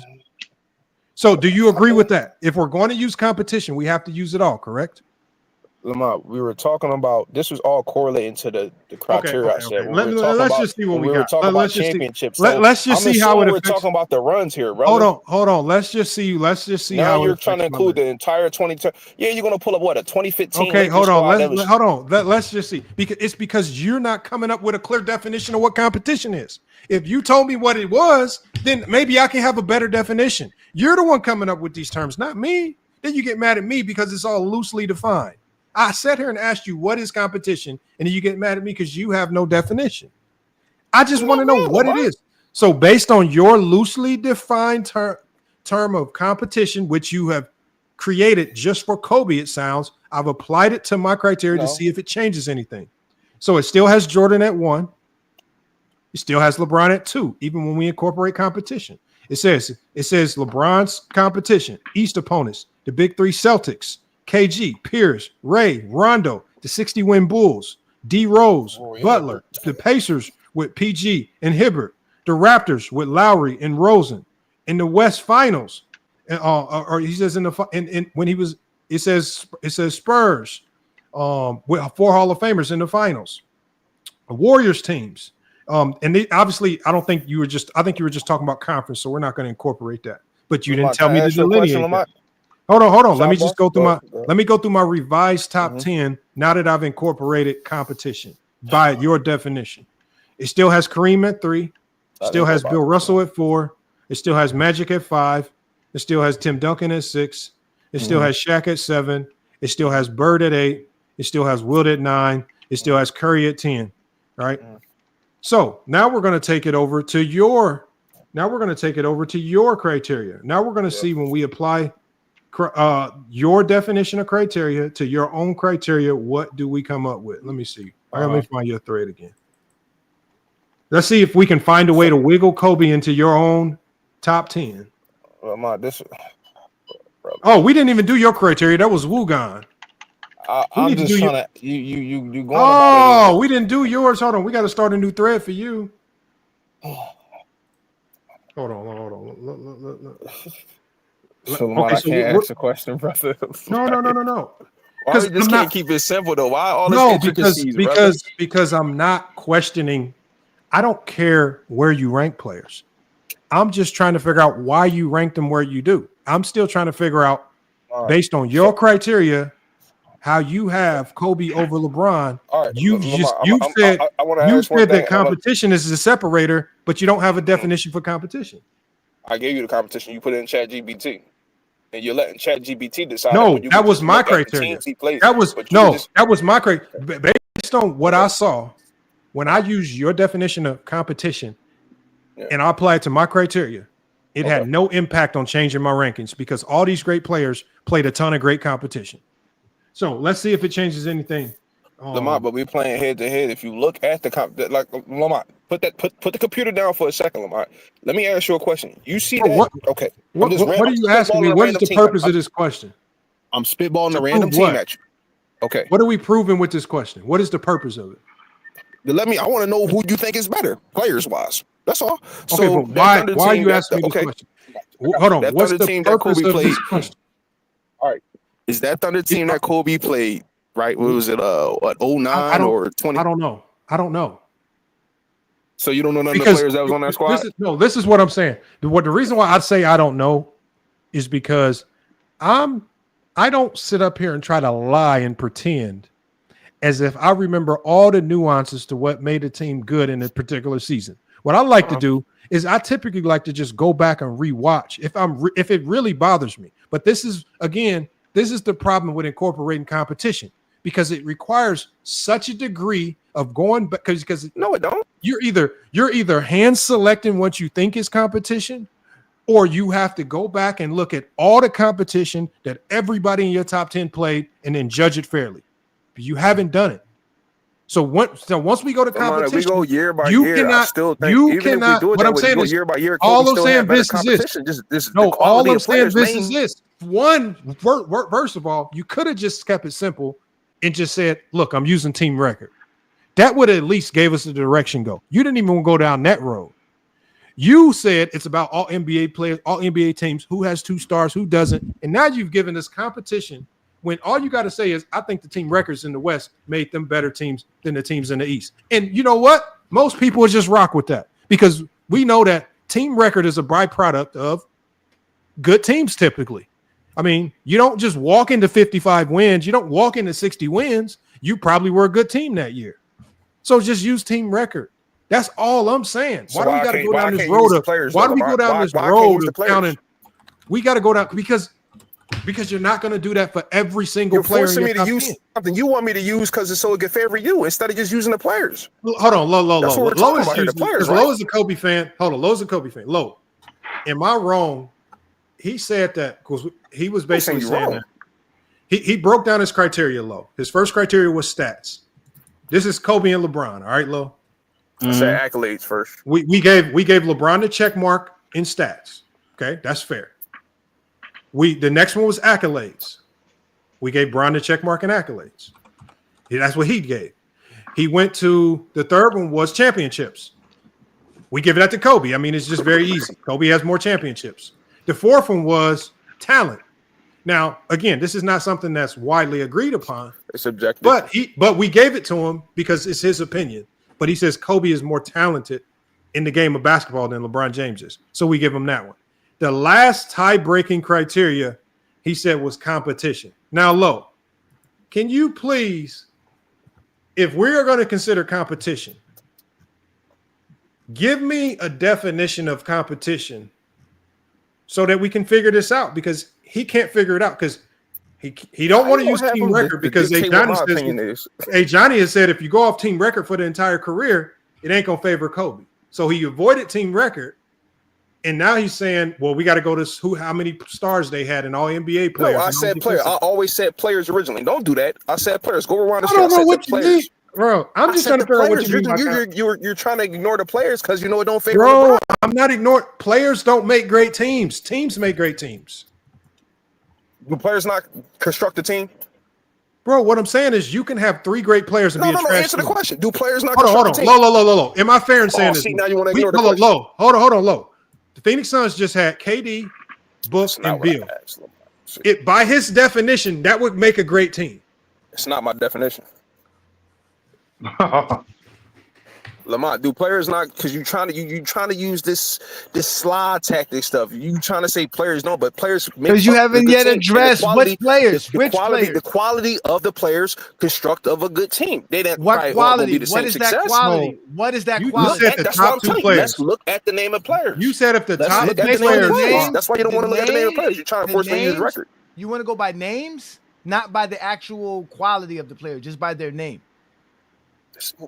So do you agree with that? If we're going to use competition, we have to use it all, correct? Lamont, we were talking about this was all correlating to the criteria. I said. Let's just see what we got. Let's just championships. Let's just see how it. We're talking about the runs here, brother. Hold on. Let's just see. Now how you're trying to include the entire 20. Yeah, you're gonna pull up what a 2015. Okay, hold on. Let's just see because you're not coming up with a clear definition of what competition is. If you told me what it was, then maybe I can have a better definition. You're the one coming up with these terms, not me. Then you get mad at me because it's all loosely defined. I sat here and asked you what is competition, and then you get mad at me because you have no definition. I just want to know what it is. So based on your loosely defined term of competition, which you have created just for Kobe, it sounds, I've applied it to my criteria to see if it changes anything. So it still has Jordan at 1. It still has LeBron at 2, even when we incorporate competition. It says LeBron's competition, East opponents, the big 3 Celtics, KG, Pierce, Ray, Rondo, the 60-win Bulls, D. Rose, Butler, the Pacers with PG and Hibbert, the Raptors with Lowry and Rosen. In the West Finals, or he says it says Spurs with 4 Hall of Famers in the finals, Warriors teams. And they, obviously, I think you were just talking about conference, so we're not going to incorporate that. But you didn't tell me to delineate that. Hold on. Let me just go through my revised top 10 now that I've incorporated competition by your definition. It still has Kareem at 3. Still has Bill Russell at 4. It still has Magic at 5. It still has Tim Duncan at 6. It still has Shaq at 7. It still has Bird at 8. It still has Wilt at 9. It still has Curry at 10. Right. So now we're going to take it over to your. Now we're going to take it over to your criteria. Now we're going to see when we apply your definition of criteria to your own criteria. What do we come up with? Let me see. Let me find your thread again. Let's see if we can find a way to wiggle Kobe into your own top 10. We didn't even do your criteria. That was Wugan. I'm just trying to you going about it. We didn't do yours. Hold on. We got to start a new thread for you. Hold on. So I can't ask a question, brother. No. Why we just can't keep it simple though? Why all this No, intricacies, because I'm not questioning. I don't care where you rank players. I'm just trying to figure out why you rank them where you do. I'm still trying to figure out, based on your criteria, how you have Kobe over LeBron. You said that competition is the separator, but you don't have a definition for competition. I gave you the competition. You put it in ChatGPT, and you're letting ChatGPT decide. No, that was my criteria. That was my criteria. Based on what I saw, when I used your definition of competition, and I applied it to my criteria, it had no impact on changing my rankings because all these great players played a ton of great competition. So let's see if it changes anything. Lamont, but we're playing head to head. If you look at the like Lamont, put the computer down for a second, Lamont. Let me ask you a question. You see that? Okay. What are you asking me? What is the purpose of this question? I'm spitballing a random team at you. Okay. What are we proving with this question? What is the purpose of it? I want to know who you think is better, players wise. That's all. Okay, so why are you asking me this question? Hold on. What's the purpose of this question? All right. Is that Thunder team that Kobe played, right? What was it, 09 or 20? I don't know. So you don't know none of the players that was on that squad? This is what I'm saying. The reason why I'd say I don't know is because I don't sit up here and try to lie and pretend as if I remember all the nuances to what made a team good in a particular season. What I like to do is I typically like to just go back and rewatch if it really bothers me. But this is the problem with incorporating competition because it requires such a degree of going back because no, it don't. You're either hand selecting what you think is competition, or you have to go back and look at all the competition that everybody in your top 10 played and then judge it fairly. But you haven't done it. So once we go to competition, we go year by year. I still think even if we do it, what I'm saying is year by year, all I'm saying this is this. No, all I'm saying this is this. One, first of all, you could have just kept it simple and just said, "Look, I'm using team record." That would at least gave us the direction go. You didn't even go down that road. You said it's about all NBA players, all NBA teams, who has 2 stars, who doesn't, and now you've given us competition. When all you got to say is, I think the team records in the West made them better teams than the teams in the East. And you know what? Most people would just rock with that because we know that team record is a byproduct of good teams typically. I mean, you don't just walk into 55 wins. You don't walk into 60 wins. You probably were a good team that year. So just use team record. That's all I'm saying. Why do we got to go down this road of why do we go down this road of counting? We got to go down because you're not going to do that for every single player. You're forcing me to use something you want me to use because it's so it can favor you instead of just using the players. Hold on, low. That's what we're talking about here, the players, right? Low is a Kobe fan. Hold on, Low's a Kobe fan. Low, am I wrong? He said that because he was basically saying that he broke down his criteria. Low. His first criteria was stats. This is Kobe and LeBron. All right, Low. I said accolades first. We gave LeBron the check mark in stats. Okay, that's fair. The next one was accolades. We gave Bron the check mark in accolades. That's what he gave. He went to the third one was championships. We give that to Kobe. I mean, it's just very easy. Kobe has more championships. The fourth one was talent. Now, again, this is not something that's widely agreed upon. It's subjective. But we gave it to him because it's his opinion. But he says Kobe is more talented in the game of basketball than LeBron James is. So we give him that one. The last tie-breaking criteria, he said, was competition. Now, Low, can you please, if we are going to consider competition, give me a definition of competition so that we can figure this out because he can't figure it out because he don't want to use team record because Johnny has said if you go off team record for the entire career, it ain't going to favor Kobe. So he avoided team record. And now he's saying, well, we got to go to how many stars they had in all NBA players. No, I said players. I always said players originally. Don't do that. I said players. Go around the I don't know what you mean. Bro, I'm just trying to figure out what you mean. You're trying to ignore the players because you know it don't favor. Bro, I'm not ignoring. Players don't make great teams. Teams make great teams. Do players not construct a team? Bro, what I'm saying is you can have 3 great players and be a trash team. Answer the question. Do players not construct a team? Low. Am I fair in saying this? See, now you want to ignore the question. Low. Hold on, Low. The Phoenix Suns just had KD, Book, and Beal. By his definition, that would make a great team. It's not my definition. Lamont, do players not, because you trying to use this slide tactic stuff. You trying to say players don't, but players because you haven't yet addressed which players. The quality of the players construct of a good team. They didn't what quality? What is that quality? What is that quality? You said the top two players. Let's look at the name of players. You said if the top two players. That's why you don't want to look at the name of players. You're trying to force me to use record. You want to go by names, not by the actual quality of the player, just by their name.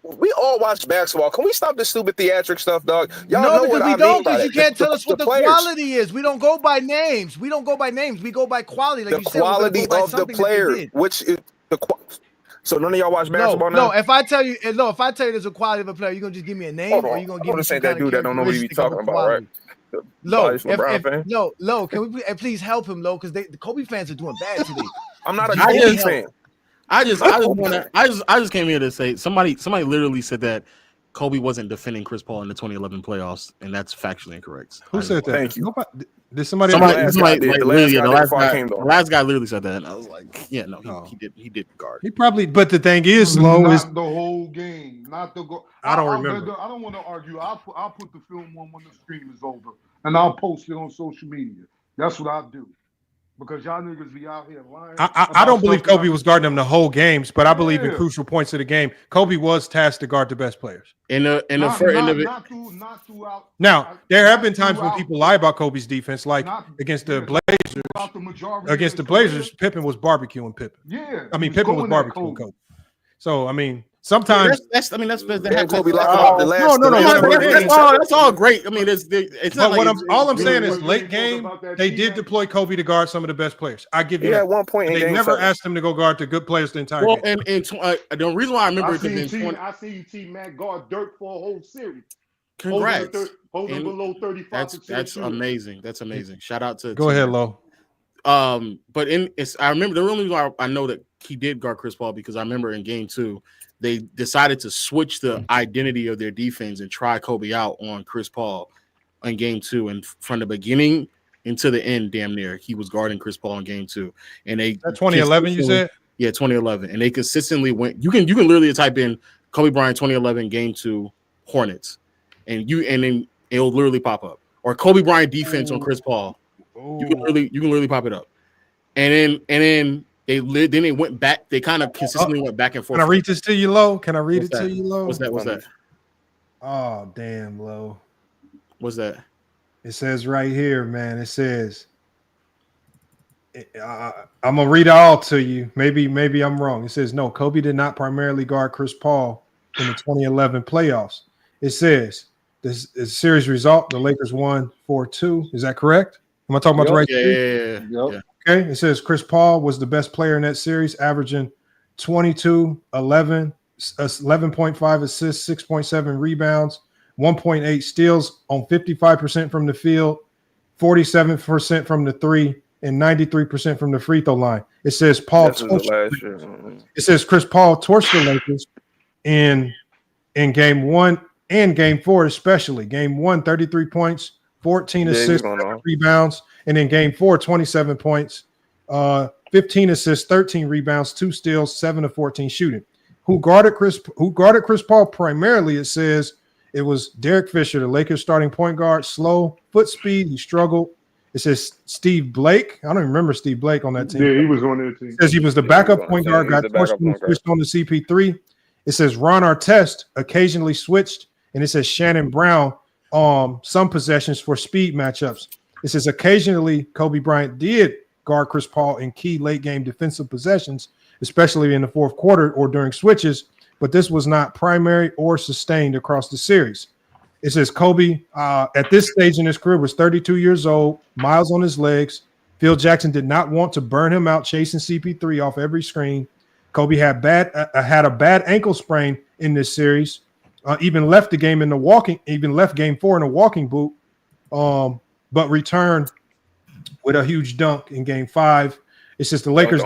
We all watch basketball. Can we stop this stupid theatric stuff, dog? Y'all no, know because what we I don't. mean by Because you that. can't tell us what the players. quality is. We don't go by names. We don't go by names. We go by quality. Like The you said, quality of the player, which is so none of y'all watch basketball now. No, if I tell you there's a quality of a player, you're gonna just give me a name, or you're gonna give me some that dude that don't know what he be talking about, right? Lo, can we please help him, Lo? Because the Kobe fans are doing bad today. I'm not a Kobe fan. I just came here to say somebody literally said that Kobe wasn't defending Chris Paul in the 2011 playoffs, and that's factually incorrect. Who said that? Thank you. Nobody, did somebody? The last guy literally said that, and I was like, yeah, no, he did guard. He probably, but the thing is, Lo, is the whole game, not the go. I don't remember. I don't want to argue. I'll put the film on when the stream is over, and I'll post it on social media. That's what I do. Because y'all niggas be out here lying. I don't believe Kobe was guarding them the whole games, but I believe in crucial points of the game, Kobe was tasked to guard the best players. Not throughout. Now, there have been times when people lie about Kobe's defense, like against the Blazers. Against the Blazers, Pippen was barbecuing Pippen. Yeah. I mean, Pippen was barbecuing Kobe. So, I mean, sometimes that's Kobe that's all great. I mean, it's not but like all I'm saying is late game they did deploy Kobe to guard some of the best players. I give you that. At one point they never asked him to go guard the good players the entire game. And the reason why I remember I seen T Mac guard Dirk for a whole series. Congrats. Holding below 35%. That's amazing. That's amazing. Shout out to Go ahead, Lo. But I remember the only reason why I know that he did guard Chris Paul because I remember in game 2 they decided to switch the identity of their defense and try Kobe out on Chris Paul in game 2, and from the beginning into the end, damn near he was guarding Chris Paul in game 2. And they 2011, you said? Yeah, 2011, and they consistently went. You can literally type in Kobe Bryant 2011 game 2 Hornets, and then it'll literally pop up, or Kobe Bryant defense on Chris Paul. You can literally pop it up, and then they went back. They kind of consistently went back and forth. Can I read this to you, Lo? Can I read it to you, Lo? What's that? Oh, damn, Lo. What's that? It says right here, man. It says, I'm gonna read it all to you. Maybe I'm wrong. It says no. Kobe did not primarily guard Chris Paul in the 2011 playoffs. It says this is a series result. The Lakers won 4-2. Is that correct? Am I talking about the right? Yeah. Okay. It says Chris Paul was the best player in that series, averaging 22, 11, 11.5 assists, 6.7 rebounds, 1.8 steals on 55% from the field, 47% from the three, and 93% from the free throw line. It says Chris Paul torched the Lakers in game 1 and game 4, especially. Game 1, 33 points, 14 assists, 7 rebounds, and in game 4, 27 points, 15 assists, 13 rebounds, 2 steals, 7 of 14 shooting. Who guarded Chris Paul primarily? It says it was Derek Fisher, the Lakers starting point guard, slow, foot speed, he struggled. It says Steve Blake. I don't even remember Steve Blake on that team. Yeah, he was on their team. It says he was the backup point guard, got switched on the CP3. It says Ron Artest occasionally switched, and it says Shannon Brown some possessions for speed matchups. It says occasionally Kobe Bryant did guard Chris Paul in key late game defensive possessions, especially in the fourth quarter or during switches, but this was not primary or sustained across the series. It says Kobe at this stage in his career was 32 years old, miles on his legs. Phil Jackson did not want to burn him out chasing CP3 off every screen. Kobe had a bad ankle sprain in this series. Even left game 4 in a walking boot, but returned with a huge dunk in game 5. It says the Lakers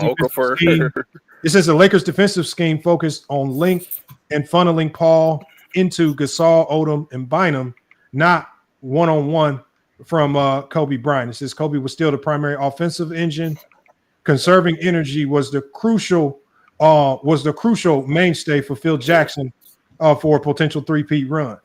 defensive scheme focused on length and funneling Paul into Gasol, Odom, and Bynum, not one-on-one from Kobe Bryant. It says Kobe was still the primary offensive engine. Conserving energy was the crucial was the crucial mainstay for Phil Jackson for a potential three-peat run.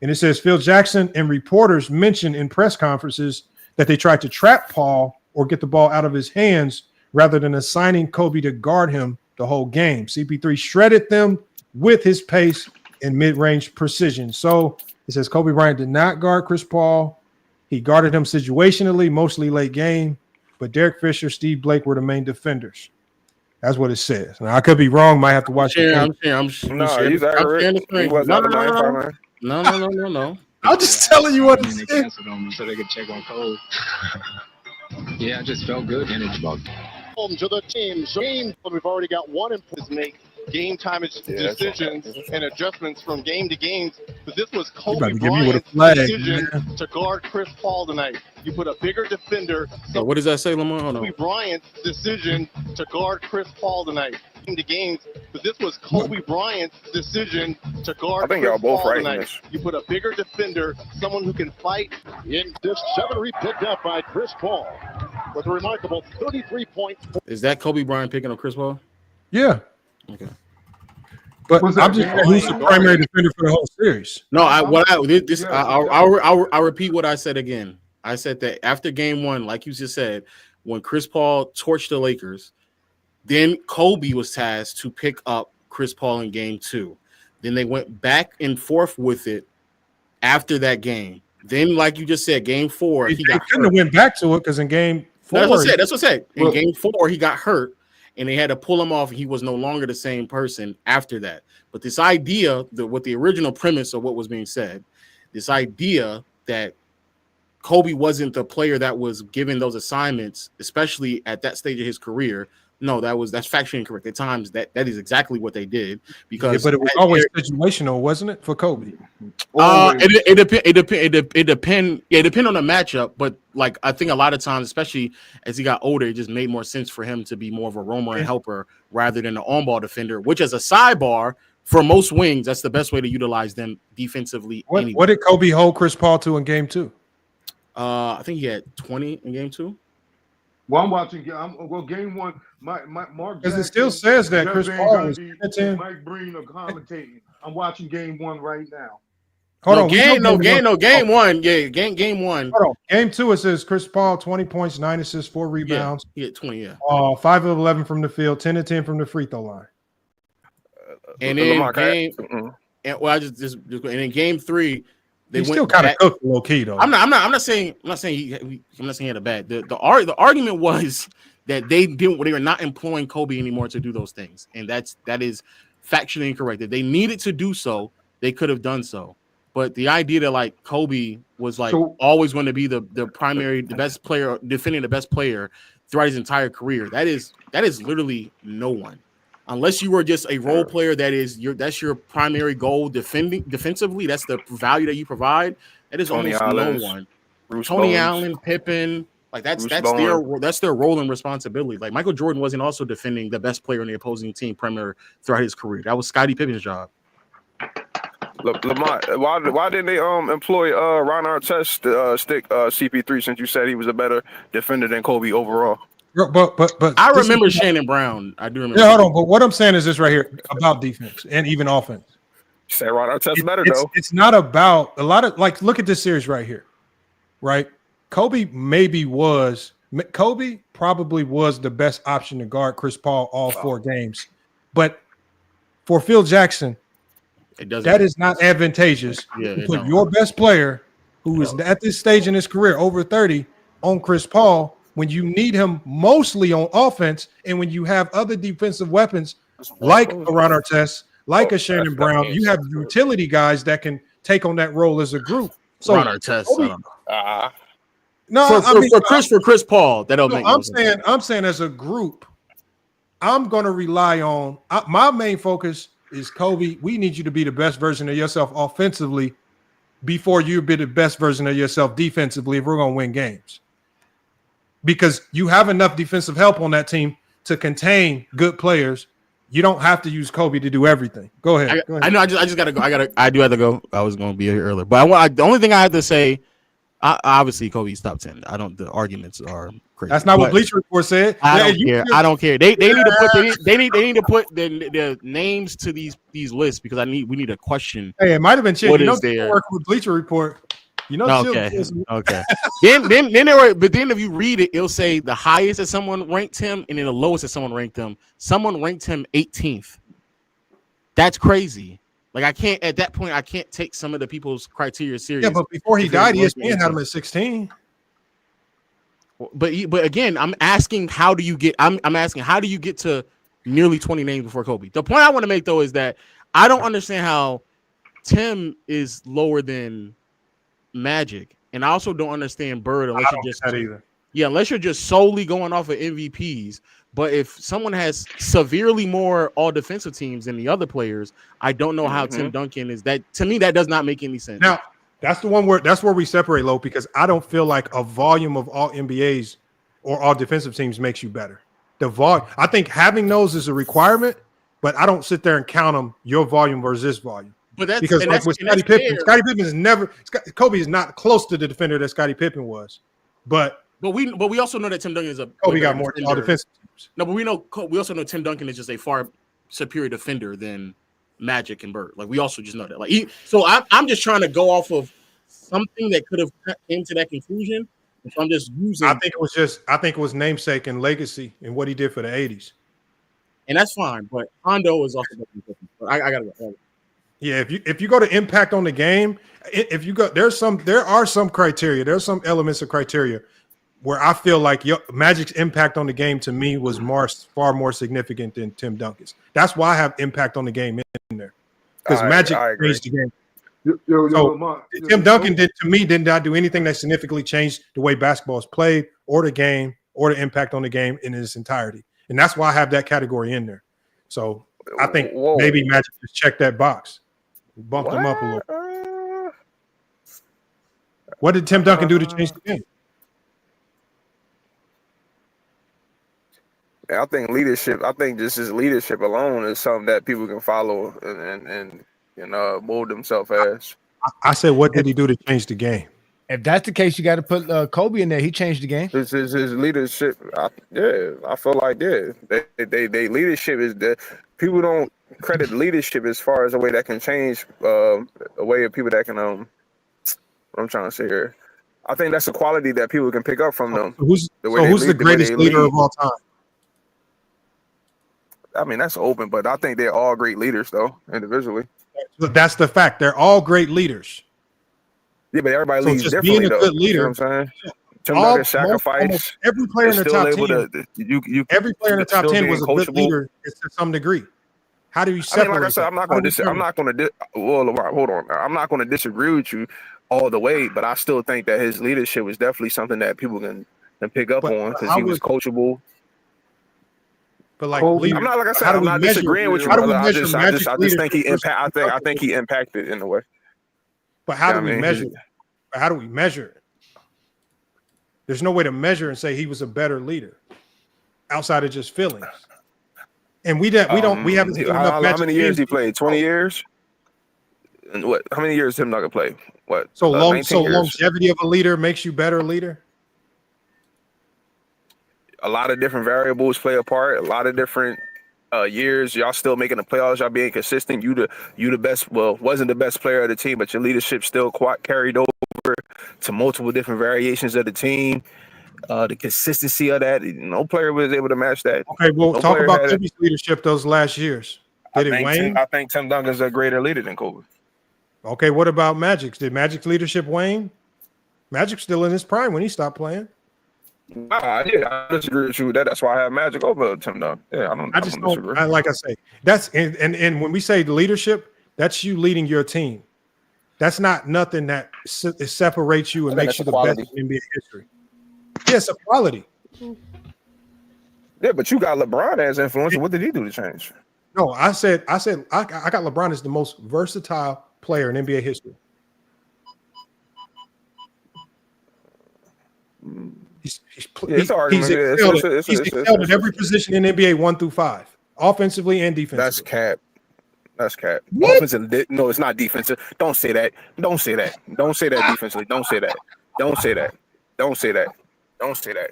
And it says Phil Jackson and reporters mentioned in press conferences that they tried to trap Paul or get the ball out of his hands rather than assigning Kobe to guard him the whole game. CP3 shredded them with his pace and mid-range precision. So it says Kobe Bryant did not guard Chris Paul. He guarded him situationally, mostly late game, but Derek Fisher, Steve Blake were the main defenders. That's what it says. Now, I could be wrong. Might have to watch No, he's accurate. No. I'm just telling you what they canceled him so they could check on Cole. Yeah, I just felt good. Home to the team. We've already got one input to make game time decisions and adjustments from game to game. But this was Kobe Bryant's decision to guard Chris Paul tonight. You put a bigger defender. So what does that say, Lamar? Hold on. Kobe Bryant's decision to guard Chris Paul tonight. The games, but this was Kobe Bryant's decision to guard. I think y'all both right in this. You put a bigger defender, someone who can fight. In this 7-3 picked up by Chris Paul with a remarkable 33 points. Is that Kobe Bryant picking up Chris Paul? Yeah. Okay. But I'm just saying who's the primary defender for the whole series. No, I'll repeat what I said again. I said that after game one, like you just said, when Chris Paul torched the Lakers, then Kobe was tasked to pick up Chris Paul in game two. Then they went back and forth with it after that game. Then, like you just said, game four, he couldn't have went back to it because in game four. That's what I said. In game four, he got hurt, and they had to pull him off. He was no longer the same person after that. But this idea, what the original premise of what was being said, this idea that Kobe wasn't the player that was given those assignments, especially at that stage of his career. No, that's factually incorrect. At times, that is exactly what they did. Because but it was always situational, wasn't it, for Kobe? It depend on the matchup. But like I think a lot of times, especially as he got older, it just made more sense for him to be more of a roamer and helper rather than an on-ball defender. Which, as a sidebar, for most wings, that's the best way to utilize them defensively. What did Kobe hold Chris Paul to in game two? I think he had 20 in game two. Well, I'm watching. Game one. Mark because it still says that Chris Paul was Mike Breen are commentating. I'm watching game one right now. Game one. Yeah, game one. Hold on. Game two, it says Chris Paul 20 points, 9 assists, 4 rebounds. He had 20. Yeah. 5 of 11 from the field, 10 of 10 from the free throw line. And then in game three. They still kind of cooked low key though. I'm not saying he had a bad. The argument was that they were not employing Kobe anymore to do those things, and that is factually incorrect. That they needed to do so, they could have done so. But the idea that like Kobe was like always going to be the primary, the best player, defending the best player throughout his entire career, that is literally no one. Unless you were just a role player that's your primary goal defensively, that's the value that you provide. That is almost no one. Tony Allen, Pippen, like that's their role and responsibility. Like Michael Jordan wasn't also defending the best player in the opposing team primary throughout his career. That was Scottie Pippen's job. Lamont, why didn't they employ Ron Artest to stick CP3 since you said he was a better defender than Kobe overall? But I remember Shannon Brown. I do remember. Yeah, hold on. But what I'm saying is this right here about defense and even offense. You say Ron Artest better though. It's not about a lot of like. Look at this series right here, right? Kobe probably was the best option to guard Chris Paul all 4 games, but for Phil Jackson, that is not advantageous. To put your best player, who is at this stage in his career over 30, on Chris Paul. When you need him mostly on offense, and when you have other defensive weapons like a Ron Artest, like a Shannon Brown, you have utility guys that can take on that role as a group. So Ron Artest, for Chris Paul, that'll make. I'm saying as a group, I'm going to rely on my main focus is Kobe. We need you to be the best version of yourself offensively before you be the best version of yourself defensively. If we're going to win games. Because you have enough defensive help on that team to contain good players. You don't have to use Kobe to do everything. Go ahead. I know. I just gotta go. I do have to go. I was going to be here earlier, but the only thing I have to say, obviously Kobe's top 10. The arguments are crazy. That's not what Bleacher Report said. I don't care. I don't care. They need to put they need to put the names to these lists because we need a question. Hey, it might have been Chill. What You know, is there? working with Bleacher Report. You know, Okay. Chill. Okay. then there were, but then if you read it, it'll say the highest that someone ranked him, and then the lowest that someone ranked him. Someone ranked him 18th. That's crazy. Like I can't at that point. I can't take some of the people's criteria serious. Yeah, but before he died, ESPN had him at 16. But again, I'm asking how do you get? I'm asking how do you get to nearly 20 names before Kobe? The point I want to make though is that I don't understand how Tim is lower than Magic, and I also don't understand Bird unless you're just unless you're just solely going off of MVPs. But if someone has severely more all defensive teams than the other players, I don't know how Tim Duncan is that. To me, that does not make any sense. Now, that's where we separate, Lo, because I don't feel like a volume of all NBAs or all defensive teams makes you better. I think having those is a requirement, but I don't sit there and count them your volume versus this volume. But that's because like with Scottie Pippen, Scottie Pippen is never Kobe is not close to the defender that Scottie Pippen was. But we also know that Tim Duncan is a Kobe got more all defensive teams. No, but we also know Tim Duncan is just a far superior defender than Magic and Bird. Like we also just know that. Like so I'm just trying to go off of something that could have came to that conclusion. If I'm just using I think it was namesake and legacy and what he did for the 80s. And that's fine, but Hondo is also different. But I gotta go. Yeah, if you go to impact on the game, if you go there are some criteria, there's some elements of criteria where I feel like Magic's impact on the game to me was far more significant than Tim Duncan's. That's why I have impact on the game in there because Magic changed the game. Tim Duncan did not do anything that significantly changed the way basketball is played or the game or the impact on the game in its entirety, and that's why I have that category in there. So I think maybe Magic just checked that box. Bumped him up a little. What did Tim Duncan do to change the game? I think leadership. I think just his leadership alone is something that people can follow and mold themselves as. I said, what did he do to change the game? If that's the case, you got to put Kobe in there. He changed the game. His leadership. I feel like they leadership is that people don't credit leadership as far as a way that can change a way of people that can what I'm trying to say here. I think that's a quality that people can pick up from them. Who's the greatest leader of all time? I mean, that's open, but I think they're all great leaders though, individually. That's the fact. They're all great leaders. Yeah, but everybody leads just differently being a though. good leader, you know what I'm saying? Tim Duncan sacrificed. Every player in the top 10. Every player in the top 10 was a good leader to some degree. How do you separate? I mean, like I said, I'm not going to. Hold on. I'm not going to disagree with you all the way, but I still think that his leadership was definitely something that people can pick up on because he was coachable. But like, I'm not like I said, I'm not disagreeing with you. I just think he I think he impacted in a way. But how do we measure it? How do we measure it? There's no way to measure and say he was a better leader outside of just feelings. And we haven't seen enough. How many years he played? 20 years? And what? How many years Tim Duncan played? What? So longevity of a leader makes you better leader. A lot of different variables play a part. A lot of different years. Y'all still making the playoffs. Y'all being consistent. You the best. Well, wasn't the best player of the team, but your leadership still carried over to multiple different variations of the team. The consistency of that, no player was able to match that. Okay, well, talk about Kobe's leadership those last years. Did it wane? I think Tim Duncan's a greater leader than Kobe. Okay, what about Magic's? Did Magic's leadership wane? Magic's still in his prime when he stopped playing. I disagree with you with that. That's why I have Magic over Tim Duncan. Yeah, I don't disagree. Like I say, that's and when we say leadership, that's you leading your team. That's not nothing that separates you and makes you the best in NBA history. Yes, a quality. Yeah, but you got LeBron as influence. What did he do to change? No, I said I got LeBron as the most versatile player in NBA history. He's excelled at every position in NBA 1 through 5, offensively and defensively. That's cap. Offensive, no, it's not defensive. Don't say that. Don't say that. Don't say that defensively. Don't say that. Don't say that. Don't say that. Don't say that.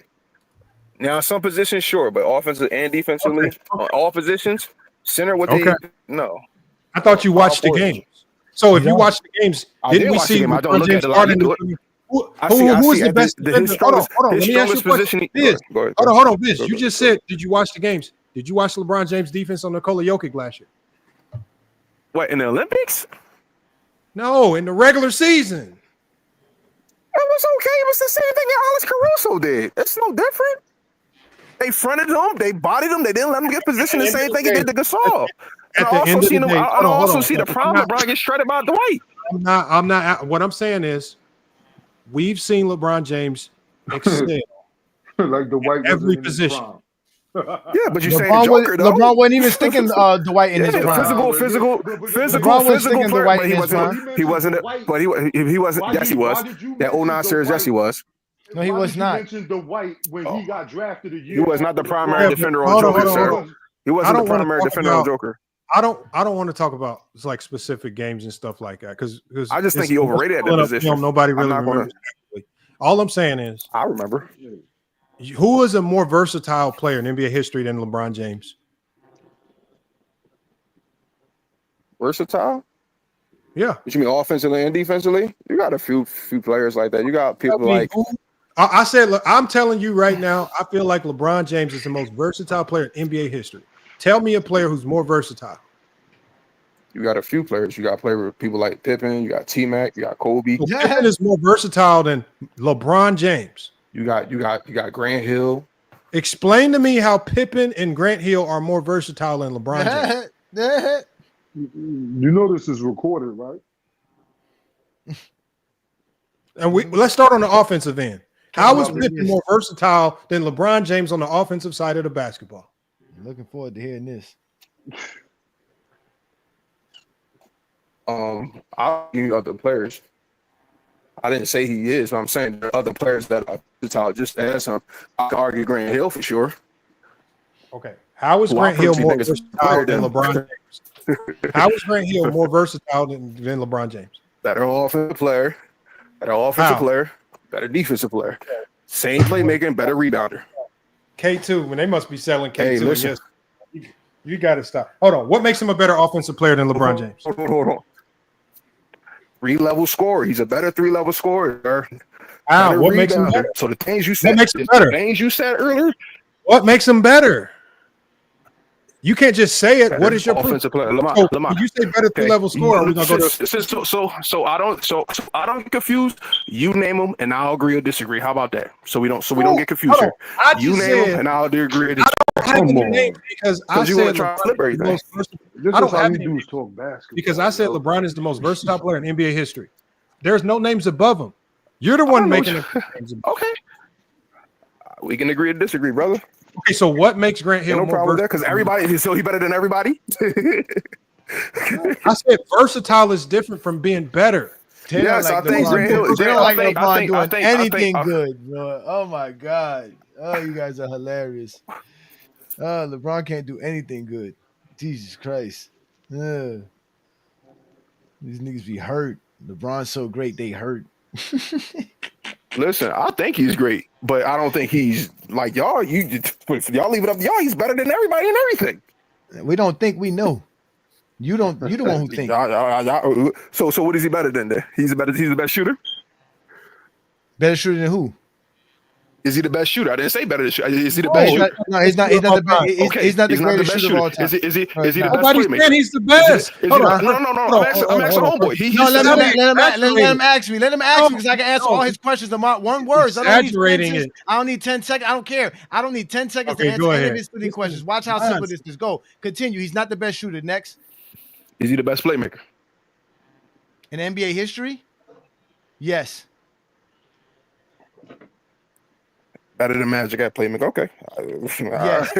Now, some positions, sure, but offensive and defensively, all positions, center what they no. I thought you watched the games. So if you watched the games, didn't we see I don't look at it like you do it. Who is the best defender? Hold on. Let me ask you a question. Hold on, Biz. You just said, did you watch the games? Did you watch LeBron James' defense on Nikola Jokic last year? What, in the Olympics? No, in the regular season. It was okay. It was the same thing that Alex Caruso did. It's no different. They fronted him. They bodied him. They didn't let him get position. The same thing he did to Gasol. I also see the problem. LeBron gets shredded by Dwight. I'm not. What I'm saying is, we've seen LeBron James excel like the white every position. Yeah, but you saying Joker though. LeBron wasn't even sticking Dwight in his prime. Physical player, but he wasn't. But he wasn't. Yes, he was. That 09 series, yes, he was. No, he was not. You mentioned Dwight when he got drafted a year. He was not the primary defender on Joker, sir. He wasn't the primary defender on Joker. I don't want to talk about like specific games and stuff like that because I just think he overrated at the position. Nobody really remembers. All I'm saying is, I remember. Who is a more versatile player in NBA history than LeBron James? Versatile? Yeah. What you mean offensively and defensively? You got a few players like that. You got people like. I'm telling you right now, I feel like LeBron James is the most versatile player in NBA history. Tell me a player who's more versatile. You got a few players. You got people like Pippen. You got T-Mac. You got Kobe. So Pippen is more versatile than LeBron James. You got Grant Hill. Explain to me how Pippen and Grant Hill are more versatile than LeBron James. You know this is recorded, right? And let's start on the offensive end. How is Pippen more versatile than LeBron James on the offensive side of the basketball? Looking forward to hearing this. I'll give you other players. I didn't say he is, but I'm saying there are other players that are versatile. Just as I could argue Grant Hill for sure. Okay. How is Grant Hill more versatile than LeBron James? How is Grant Hill more versatile than LeBron James? Better offensive player, better defensive player. Same playmaker, better rebounder. K2, when they must be selling K2. Yes. You got to stop. Hold on. What makes him a better offensive player than LeBron James? Hold on. 3-level scorer. He's a better 3-level scorer. How? What makes him better? So the things you said. What makes him better? The things you said earlier. What makes him better? You can't just say it. What is your offensive player? When you say better 3-level scorer, are we gonna go to so I don't get confused. You name them and I'll agree or disagree. How about that? So we don't get confused here. You name them and I'll agree or disagree. I don't have name because I you want to try to flip everything. I don't have any talk basketball because I said LeBron is the most versatile player in NBA history. There's no names above him. You're the one making it. Okay. We can agree or disagree, brother. Okay, so what makes Grant Hill no more problem with that? Because everybody, he better than everybody. I said versatile is different from being better. Yes, I think Grant Hill. They don't like LeBron doing anything good, bro. Oh my God. Oh, you guys are hilarious. LeBron can't do anything good. Jesus Christ. These niggas be hurt. LeBron's so great, they hurt. Listen, I think he's great, but I don't think he's like y'all. Y'all leave it up to y'all. He's better than everybody and everything. We don't think we know. You don't. You the one who think. So what is he better than? He's the best shooter. Better shooter than who? Is he the best shooter? I didn't say better than shooter. Is he the best shooter? No, he's not. He's not the best. He's not the greatest shooter of all time. Is he the best Nobody's saying he's the best. No. I'm asking homeboy. Let him ask me. Let him ask me because I can answer all his questions in one word. Exaggerating it. I don't need 10 seconds. I don't care. I don't need 10 seconds to answer any of his silly questions. Watch how simple this is. Go. Continue. He's not the best shooter. Next. Is he the best playmaker in NBA history? Yes. Better than Magic at playmaker. Okay. Yes.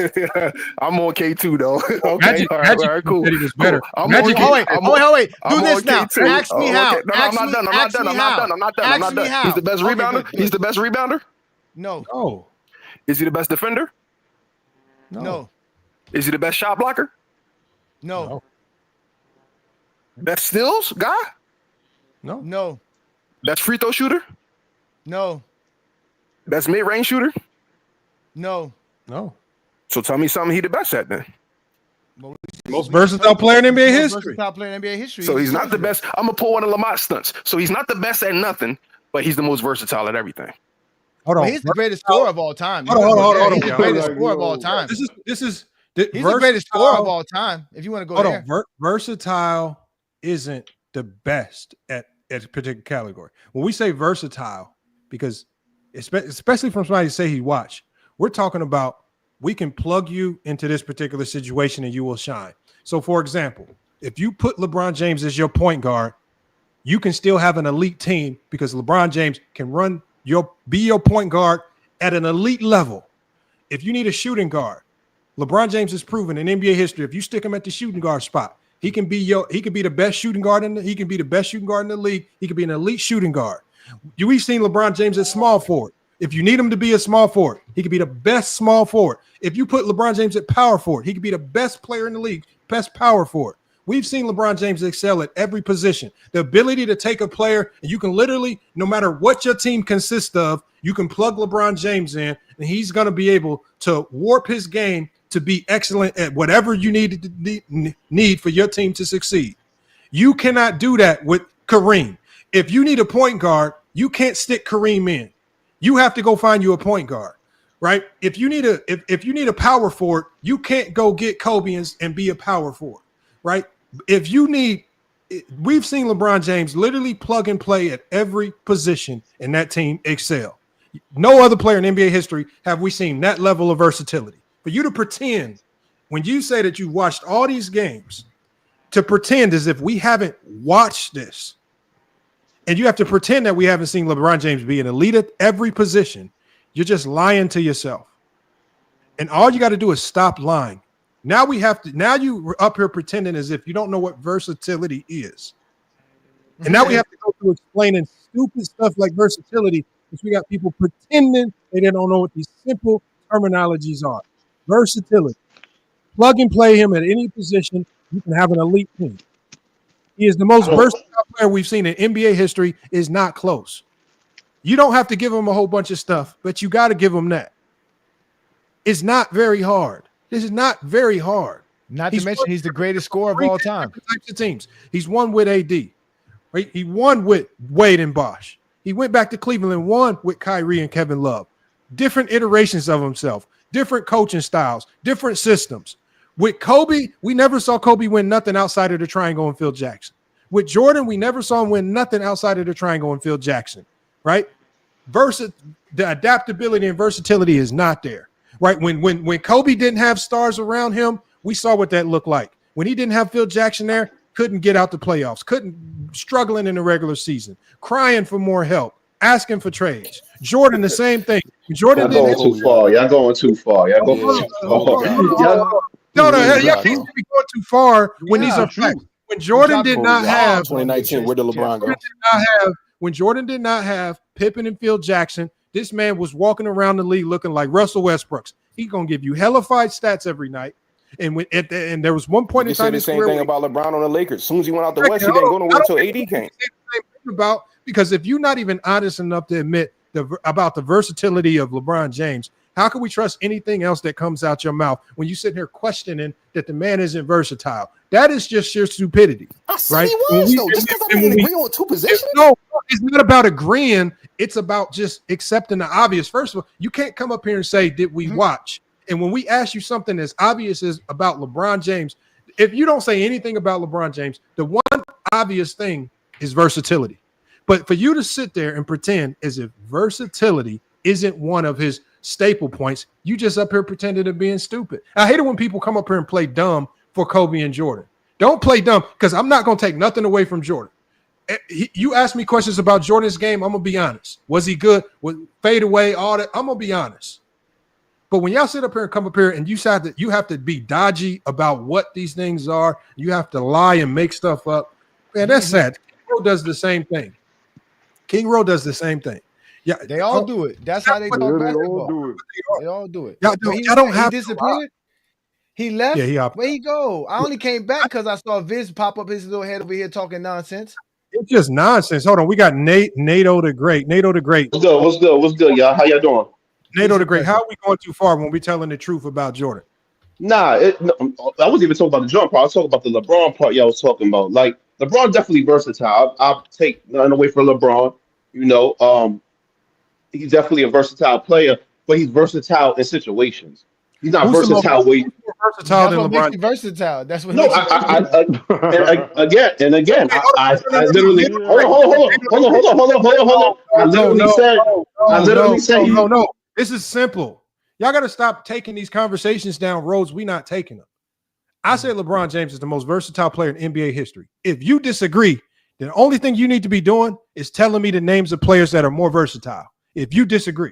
I'm on K2 though. Okay. All right, cool. Better. I'm Magic. Wait. Do this now. K2. Ask me how. No, I'm not done. He's the best rebounder. He's the best rebounder. No. Is he the best defender? No. Is he the best shot blocker? No. Best steals guy? No. Best free throw shooter? No. Best mid-range shooter? No. So tell me something he the best at then. Most versatile player in NBA history. Versatile player in NBA history. So he's not the best. I'm gonna pull one of Lamont stunts. So he's not the best at nothing, but he's the most versatile at everything. Hold on. He's the greatest scorer of all time. Hold on. He's the greatest scorer of all time. He's the greatest scorer of all time. If you want to go there. Versatile isn't the best at a particular category. When we say versatile, because especially from somebody who say he watch, we're talking about we can plug you into this particular situation and you will shine. So, for example, if you put LeBron James as your point guard, you can still have an elite team because LeBron James can be your point guard at an elite level. If you need a shooting guard, LeBron James has proven in NBA history, if you stick him at the shooting guard spot, he can be the best shooting guard in the league. He can be an elite shooting guard. We've seen LeBron James as small forward. If you need him to be a small forward, he could be the best small forward. If you put LeBron James at power forward, he could be the best player in the league, best power forward. We've seen LeBron James excel at every position. The ability to take a player, and you can literally, no matter what your team consists of, you can plug LeBron James in, and he's going to be able to warp his game to be excellent at whatever you need for your team to succeed. You cannot do that with Kareem. If you need a point guard, you can't stick Kareem in. You have to go find you a point guard, right? If you need a power forward, you can't go get Kobe and be a power forward, right? We've seen LeBron James literally plug and play at every position, and that team excel. No other player in NBA history have we seen that level of versatility. For you to pretend, when you say that you watched all these games, to pretend as if we haven't watched this, and you have to pretend that we haven't seen LeBron James be an elite at every position, you're just lying to yourself. And all you got to do is stop lying. Now you up here pretending as if you don't know what versatility is. And now we have to go through explaining stupid stuff like versatility because we got people pretending they don't know what these simple terminologies are. Versatility. Plug and play him at any position. You can have an elite team. He is the most versatile player we've seen in NBA history. Is not close. You don't have to give him a whole bunch of stuff, but you got to give him that. It's not very hard. This is not very hard. Not to mention he's the greatest scorer of all time. Types of teams. He's won with AD. Right? He won with Wade and Bosh. He went back to Cleveland and won with Kyrie and Kevin Love. Different iterations of himself, different coaching styles, different systems. With Kobe, we never saw Kobe win nothing outside of the triangle and Phil Jackson. With Jordan, we never saw him win nothing outside of the triangle and Phil Jackson, right? The adaptability and versatility is not there, right? When Kobe didn't have stars around him, we saw what that looked like. When he didn't have Phil Jackson there, couldn't get out the playoffs, struggling in the regular season, crying for more help, asking for trades. Jordan, the same thing. Jordan Y'all going too far. Y'all going too far. No, y'all can't be going too far when these are facts. When Jordan did not have 2019, where did LeBron go? When Jordan did not have Pippen and Phil Jackson, this man was walking around the league looking like Russell Westbrook. He's gonna give you hellified stats every night. And and there was one point in time. The same thing about LeBron on the Lakers. As soon as he went out the West, he didn't go nowhere until AD came. Because if you're not even honest enough to admit about the versatility of LeBron James, how can we trust anything else that comes out your mouth when you sit here questioning that the man isn't versatile? That is just sheer stupidity. Right? He was, though. Just because I didn't agree on two positions? No, it's not about agreeing. It's about just accepting the obvious. First of all, you can't come up here and say, did we watch? And when we ask you something as obvious as about LeBron James, if you don't say anything about LeBron James, the one obvious thing is versatility. But for you to sit there and pretend as if versatility isn't one of his staple points, you just up here pretending to being stupid. I hate it when people come up here and play dumb for Kobe and Jordan. Don't play dumb, because I'm not going to take nothing away from Jordan. You ask me questions about Jordan's game, I'm going to be honest. Was he good? Was fade away, all that? I'm going to be honest. But when y'all sit up here and come up here and you have to be dodgy about what these things are, you have to lie and make stuff up. Man, that's sad. King Rowe does the same thing. Yeah, they all do it. That's how they talk basketball. They all do it. Y'all don't have he disappeared. He left. Yeah, Where he go? I only came back because I saw Vince pop up his little head over here talking nonsense. It's just nonsense. Hold on, we got NATO the Great. What's good, y'all? How y'all doing? Nato the Great, how are we going too far when we're telling the truth about Jordan? Nah, no, I wasn't even talking about the Jordan part. I was talking about the LeBron part. Y'all was talking about like LeBron definitely versatile. I'll take nothing away from LeBron. He's definitely a versatile player, but he's versatile in situations. He's not versatile. Versatile than LeBron. Versatile. That's what. No, again. I literally hold on. I literally said. No. This is simple. Y'all got to stop taking these conversations down roads we not taking them. I say LeBron James is the most versatile player in NBA history. If you disagree, then the only thing you need to be doing is telling me the names of players that are more versatile. If you disagree,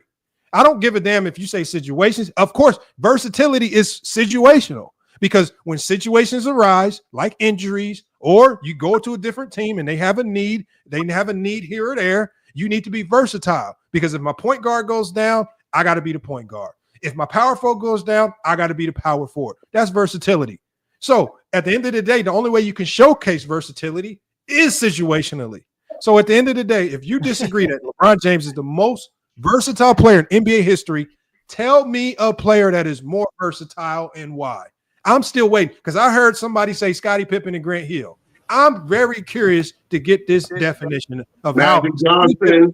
I don't give a damn if you say situations. Of course, versatility is situational because when situations arise, like injuries, or you go to a different team and they have a need here or there, you need to be versatile. Because if my point guard goes down, I got to be the point guard. If my power forward goes down, I got to be the power forward. That's versatility. So at the end of the day, the only way you can showcase versatility is situationally. So at the end of the day, if you disagree that LeBron James is the most versatile player in NBA history, tell me a player that is more versatile and why. I'm still waiting because I heard somebody say Scottie Pippen and Grant Hill. I'm very curious to get this definition of Magic Johnson,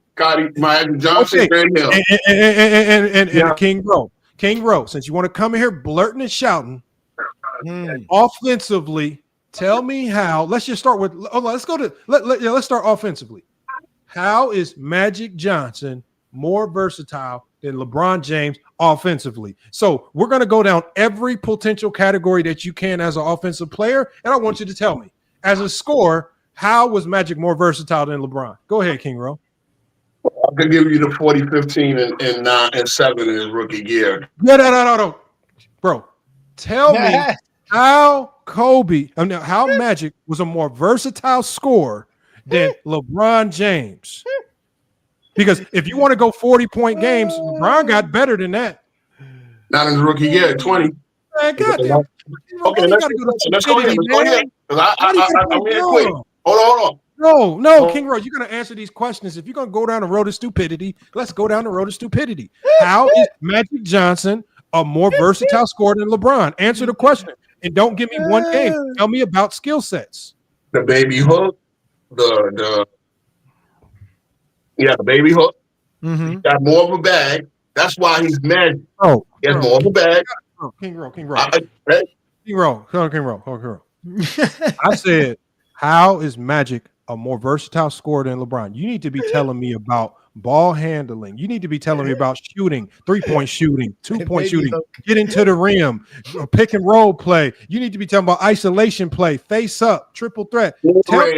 Magic Johnson, Grant Hill, and King Rowe. Since you want to come in here blurting and shouting, offensively, tell me how. Let's just start with. Let's start offensively. How is Magic Johnson more versatile than LeBron James offensively? So we're going to go down every potential category that you can as an offensive player, and I want you to tell me, as a scorer, how was Magic more versatile than LeBron? Go ahead, King Rowe. I could give you the 40, 15, and 9 and 7 in his rookie year. Yeah, no. Bro, tell me how how Magic was a more versatile scorer than LeBron James. Because if you want to go 40-point games, LeBron got better than that. Not in his rookie year, 20. Man, goddamn. Okay, let's go ahead. I'm here quick. Hold on. No, King Rowe, you're going to answer these questions. If you're going to go down the road of stupidity, let's go down the road of stupidity. How is Magic Johnson a more versatile scorer than LeBron? Answer the question. And don't give me one game. Tell me about skill sets. The baby hook, the baby hook. Mm-hmm. He got more of a bag. That's why he's Magic. He has more of a bag. King Rowe. I said, how is Magic a more versatile scorer than LeBron? You need to be telling me about ball handling. You need to be telling me about shooting, 3-point shooting, 2-point shooting, getting to the rim, pick and roll play. You need to be telling about isolation play, face up, triple threat. Triple threat.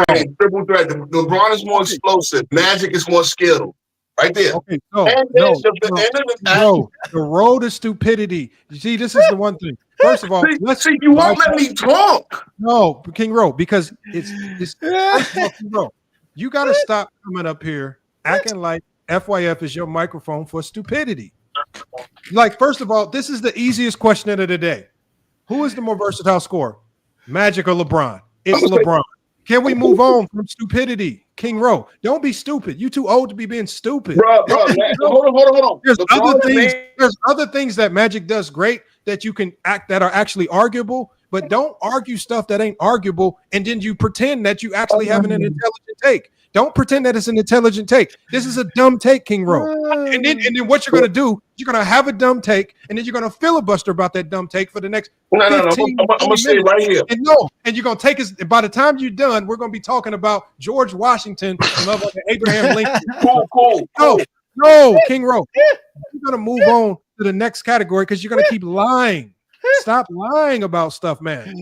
LeBron is more explosive. Magic is more skilled. Right there. Okay, the road to stupidity. You see, this is the one thing. First of all, you won't let me talk. No, King Rowe, because it's King Rowe. You got to stop coming up here acting like FYF is your microphone for stupidity. Like, first of all, this is the easiest question of the day. Who is the more versatile scorer, Magic or LeBron? It's LeBron. Can we move on from stupidity? King Rowe, don't be stupid. You too old to be being stupid. Bro, hold on. There's other things that Magic does great that you can act that are actually arguable, but don't argue stuff that ain't arguable and then you pretend that you actually have an intelligent take. Don't pretend that it's an intelligent take. This is a dumb take, King Rowe. And then what you're going to do, you're going to have a dumb take, and then you're going to filibuster about that dumb take for the next 15 minutes. I'm going to say it right here. And you're going to take us, by the time you're done, we're going to be talking about George Washington and Abraham Lincoln. Cool. No, King Rowe. You're going to move on to the next category because you're going to keep lying. Stop lying about stuff, man.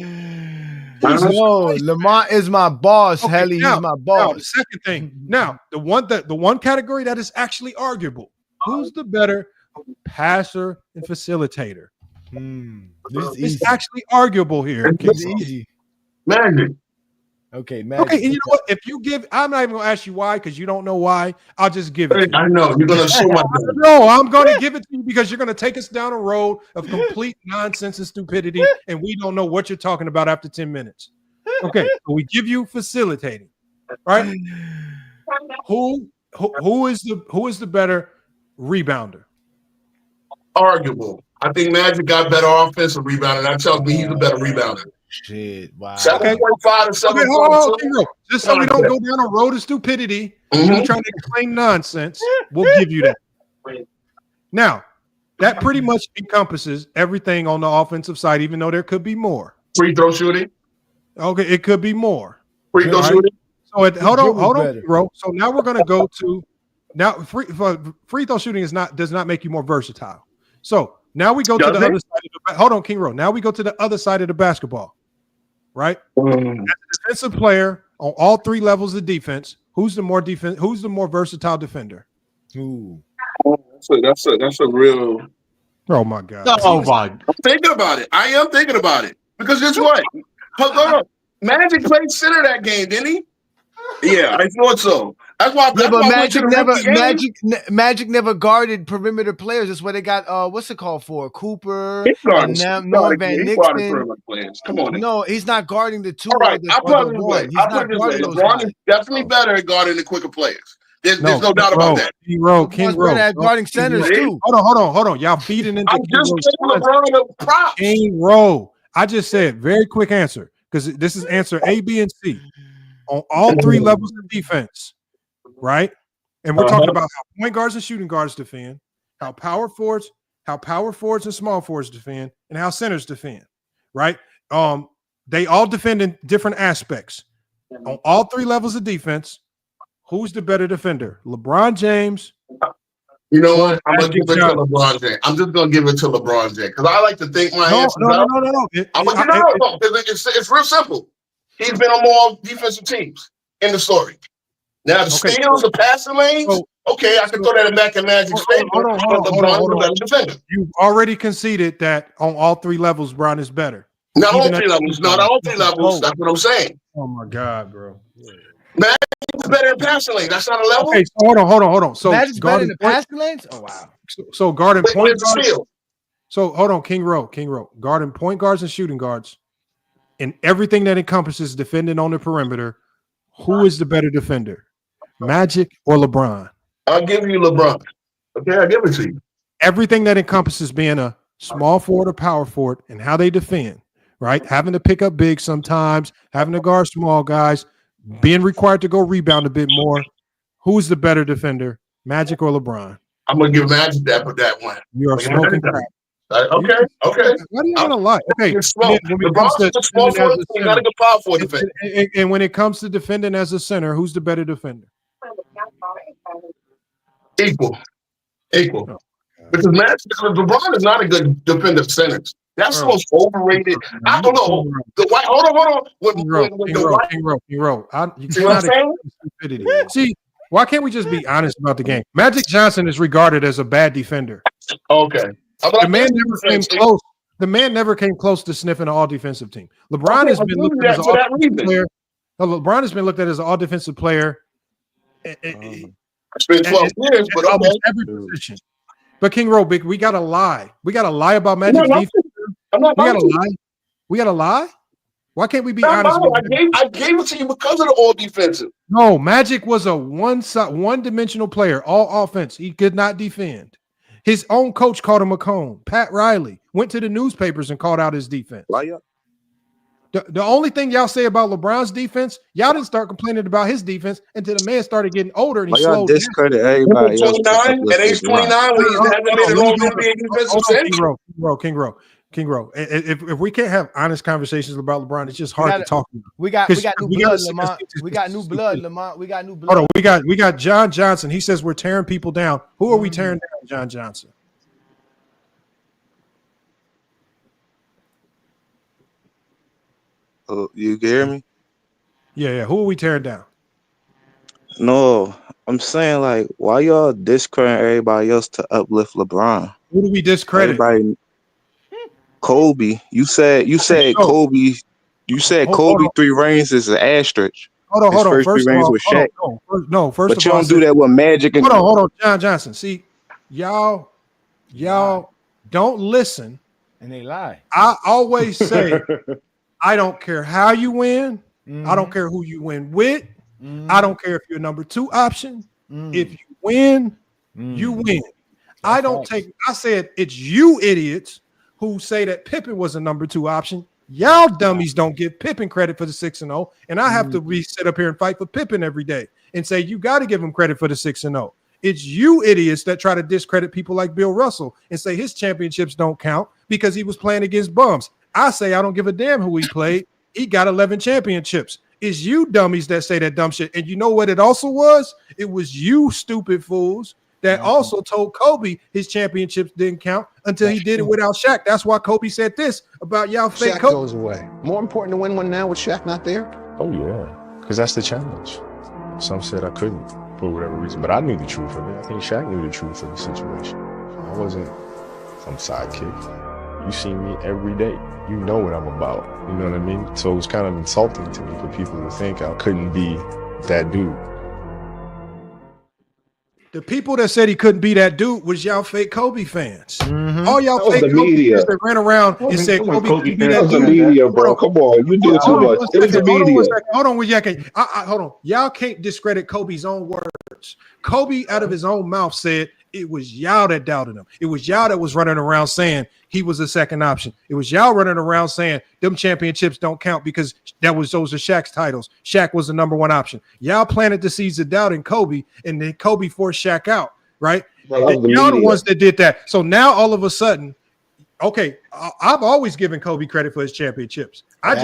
No, Lamar is my boss. Okay, Helly, he's my boss. Now, the second thing. Now, the one category that is actually arguable. Who's the better passer and facilitator? It's actually arguable here. It's easy. Magic. Okay, Magic. Okay, and you know what? If you give, I'm not even gonna ask you why because you don't know why. I'll just give it to you. I know you're gonna assume. No, I'm gonna give it to you because you're gonna take us down a road of complete nonsense and stupidity, and we don't know what you're talking about after 10 minutes. Okay, so we give you facilitating, right? Who is the better rebounder? Arguable. I think Magic got better offensive rebounding. That tells me he's a better rebounder. Shit, wow. 7.5 to 7.2. Okay, just so we don't go down a road of stupidity, you trying to explain nonsense, we'll give you that. Now, that pretty much encompasses everything on the offensive side, even though there could be more. Free throw shooting. Okay, it could be more. Free throw shooting. So hold on, bro. So now we're gonna go to free throw shooting does not make you more versatile. So now we go to the other side. Hold on, King Row. Now we go to the other side of the basketball, right? As a defensive player on all three levels of defense, who's the more versatile defender? Ooh. That's a real. Oh my God! Oh my! I'm thinking about it. I am thinking about it because guess what? Hold on. Magic played center that game, didn't he? Yeah, I thought so. That's why. Yeah, but Magic never guarded perimeter players. That's why they got what's it called for? Cooper and Norm Van Nixon. Come on. No, he's not guarding the two. All right, I'll put it this way. LeBron is definitely better at guarding the quicker players. There's no doubt about that. King Row, guarding centers too. Hold on. Y'all feeding into King Row. I just said very quick answer because this is answer A, B, and C on all three levels of defense, right? And we're talking about how point guards and shooting guards defend, how power forwards and small forwards defend, and how centers defend, right? They all defend in different aspects on all three levels of defense. Who's the better defender, LeBron James? You know what? I'm gonna give it to LeBron James. I'm just gonna give it to LeBron James because I like to think my answers out. No. It's real simple. He's been on more defensive teams in the story. Now the steals, the passing lanes. Okay, I can throw that back in Magic's favor. LeBron is a better defender. You've already conceded that on all three levels, Brown is better. Not on three levels. Not on three levels. That's what I'm saying. Oh my God, bro. Magic is better in passing lanes. That's not a level. Okay, so hold on. So Magic's better in the passing lanes? Oh wow. So guarding point guards. So hold on, King Row. Guarding point guards and shooting guards, and everything that encompasses defending on the perimeter. Who is the better defender, Magic or LeBron? I'll give you LeBron. Okay, I'll give it to you. Everything that encompasses being a small forward or power forward and how they defend, right? Having to pick up big sometimes, having to guard small guys. Being required to go rebound a bit more. Who's the better defender, Magic or LeBron? I'm gonna give Magic that one. You are smoking crack. Okay. What are you gonna lie? Okay. LeBron's a small forward. He's not a good power forward defender. And when it comes to defending as a center, who's the better defender? Equal. Because LeBron is not a good defender of centers. That's the most overrated. I don't know. The white. Hold on. King Row. You cannot stupidity. See, why can't we just be honest about the game? Magic Johnson is regarded as a bad defender. Okay. The man never came close. The man never came close to sniffing an all-defensive team. LeBron has been looked at as an all-defensive player. LeBron has been looked at as an all-defensive player. It's been 12 years, but almost every position. But King Row, we gotta lie. We gotta lie about Magic's defense. We gotta lie. Why can't we be honest? I gave it to you because of the all defensive. No, Magic was a one-dimensional player, all offense. He could not defend. His own coach called him a cone. Pat Riley went to the newspapers and called out his defense. The only thing y'all say about LeBron's defense, y'all didn't start complaining about his defense until the man started getting older and he slowed down. Discredit everybody. 29 at age 29 when he's having made an all-NBA defensive sense. King Row. If we can't have honest conversations about LeBron, it's just hard to talk about. We got new blood, Lamont. We got new blood, Lamont. We got new blood. Hold on, we got John Johnson. He says we're tearing people down. Who are we tearing down, John Johnson? You can hear me? Yeah. Who are we tearing down? No, I'm saying like, why y'all discrediting everybody else to uplift LeBron? Who do we discredit? Everybody. Kobe. You said Kobe. You said Kobe 3 rings is an asterisk. Hold on. First 3 rings with Shaq. First but you don't do that with Magic. And hold on, John Johnson. See, y'all don't listen, and they lie. I always say, I don't care how you win. I don't care who you win with. I don't care if you're number 2 option. If you win, you win. I don't take. I said it's you idiots who say that Pippen was a number 2 option. Y'all dummies don't give Pippen credit for the 6-0, and I have to sit up here and fight for Pippen every day and say you got to give him credit for the 6-0. It's you idiots that try to discredit people like Bill Russell and say his championships don't count because he was playing against bums. I say I don't give a damn who he played. He got 11 championships. It's you dummies that say that dumb shit. And you know what it also was? It was you stupid fools that also told Kobe his championships didn't count until he did it without Shaq. That's why Kobe said this about y'all fake Shaq Kobe. goes away. More important to win one now with Shaq not there? Oh, yeah, because that's the challenge. Some said I couldn't for whatever reason, but I knew the truth of it. I think Shaq knew the truth of the situation. I wasn't some sidekick. You see me every day. You know what I'm about. You know what I mean? So it was kind of insulting to me for people to think I couldn't be that dude. The people that said he couldn't be that dude was y'all fake Kobe fans. All y'all That was fake the Kobe media. fans that ran around and said Kobe couldn't be That that was the dude. media, bro. Come on, you do it too much. It was the media. Hold on, hold on. Y'all can't discredit Kobe's own words. Kobe, out of his own mouth, said it was y'all that doubted him. It was y'all that was running around saying he was a second option. It was y'all running around saying them championships don't count because those are Shaq's titles. Shaq was the number 1 option. Y'all planted the seeds of doubt in Kobe, and then Kobe forced Shaq out, right? Y'all the ones that did that. So now all of a sudden, okay, I've always given Kobe credit for his championships. I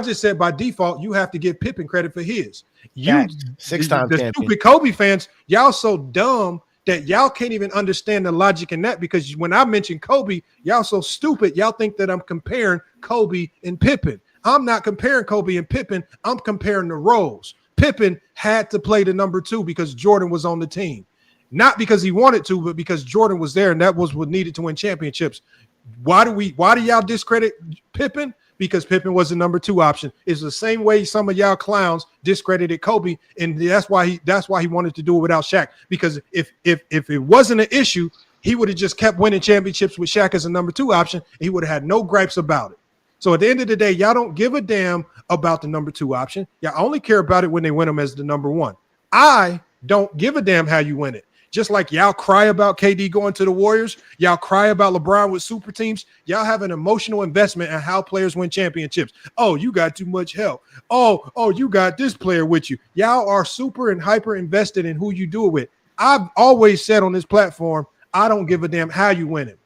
just said by default, you have to give Pippen credit for his. You, six-time the champion. stupid Kobe fans, y'all so dumb that y'all can't even understand the logic in that, because when I mention Kobe, y'all so stupid, y'all think that I'm comparing Kobe and Pippen. I'm not comparing Kobe and Pippen. I'm comparing the roles. Pippen had to play the number 2 because Jordan was on the team. Not because he wanted to, but because Jordan was there, and that was what needed to win championships. Why do y'all discredit Pippen? Because Pippen was the number 2 option. It's the same way some of y'all clowns discredited Kobe, and that's why he wanted to do it without Shaq. Because if it wasn't an issue, he would have just kept winning championships with Shaq as a number 2 option. He would have had no gripes about it. So at the end of the day, y'all don't give a damn about the number 2 option. Y'all only care about it when they win them as the number 1. I don't give a damn how you win it. Just like y'all cry about KD going to the Warriors, y'all cry about LeBron with super teams, y'all have an emotional investment in how players win championships. Oh, you got too much help. Oh, you got this player with you. Y'all are super and hyper invested in who you do it with. I've always said on this platform, I don't give a damn how you win it.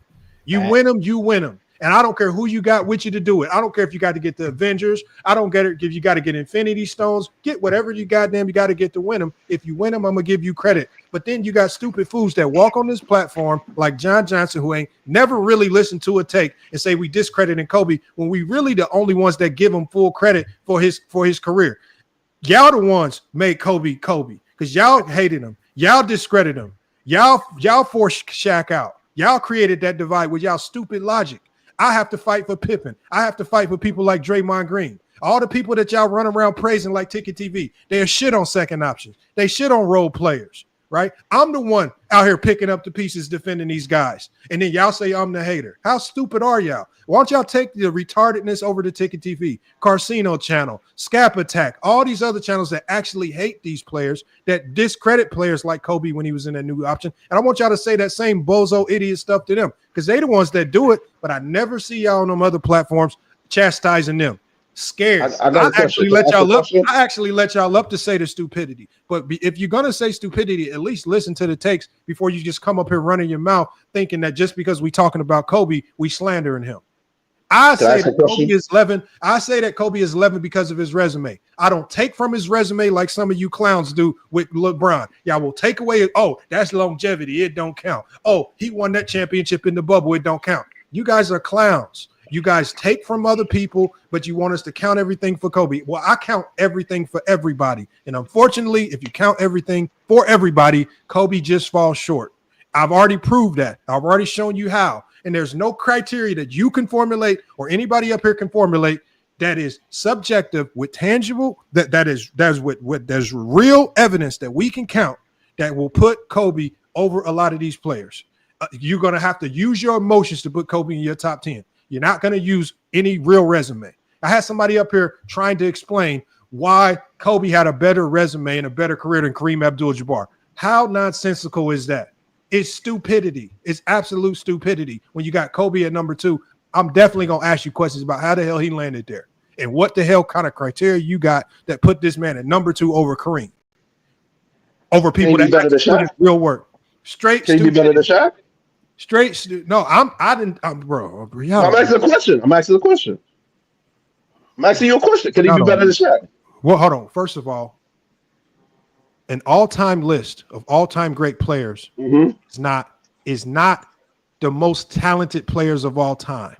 You win them, you win them. And I don't care who you got with you to do it. I don't care if you got to get the Avengers. I don't care if you got to get Infinity Stones. Get whatever you got to get to win them. If you win them, I'm going to give you credit. But then you got stupid fools that walk on this platform like John Johnson, who ain't never really listened to a take, and say we discrediting Kobe when we really the only ones that give him full credit for his career. Y'all the ones made Kobe because y'all hated him. Y'all discredited him. Y'all forced Shaq out. Y'all created that divide with y'all stupid logic. I have to fight for Pippen. I have to fight for people like Draymond Green. All the people that y'all run around praising like Ticket TV, they're shit on second options. They shit on role players, right? I'm the one out here picking up the pieces defending these guys. And then y'all say I'm the hater. How stupid are y'all? Why don't y'all take the retardedness over to Ticket TV, Carcino Channel, Skap Attack, all these other channels that actually hate these players, that discredit players like Kobe when he was in that new option. And I want y'all to say that same bozo idiot stuff to them because they the ones that do it, but I never see y'all on them other platforms chastising them. Scared. I actually let y'all up to say the stupidity. But if you're gonna say stupidity, at least listen to the takes before you just come up here running your mouth thinking that just because we talking about Kobe, we slandering him. I say that Kobe is 11. I say that Kobe is 11 because of his resume. I don't take from his resume like some of you clowns do with LeBron. Y'all will take away. Oh, that's longevity. It don't count. Oh, he won that championship in the bubble. It don't count. You guys are clowns. You guys take from other people, but you want us to count everything for Kobe. Well, I count everything for everybody. And unfortunately, if you count everything for everybody, Kobe just falls short. I've already proved that. I've already shown you how. And there's no criteria that you can formulate or anybody up here can formulate that is subjective with tangible, there's real evidence that we can count that will put Kobe over a lot of these players. You're going to have to use your emotions to put Kobe in your top 10. You're not going to use any real resume. I had somebody up here trying to explain why Kobe had a better resume and a better career than Kareem Abdul-Jabbar. How nonsensical is that? It's stupidity. It's absolute stupidity. When you got Kobe at number 2, I'm definitely going to ask you questions about how the hell he landed there and what the hell kind of criteria you got that put this man at number 2 over Kareem, over people that better than Shaq? Real work. Straight. Can he be better than Shaq? No, bro. I'm asking a question. I'm asking you a question. Can he be better than Shaq? Well, hold on. First of all, an all-time list of all-time great players is not the most talented players of all time.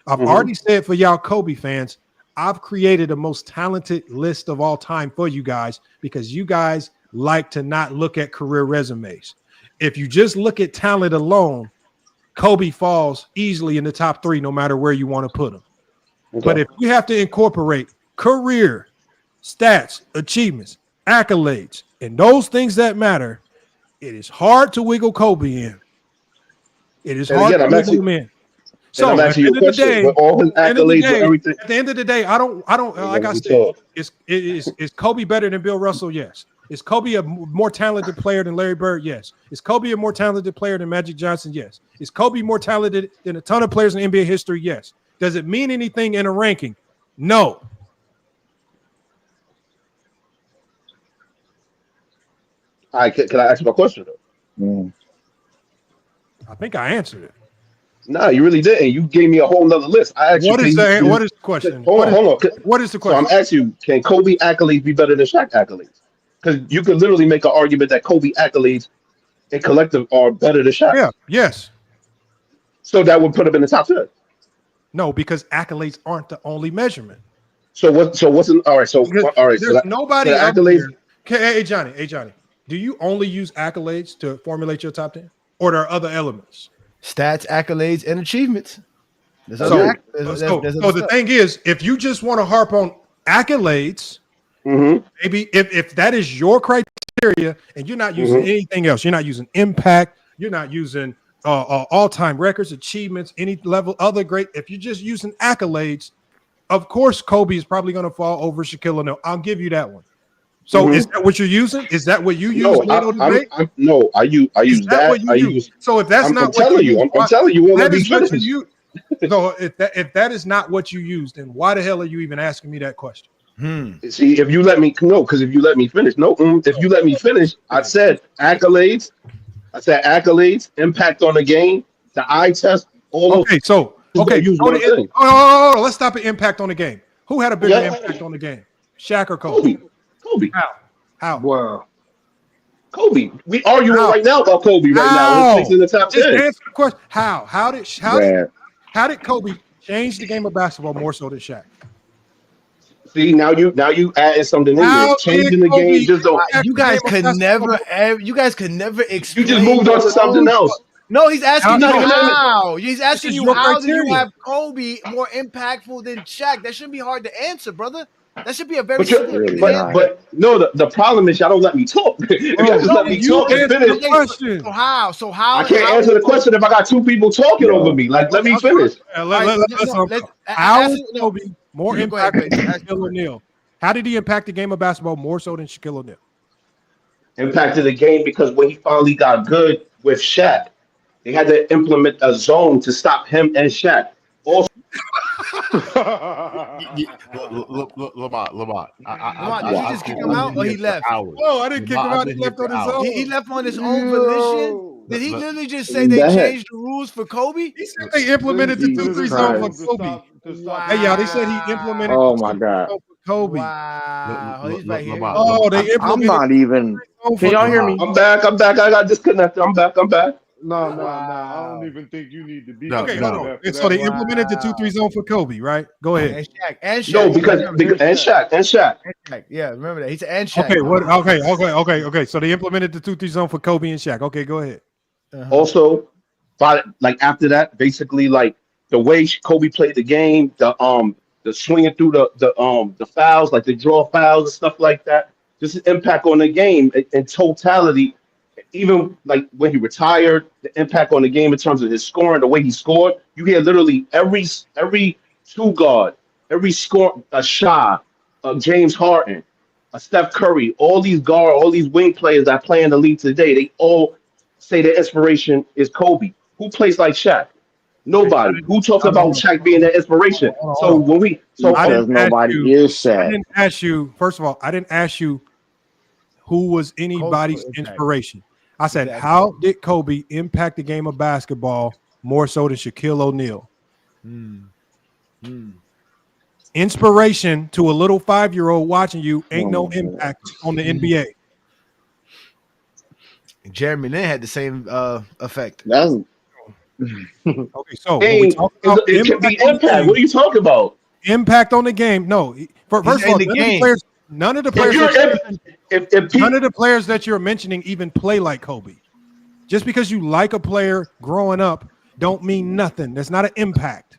I've already said for y'all Kobe fans, I've created the most talented list of all time for you guys because you guys like to not look at career resumes. If you just look at talent alone, Kobe falls easily in the top 3 no matter where you want to put him. Okay. But if you have to incorporate career, stats, achievements, accolades, and those things that matter, it is hard to wiggle Kobe in. It is hard to wiggle him in. So at the end of the day, all his accolades and everything. At the end of the day, I don't like I said, is Kobe better than Bill Russell? Yes. Is Kobe a more talented player than Larry Bird? Yes. Is Kobe a more talented player than Magic Johnson? Yes. Is Kobe more talented than a ton of players in NBA history? Yes. Does it mean anything in a ranking? No. All right, can I ask you a question though? I think I answered it. No, you really didn't. You gave me a whole nother list. I asked what is the question? Hold on. What is the question? So I'm asking you, can Kobe accolades be better than Shaq accolades? Because you could literally make an argument that Kobe accolades in collective are better than Shaq. Yeah, yes. So that would put him in the top 10. No, because accolades aren't the only measurement. So what's all right? So all right. There's nobody accolades. Hey Johnny, do you only use accolades to formulate your top 10, or there are other elements? Stats, accolades, and achievements. So the thing is, if you just want to harp on accolades, maybe if that is your criteria and you're not using anything else, you're not using impact, you're not using all-time records, achievements, any level, other great. If you're just using accolades, of course, Kobe is probably going to fall over Shaquille O'Neal. I'll give you that one. So is that what you're using? Is that what you use? No, I use that. So if that's not what you use, I'm telling you, so if that is not what you use, then why the hell are you even asking me that question? See, if you let me finish. If you let me finish, I said accolades. Impact on the game, the eye test. Let's stop at impact on the game. Who had a bigger impact on the game, Shaq or Kobe? Kobe. How? Wow. Kobe. We arguing right now about Kobe right now. He's in the top 10. Just answer the question. How did Kobe change the game of basketball more so than Shaq? See, now you adding something in there. Changing the game just don't. You guys could never explain. You just moved on to something else. No, he's asking you how. He's asking you how do you have Kobe more impactful than Shaq? That shouldn't be hard to answer, brother. That should be a very simple answer. But no, the problem is y'all don't let me talk. You guys just let me talk and finish. So how? I can't answer the question if I got two people talking over me. Like, let me finish. How is Kobe more impactful than Shaquille O'Neal? How did he impact the game of basketball more so than Shaquille O'Neal? Impacted the game because when he finally got good with Shaq, they had to implement a zone to stop him and Shaq. Also, Lamont. Did you just kick him out or he left? No, I didn't kick him out. He left on his own. He left on his own volition. Did he literally just say they changed the rules for Kobe? He said they implemented the 2-3 zone for Kobe. Wow. Hey, y'all, they said he implemented. Oh my God. Kobe. Wow. He's right here. Oh, they implemented. I'm not even. Can y'all hear me? I'm back. I got disconnected. I'm back. No. I don't even think you need to be. Okay, so they implemented the 2-3 zone for Kobe, right? Go ahead. And Shaq. No, because and Shaq. Yeah, remember that. He said and Shaq. Okay. So they implemented the 2-3 zone for Kobe and Shaq. Okay, go ahead. Also, after that, basically like the way Kobe played the game, the swinging through the fouls, like the draw fouls and stuff like that. Just an impact on the game in totality. Even like when he retired, the impact on the game in terms of his scoring, the way he scored, you hear literally every two guard, every score, a shot of James Harden, a Steph Curry, all these wing players that play in the league today, they all say their inspiration is Kobe. Who plays like Shaq? Nobody. Who talks about Shaq being their inspiration? So when we because nobody is Shaq. I didn't ask you. First of all, I didn't ask you who was anybody's inspiration. I said, how did Kobe impact the game of basketball more so than Shaquille O'Neal? Inspiration to a little 5-year-old watching you ain't no impact on the NBA. Jeremy Lin had the same effect. Okay, so it can be impact. What are you talking about? Impact on the game? No. First of all, none of the players that you're mentioning even play like Kobe. Just because you like a player growing up don't mean nothing. That's not an impact.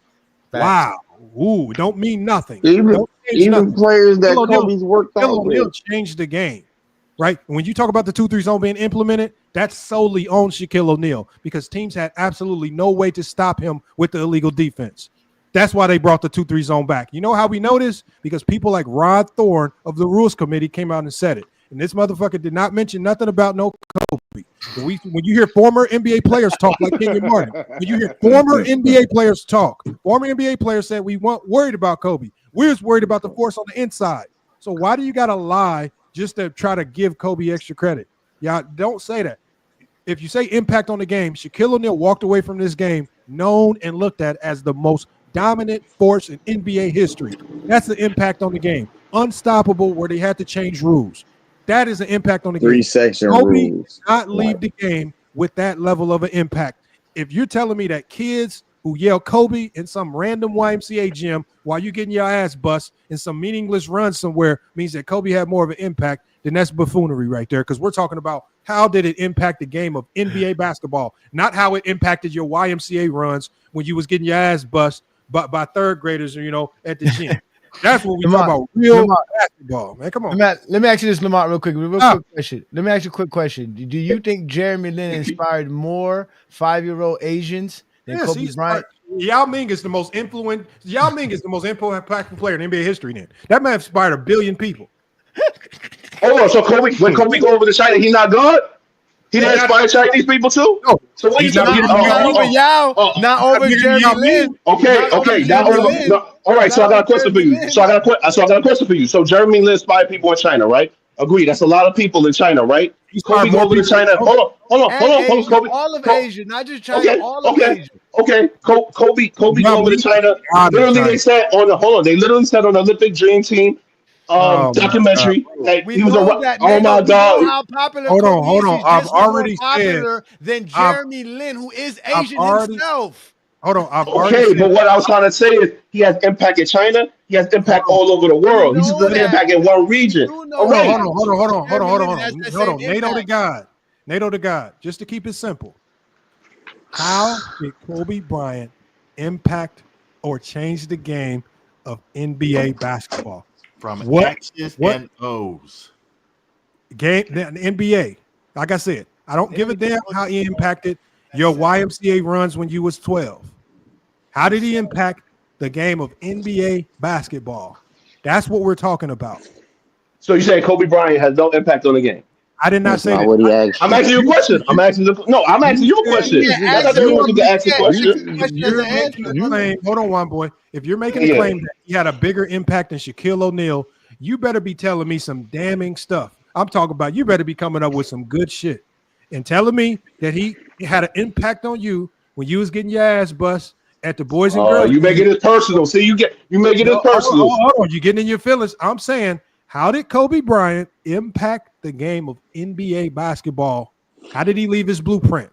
Wow. Ooh, don't mean nothing. Even players that Kobe's worked out with changed the game, right? When you talk about the 2-3 zone being implemented, that's solely on Shaquille O'Neal because teams had absolutely no way to stop him with the illegal defense. That's why they brought the 2-3 zone back. You know how we know this? Because people like Rod Thorne of the Rules Committee came out and said it. And this motherfucker did not mention nothing about no Kobe. When you hear former NBA players talk like Kenyon Martin, when you hear former NBA players talk, former NBA players said we weren't worried about Kobe. We was worried about the force on the inside. So why do you got to lie just to try to give Kobe extra credit? Y'all don't say that. If you say impact on the game, Shaquille O'Neal walked away from this game known and looked at as the most dominant force in NBA history. That's the impact on the game. Unstoppable where they had to change rules. That is an impact on the game. 3-section Kobe rules. did not leave the game with that level of an impact. If you're telling me that kids who yell Kobe in some random YMCA gym while you're getting your ass bust in some meaningless run somewhere means that Kobe had more of an impact, then that's buffoonery right there. Because we're talking about how did it impact the game of NBA basketball, not how it impacted your YMCA runs when you was getting your ass bust by third graders, at the gym. That's what we talk about, real basketball, man. Come on. Let me ask you this, Lamont, real quick question. Let me ask you a quick question. Do you think Jeremy Lin inspired more 5-year-old Asians than Kobe Bryant? Yao Ming is the most impactful player in NBA history. Then that man inspired 1 billion people. Hold on, so when Kobe go over to China, he's not good? He didn't inspire Chinese people too? No. So what are you talking about? Not over Jeremy Lin. Okay. All right, so I got a question for you. So I got a question for you. So Jeremy Lin inspired people in China, right? Agreed. That's a lot of people in China, right? Kobe go over to China. Hold on, Kobe. All of Asia, not just China. All of Asia. Okay. Kobe go over to China. Literally, they said on the They literally said on the Olympic Dream Team documentary that he was oh my God. How popular hold on. I've already popular than Jeremy Lin, who is Asian himself. Hold on. But what I was trying to say is he has impact in China. He has impact all over the world. He's just impact in one region. Hold on. NATO to God. Just to keep it simple. How did Kobe Bryant impact or change the game of NBA basketball? From X's and O's. The NBA. Like I said, I don't give a damn how he impacted your YMCA runs when you was 12. How did he impact the game of NBA basketball? That's what we're talking about. So you say Kobe Bryant has no impact on the game? I did not say that. I'm asking you a question. I'm asking you a question. I thought you wanted to ask a question. Hold on, one boy. If you're making a claim that he had a bigger impact than Shaquille O'Neal, you better be telling me some damning stuff. I'm talking about you better be coming up with some good shit and telling me that he had an impact on you when you was getting your ass bust at the Boys and Girls. You making it personal. See, you making it personal. Hold on. You getting in your feelings. I'm saying, how did Kobe Bryant impact the game of NBA basketball? How did he leave his blueprint?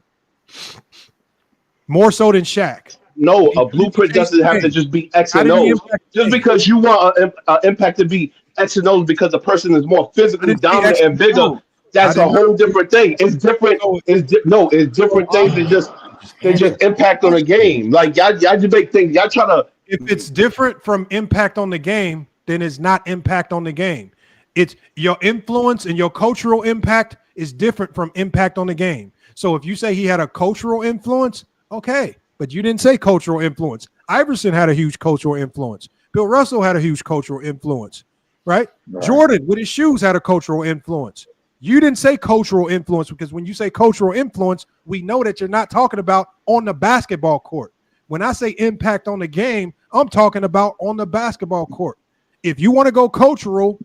More so than Shaq. No, a blueprint doesn't have to just be X and O's. Just because you want an impact to be X and O's because the person is more physically dominant and bigger, that's a whole different thing. It's different. It's different things than just impact on the game. Like y'all debate things. Y'all try to. If it's different from impact on the game, then it's not impact on the game. It's your influence and your cultural impact is different from impact on the game. So if you say he had a cultural influence, okay, but you didn't say cultural influence. Iverson had a huge cultural influence. Bill Russell had a huge cultural influence. right? Jordan with his shoes had a cultural influence. You didn't say cultural influence because when you say cultural influence, we know that you're not talking about on the basketball court. When I say impact on the game, I'm talking about on the basketball court. If you want to go cultural,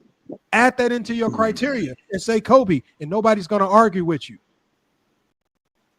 add that into your criteria and say Kobe, and nobody's going to argue with you.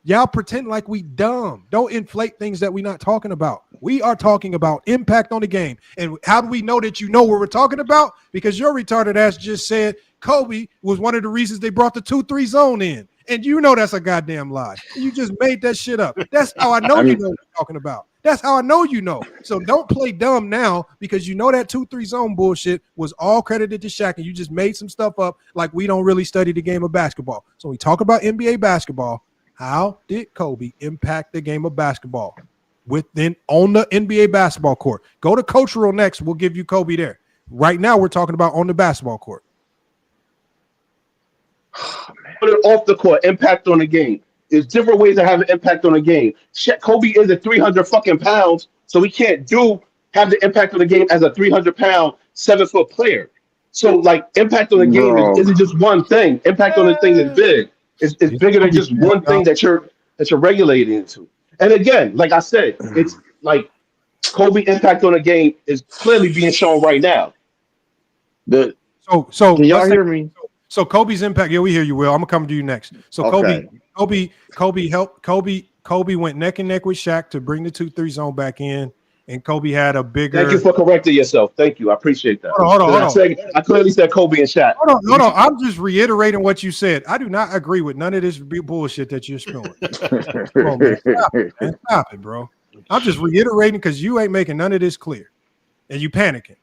Y'all pretend like we dumb. Don't inflate things that we're not talking about. We are talking about impact on the game. And how do we know that you know what we're talking about? Because your retarded ass just said Kobe was one of the reasons they brought the 2-3 zone in. And you know that's a goddamn lie. You just made that shit up. That's how I know you know what we're talking about. That's how I know you know. So don't play dumb now because you know that 2-3 zone bullshit was all credited to Shaq and you just made some stuff up like we don't really study the game of basketball. So we talk about NBA basketball. How did Kobe impact the game of basketball within on the NBA basketball court? Go to cultural next. We'll give you Kobe there. Right now, we're talking about on the basketball court. Put it off the court, impact on the game. There's different ways to have an impact on the game. Kobe is at 300 fucking pounds, so he can't have the impact on the game as a 300-pound, 7-foot player. So, like, impact on the game isn't just one thing. Impact on the thing is big. It's bigger than just one thing that you're regulating into. And again, like I said, it's like Kobe impact on the game is clearly being shown right now. So can y'all hear me? So Kobe's impact, yeah, we hear you, Will. I'm gonna come to you next. So Okay. Kobe went neck and neck with Shaq to bring the 2-3 zone back in, and Kobe had a bigger. Thank you for correcting yourself. Thank you. I appreciate that. Hold on. I clearly said Kobe and Shaq. Hold on. I'm just reiterating what you said. I do not agree with none of this bullshit that you're spewing. Come on, man. Stop it, bro. I'm just reiterating because you ain't making none of this clear, and you panicking.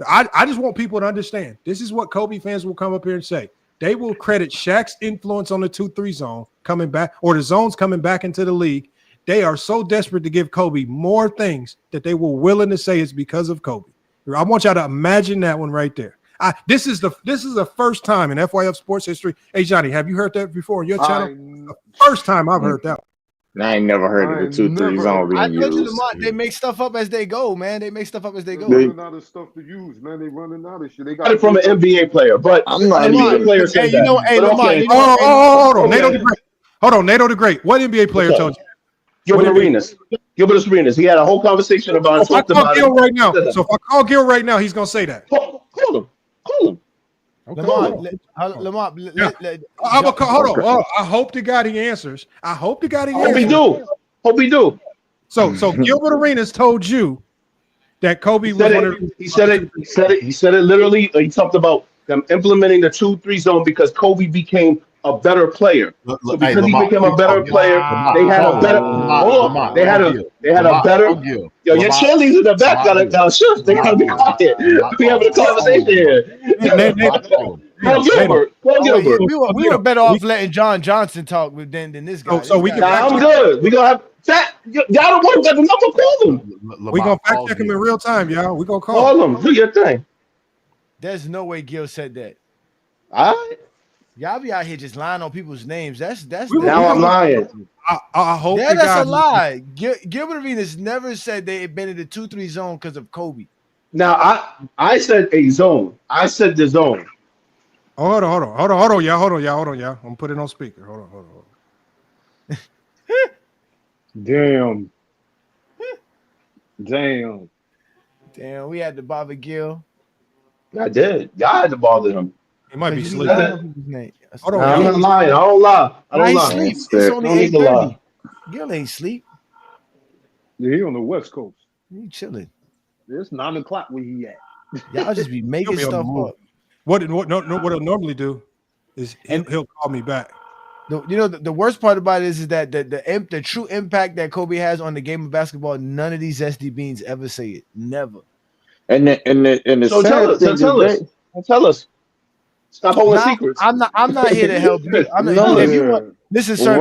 I just want people to understand. This is what Kobe fans will come up here and say. They will credit Shaq's influence on the 2-3 zone coming back, or the zones coming back into the league. They are so desperate to give Kobe more things that they were willing to say it's because of Kobe. I want y'all to imagine that one right there. This is the first time in FYF sports history. Hey, Johnny, have you heard that before on your channel? The first time I've heard that. I ain't never heard of the 2-3 zone being used. They make stuff up as they go, man. They make stuff up as they go. They're running out of stuff to use, man. They running out of shit. They got it from an NBA player, but I'm not an NBA player said that. Hold on, Nato the Great. Hold on, Nato the Great. What NBA player told you? Gilbert Arenas. He had a whole conversation about it. So if I call Gil right now, he's gonna say that. Call him. Okay. Lamont, hold on. I hope to God he answers. Hope he do. So Gilbert Arenas told you that Kobe He said it literally. He talked about them implementing the 2-3 zone because Kobe became a better player. So because he became a better player, they had a better. They had a better. Yo, your cheerleaders in the back gotta shush. They gotta be quiet. We having a conversation here. Gilbert. We were better off letting John Johnson talk than this guy. So we can. I'm good. We gonna have. Y'all the one got the number. Call him. We gonna fact check him in real time, y'all. We gonna call him. Do your thing. There's no way Gil said that. All right. Y'all be out here just lying on people's names. That's now I'm lying. I hope that's a lie. Gilbert Arenas never said they had been in the 2-3 zone because of Kobe. Now I said a zone. I said the zone. Oh, hold on, y'all. I'm gonna put it on speaker. Hold on. Damn, we had to bother Gil. I did. Y'all had to bother him. He might be sleeping. Hold on, I'm not lying. I don't lie. It's only 8:30. Gil ain't sleep. Yeah, he on the West Coast. He chilling. It's 9 o'clock where he at. Y'all just be making stuff up. What he'll normally do is he'll call me back. The worst part about it is that the true impact that Kobe has on the game of basketball, none of these SD beans ever say it. Never. And tell us. Stop holding secrets. I'm not here to help you. If you want, listen, sir.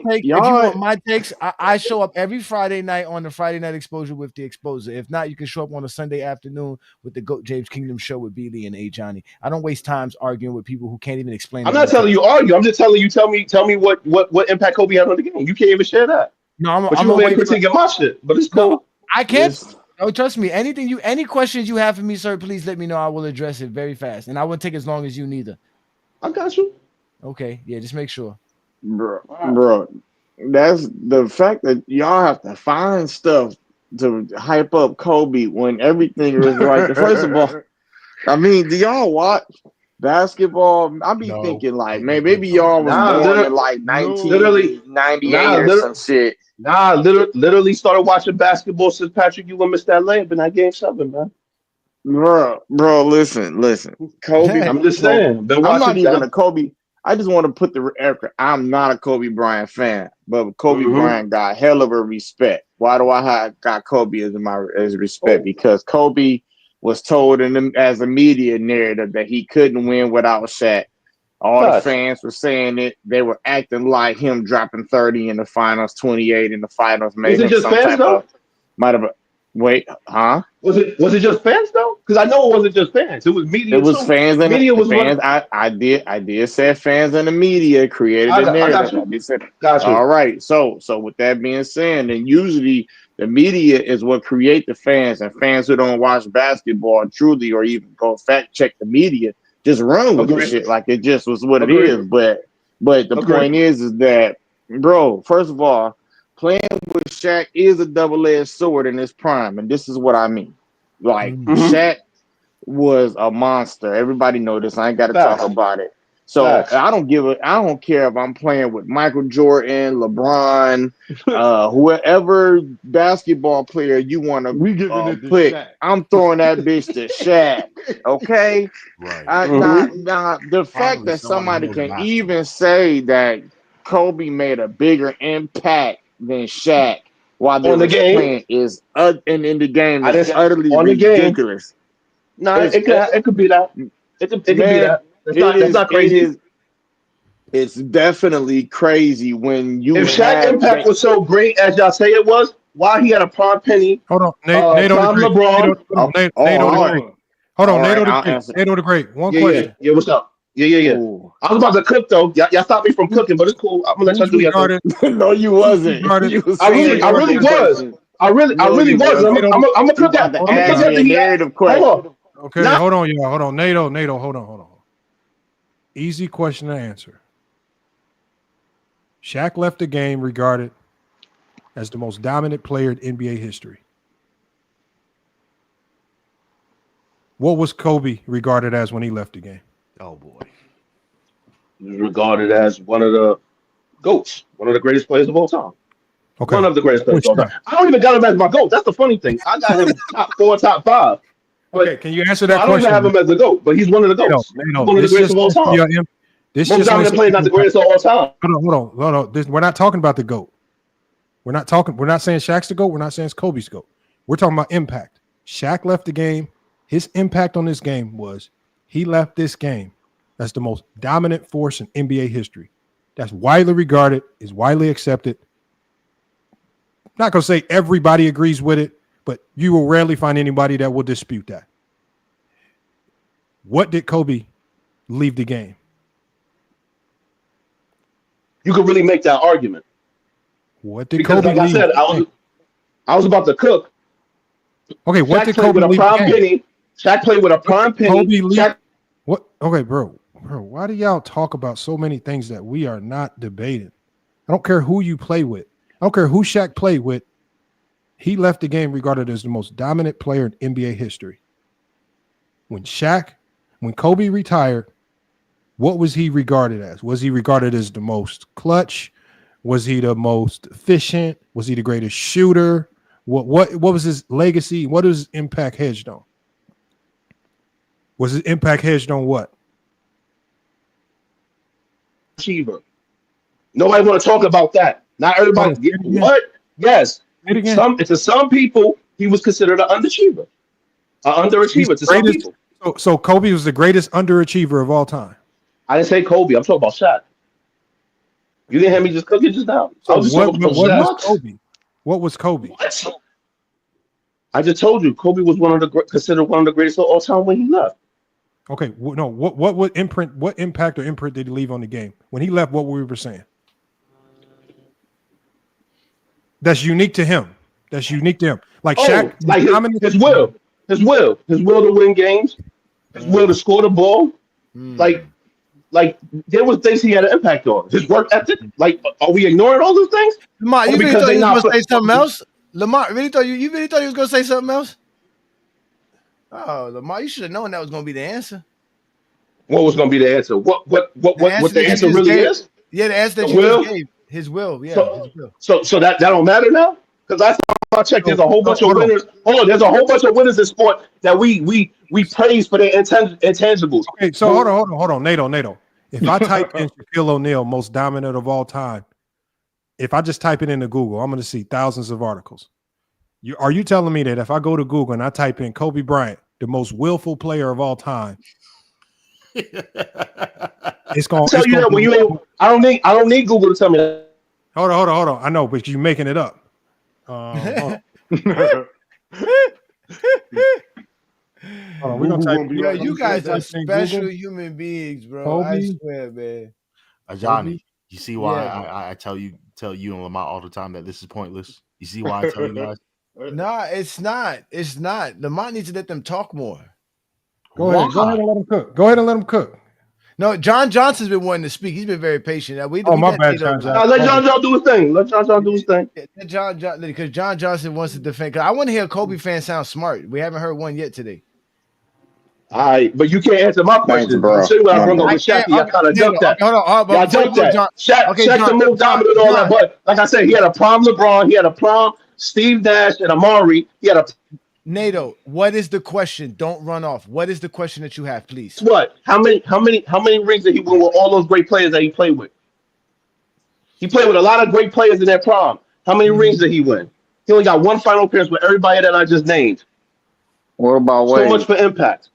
If you want my takes, I show up every Friday night on the Friday Night Exposure with the Exposer. If not, you can show up on a Sunday afternoon with the GOAT James Kingdom show with Beely and A Johnny. I don't waste times arguing with people who can't even explain. I'm not telling you argue. I'm just telling you. Tell me what impact Kobe had on the game. You can't even share that. No, I'm gonna critiquing my shit. But it's cool. I can't. Oh, trust me. Any questions you have for me, sir, please let me know. I will address it very fast, and I won't take as long as you neither. I got you. Okay, yeah, just make sure. Bro, that's the fact that y'all have to find stuff to hype up Kobe when everything is right. First of all, I mean, do y'all watch basketball? I be thinking like, man, maybe y'all was born in like 1998 or some shit. Literally started watching basketball since Patrick Ewing missed that layup in that game 7, man. Bro, listen. Kobe, I'm just saying. I'm not even a Kobe. I just want to put the record. I'm not a Kobe Bryant fan, but Kobe Bryant got hell of a respect. Why do I got Kobe as respect? Because Kobe was told as a media narrative that he couldn't win without Shaq. All the fans were saying it. They were acting like him dropping 30 in the finals, 28 in the finals. Made him some type of wait, huh? Was it just fans though? Because I know it wasn't just fans. It was media. It was too. fans and media was fans. I did say fans and the media created the narrative. Got you. All right. So with that being said, and usually the media is what create the fans, and fans who don't watch basketball truly or even go fact check the media just run with the shit like it just was what it is. But the point is that, bro, first of all, playing with Shaq is a double-edged sword in his prime, and this is what I mean. Like, Shaq was a monster. Everybody know this. I ain't got to talk about it. So I don't care if I'm playing with Michael Jordan, LeBron, whoever basketball player you want to put. I'm throwing that bitch to Shaq. Okay? Right. The fact that somebody can even say that Kobe made a bigger impact than Shaq while they were playing is in the game is utterly ridiculous. No, it could be that. It could be that. That's not crazy. It's definitely crazy when you. If Shaq's impact was so great as y'all say it was, why he had a prime penny? Hold on, Nate LeBron. Hold on, Nato the Great. One question. Yeah, what's up? Yeah. Ooh. I was about to cook though. Y'all stopped me from cooking, but it's cool. I'm gonna let y'all do your thing. No, you wasn't. I really was. I really was. I'm gonna cook that. I'm gonna cook that narrative question. Hold on. Okay, hold on, y'all. Hold on, Nato. Hold on. Easy question to answer. Shaq left the game regarded as the most dominant player in NBA history. What was Kobe regarded as when he left the game? Oh boy. He was regarded as one of the GOATs, one of the greatest players of all time. Okay. One of the greatest players of all time. I don't even got him as my GOAT. That's the funny thing. I got him top 4, top 5. Okay, can you answer that question? I don't even have him as a GOAT, but he's one of the GOATs. One of the greatest of all time. Most dominant player, not the greatest of all time. Hold on. We're not talking about the GOAT. We're not saying Shaq's the GOAT. We're not saying it's Kobe's GOAT. We're talking about impact. Shaq left the game. His impact on this game was he left this game as the most dominant force in NBA history. That's widely regarded, is widely accepted. I'm not going to say everybody agrees with it, but you will rarely find anybody that will dispute that. What did Kobe leave the game? You could really make that argument. What did Kobe leave? Like I said, I was about to cook. Okay, what did Kobe leave the game? Shaq played with a prime penny. What? Okay, bro, why do y'all talk about so many things that we are not debating? I don't care who you play with. I don't care who Shaq played with. He left the game regarded as the most dominant player in NBA history. When Kobe retired, what was he regarded as? Was he regarded as the most clutch? Was he the most efficient? Was he the greatest shooter? What was his legacy? What is his impact hedged on? Was his impact hedged on what? Achiever. Nobody want to talk about that. Not everybody. What? Yes. To some people, he was considered an underachiever. An underachiever to some people. So Kobe was the greatest underachiever of all time. I didn't say Kobe. I'm talking about Shaq. You didn't hear me just cooking just now. So what was Kobe? What was Kobe? What? I just told you Kobe was considered one of the greatest of all time when he left. Okay, no. What impact or imprint did he leave on the game when he left? What we were saying that's unique to him. that's unique to him. Like Oh, Shaq, like his will to win games, his will to score the ball. Like there was things he had an impact on. His work ethic. Like, are we ignoring all those things? Lamar, you Or really because thought they you was not gonna say something else? Lamar, you really thought you was gonna say something else? Oh, Lamar, you should have known that was gonna be the answer. What was going to be the answer? What the answer you really just gave. is? Yeah, the answer that The you will? just gave. His will, yeah. So, his will. so that don't matter now? Because last time I checked, there's a whole bunch of winners. Hold on, there's a whole bunch of winners in sport that we praise for their intangibles. Okay, so hold on, NATO. If I type in Shaquille O'Neal, most dominant of all time, if I just type it into Google, I'm going to see thousands of articles. Are you telling me that if I go to Google and I type in Kobe Bryant, the most willful player of all time, it's going to tell you that when you ain't. I don't need Google to tell me that. Hold on. I know, but you're making it up. Hold on, we're gonna type. Yo, you guys are special human beings, bro. Kobe. I swear, man. Johnny, you see why I tell you and Lamar all the time that this is pointless? You see why I tell you guys? Nah, it's not. It's not. Lamar needs to let them talk more. Go ahead and let him cook. No, John Johnson's been wanting to speak. He's been very patient. My bad, John. Let John do his thing. Let John do his thing. Because John Johnson wants to defend. Because I want to hear a Kobe fan sound smart. We haven't heard one yet today. All right, but you can't answer my question, bro. I'm saying what I brought up with Shaq. I kind of jumped that. Hold on. I jumped that. Shaq the most dominant and all that, but like I said, he had a prime LeBron. He had a prime Steve Nash and Amari. He had a NATO, what is the question? Don't run off. What is the question that you have, please? What? How many rings did he win with all those great players that he played with? He played with a lot of great players in their prime. How many rings did he win? He only got one final appearance with everybody that I just named. What about so much for impact?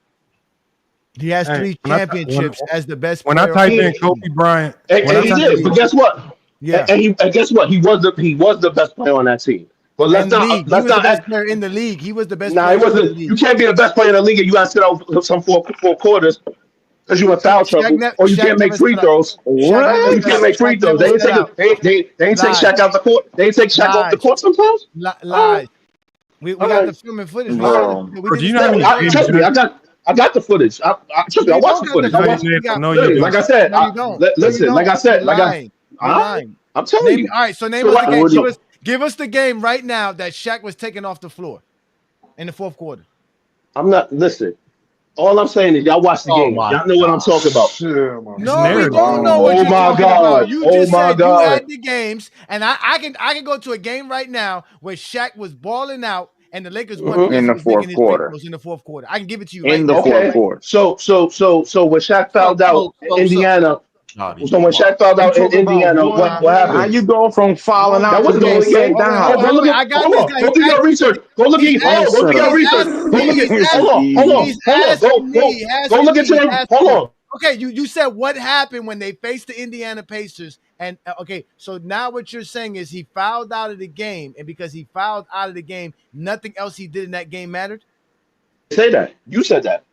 He has 3 championships as the best player. When I type in Kobe Bryant, and he did. But guess what? Yeah. And guess what? He was the best player on that team. But let's not. He was the best player in the league. He was the best. Nah, he wasn't. You can't be the best player in the league and you got to sit out some four quarters because you in foul trouble, or you can't make free throws. What? You can't make free throws. They ain't take Shaq out the court. They ain't take Shaq off the court sometimes. Lies. We got the film and footage. Do you know? Trust me, I got the footage. Trust me, I watched the footage. Like I said, listen. Like I said, I'm telling you. All right, so name us the game. Give us the game right now that Shaq was taken off the floor in the fourth quarter. I'm not. Listen, all I'm saying is y'all watch the game. Y'all know what I'm talking about. No, we don't know what you're talking about. You just said you had the games, and I can go to a game right now where Shaq was balling out and the Lakers won in the fourth quarter. In the fourth quarter, I can give it to you in the fourth quarter. So when Shaq fouled out in Indiana. So when Shaq fouled out in Indiana, what happened? How you go from fouling out? That wasn't the only game. Go do your research. Go look at Go do your research. Go look at. Go look at him. Hold on. Okay, you said what happened when they faced the Indiana Pacers, and okay, so now what you're saying is he fouled out of the game, and because he fouled out of the game, nothing else he did in that game mattered. Say that. You said that.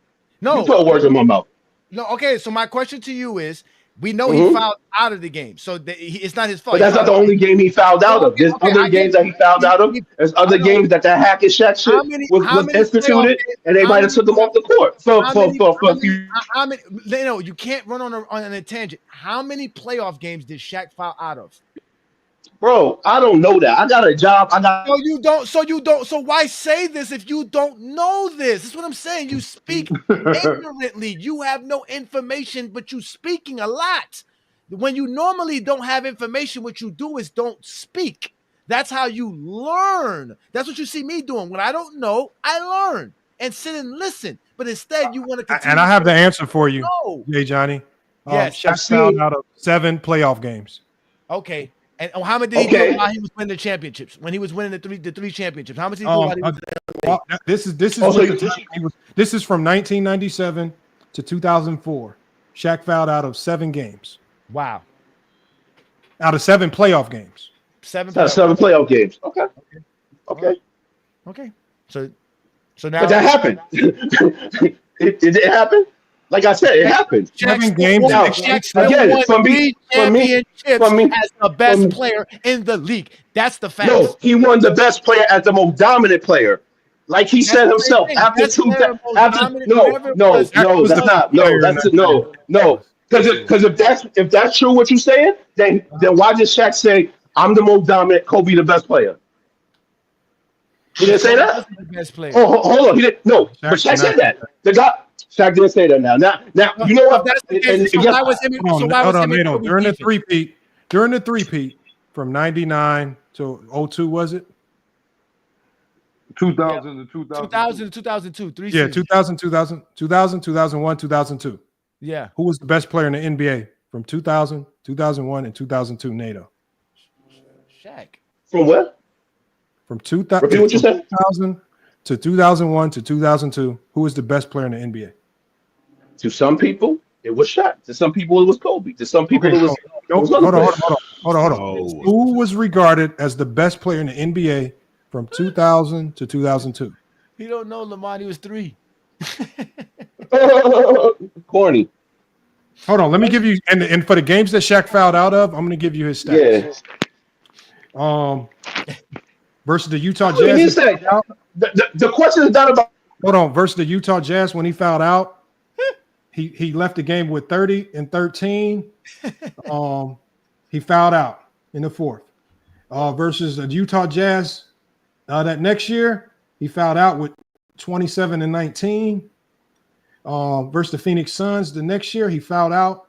No, you put words in my mouth. No, okay. So my question to you is. We know he fouled out of the game, so it's not his fault. But that's not the only game he fouled out of. There's other games that he fouled out of. There's other games that hack and Shaq shit was instituted, and they might have took him off the court you can't run on a tangent. How many playoff games did Shaq foul out of? Bro, I don't know that. I got a job. So you don't. So why say this if you don't know this? That's what I'm saying. You speak ignorantly. You have no information, but you speaking a lot. When you normally don't have information, what you do is don't speak. That's how you learn. That's what you see me doing. When I don't know, I learn and sit and listen. But instead, you want to continue. And I have the answer for you, Jay Johnny. Yes, Shaq fouled out of 7 playoff games. Okay. And how much did he do while he was winning the championships? When he was winning the three championships, how much did he do while he was this is from 1997 to 2004. Shaq fouled out of 7 games. Wow. Out of 7 playoff games. 7 playoff games. Okay. So now. But that happened. Did it happen? Like I said, it happened. Shaq Now, still again, won for me, 3 championships for me, as the best player in the league. That's the fact. No, he won the best player as the most dominant player. Like he said himself, after that's not. Because if that's true, what you're saying, then why did Shaq say, "I'm the most dominant, Kobe the best player"? He didn't say that. Oh, hold on, he didn't. No, but Shaq said that. The guy. Shaq didn't say that. Now, you know what? Hold on, Nato. During the three-peat from 99 to 02, was it? 2000 to 2000 to 2002. 3 Yeah, seasons. 2000, 2001, 2002. Yeah. Who was the best player in the NBA from 2000, 2001, and 2002, Nato? Shaq. From what? From 2000 to 2001 to 2002, who was the best player in the NBA? To some people, it was Shaq. To some people, it was Kobe. To some people, it was. Hold on. Who was regarded as the best player in the NBA from 2000 to 2002? You don't know, Lamont. He was 3. Corny. Hold on. Let me give you and for the games that Shaq fouled out of, I'm going to give you his stats. Yeah. Versus the Utah Jazz. The question is not about. Hold on. Versus the Utah Jazz, when he fouled out, he left the game with 30 and 13. He fouled out in the fourth. Versus the Utah Jazz, that next year, he fouled out with 27 and 19. Versus the Phoenix Suns, the next year, he fouled out.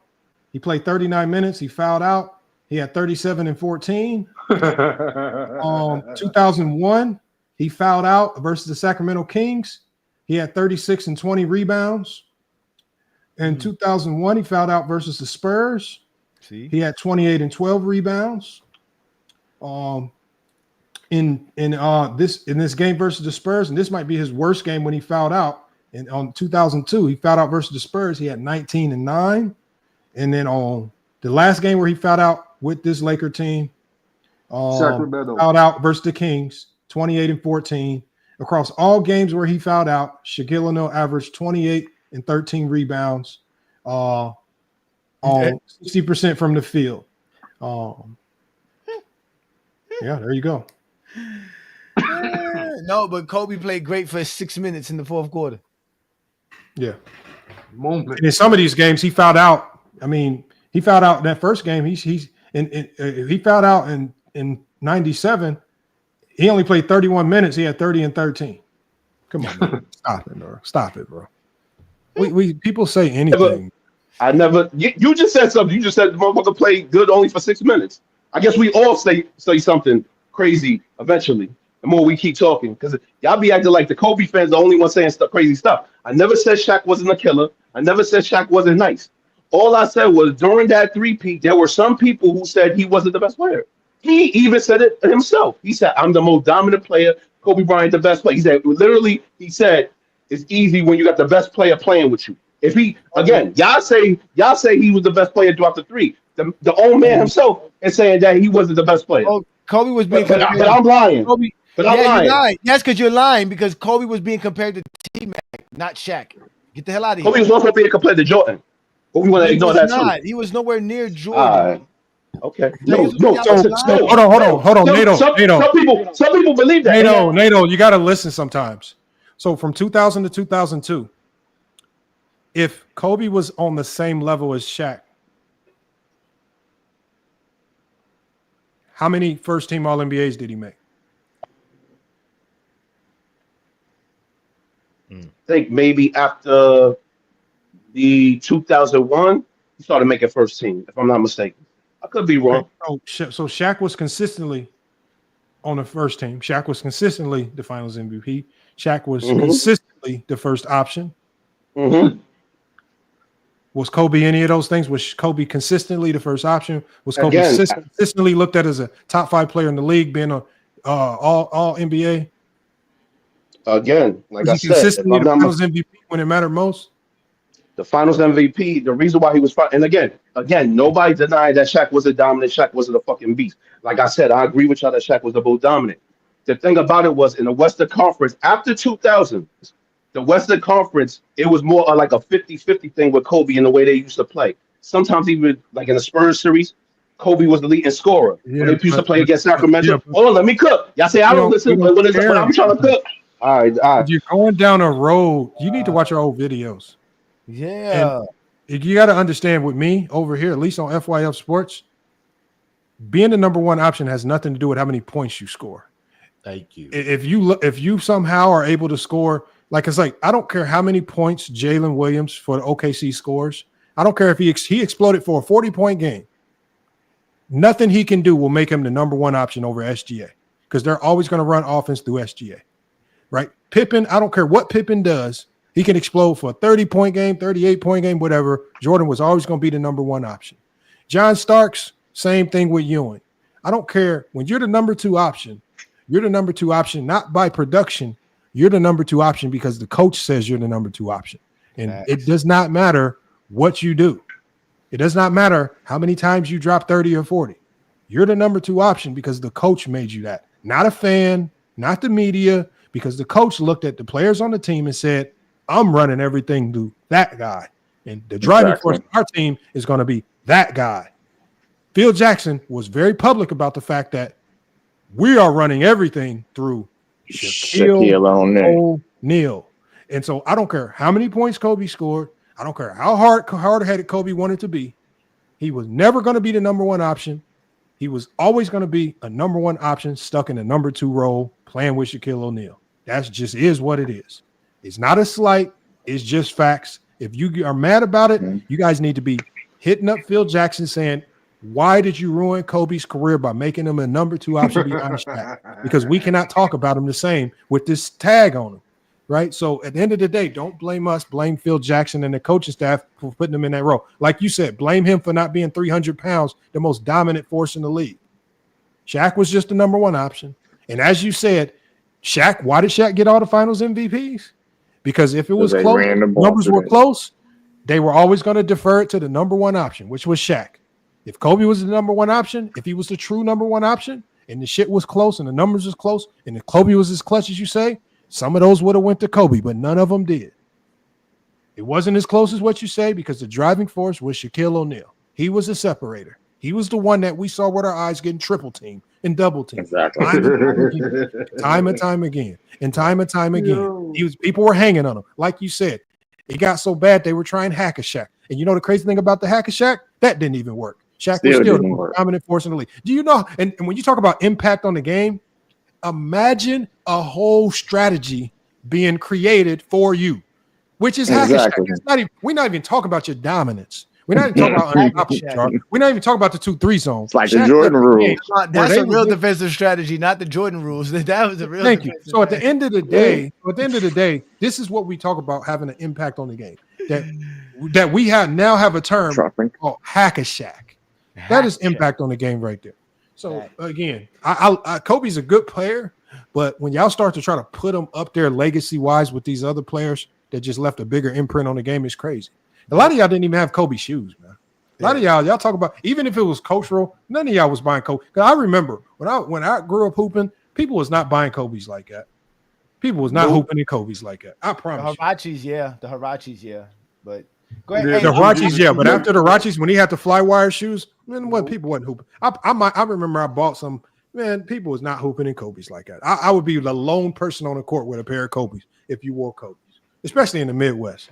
He played 39 minutes. He fouled out. He had 37 and 14. 2001, he fouled out versus the Sacramento Kings. He had 36 and 20 rebounds. In 2001, he fouled out versus the Spurs. He had 28 and 12 rebounds. In this game versus the Spurs, and this might be his worst game when he fouled out. And on 2002, he fouled out versus the Spurs. He had 19 and 9. And then on the last game where he fouled out with this Laker team, Sacramento fouled out versus the Kings, 28 and 14. Across all games where he fouled out, Shaquille O'Neal averaged 28 and 13 rebounds, on 60% from the field. Yeah, there you go. No, but Kobe played great for 6 minutes in the fourth quarter. Yeah. In some of these games, he fouled out. I mean, he fouled out in that first game. He fouled out in 97. He only played 31 minutes. He had 30 and 13. Come on, man. Stop it, bro. We people say anything. You just said something. You just said the motherfucker played good only for 6 minutes. I guess we all say something crazy eventually. The more we keep talking, because y'all be acting like the Kobe fans the only one saying crazy stuff. I never said Shaq wasn't a killer. I never said Shaq wasn't nice. All I said was during that three-peat, there were some people who said he wasn't the best player. He even said it himself. He said, "I'm the most dominant player. Kobe Bryant, the best player." He said, literally, it's easy when you got the best player playing with you. If he, again, y'all say he was the best player throughout the three. The old man himself is saying that he wasn't the best player. Oh, Kobe was being but I'm lying. Kobe, but I'm lying. You're lying. Yes, because you're lying, because Kobe was being compared to T-Mac, not Shaq. Get the hell out of here. Kobe was also being compared to Jordan. But we want to ignore that too. He was nowhere near Jordan. Okay. No. Hold on. Nato. Some people believe that. Nato, you got to listen sometimes. So from 2000 to 2002, if Kobe was on the same level as Shaq, how many first-team All-NBAs did he make? I think maybe after the 2001, he started making first team, if I'm not mistaken. I could be wrong. Okay. So Shaq was consistently on the first team. Shaq was consistently the Finals MVP. Shaq was consistently the first option. Was Kobe any of those things? Was Kobe consistently the first option? Was Kobe consistently looked at as a top 5 player in the league, being a all NBA? Again, like I said, consistently the Finals MVP when it mattered most. The Finals MVP, the reason why he was and again, nobody denied that Shaq was a dominant. Shaq wasn't a fucking beast. Like I said, I agree with y'all that Shaq was the most dominant. The thing about it was in the Western Conference after 2000, The Western Conference, it was more like a 50-50 thing with Kobe in the way they used to play. Sometimes even like in the Spurs series, Kobe was the leading scorer. When they used to play against Sacramento, hold on, let me cook. Y'all say I don't listen, but when I'm trying to cook, all right. You're going down a road. You need to watch your old videos. Yeah. And you got to understand with me over here, at least on FYF Sports, being the number one option has nothing to do with how many points you score. Thank you. If you somehow are able to score, like it's like I don't care how many points Jalen Williams for the OKC scores. I don't care if he exploded for a 40-point game. Nothing he can do will make him the number one option over SGA because they're always going to run offense through SGA, right? Pippen, I don't care what Pippen does. He can explode for a 30-point game, 38-point game, whatever. Jordan was always going to be the number one option. John Starks, same thing with Ewing. I don't care. When you're the number two option, you're the number two option, not by production. You're the number two option because the coach says you're the number two option. And it does not matter what you do. It does not matter how many times you drop 30 or 40. You're the number two option because the coach made you that. Not a fan, not the media, because the coach looked at the players on the team and said, I'm running everything through that guy. And the driving force of our team is going to be that guy. Phil Jackson was very public about the fact that we are running everything through Shaquille O'Neal. And so I don't care how many points Kobe scored. I don't care how hard-headed Kobe wanted to be. He was never going to be the number one option. He was always going to be a number one option stuck in a number two role playing with Shaquille O'Neal. That just is what it is. It's not a slight. It's just facts. If you are mad about it, you guys need to be hitting up Phil Jackson saying, why did you ruin Kobe's career by making him a number two option behind Shaq? Because we cannot talk about him the same with this tag on him. Right. So at the end of the day, don't blame us. Blame Phil Jackson and the coaching staff for putting him in that role. Like you said, blame him for not being 300 pounds, the most dominant force in the league. Shaq was just the number one option. And as you said, Shaq, why did Shaq get all the finals MVPs? Because if it was close, numbers were close, they were always going to defer it to the number one option, which was Shaq. If Kobe was the number one option, if he was the true number one option, and the shit was close and the numbers was close, and if Kobe was as clutch as you say, some of those would have went to Kobe, but none of them did. It wasn't as close as what you say because the driving force was Shaquille O'Neal. He was a separator. He was the one that we saw with our eyes getting triple team and double team. Exactly. Time and time again. People were hanging on him. Like you said, it got so bad they were trying hack a Shaq. And you know the crazy thing about the hack a Shaq? That didn't even work. Shaq was still the most dominant force in the league. Do you know? And when you talk about impact on the game, imagine a whole strategy being created for you, which is exactly. We're not even talking about your dominance. We're not even talking about we're not even talking about the 2-3 zones. It's like the Jordan rules. That's a real defensive strategy, not the Jordan rules. That was a real. Thank you. So at the end of the day, this is what we talk about having an impact on the game. That we now have a term called hack a Shaq. That is impact on the game right there. So again, I Kobe's a good player, but when y'all start to try to put him up there legacy-wise with these other players that just left a bigger imprint on the game, it's crazy. A lot of y'all didn't even have Kobe shoes, man. A lot of y'all talk about, even if it was cultural, none of y'all was buying Kobe. Because I remember when I grew up hooping, people was not buying Kobe's like that. People was not hooping in Kobe's like that. I promise. The Hirachis, yeah. But go ahead. The Hirachis, yeah. But after the Hirachis, when he had the fly wire shoes, man, people wasn't hooping. I remember I bought some. Man, people was not hooping in Kobe's like that. I would be the lone person on the court with a pair of Kobe's if you wore Kobe's, especially in the Midwest.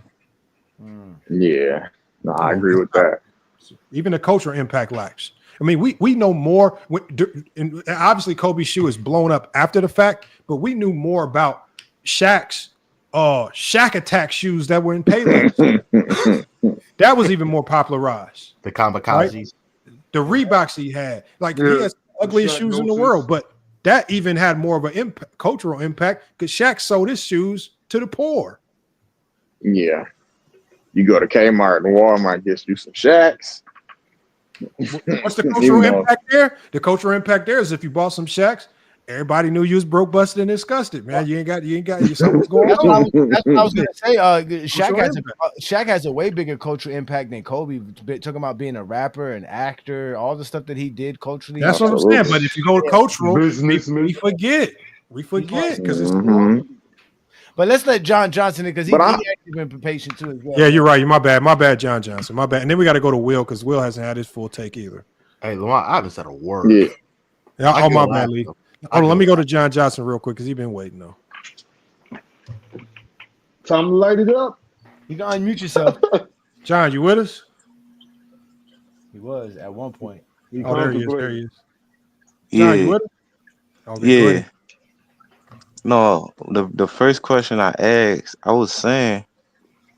Yeah, no, I agree with that. Even the cultural impact lacks. I mean, we know more. And obviously, Kobe's shoe is blown up after the fact, but we knew more about Shaq's Shaq Attack shoes that were in Payless. That was even more popularized. The kamikazes, right? The Reeboks he had, like he has the ugliest shoes in the world, but that even had more of an cultural impact because Shaq sold his shoes to the poor. Yeah. You go to Kmart and Walmart, get you some Shaqs. What's the cultural impact there? The cultural impact there is if you bought some Shaqs, everybody knew you was broke, busted, and disgusted, man. You ain't got something's going on. That's what I was gonna say. Shaq has a way bigger cultural impact than Kobe. Talking about being a rapper, an actor, all the stuff that he did culturally. That's what I'm saying. But if you go to cultural, we forget because it's. But let's let John Johnson in because he actually been patient too as well. Yeah, you're right. My bad, John Johnson. My bad. And then we got to go to Will because Will hasn't had his full take either. Hey, Lamar, I haven't said a word. Yeah. Oh, my bad, Lee. Hold on, let me go to John Johnson real quick because he's been waiting though. Time to light it up. You can unmute yourself. John, you with us? He was at one point. Oh, there he is. There he is. Yeah. John, you with us? Okay, Yeah. No, the first question I asked, I was saying,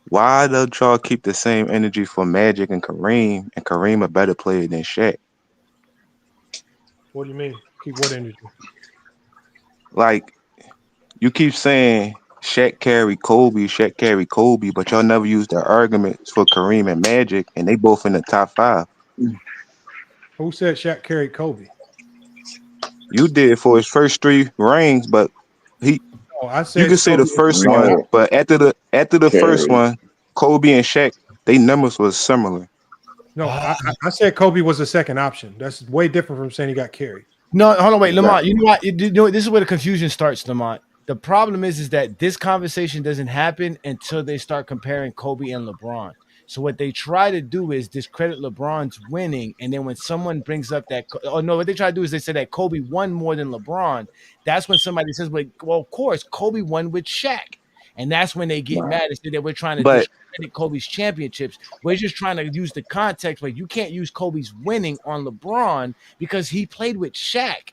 why don't y'all keep the same energy for Magic and Kareem a better player than Shaq? What do you mean? Keep what energy? Like, you keep saying Shaq carried Kobe, but y'all never use the arguments for Kareem and Magic, and they both in the top 5. Who said Shaq carried Kobe? You did for his first 3 rings, but I said you can say the first one, but after the first one, Kobe and Shaq, they numbers was similar. No, I said Kobe was the second option. That's way different from saying he got carried. No, hold on, wait, Lamont. You know what? This is where the confusion starts, Lamont. The problem is that this conversation doesn't happen until they start comparing Kobe and LeBron. So what they try to do is discredit LeBron's winning, and then when someone brings up that, what they try to do is they say that Kobe won more than LeBron. That's when somebody says, well, of course, Kobe won with Shaq. And that's when they get mad and say that we're trying to discredit Kobe's championships. We're just trying to use the context where you can't use Kobe's winning on LeBron because he played with Shaq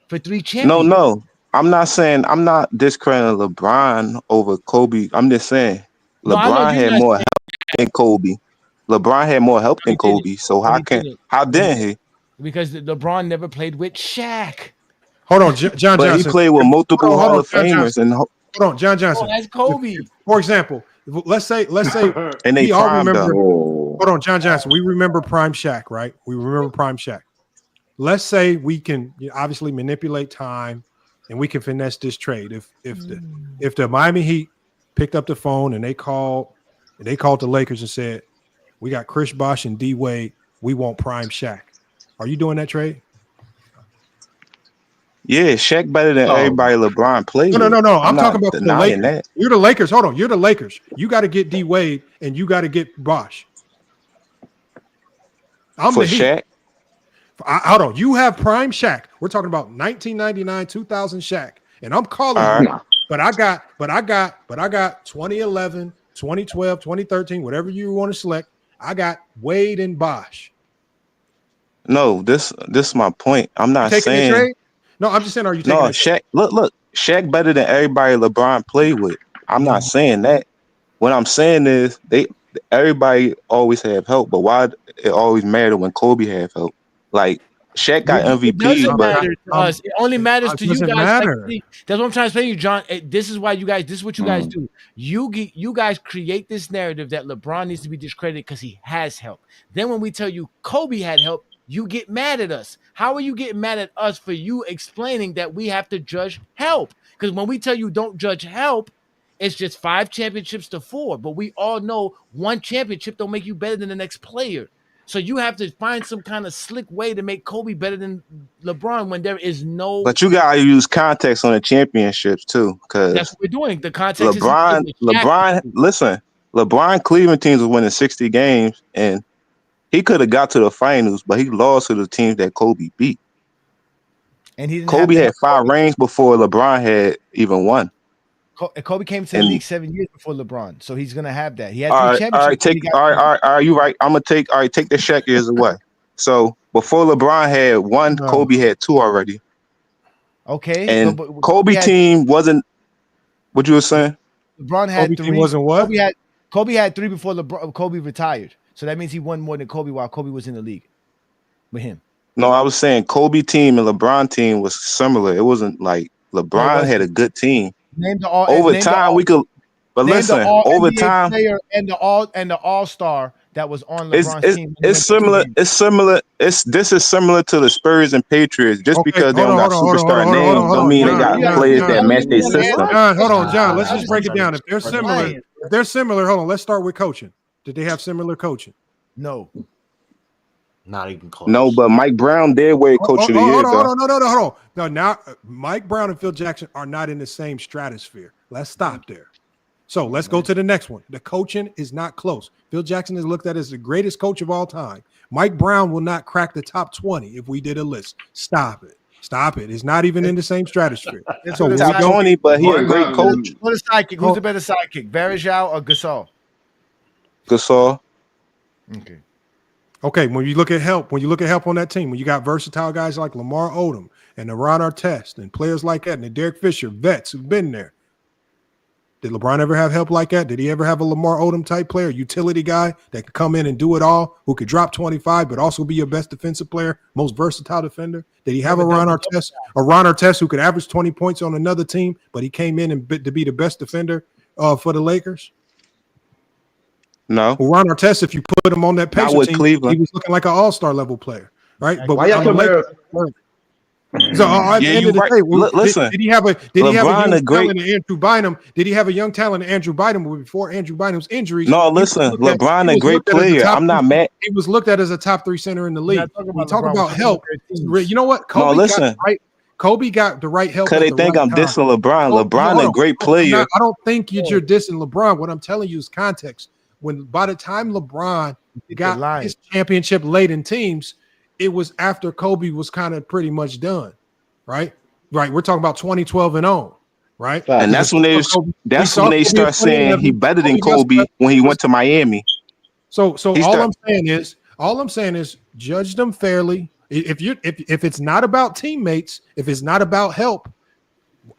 for 3 championships. No. I'm not discrediting LeBron over Kobe. I'm just saying LeBron had more help than Kobe. LeBron had more help than Kobe. So how didn't he? Because LeBron never played with Shaq. Hold on, John Johnson. But he played with multiple Hall of Famers and hold on, John Johnson. Oh, that's Kobe. For example, let's say and they all remember. Hold on, John Johnson. We remember Prime Shaq, right? We remember Prime Shaq. Let's say we can obviously manipulate time, and we can finesse this trade. If the Miami Heat picked up the phone and they called the Lakers and said, "We got Chris Bosh and D Wade. We want Prime Shaq." Are you doing that trade? Yeah, Shaq better than everybody LeBron played. No. I'm talking about the Lakers. That. You're the Lakers. Hold on. You're the Lakers. You got to get D Wade and you got to get Bosh. I'm for the Heat. Shaq. Hold on. You have Prime Shaq. We're talking about 1999, 2000 Shaq, and I'm calling you. But I got 2011, 2012, 2013, whatever you want to select. I got Wade and Bosh. No, this is my point. I'm not saying. The trade? No, I'm just saying, are you taking Shaq? Look, Shaq better than everybody LeBron played with. I'm not saying that. What I'm saying is everybody always have help, but why it always matter when Kobe have help? Like Shaq got MVP. It doesn't matter to us. It only matters to you guys. Like, that's what I'm trying to say, you, John. This is why you guys. This is what you guys do. You guys create this narrative that LeBron needs to be discredited because he has help. Then when we tell you Kobe had help, you get mad at us. How are you getting mad at us for you explaining that we have to judge help? Because when we tell you don't judge help, it's just 5 championships to 4. But we all know 1 championship don't make you better than the next player. So you have to find some kind of slick way to make Kobe better than LeBron when there is no. But you gotta use context on the championships too, because that's what we're doing. The context. Listen, LeBron Cleveland teams was winning 60 games, and he could have got to the finals, but he lost to the teams that Kobe beat. And Kobe had 5 rings before LeBron had even one. Kobe came to the league 7 years before LeBron, so he's gonna have that. He had 3 championships. All right, you right. I'm gonna take the Shaq years away. So before LeBron had 1, Kobe had 2 already. Okay, and Kobe team wasn't. What you were saying? LeBron had Kobe 3. Team wasn't what? Kobe had 3 before Kobe retired. So that means he won more than Kobe while Kobe was in the league with him. No, I was saying Kobe team and LeBron team was similar. It wasn't like LeBron had a good team. Over time, we could. But listen, over time, player and the all-star that was on LeBron's team. It's similar. It's similar. This is similar to the Spurs and Patriots. Just because they don't got superstar names don't mean they got players that match their system. Hold on, John. Let's just break it down. If they're similar, hold on. Let's start with coaching. Did they have similar coaching? No. Not even close. No, but Mike Brown did wear coach of the year. Hold on. No. Now Mike Brown and Phil Jackson are not in the same stratosphere. Let's stop there. So let's go to the next one. The coaching is not close. Phil Jackson is looked at as the greatest coach of all time. Mike Brown will not crack the top 20 if we did a list. Stop it. Stop it. It's not even in the same stratosphere. So top 20, but he's a great coach. Who's the sidekick? Who's the better sidekick? Varejao or Gasol? Gasol. Okay. Okay, when you look at help on that team, when you got versatile guys like Lamar Odom and Ron Artest and players like that, and Derek Fisher, vets who've been there. Did LeBron ever have help like that? Did he ever have a Lamar Odom type player, utility guy that could come in and do it all, who could drop 25 but also be your best defensive player, most versatile defender? Did he have a Ron Artest who could average 20 points on another team, but he came in and to be the best defender for the Lakers? No. Well, Ron Artest, if you put him on that Pacer team, Cleveland. he was looking like an all-star level player, right? But why y'all compare? So at the end of the day, listen. Did he have a young great talent in Andrew Bynum? Did he have a young talent in Andrew Bynum before Andrew Bynum's injuries? No, listen, LeBron a great player. I'm not mad. He was looked at as a top 3 center in the league. We talk about help. You know what? Kobe got the right help. Because they think I'm dissing LeBron. LeBron a great player. I don't think you're dissing LeBron. What I'm telling you is context. When by the time LeBron got his championship late in teams, it was after Kobe was kind of pretty much done, right? Right. We're talking about 2012 and on, right? And that's when they start saying he better than Kobe when he went to Miami. So all I'm saying is judge them fairly. If it's not about teammates, if it's not about help,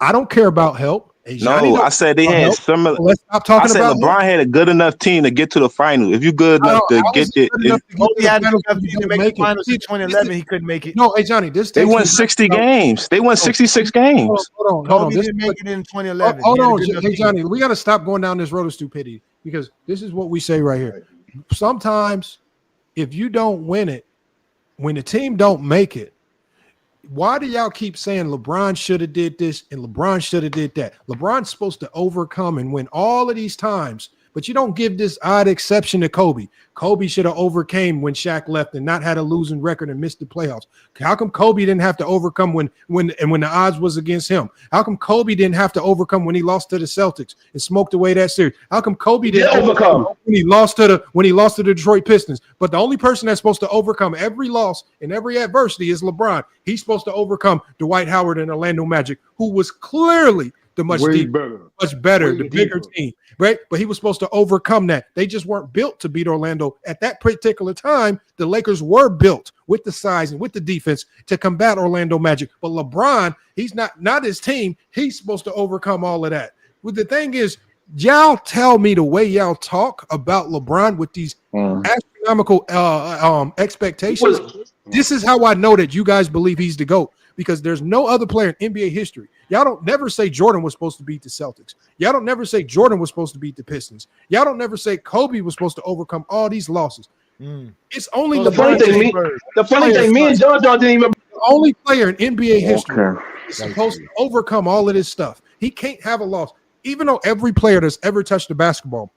I don't care about help. No, I said they had similar. Let's stop talking I said about LeBron had a good enough team to get to the final. If you're good enough to get it, Kobe had enough team to make the finals in 2011. He couldn't make it. No, hey Johnny, they won 60 games. They won 66 games. Hold on. Kobe didn't make it in 2011. Hold on, hey Johnny, we got to stop going down this road of stupidity because this is what we say right here. Sometimes, if you don't win it, when the team don't make it, why do y'all keep saying LeBron should have did this and LeBron should have did that? LeBron's supposed to overcome and win all of these times, but you don't give this odd exception to Kobe. Kobe should have overcame when Shaq left and not had a losing record and missed the playoffs. How come Kobe didn't have to overcome when the odds was against him? How come Kobe didn't have to overcome when he lost to the Celtics and smoked away that series? How come Kobe didn't overcome when he lost to the Detroit Pistons? But the only person that's supposed to overcome every loss and every adversity is LeBron. He's supposed to overcome Dwight Howard and Orlando Magic, who was clearly the much better, the bigger team, right? But he was supposed to overcome that. They just weren't built to beat Orlando at that particular time. The Lakers were built with the size and with the defense to combat Orlando Magic. But LeBron, he's not his team. He's supposed to overcome all of that. Well, the thing is, y'all tell me the way y'all talk about LeBron with these astronomical expectations. This is how I know that you guys believe he's the GOAT. Because there's no other player in NBA history. Y'all don't never say Jordan was supposed to beat the Celtics. Y'all don't never say Jordan was supposed to beat the Pistons. Y'all don't never say Kobe was supposed to overcome all these losses. It's only the funny thing. Me and John didn't even. The only player in NBA history is supposed to overcome all of this stuff. He can't have a loss, even though every player that's ever touched the basketball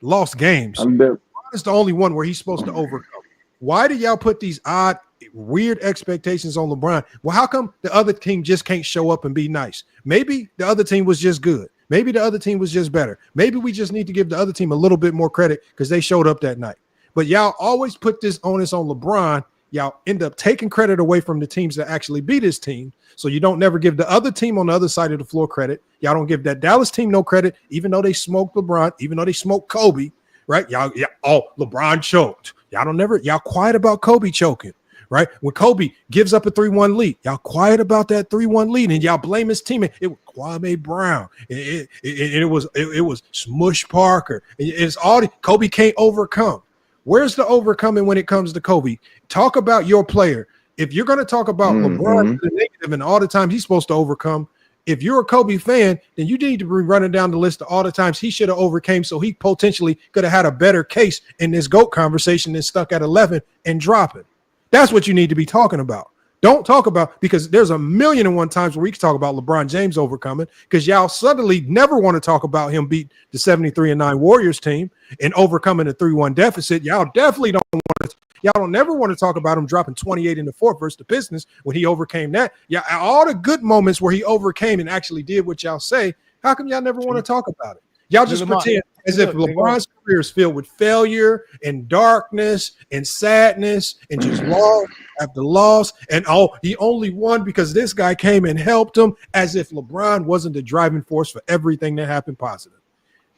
lost games. LeBron is the only one where he's supposed to overcome. Why do y'all put these odd, weird expectations on LeBron? Well, how come the other team just can't show up and be nice? Maybe the other team was just good. Maybe the other team was just better. Maybe we just need to give the other team a little bit more credit because they showed up that night. But y'all always put this onus on LeBron. Y'all end up taking credit away from the teams that actually beat his team. So you don't never give the other team on the other side of the floor credit. Y'all don't give that Dallas team no credit, even though they smoked LeBron, even though they smoked Kobe, right? LeBron choked. Y'all quiet about Kobe choking, right? When Kobe gives up a 3-1 lead, y'all quiet about that 3-1 lead, and y'all blame his teammate. It was Kwame Brown. It was Smush Parker. It's all Kobe can't overcome. Where's the overcoming when it comes to Kobe? Talk about your player. If you're going to talk about LeBron the negative and all the times he's supposed to overcome, if you're a Kobe fan, then you need to be running down the list of all the times he should have overcame so he potentially could have had a better case in this GOAT conversation than stuck at 11 and dropping. That's what you need to be talking about. Don't talk about, because there's a million and one times where we can talk about LeBron James overcoming, because y'all suddenly never want to talk about him beat the 73-9 Warriors team and overcoming a 3-1 deficit. Y'all definitely don't want to. Y'all don't never want to talk about him dropping 28 in the fourth versus the Pistons when he overcame that. Yeah, all the good moments where he overcame and actually did what y'all say, How come y'all never want to talk about it? Y'all just Lamar, pretend as if LeBron's career is filled with failure and darkness and sadness and just loss after loss. And he only won because this guy came and helped him, as if LeBron wasn't the driving force for everything that happened positive.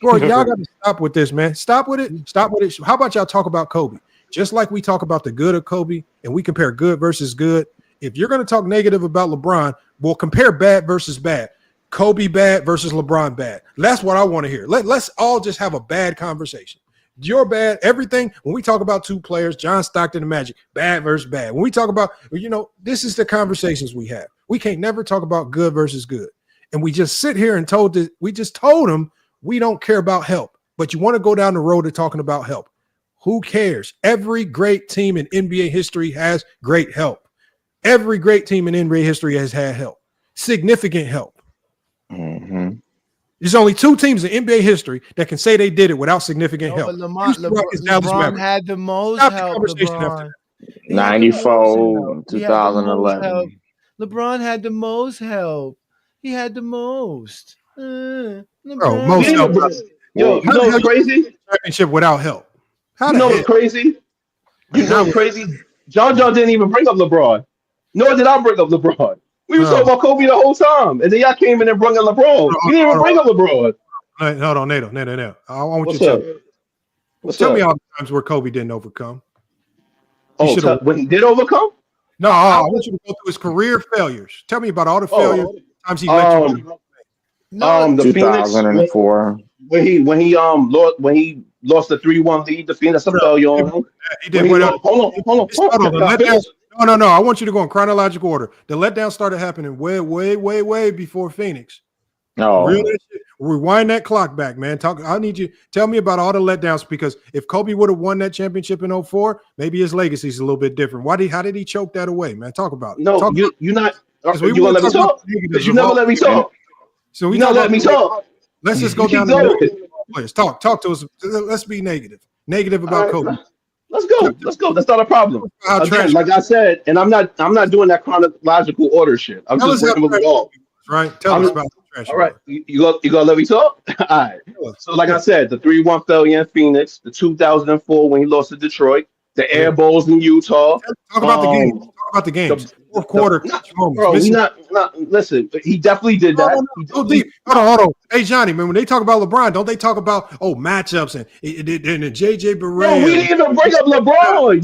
Bro, y'all got to stop with this, man. Stop with it. Stop with it. How about y'all talk about Kobe? Just like we talk about the good of Kobe and we compare good versus good. If you're going to talk negative about LeBron, we'll compare bad versus bad. Kobe bad versus LeBron bad. That's what I want to hear. Let's all just have a bad conversation. You're bad. Everything, when we talk about two players, John Stockton and Magic, bad versus bad. When we talk about, this is the conversations we have. We can't never talk about good versus good. And we just sit here and we just told them we don't care about help. But you want to go down the road of talking about help. Who cares? Every great team in NBA history has great help. Every great team in NBA history has had help. Significant help. Mm-hmm. There's only two teams in NBA history that can say they did it without significant help. LeBron had the most help. 94, 2011. LeBron had the most help. He had the most. Bro, most help. Yo, you know what's crazy? Championship without help. You know what's crazy? You know what's crazy? John didn't even bring up LeBron. Nor did I bring up LeBron. We were talking about Kobe the whole time, and then y'all came in and brought up LeBron. You didn't even bring up LeBron. Hold on, Nato. I want you to tell me all the times where Kobe didn't overcome. When he did overcome? No, I want you to go through his career failures. Tell me about all the failures. Times he let you. The 2004. When he lost the 3-1 lead, the Phoenix failure on him. He did. Hold on. No. I want you to go in chronological order. The letdown started happening way before Phoenix. No. Rewind that clock back, man. I need you. Tell me about all the letdowns, because if Kobe would have won that championship in 2004, maybe his legacy is a little bit different. How did he choke that away, man? Talk about it. No, you're not. You gonna let me talk? Because you never let me talk. So we not let me talk. Let's just go down the players. Talk to us. Let's be negative about Kobe. Let's go. That's not a problem. Again, like I said, and I'm not doing that chronological order shit. I'm just bringing it all. Right. Tell us about the trash. All right. You gonna let me talk? All right. So like I said, the 3-1 failure in Phoenix, the 2004 when he lost to Detroit, the Air Bowls in Utah. Talk about the game. Talk about the games. Fourth quarter. Bro, listen, he definitely did that. Hold on. Hey, Johnny, man, when they talk about LeBron, don't they talk about matchups and JJ Barea? Bro, we didn't even bring up LeBron.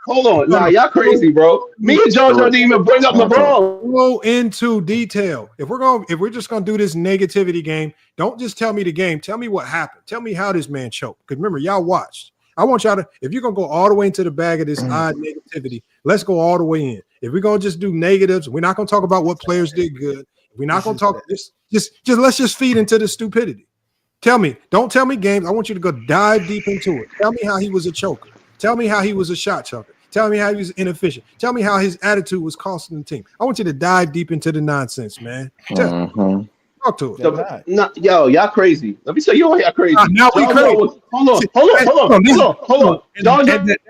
Hold on. Nah, y'all crazy, bro. Me and John didn't even bring up LeBron. Go into detail. If we're just gonna do this negativity game, don't just tell me the game. Tell me what happened. Tell me how this man choked. Because remember, y'all watched. I want y'all to, if you're gonna go all the way into the bag of this odd negativity, let's go all the way in. If we're gonna just do negatives, we're not gonna talk about what players did good. We're not gonna talk just let's just feed into the stupidity. Don't tell me games. I want you to go dive deep into it. Tell me how he was a choker. Tell me how he was a shot choker. Tell me how he was inefficient. Tell me how his attitude was costing the team. I want you to dive deep into the nonsense, man. Talk to it. Y'all crazy. Let me tell you why y'all crazy. Now we crazy. Hold on.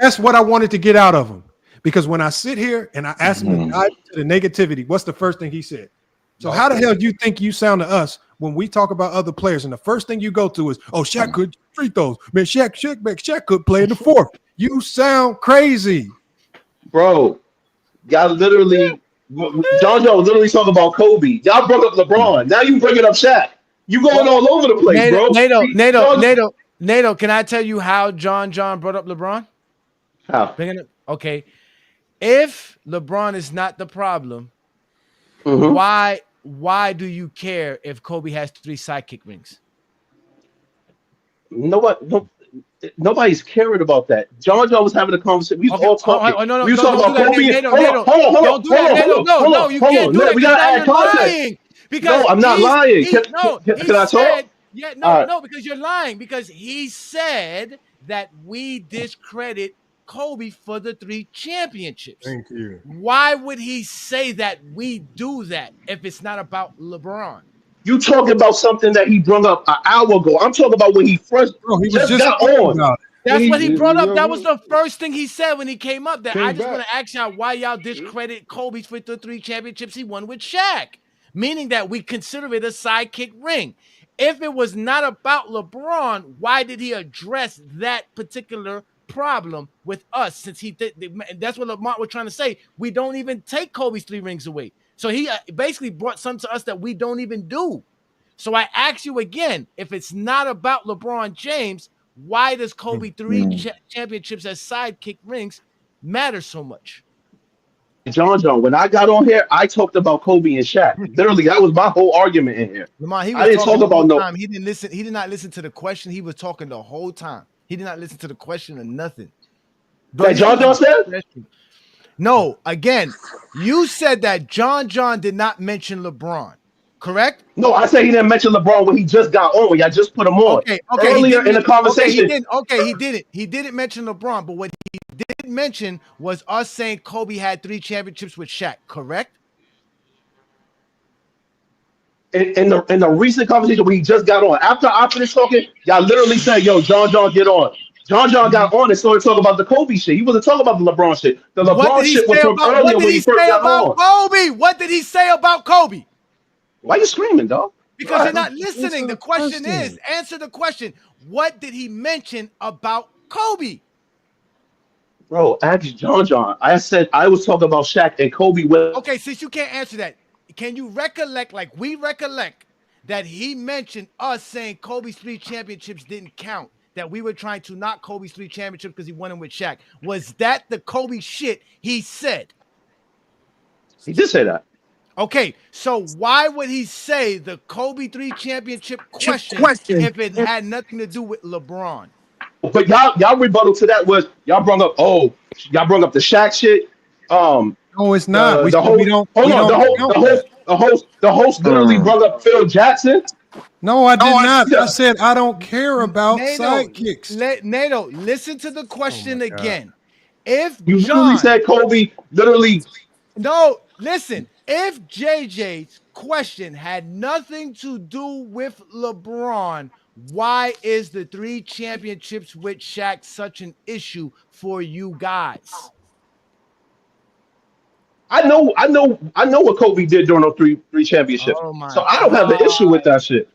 That's what I wanted to get out of him. Because when I sit here and I ask him to dive into the negativity, what's the first thing he said? So how the hell do you think you sound to us when we talk about other players? And the first thing you go to is, Shaq could free throws. Man, Shaq could play in the fourth. You sound crazy. Bro, y'all literally... John was literally talking about Kobe. Y'all brought up LeBron. Now you bringing up Shaq. You going all over the place, bro. Nato, can I tell you how John brought up LeBron? How? Okay. If LeBron is not the problem, why do you care if Kobe has 3 sidekick rings? Nobody's caring about that. John was having a conversation. We was all talking. We was talking about Kobe. Don't do that. No, you can't do that. We gotta add context. No, I'm not lying. Can I talk? No, because you're lying. Because he said that we discredit Kobe for the 3 championships. Thank you. Why would he say that we do that if it's not about LeBron? You talking about something that he brought up an hour ago. I'm talking about when he first got on. That's what he brought up. That was the first thing he said when he came up. That I just want to ask y'all why y'all discredit Kobe for the 3 championships he won with Shaq. meaning that we consider it a sidekick ring. If it was not about LeBron, why did he address that particular problem with us? Since he did, that's what Lamont was trying to say. We don't even take Kobe's 3 rings away. So he basically brought something to us that we don't even do. So I ask you again, if it's not about LeBron James, why does Kobe 3 championships as sidekick rings matter so much? John, when I got on here, I talked about Kobe and Shaq. Literally, that was my whole argument in here. Lamont, he was I didn't talk about no. Time. He didn't listen. He did not listen to the question. He was talking the whole time. He did not listen to the question or nothing. That John said? No. Again, you said that John did not mention LeBron. Correct? No, I said he didn't mention LeBron when he just got on. When I just put him on. Okay. Earlier in the conversation. He didn't. He didn't mention LeBron, but what he did mention was us saying Kobe had 3 championships with Shaq. Correct? In the recent conversation when he just got on, after I finished talking, y'all literally said, "Yo, John, get on." John got on and started talking about the Kobe shit. He wasn't talking about the LeBron shit. The LeBron shit was from earlier when he first got on. Kobe? What did he say about Kobe? Why you screaming, dog? Because you're not listening. The question is, answer the question. What did he mention about Kobe? Bro, ask John. I said I was talking about Shaq and Kobe. Okay, since you can't answer that, can you recollect, like we recollect, that he mentioned us saying Kobe's 3 championships didn't count, that we were trying to knock Kobe's 3 championships because he won them with Shaq? Was that the Kobe shit he said? He did say that. Okay, so why would he say the Kobe 3 championship question if it had nothing to do with LeBron? But y'all rebuttal to that was y'all brought up the Shaq shit. No, it's not. The host literally brought up Phil Jackson. No, I did not. I said I don't care about sidekicks. Nato, listen to the question again. If you literally said Kobe, literally. No, listen. If JJ's question had nothing to do with LeBron, why is the 3 championships with Shaq such an issue for you guys? I know what Kobe did during those three championships. So I don't have an issue with that shit.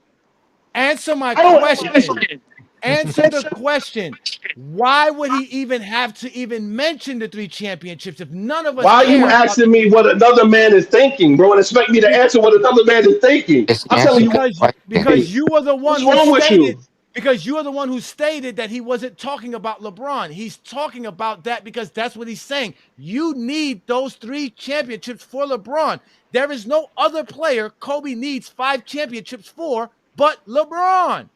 Answer my question. Answer the question. Why would he even have to even mention the 3 championships if none of us? Why are you asking me what another man is thinking, bro, and expect me to answer what another man is thinking? I'm telling you, because you were the one what's wrong with you? Because you are the one who stated that he wasn't talking about LeBron. He's talking about that because that's what he's saying. You need those 3 championships for LeBron. There is no other player Kobe needs 5 championships for but LeBron.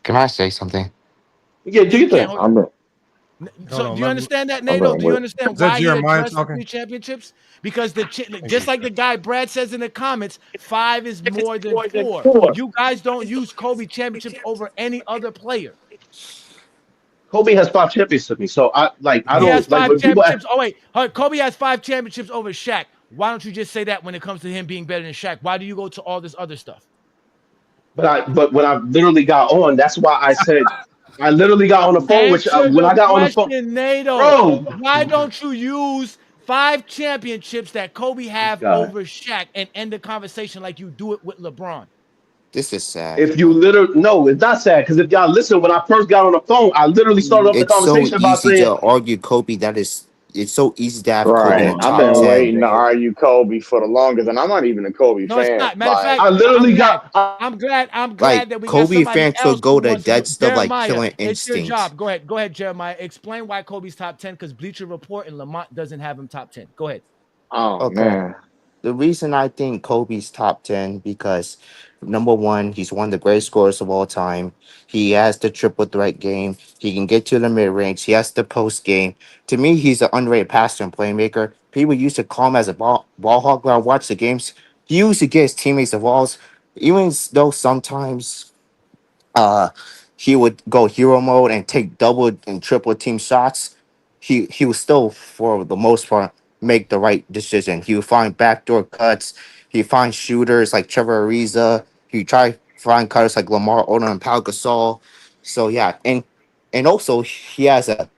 Can I say something? Yeah, do you think? So do you understand that, Nato? Do you understand why he addressed the 3 championships? Because just like the guy Brad says in the comments, 5 is more than 4. You guys don't use Kobe championships over any other player. Kobe has 5 championships to me, so I don't. He has 5 championships. Oh wait, Kobe has 5 championships over Shaq. Why don't you just say that when it comes to him being better than Shaq? Why do you go to all this other stuff? But when I literally got on, that's why I said I literally got on the phone with you. When I got on the phone, Nato, bro, why don't you use 5 championships that Kobe have over Shaq and end the conversation like you do it with LeBron? This is sad. If you no, it's not sad because if y'all listen, when I first got on the phone, I literally started off the conversation by saying, "It's so easy to argue Kobe. It's so easy to have Kobe in top I've been 10. waiting to argue Kobe for the longest, and I'm not even a Kobe fan. It's not. Matter of fact, I literally I'm glad like, that we Kobe got fans else could go to wants dead stuff like Jeremiah, killing it's your instincts. job. Go ahead, Jeremiah. Explain why Kobe's top 10 because Bleacher Report and Lamont doesn't have him top 10. Go ahead. Oh man. The reason I think Kobe's top 10 because number one, he's one of the greatest scorers of all time. He has the triple threat game. He can get to the mid range. He has the post game. To me, he's an underrated passer and playmaker. People used to call him as a ball hawk when I watch the games. He used to get his teammates the balls, even though sometimes he would go hero mode and take double and triple team shots. He would still, for the most part, make the right decision. He would find backdoor cuts. He find shooters like Trevor Ariza. He try find cutters like Lamar Odom and Pau Gasol. So yeah, and also he has a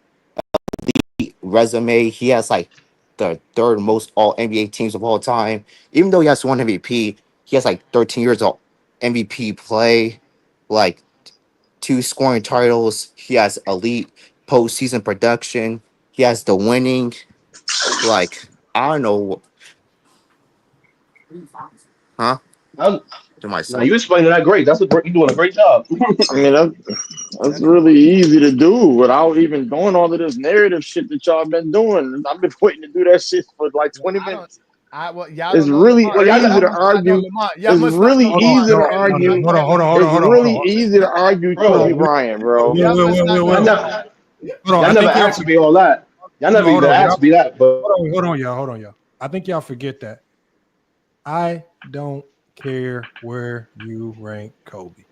elite resume. He has like the third most all NBA teams of all time. Even though he has one MVP, he has like 13 years of MVP play, like 2 scoring titles. He has elite postseason production. He has the winning. Like, I don't know, huh? To Now myself. you explaining that great. You're doing a great job. I mean, that's really easy to do without even doing all of this narrative shit that y'all been doing. I've been waiting to do that shit for like 20 minutes. It's really easy to argue. It's really easy to argue. It's really easy to argue Kobe Bryant, bro. Y'all never asked me all that. Y'all never even asked me that. But hold on, y'all. I think y'all forget that. I don't care where you rank Kobe.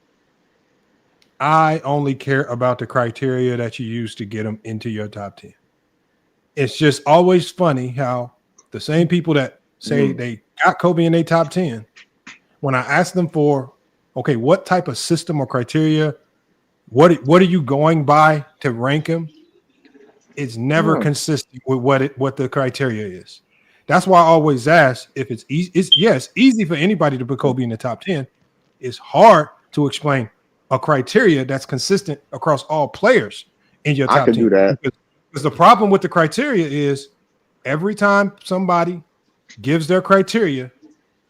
I only care about the criteria that you use to get him into your top 10. It's just always funny how the same people that say they got Kobe in their top 10, when I ask them for, okay, what type of system or criteria, what are you going by to rank him? It's never consistent with what the criteria is. That's why I always ask if it's easy. It's easy for anybody to put Kobe in the top 10. It's hard to explain a criteria that's consistent across all players in your top 10. I can do that. Because the problem with the criteria is every time somebody gives their criteria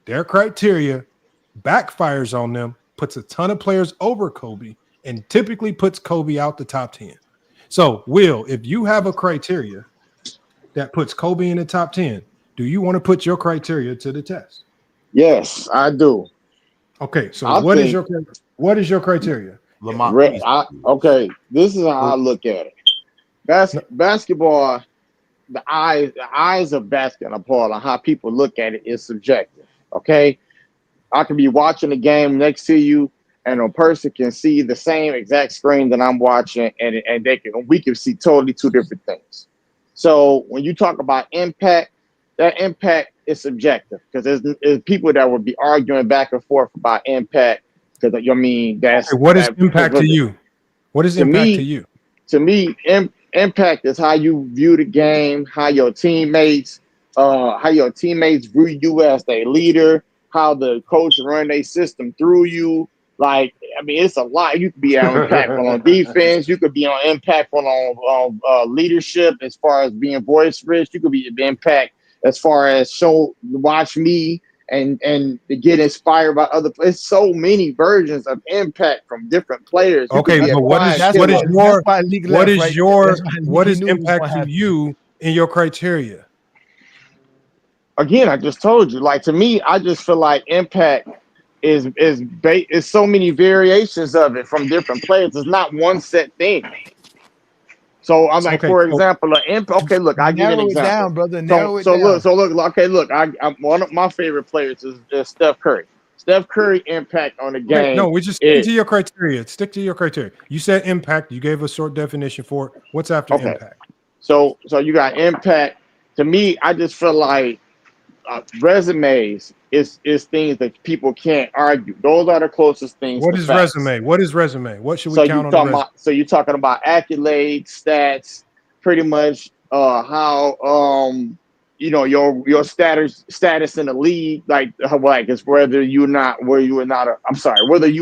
backfires on them, puts a ton of players over Kobe, and typically puts Kobe out the top 10. So, Will, if you have a criteria that puts Kobe in the top 10, do you want to put your criteria to the test? Yes, I do. Okay, so what is your criteria? Okay, this is how I look at it. Basketball, the eyes of basketball and how people look at it is subjective. Okay, I can be watching the game next to you, and a person can see the same exact screen that I'm watching, and we can see totally two different things. So when you talk about impact, that impact is subjective because there's people that would be arguing back and forth about impact. Because what is impact to you? What is impact to you? To me, impact is how you view the game, how your teammates view you as their leader, how the coach run their system through you. Like, I mean, it's a lot. You could be impactful on defense. You could be impactful on leadership as far as being voice rich. You could be impact as far as watch me and to get inspired by other players. There's so many versions of impact from different players. Okay, but what is impact to you in your criteria? Again, I just told you. Like, to me, I just feel like impact is so many variations of it from different players. It's not one set thing. So I'm like, for example, okay, look, I give you an example. Down, brother. Narrow it down. Look. I'm one of my favorite players is Steph Curry. Steph Curry impact on the game. No, we just stick to your criteria. Stick to your criteria. You said impact. You gave a short definition for it. What's after impact? So you got impact. To me, I just feel like resumes is things that people can't argue. Those are the closest things. What is resume? What is resume? What should we count on the resume? So you're talking about accolades, stats, pretty much how your status in the league, like it's whether you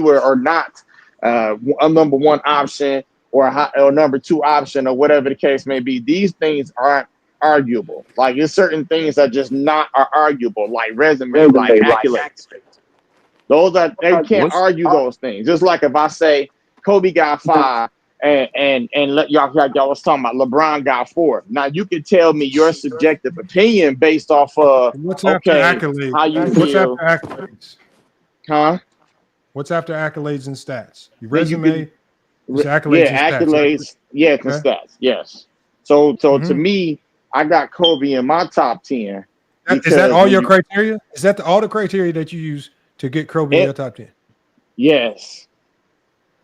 were or not a number one option or number two option or whatever the case may be. These things aren't arguable. Like, there's certain things that just not are arguable, like resume, like accolades. They can't argue those things. Just like if I say Kobe got 5 and y'all was talking about LeBron got 4. Now you can tell me your subjective opinion based off of accolades? How you What's feel. after accolades? Huh? What's after accolades and stats? Your resume, accolades and accolades, stats. Yes, and stats, yes. So to me, I got Kobe in my top 10. Is that all your criteria? Is that all the criteria that you use to get Kobe in your top 10? Yes.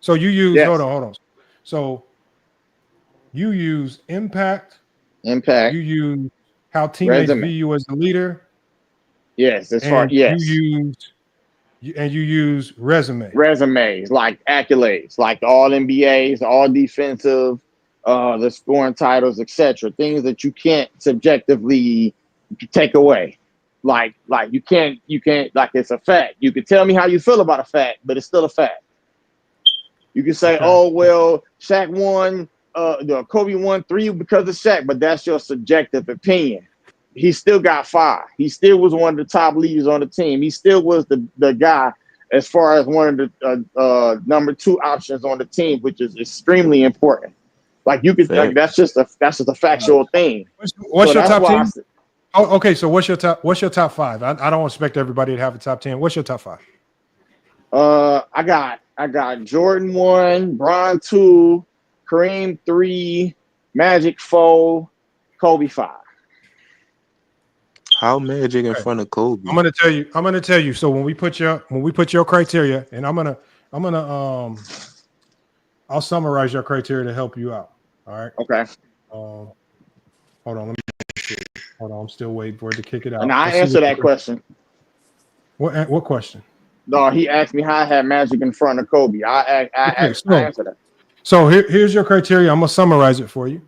So you use hold on. So you use impact. You use how teammates view you as a leader. Yes, you use resume. Resumes, like accolades, like the all NBAs, all defensive, the scoring titles, etc. Things that you can't subjectively take away. Like you can't like it's a fact. You can tell me how you feel about a fact, but it's still a fact. You can say, oh well, Shaq won, Kobe won 3 because of Shaq, but that's your subjective opinion. He still got 5. He still was one of the top leaders on the team. He still was the guy as far as one of the number 2 options on the team, which is extremely important. Like you could, like, that's just a factual thing. What's your top 10? Okay, so what's your top 5? I don't expect everybody to have a top 10. What's your top 5? I got Jordan 1, Bron 2, Kareem 3, Magic 4, Kobe 5. How Magic in front of Kobe? I'm gonna tell you. So when we put your criteria, and I'll summarize your criteria to help you out. All right. Okay. Hold on. Let me see. Hold on. I'm still waiting for it to kick it out. And I answer that question. What question? No, he asked me how I had Magic in front of Kobe. I answer that. So here's your criteria. I'm gonna summarize it for you.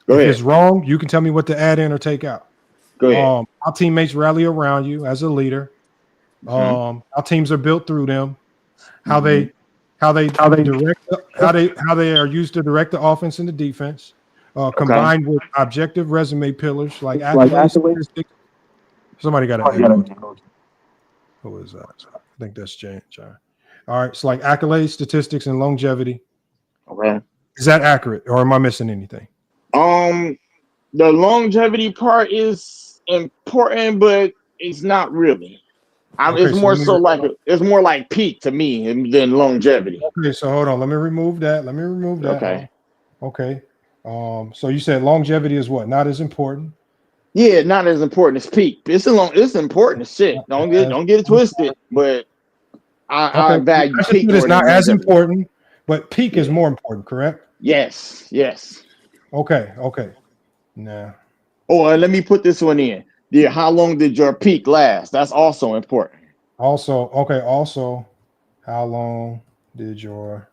Go ahead. If it's wrong, you can tell me what to add in or take out. Go ahead. Our teammates rally around you as a leader. Our teams are built through them. How they are used to direct the offense and the defense. Combined with objective resume pillars like accolades. Somebody got to. Who is that? I think that's John. All right, so like accolades, statistics, and longevity. Okay. Is that accurate, or am I missing anything? The longevity part is important, but it's not really. It's more like peak to me than longevity. Okay, so hold on. Let me remove that. Okay. Okay. So you said longevity is what? Not as important. Yeah, not as important as peak. It's important as shit. Don't get it twisted. But I value peak. It's not as important, but peak is more important. Correct? Yes. Okay. Nah. Oh, and let me put this one in. Yeah, how long did your peak last? That's also important. Also, how long did your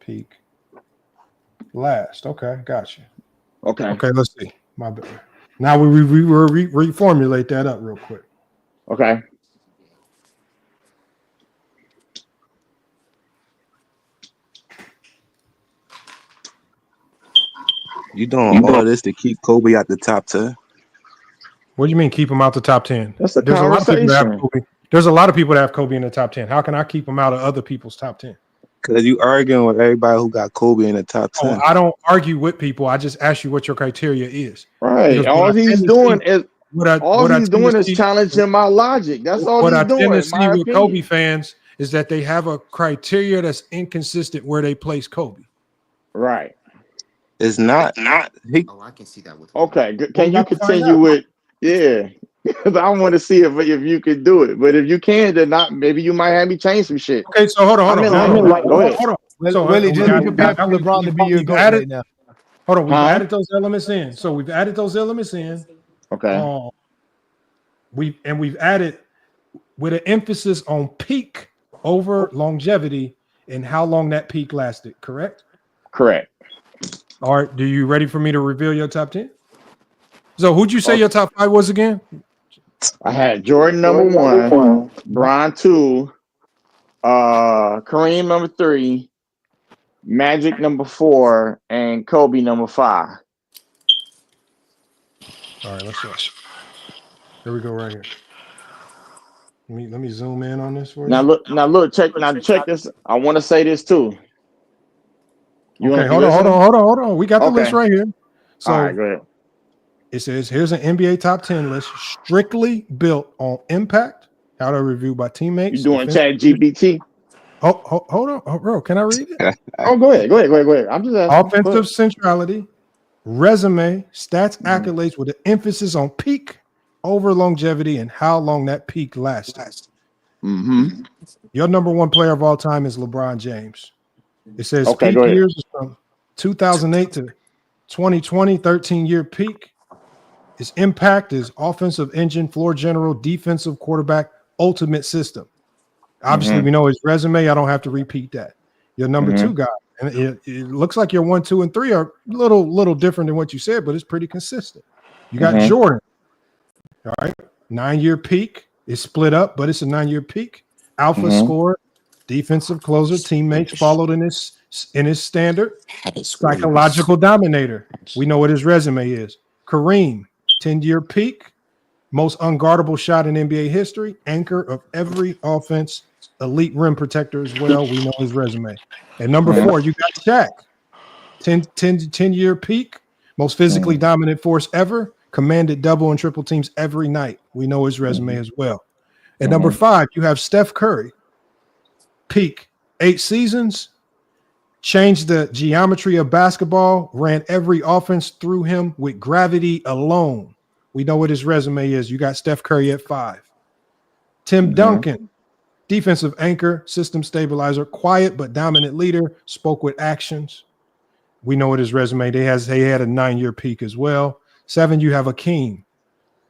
peak last? Okay, gotcha. Okay, let's see. My bad. Now we reformulate that up real quick. Okay. You doing all this to keep Kobe at the top 10? What do you mean keep him out the top 10? That's a conversation. There's a lot of people that have Kobe in the top 10. How can I keep him out of other people's top 10? Because you arguing with everybody who got Kobe in the top 10. I don't argue with people. I just ask you what your criteria is. Right. All he's doing is challenging my logic. That's all he's doing. What I tend to see with Kobe fans is that they have a criteria that's inconsistent where they place Kobe. Right. It's not. I can see that with. Okay. Can you continue with? Yeah. Because I want to see if you can do it. But if you can, then not. Maybe you might have me change some shit. Okay. So hold on. Go ahead. So Willie, just prepare for LeBron to be your GOAT right now. Hold on. We've added those elements in. So we've added those elements in. Okay. We've added with an emphasis on peak over longevity and how long that peak lasted. Correct. Correct. All right. Do you ready for me to reveal your top 10? So who'd you say your top 5 was again? I had Jordan number 1, Bron 2, Kareem number 3, Magic number 4, and Kobe number 5. All right, let's go. Here we go right here. Let me zoom in on this for you. Check this. I want to say this too. Okay, hold on. We got the list right here. So all right, go ahead. It says here's an NBA top 10 list strictly built on impact, how to review by teammates. You doing ChatGPT? Oh, hold on, bro. Can I read it? Go ahead. I'm just asking. Offensive centrality, resume, stats, accolades with an emphasis on peak over longevity and how long that peak lasted. Your number 1 player of all time is LeBron James. It says peak years is from 2008 to 2020, 13-year peak. His impact is offensive engine, floor general, defensive quarterback, ultimate system. Obviously, we know his resume. I don't have to repeat that. Your number 2 guy, And it looks like your 1, 2, and 3 are a little different than what you said, but it's pretty consistent. You got Jordan. All right. 9-year peak is split up, but it's a 9-year peak. Alpha scorer, defensive closer, teammates followed in his standard. Psychological dominator. We know what his resume is. Kareem, 10-year peak, most unguardable shot in NBA history, anchor of every offense, elite rim protector as well. We know his resume. And number 4, you got Shaq, 10-year peak, most physically dominant force ever, commanded double and triple teams every night. We know his resume as well. And number 5, you have Steph Curry, peak, 8 seasons, changed the geometry of basketball, ran every offense through him with gravity alone. We know what his resume is. You got Steph Curry at 5. Tim Duncan, defensive anchor, system stabilizer, quiet but dominant leader, spoke with actions. We know what his resume. They had a 9-year peak as well. 7, you have Akeem,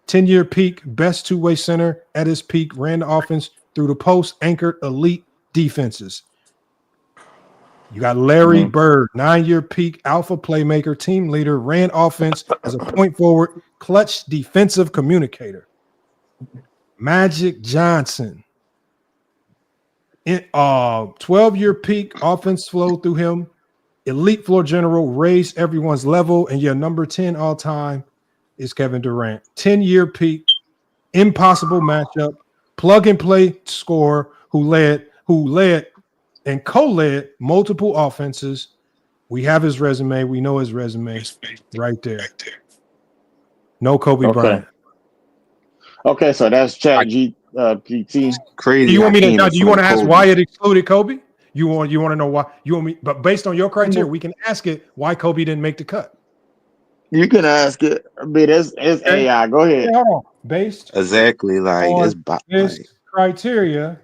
10-year peak, best two-way center at his peak, ran the offense through the post, anchored elite defenses. You got Larry Bird, 9-year peak, alpha playmaker, team leader, ran offense as a point forward, clutch defensive communicator. Magic Johnson, 12-year peak, offense flow through him, elite floor general, raised everyone's level, and your number 10 all time is Kevin Durant. 10-year peak, impossible matchup, plug and play scorer who led and co-led multiple offenses. We have his resume. We know his resume right there. No Kobe Bryant. Okay, so that's Chat GPT. Crazy. Do you want me to? Do you want to ask why it excluded Kobe? You want to know why? You want me? But based on your criteria, we can ask it why Kobe didn't make the cut. You can ask it, but it's AI. Go ahead. Yeah, hold on. Based exactly like on this criteria,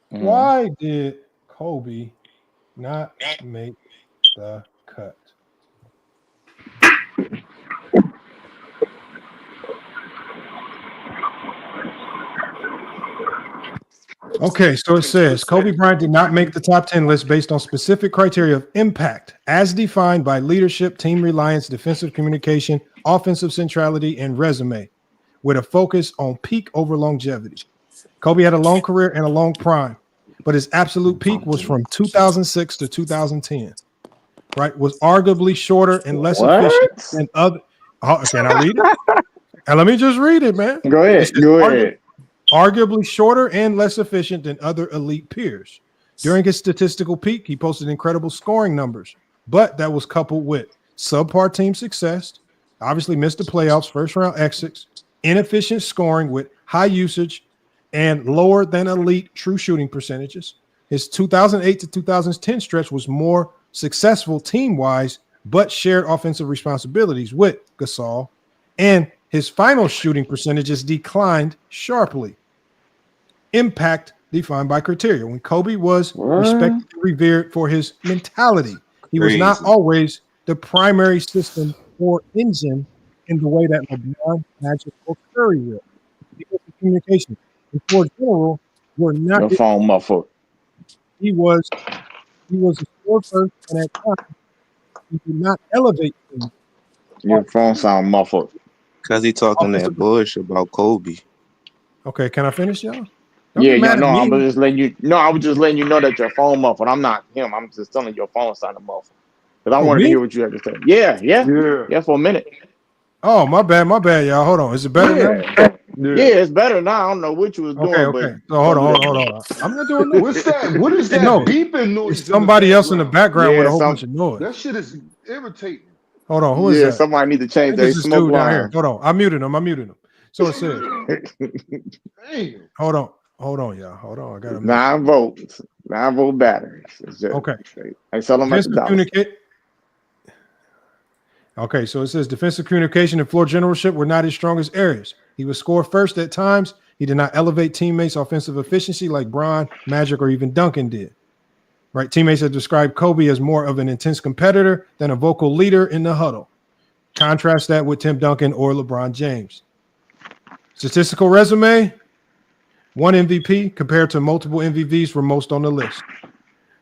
why did Kobe not make the cut? Okay, so it says Kobe Bryant did not make the top 10 list based on specific criteria of impact as defined by leadership, team reliance, defensive communication, offensive centrality, and resume, with a focus on peak over longevity. Kobe had a long career and a long prime, but his absolute peak was from 2006 to 2010, right? Was arguably shorter and less efficient than other. Can I read it? And let me just read it, man. Go ahead. Go ahead. Arguably shorter and less efficient than other elite peers. During his statistical peak, he posted incredible scoring numbers, but that was coupled with subpar team success, obviously missed the playoffs, first round exits, inefficient scoring with high usage, and lower than elite true shooting percentages. His 2008 to 2010 stretch was more successful team-wise, but shared offensive responsibilities with Gasol, and his final shooting percentages declined sharply. Impact defined by criteria. When Kobe was respected and revered for his mentality, he was not always the primary system or engine in the way that LeBron, Magic, or Curry will. Because of communication. And for general, were not. Your phone muffled. He was a score first, and at times he did not elevate things. Your phone sound muffled. Because he talking that bullshit about Kobe. Okay, can I finish, y'all? I was just letting you. No, I was just letting you know that your phone muffled. I'm not him. I'm just telling your phone sounded muffled because I wanted to hear what you had to say. Yeah, for a minute. Oh, my bad, y'all. Hold on, is it better now? Yeah, it's better now. I don't know what you was doing. Okay. So hold on. I'm not doing that. What's that? What is that beeping noise? It's somebody else in the background with a whole bunch of noise. That shit is irritating. Hold on, who is that? Somebody need to change their smoke line. Hold on, I muted him. So it says, hold on, y'all. Hold on, I got 9 volts, 9 volt batteries. Okay. I sell them at the Okay, so it says defensive communication and floor generalship were not his strongest areas. He would score first at times. He did not elevate teammates' offensive efficiency like Bron, Magic, or even Duncan did. Right? Teammates have described Kobe as more of an intense competitor than a vocal leader in the huddle. Contrast that with Tim Duncan or LeBron James. Statistical resume, 1 MVP compared to multiple MVPs for most on the list.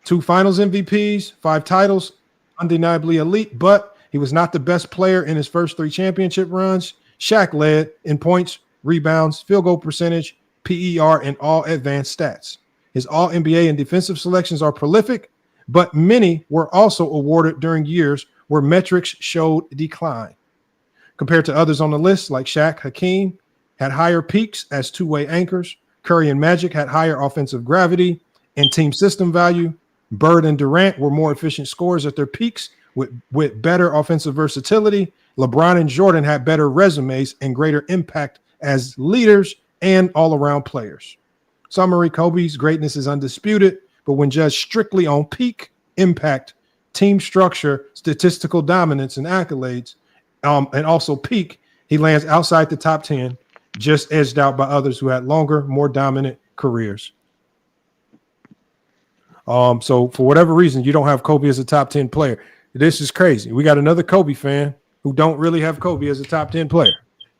2 Finals MVPs, 5 titles, undeniably elite, but he was not the best player in his first 3 championship runs. Shaq led in points, rebounds, field goal percentage, PER, and all advanced stats. His All-NBA and defensive selections are prolific, but many were also awarded during years where metrics showed decline. Compared to others on the list, like Shaq, Hakeem had higher peaks as two-way anchors. Curry and Magic had higher offensive gravity and team system value. Bird and Durant were more efficient scorers at their peaks with better offensive versatility. LeBron and Jordan had better resumes and greater impact as leaders and all-around players. Summary, Kobe's greatness is undisputed, but when judged strictly on peak, impact, team structure, statistical dominance, and accolades, and also peak, he lands outside the top 10, just edged out by others who had longer, more dominant careers. So for whatever reason, you don't have Kobe as a top 10 player. This is crazy. We got another Kobe fan who don't really have Kobe as a top 10 player.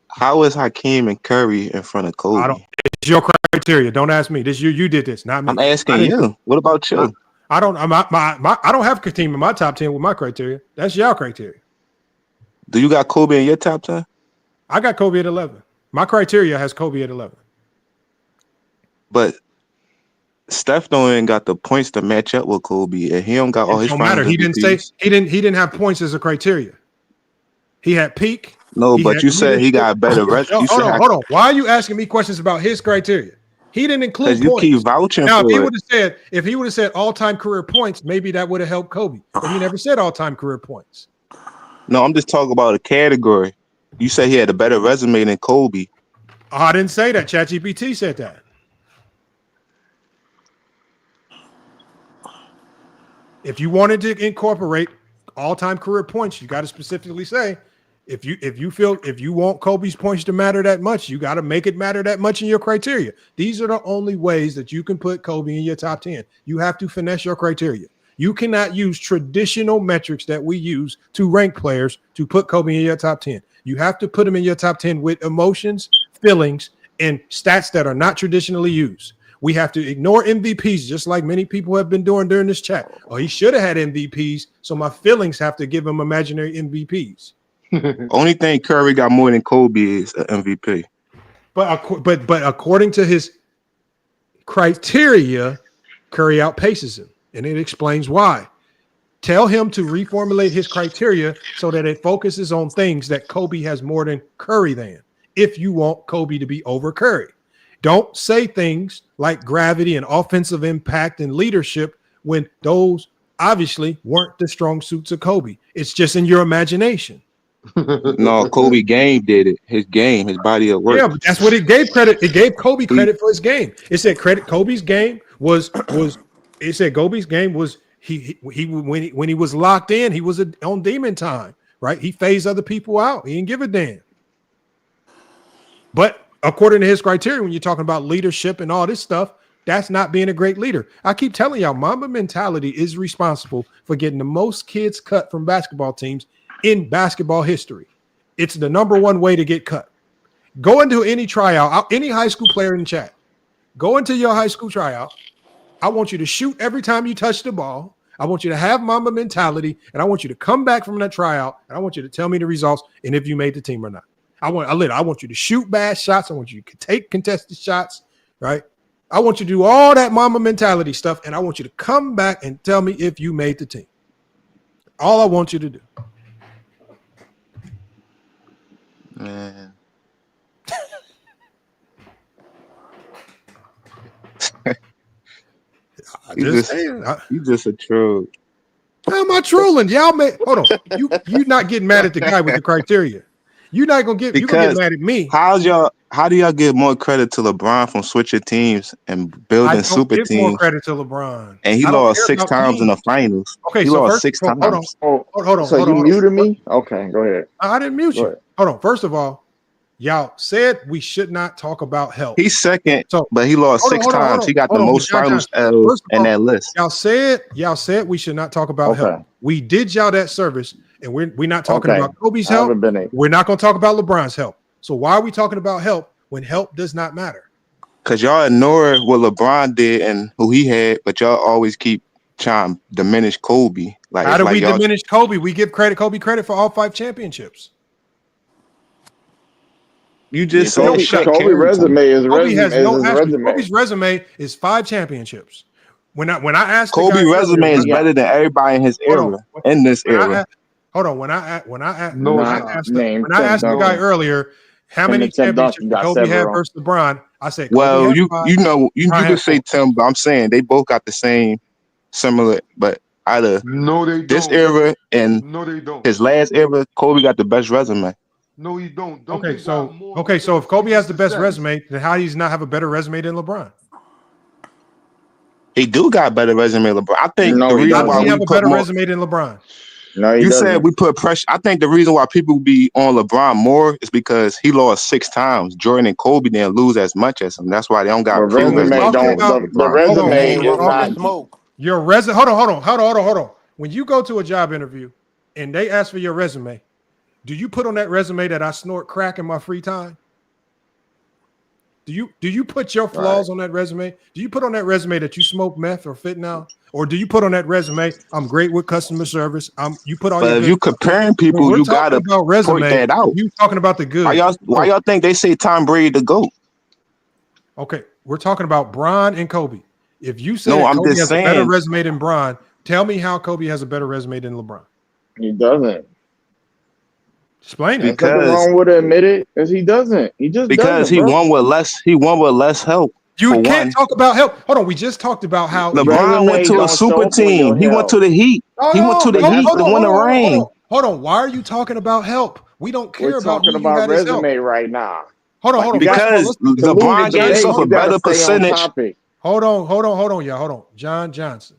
How is Hakeem and Curry in front of Kobe? It's your criteria. Don't ask me. This you did this, not me. I'm asking you. What about you? I don't have a team in my top 10 with my criteria. That's your criteria. Do you got Kobe in your top 10? I got Kobe at 11. My criteria has Kobe at 11. But Steph don't even got the points to match up with Kobe, and he don't got all his. Don't matter. He didn't say he didn't have points as a criteria. He had peak. No, but you said he got better. Hold on. Why are you asking me questions about his criteria? He didn't include points. You keep vouching now, for if he would have said all-time career points, maybe that would have helped Kobe. But he never said all-time career points. No, I'm just talking about a category. You said he had a better resume than Kobe. I didn't say that. ChatGPT said that. If you wanted to incorporate all-time career points, you got to specifically say, if you want Kobe's points to matter that much, you got to make it matter that much in your criteria. These are the only ways that you can put Kobe in your top 10. You have to finesse your criteria. You cannot use traditional metrics that we use to rank players to put Kobe in your top 10. You have to put him in your top 10 with emotions, feelings, and stats that are not traditionally used. We have to ignore MVPs, just like many people have been doing during this chat. Oh, he should have had MVPs, so my feelings have to give him imaginary MVPs. Only thing Curry got more than Kobe is an MVP. But according to his criteria, Curry outpaces him, and it explains why. Tell him to reformulate his criteria so that it focuses on things that Kobe has more than Curry than, if you want Kobe to be over Curry. Don't say things like gravity and offensive impact and leadership when those obviously weren't the strong suits of Kobe. It's just in your imagination. No, Kobe game did it. His game, his body of work. Yeah, but that's what it gave credit. It gave Kobe credit for his game. It said Kobe's game was it said Kobe's game was he when he was locked in, he was on demon time, right? He phased other people out. He didn't give a damn. But according to his criteria, when you're talking about leadership and all this stuff, that's not being a great leader. I keep telling y'all, Mamba mentality is responsible for getting the most kids cut from basketball teams in basketball history. It's the number one way to get cut. Go into any tryout, any high school player in chat. Go into your high school tryout. I want you to shoot every time you touch the ball. I want you to have Mamba mentality, and I want you to come back from that tryout, and I want you to tell me the results and if you made the team or not. I want you to shoot bad shots. I want you to take contested shots, right? I want you to do all that Mamba mentality stuff, and I want you to come back and tell me if you made the team. All I want you to do. Man. You just a troll. How am I trolling? Y'all hold on. You not getting mad at the guy with the criteria. You're not gonna get mad at me. How do y'all give more credit to LeBron from switching teams and building super teams? More credit to LeBron. And he lost 6 times in the finals. Okay, he lost 6 times. Hold on. So you muted me? Okay, go ahead. I didn't mute you. Hold on. First of all, y'all said we should not talk about health. He's second, but he lost 6 times. He got the most finals L's in that list. Y'all said we should not talk about health. We did y'all that service, and we're not talking about Kobe's help. We're not going to talk about LeBron's help. So why are we talking about help when help does not matter? Because y'all ignore what LeBron did and who he had, but y'all always keep trying to diminish Kobe. Like, how it's do like we y'all, diminish Kobe? We give Kobe credit for all 5 championships. you just Yeah, said Shaq Kobe carried resume team. is Kobe has resume is no his aspect. resume. Kobe's resume is 5 championships. When I asked the Kobe guy resume earlier, is better than everybody in his hold era, in this on. era. Hold on. When I Not named Tim asked the guy Duncan. earlier how Him many and Tim championships Duncan did got Kobe have several. versus LeBron, I said Kobe Well, had you 5. you LeBron could had say 4. Tim, but I'm saying they both got the same similar, but out of No, they this don't. era and No, they don't. his last era, Kobe got the best resume. No, he don't. Okay, Duncan got more so if Kobe has the best stats. resume, then how does he not have a better resume than LeBron? He do got better resume than LeBron. I think No, the he reason How does why he doesn't. we have a put better more, resume than LeBron? No, he you doesn't. said we put pressure. I think the reason why people be on LeBron more is because he lost 6 times. Jordan and Kobe didn't lose as much as him. That's why they don't But got proven as resume much Talking don't. as about, The LeBron. hold on, resume Ain't is off the not. smoke. your resume. Hold on. When you go to a job interview and they ask for your resume, do you put on that resume that I snort crack in my free time? Do you put your flaws on that resume? Do you put on that resume that you smoke meth or fentanyl? Or do you put on that resume, I'm great with customer service? You put all your But if good you stuff. comparing When people, we're you talking gotta about point resume, that out. you talking about the good. Why y'all think they say Tom Brady the GOAT? Okay, we're talking about Bron and Kobe. If you No, said I'm Kobe just has a better saying resume than Bron, tell me how Kobe has a better resume than LeBron. He doesn't. Explain it. There's nothing because wrong with it. Admit it, because he doesn't. He just doesn't, he bro. won with less help. You For can't one, talk about help. Hold on, we just talked about how LeBron went Resume to a don't super show for your team. He went help. to the Heat. Hold He went to on, the Heat to win a ring. hold on. Why are you talking about help? We don't We're care about talking who you about had as help. resume right now. Hold Like on. you First got of all, Because to lose LeBron the gave debate, himself a you got to better stay on percentage. topic. hold on, y'all. Hold on. John Johnson.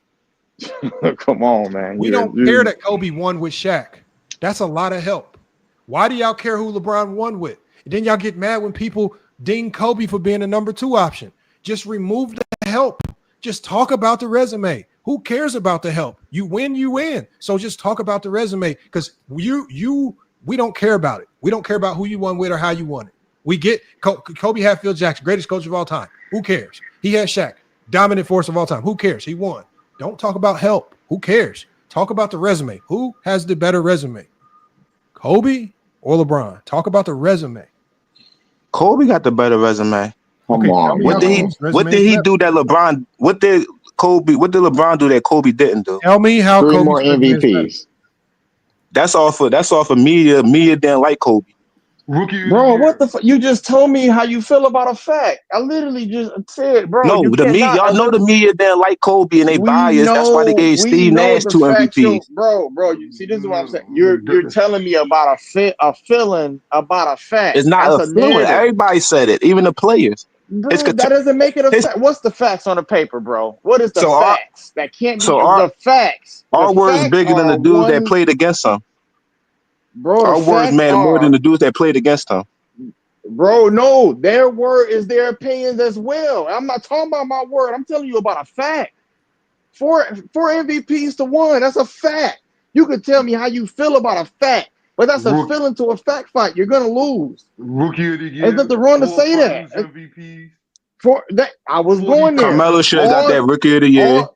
Come on, man. We don't care that Kobe won with Shaq. That's a lot of help. Why do y'all care who LeBron won with? And then y'all get mad when people ding Kobe for being a number 2 option. Just remove the help. Just talk about the resume. Who cares about the help? You win, you win. So just talk about the resume because we don't care about it. We don't care about who you won with or how you won it. We get Kobe Hatfield Jackson, greatest coach of all time. Who cares? He had Shaq, dominant force of all time. Who cares? He won. Don't talk about help. Who cares? Talk about the resume. Who has the better resume? Kobe or LeBron? Talk about the resume. Kobe got the better resume. Come on, What did he do that LeBron? What did LeBron do that Kobe didn't do? Tell me how 3 Kobe's more resume is better. MVPs. That's off of media. Media didn't like Kobe. Rookie Bro, what the fuck? You just told me how you feel about a fact. I literally just said, bro, No, you the media. cannot. Y'all know the media didn't like Kobe and they biased. That's why they gave We Steve know Nash the 2 factual, MVPs. bro. You see, this is what I'm saying. You're telling me about a feeling about a fact. It's not That's a a feeling. narrative, Everybody said it, even the players. bro. That doesn't make it a fact. What's the facts on the paper, bro? What is the So facts? That can't be our the facts. The words facts bigger than the are dudes that one, played against him. bro. Our The words facts matter more than are. the dudes that played against him. Bro, no, their word is their opinions as well. I'm not talking about my word. I'm telling you about a fact. Four MVPs to 1. That's a fact. You can tell me how you feel about a fact, but that's a feeling to a fact fight. You're gonna lose. Rookie of the year. There's nothing wrong to 4 say that. Finals MVPs. For that, I was going there. Carmelo should have got that Rookie of the Year.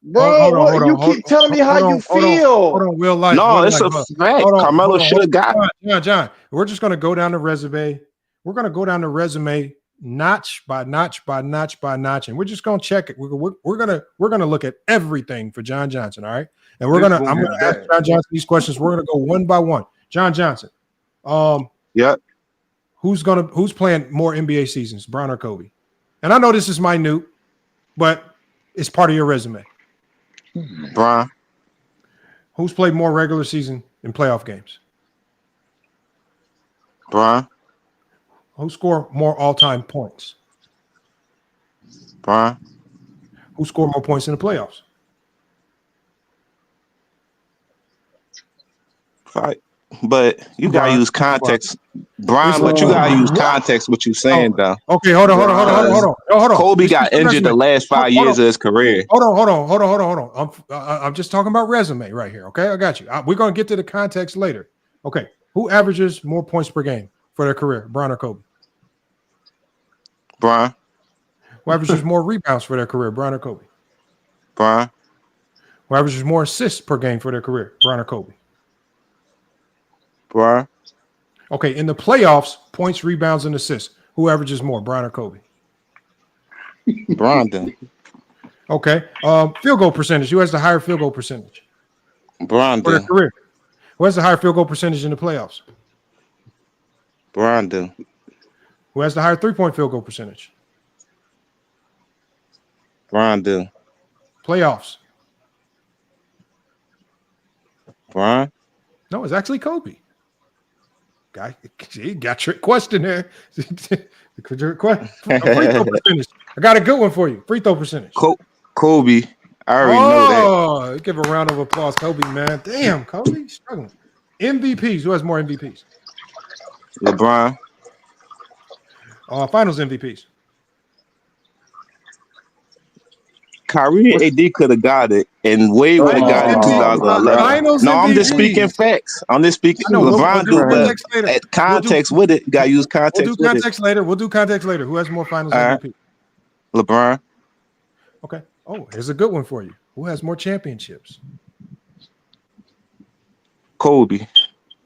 Bro, you keep telling me how you feel. Hold on, real life. No, it's a fact. Carmelo should have got. John. We're just going to go down the resume. We're going to go down the resume notch by notch by notch by notch, and we're just going to check it. We're gonna look at everything for John Johnson. All right, and I'm gonna ask John Johnson these questions. We're gonna go one by one. John Johnson. Yeah. Who's playing more NBA seasons, Bron or Kobe? And I know this is minute, but it's part of your resume. Bron. Who's played more regular season and playoff games? Bron. Who scored more all-time points? Bron. Who scored more points in the playoffs? Right. But you gotta use context, Bron. But you gotta use context. What you saying though? Okay, hold on. Kobe got injured the last 5 years of his career. Hold on. I'm just talking about resume right here. Okay, I got you. We're gonna get to the context later. Okay, who averages more points per game for their career, Bron or Kobe? Bron. Who averages more rebounds for their career, Bron or Kobe? Bron. Who averages more assists per game for their career, Bron or Kobe? Bron. Okay, in the playoffs, points, rebounds, and assists. Who averages more, Bron or Kobe? Bron then. Okay. Field goal percentage. Who has the higher field goal percentage? Bron For their then. career. Who has the higher field goal percentage in the playoffs? Bron then. Who has the higher three-point field goal percentage? Bron then. Playoffs. Bron. No, it's actually Kobe. Guy, he got trick question there. Free throw percentage. I got a good one for you. Free throw percentage. Kobe. I already know that. Give a round of applause, Kobe, man. Damn, Kobe struggling. MVPs. Who has more MVPs? LeBron. Finals MVPs. Kyrie and AD could have got it, and Wade would have got it in 2011. No, I'm just speaking facts. I'm just speaking. LeBron do, but at context with it, you got to use context. We'll do context later. We'll do context later. Who has more finals MVP? LeBron. Okay. Oh, here's a good one for you. Who has more championships? Kobe.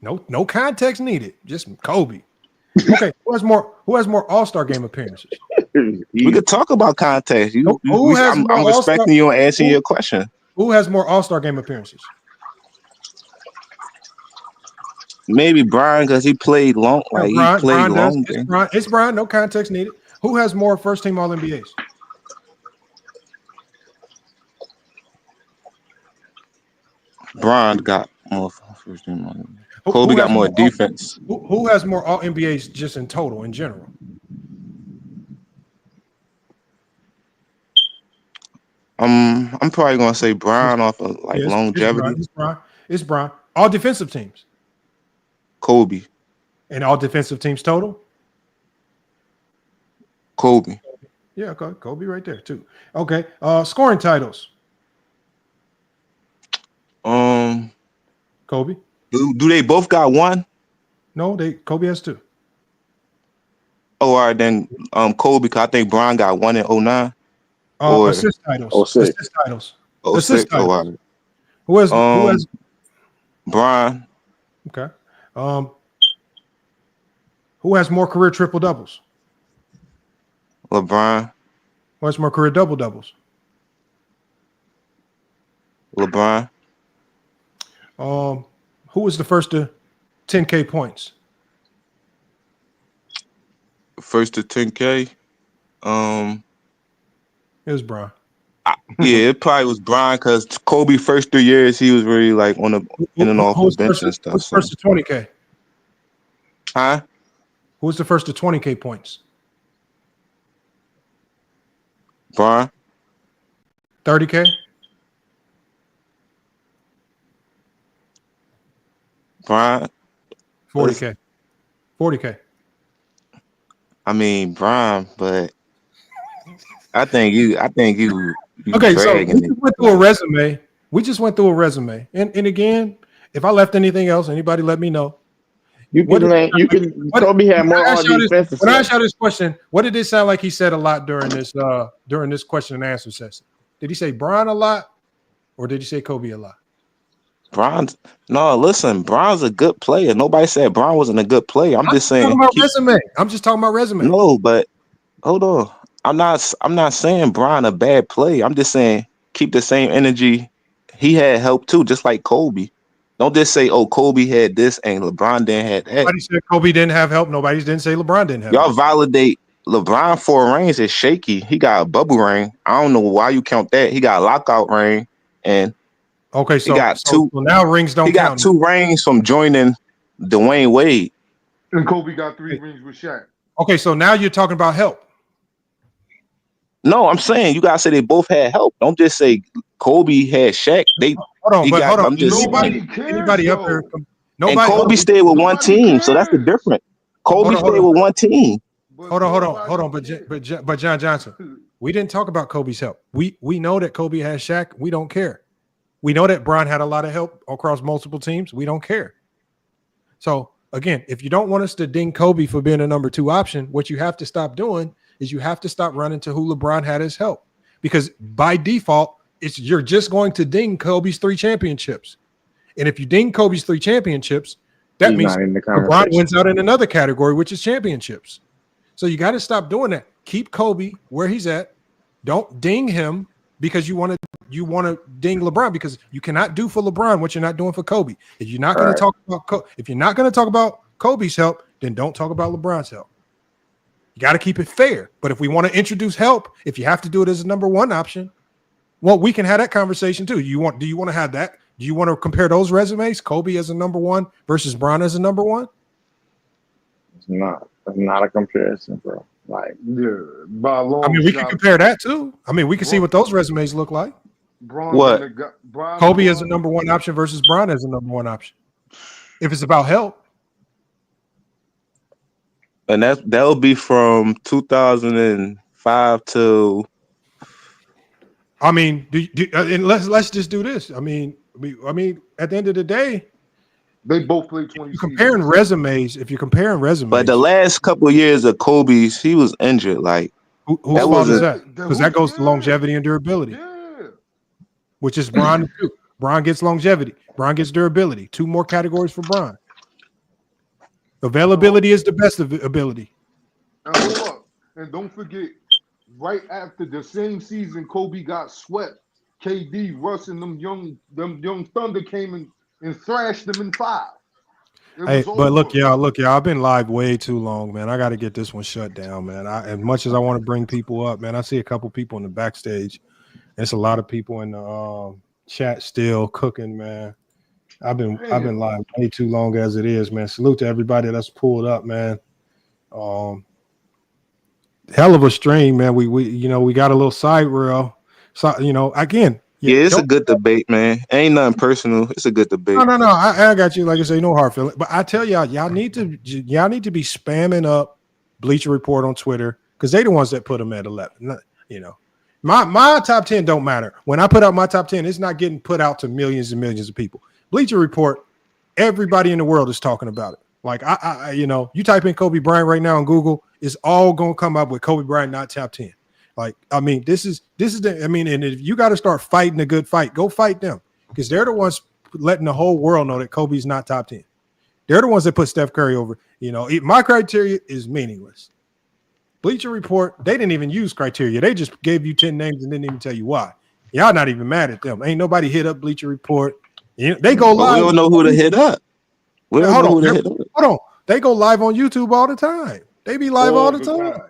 No context needed. Just Kobe. Okay. Who has more All-Star game appearances? We could talk about context. I'm respecting you and answering your question. Who has more All-Star game appearances? Maybe Brian, because he played long. Like he played long. It's Brian. No context needed. Who has more first-team All-NBAs? Brian got more first-team All-NBA. Kobe got more defense. Who has more All-NBAs just in total, in general? I'm probably gonna say Brian off of longevity. It's Brian. All defensive teams. Kobe. And all defensive teams total? Kobe. Yeah, okay. Kobe right there too. Okay. Scoring titles. Kobe. Do they both got one? No, Kobe has two. Oh, all right, then Kobe, because I think Brian got one in 09. Or assist titles. Assist titles. Assist titles. Oh, right. Who has Brian. Okay. Who has more career triple doubles? LeBron. Who has more career double doubles? LeBron. Who was the first to 10K points? First to 10K. It was Brian. Yeah, it probably was Brian because Kobe first 3 years he was really like on the in and off the bench and stuff. Who's first to 20K? Huh? Who was the first to 20K points? Brian. 30K? Brian. 40K. 40K. I mean Brian, but I think you okay, so we just went through a resume. We just went through a resume. And again, if I left anything else, anybody let me know. Kobe had more on defensive. When I asked you this question, what did it sound like he said a lot during this question and answer session? Did he say Brian a lot or did he say Kobe a lot? Bron's listen, Bron's a good player. Nobody said Bron wasn't a good player. I'm just saying resume. I'm just talking about resume. No, but hold on. I'm not saying Bron a bad player. I'm just saying keep the same energy. He had help too, just like Kobe. Don't just say, oh, Kobe had this and LeBron didn't have that. Nobody said Kobe didn't have help. Nobody didn't say LeBron didn't have Y'all help. validate LeBron 4 rings is shaky. He got a bubble ring. I don't know why you count that. He got a lockout ring and okay, so he got two. So now rings don't count. He got 2 rings from joining Dwayne Wade. And Kobe got 3 rings with Shaq. Okay, so now you're talking about help. No, I'm saying you gotta say they both had help. Don't just say Kobe had Shaq. Hold on. Anybody up there? And Kobe stayed with one team, so that's the difference. Kobe stayed with one team. Hold on. But John Johnson, we didn't talk about Kobe's help. We know that Kobe has Shaq. We don't care. We know that Bron had a lot of help across multiple teams. We don't care. So again, if you don't want us to ding Kobe for being a number 2 option, what you have to stop doing is you have to stop running to who LeBron had his help, because by default, you're just going to ding Kobe's 3 championships. And if you ding Kobe's 3 championships, that He's means not in the LeBron conversation. wins out in another category, which is championships. So you got to stop doing that. Keep Kobe where he's at. Don't ding him because you want to ding LeBron, because you cannot do for LeBron what you're not doing for Kobe. If you're not going to talk about Kobe's help, then don't talk about LeBron's help. You got to keep it fair. But if we want to introduce help, if you have to do it as a number 1 option, well, we can have that conversation too. Do you want to have that? Do you want to compare those resumes? Kobe as a number 1 versus Bron as a number 1? It's not a comparison, bro. Like, by a long I mean, we can shot. compare that too. I mean, we can see what those resumes look like. Bron, Kobe as a number 1 option versus Bron as a number 1 option. If it's about help. And that'll be from 2005 to. I mean, and let's just do this. I mean, at the end of the day, they both played 20. If you're comparing resumes, But the last couple of years of Kobe's, he was injured. Like, whose fault is that? Because that goes to longevity and durability, which is Bron too. Bron gets longevity. Bron gets durability. 2 more categories for Bron. Availability is the best of ability. And hold up, and don't forget, right after the same season Kobe got swept, KD, Russ, and them young Thunder came and thrashed them in 5. Hey, but look, y'all, I've been live way too long, man. I got to get this one shut down, man. As much as I want to bring people up, man, I see a couple people in the backstage. There's a lot of people in the chat still cooking, man. I've been live way too long as it is, man. Salute to everybody that's pulled up, man. Hell of a stream, man. We got a little side rail. So, again. It's a good debate, man. Ain't nothing personal. It's a good debate. No. I got you. Like I say, no hard feeling. But I tell y'all need to be spamming up Bleacher Report on Twitter, because they the ones that put them at 11. My top 10 don't matter. When I put out my top 10, it's not getting put out to millions and millions of people. Bleacher Report, everybody in the world is talking about it. Like you type in Kobe Bryant right now on Google, it's all gonna come up with Kobe Bryant not top 10. Like, I mean, this is and if you got to start fighting a good fight, go fight them, because they're the ones letting the whole world know that Kobe's not top 10. They're the ones that put Steph Curry over. My criteria is meaningless. Bleacher Report, they didn't even use criteria. They just gave you 10 names and didn't even tell you why. Y'all not even mad at them. Ain't nobody hit up Bleacher Report. They go live. We don't know who to hit up. Hold on. They go live on YouTube all the time. They be live all the time.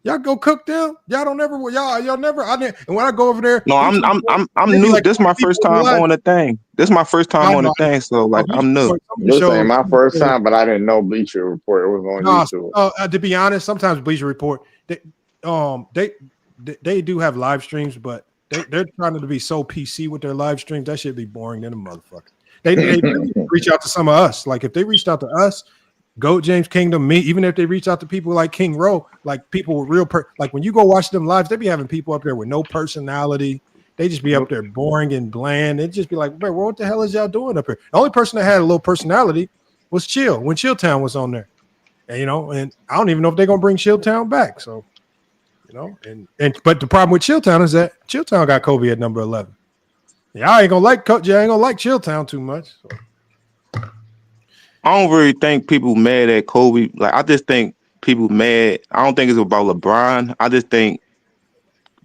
Y'all go cook them. Y'all don't never. Y'all never. And when I go over there, no, I'm new. Like, this is my first time on the thing. This is my first time on the thing. So like, I'm new. This ain't my first time, but I didn't know Bleacher Report. It was on YouTube. To be honest, sometimes Bleacher Report they do have live streams, but they're trying to be so PC with their live streams. That should be boring than a motherfucker. They reach out to some of us. Like if they reached out to us, Goat James Kingdom, me, even if they reach out to people like King Rowe, like people with real like when you go watch them lives, they be having people up there with no personality. They just be up there boring and bland. It'd just be like, bro, what the hell is y'all doing up here? The only person that had a little personality was Chill when Chilltown was on there. And and I don't even know if they're gonna bring Chilltown back. So, but the problem with Chilltown is that Chilltown got Kobe at number 11. Y'all ain't gonna like Chilltown too much. So. I don't really think people mad at Kobe. Like, I just think people mad. I don't think it's about LeBron. I just think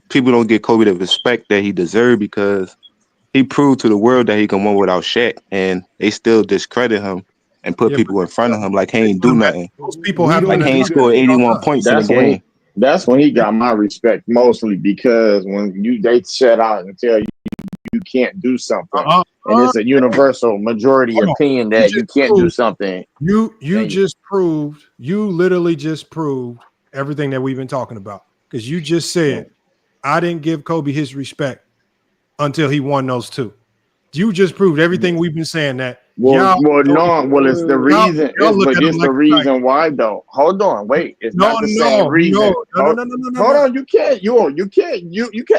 people don't give Kobe the respect that he deserved, because he proved to the world that he can win without Shaq, and they still discredit him and put people in front of him like he ain't do nothing. Most people have like he ain't scored 81 points in the game. That's when he got my respect, mostly because when they set out and tell you can't do something, and it's a universal majority opinion that you can't do something. You literally just proved everything that we've been talking about, because you just said I didn't give Kobe his respect until he won those 2. You just proved everything we've been saying. That it's the reason. It's the reason why though. Hold on, wait. It's not the same reason. No. Hold on, you can't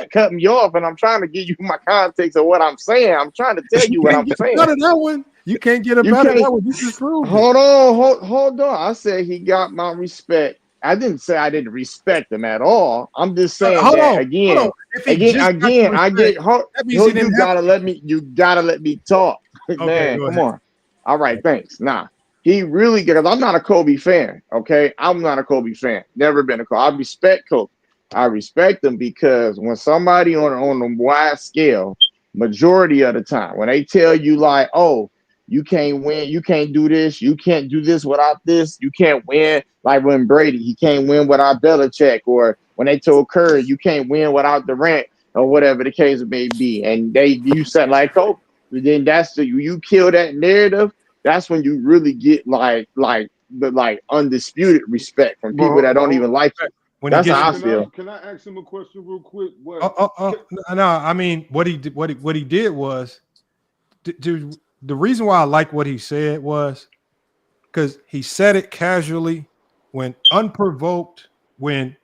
cut me off, and I'm trying to give you my context of what I'm saying. I'm trying to tell you what I'm saying. Out of that one, you can't get about that one. You just proved. Hold on. I said he got my respect I didn't say I didn't respect him at all. I'm just saying Hold that on. again. You gotta let me talk. Man, come on. All right, thanks. Nah, he really, because I'm not a Kobe fan. Okay, I'm not a Kobe fan. Never been a Kobe. I respect Kobe. I respect them because when somebody on a wide scale, majority of the time, when they tell you like, oh, you can't win, you can't do this, you can't do this without this, you can't win. Like when Brady, he can't win without Belichick, or when they told Curry, you can't win without Durant, or whatever the case may be. And you said like Kobe, then that's you kill that narrative. That's when you really get like undisputed respect from people that don't even like you. That's how I feel. Can I ask him a question real quick? No, I mean what he did was the reason why I like what he said was because he said it casually, when unprovoked, when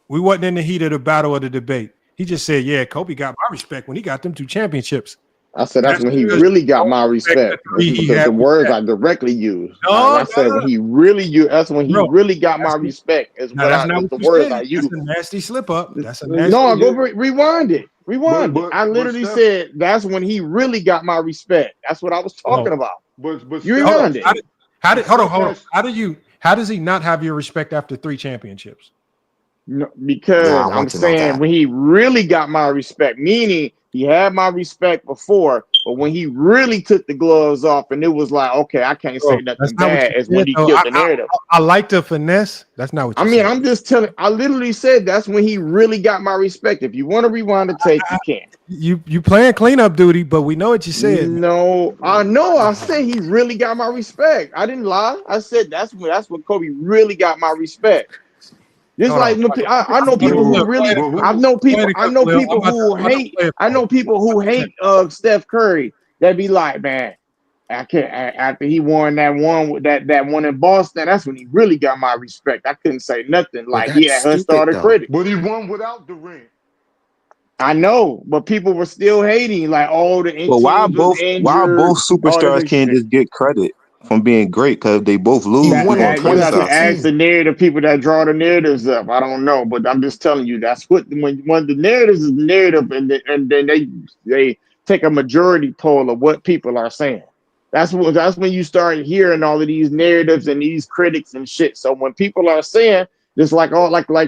we wasn't in the heat of the battle or the debate. He just said, "Yeah, Kobe got my respect when he got them 2 championships." I said that's when he really got my respect. Because the words I directly used. I said when he really that's when he really got my respect. Is what the words I used. That's a nasty slip up. That's a nasty. No, go rewind it. Rewind it. I literally said that's when he really got my respect. That's what I was talking about. But you rewind it. Hold on. How does he not have your respect after 3 championships? No, because I'm saying when he really got my respect, meaning he had my respect before, but when he really took the gloves off and it was like, okay, I can't say nothing bad, is when he killed the narrative. I like the finesse. That's not what you said. I'm just telling. I literally said that's when he really got my respect. If you want to rewind the tape, you can. You playing cleanup duty, but we know what you said. No, I know. I said he really got my respect. I didn't lie. I said that's when Kobe really got my respect. Just like I know people who really, I know people who hate Steph Curry. That be like, man, I can't. After he won that one in Boston, that's when he really got my respect. I couldn't say nothing. Like he had her starter critic. But he won without Durant. I know, but people were still hating. Like all the But why both superstars can't just get credit from being great? Because they both lose. You have to ask the narrative people that draw the narratives up. I don't know, but I'm just telling you that's what when the narratives is the narrative, and then they take a majority poll of what people are saying. That's when you start hearing all of these narratives and these critics and shit. So when people are saying just like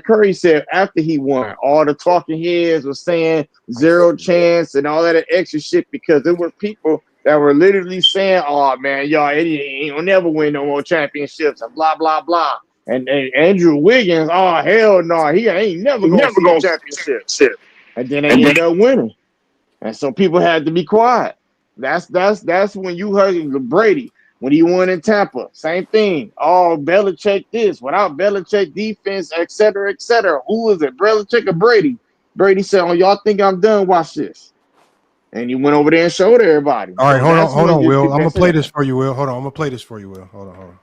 Curry said after he won, all the talking heads were saying 0 chance and all that extra shit because there were people that were literally saying, "Oh man, y'all ain't gonna never win no more championships," and blah blah blah. And Andrew Wiggins, oh hell no, he ain't never gonna win championship. And then they ended up winning, and so people had to be quiet. That's when you heard Brady when he won in Tampa, same thing. Oh, Belichick this without Belichick defense, etc., etc. Who is it, Belichick or Brady? Brady said, "Oh, y'all think I'm done? Watch this." And he went over there and showed everybody. All right, hold on, Will. I'm gonna play this for you, Will. Hold on, I'm gonna play this for you, Will. Hold on.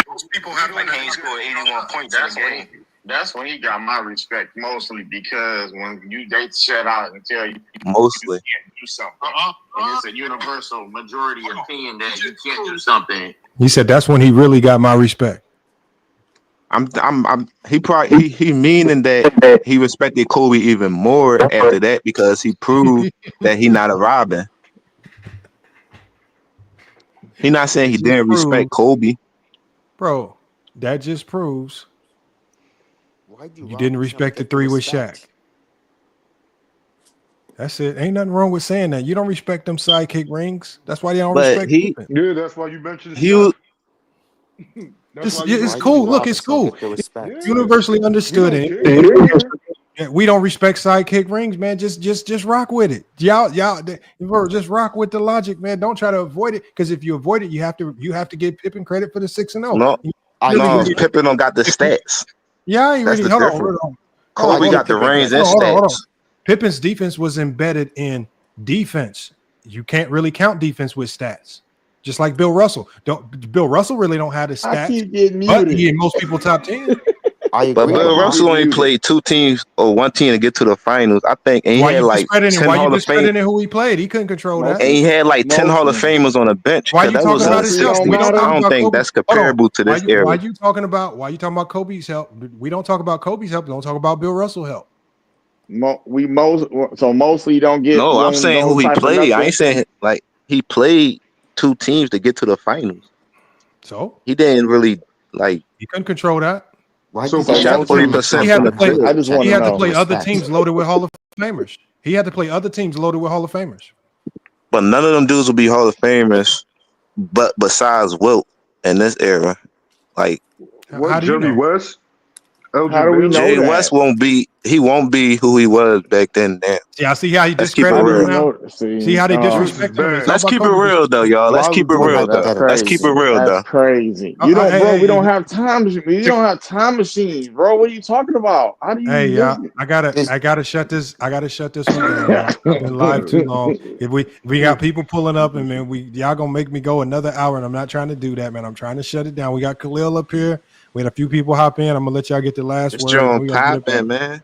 Most people have like he scored 81 points in the game. That's when he got my respect, mostly because when they shut out and tell you mostly you can't do something, and it's a universal majority opinion that you can't do something. He said that's when he really got my respect. He meaning that he respected Kobe even more after that because he proved that he not a Robin. He not saying he didn't respect Kobe. Bro, that just proves you didn't respect the 3 with Shaq. That's it. Ain't nothing wrong with saying that. You don't respect them sidekick rings. That's why they don't respect Pippen. Yeah, that's why you mentioned it's cool. Look, it's cool. It's universally understood. We don't respect sidekick rings, man. Just rock with it. Y'all, just rock with the logic, man. Don't try to avoid it because if you avoid it, you have to give Pippen credit for the 6-0. No, Pippen don't got the stats. Yeah, I ain't really. Hold on. Kobe got the rings and stats. Pippin's defense was embedded in defense. You can't really count defense with stats. Just like Bill Russell. Bill Russell really don't have the stats. I keep getting muted. But he in most people top 10. I agree. But Bill Lamar. Russell only played 2 teams or 1 team to get to the finals, I think, and he Why had you like 10 discrediting? Why you Hall of Fame, discrediting who he played? He couldn't control that. and he had like 10 Hall of Famers on the bench. Why you That talking was about his Mostly help? don't We don't matter. talk I don't about think Kobe. that's Hold on. comparable to this Why era. you talking about Kobe's help? We don't talk about Kobe's help. Don't talk about Bill Russell help. Mostly don't get No, I'm saying who those he type of played. I ain't nothing. saying like he played 2 teams to get to the finals. So He didn't really like. he couldn't control that. Why So you He say shot mostly? 40% He had from to the play. field. I just want He to had to know. play other Respect. teams loaded with Hall of Famers. He had to play other teams loaded with Hall of Famers. But none of them dudes will be Hall of Famers. But besides Wilt in this era, like How what? do you Jerry know? West, How Elgin do we Baylor. know Jay that? West won't be who he was back then. Now. See, I see how you Let's keep it How do discrediting we him real. now. know? See how they This is disrespecting him. It's bad. all Let's about keep it Kobe real though, y'all. Let's keep it Bro, real that's though. Let's keep it crazy. real That's though. crazy. You don't, bro. We Hey, don't have time. We don't have time machines, bro. What are you talking about? How do hey, you yeah, just? I gotta shut this one down. Y'all. I've been live too long. If we got people pulling up, and man, y'all gonna make me go another hour, and I'm not trying to do that, man. I'm trying to shut it down. We got Khalil up here. We had a few people hop in. I'm gonna let y'all get the last This word, and John we gonna get up popping, out. man.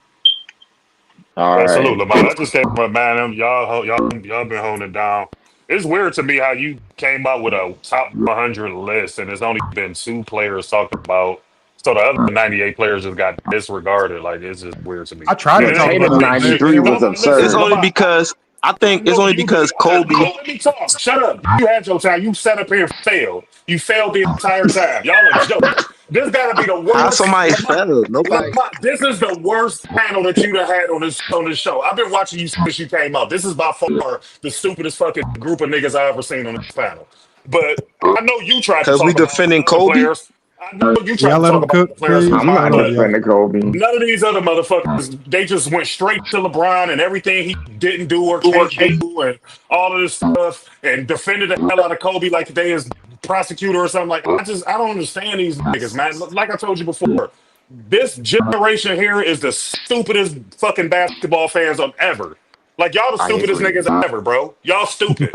All Yeah, salute, right. Lamar. I just came from man. Y'all been holding it down. It's weird to me how you came up with a top 100 list, and there's only been 2 players talked about. So the other 98 players just got disregarded. Like it's just weird to me. I tried But to it talk ain't about Tatum those nothing. players. Shit. They 93 didn't was want. No, listen, It's absurd. only Lamar. because I think I it's know only you. because Kobe. Let me talk. Shut up. You had your time. You sat up here and failed. You failed the entire time. Y'all a joke. This got to be the How worst. somebody Lamar, failed? Nobody. This is the worst panel that you've had on this show. I've been watching you since you came up. This is by far the stupidest fucking group of niggas I ever seen on this panel. But I know you tried to Because we talk about defending other Kobe. players. I know you Y'all tried to let talk them about cook, other players, please. I'm Lamar, not Hold on, but y'all. defending Kobe. none of these other motherfuckers, they just went straight to LeBron and everything he didn't do or can't do and all of this stuff and defended the hell out of Kobe like they is prosecutor or something. Like I don't understand these niggas, man. Like I told you before, this generation here is the stupidest fucking basketball fans of ever. Like y'all the I stupidest agree. niggas ever, bro. Y'all stupid.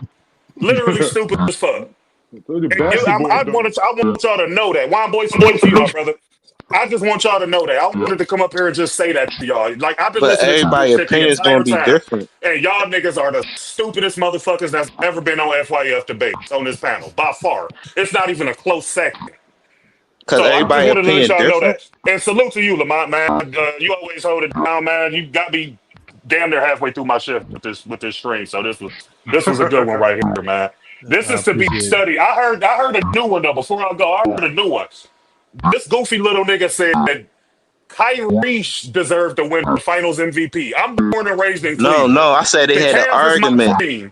Literally stupid as fuck. The And basketball dumb. I want y'all to know that. Wine boy, salute to y'all, brother. I just want y'all to know that. I wanted to come up here and just say that to y'all. Like I've been But listening to this everybody's shit the opinion is gonna entire be time, different. and y'all niggas are the stupidest motherfuckers that's ever been on FYF debates on this panel by far. It's not even a close second. Because So I just everybody's wanted to let opinion y'all know different. that. And salute to you, Lamont, man. You always hold it down, man. You got me damn near halfway through my shift with this stream. So this was a good one right here, man. This I is to be appreciate it. studied. I heard a new one though. Before I go, I heard a new one. This goofy little nigga said Kyrie deserved to win the Finals MVP. I'm born and raised in No, Cleveland. I said they The had an Cavs is my argument. team.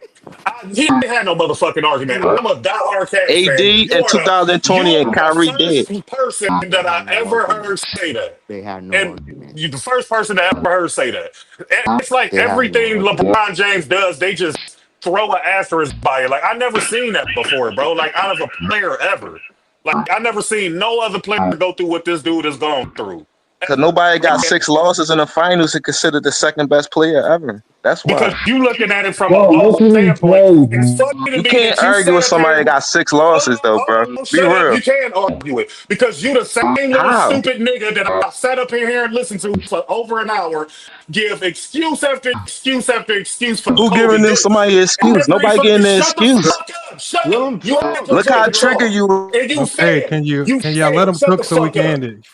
He ain't had no motherfucking argument. I'm a diehard Cavs AD fan. in 2020 and You are the Kyrie did. first person They that I had no ever argument. heard say that. They had no And argument. you the first person that ever heard say that. And it's like They had no everything argument. LeBron James does, they just throw an asterisk by it. Like I never seen that before, bro. Like out of a player ever. Like I never seen no other player go through what this dude has gone through. Because Ever. nobody got Like, 6 losses in the finals and considered the second best player ever. That's because why. you looking at it from a Bro, loss look at his standpoint. plays, It's man. funny to You me can't that you argue sat with up here. somebody that got 6 losses though, bro. Be Shut up. real. You can't argue it because you the same little How? stupid nigga that I sat up in here and listened to for over an hour give excuse after excuse after excuse for Who Kobe giving them this. somebody an excuse? Every Nobody fucking getting an shut the excuse. fuck up. Shut Let up. him You had talk. your Look how chance to trigger talk you. and you Okay, failed. You can y'all let failed. them Shut cook the so we fuck can up. end it?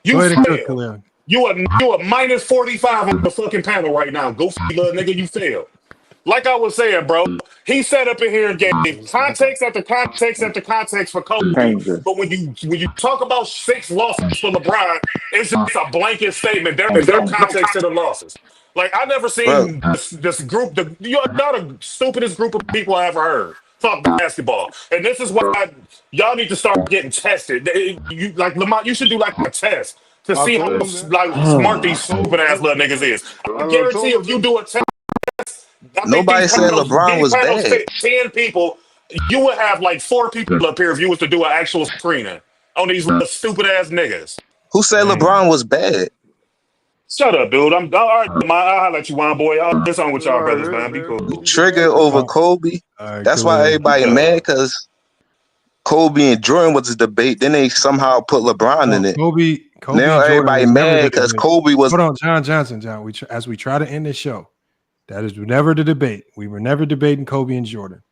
You Go ahead and cook, failed. Khalil. You a minus 45 on the fucking panel right now. Goofy little nigga, you failed. Like I was saying, bro, he sat up in here and gave context after context after context for Kobe. Dangerous. But when you talk about 6 losses for LeBron, it's just a blanket statement. There is no context to the losses. Like I never Bro, seen this group. You're not the stupidest group of people I ever heard talk basketball. And this is why y'all need to start getting tested. You like Lamont, you should do like a test to I see how told him that. like smart these stupid ass little niggas is. I I guarantee told if him you that. do a test. I think nobody said LeBron these was panels bad. fit 10 people. You would have like 4 people up here if you was to do an actual screening on these little stupid ass niggas. Who said Dang. LeBron was bad? Shut up, dude. I'm all right. I'll let you wine, boy. It's on with All y'all right, brothers, man. Be man. cool. You You can trigger have it. over All Kobe. right, That's why Khalil. everybody mad because Kobe and Jordan was a debate. Then they somehow put LeBron in Well, it. Kobe now and Jordan everybody was never mad the because debate. Kobe was. Hold on, John. As we try to end this show, that is never the debate. We were never debating Kobe and Jordan.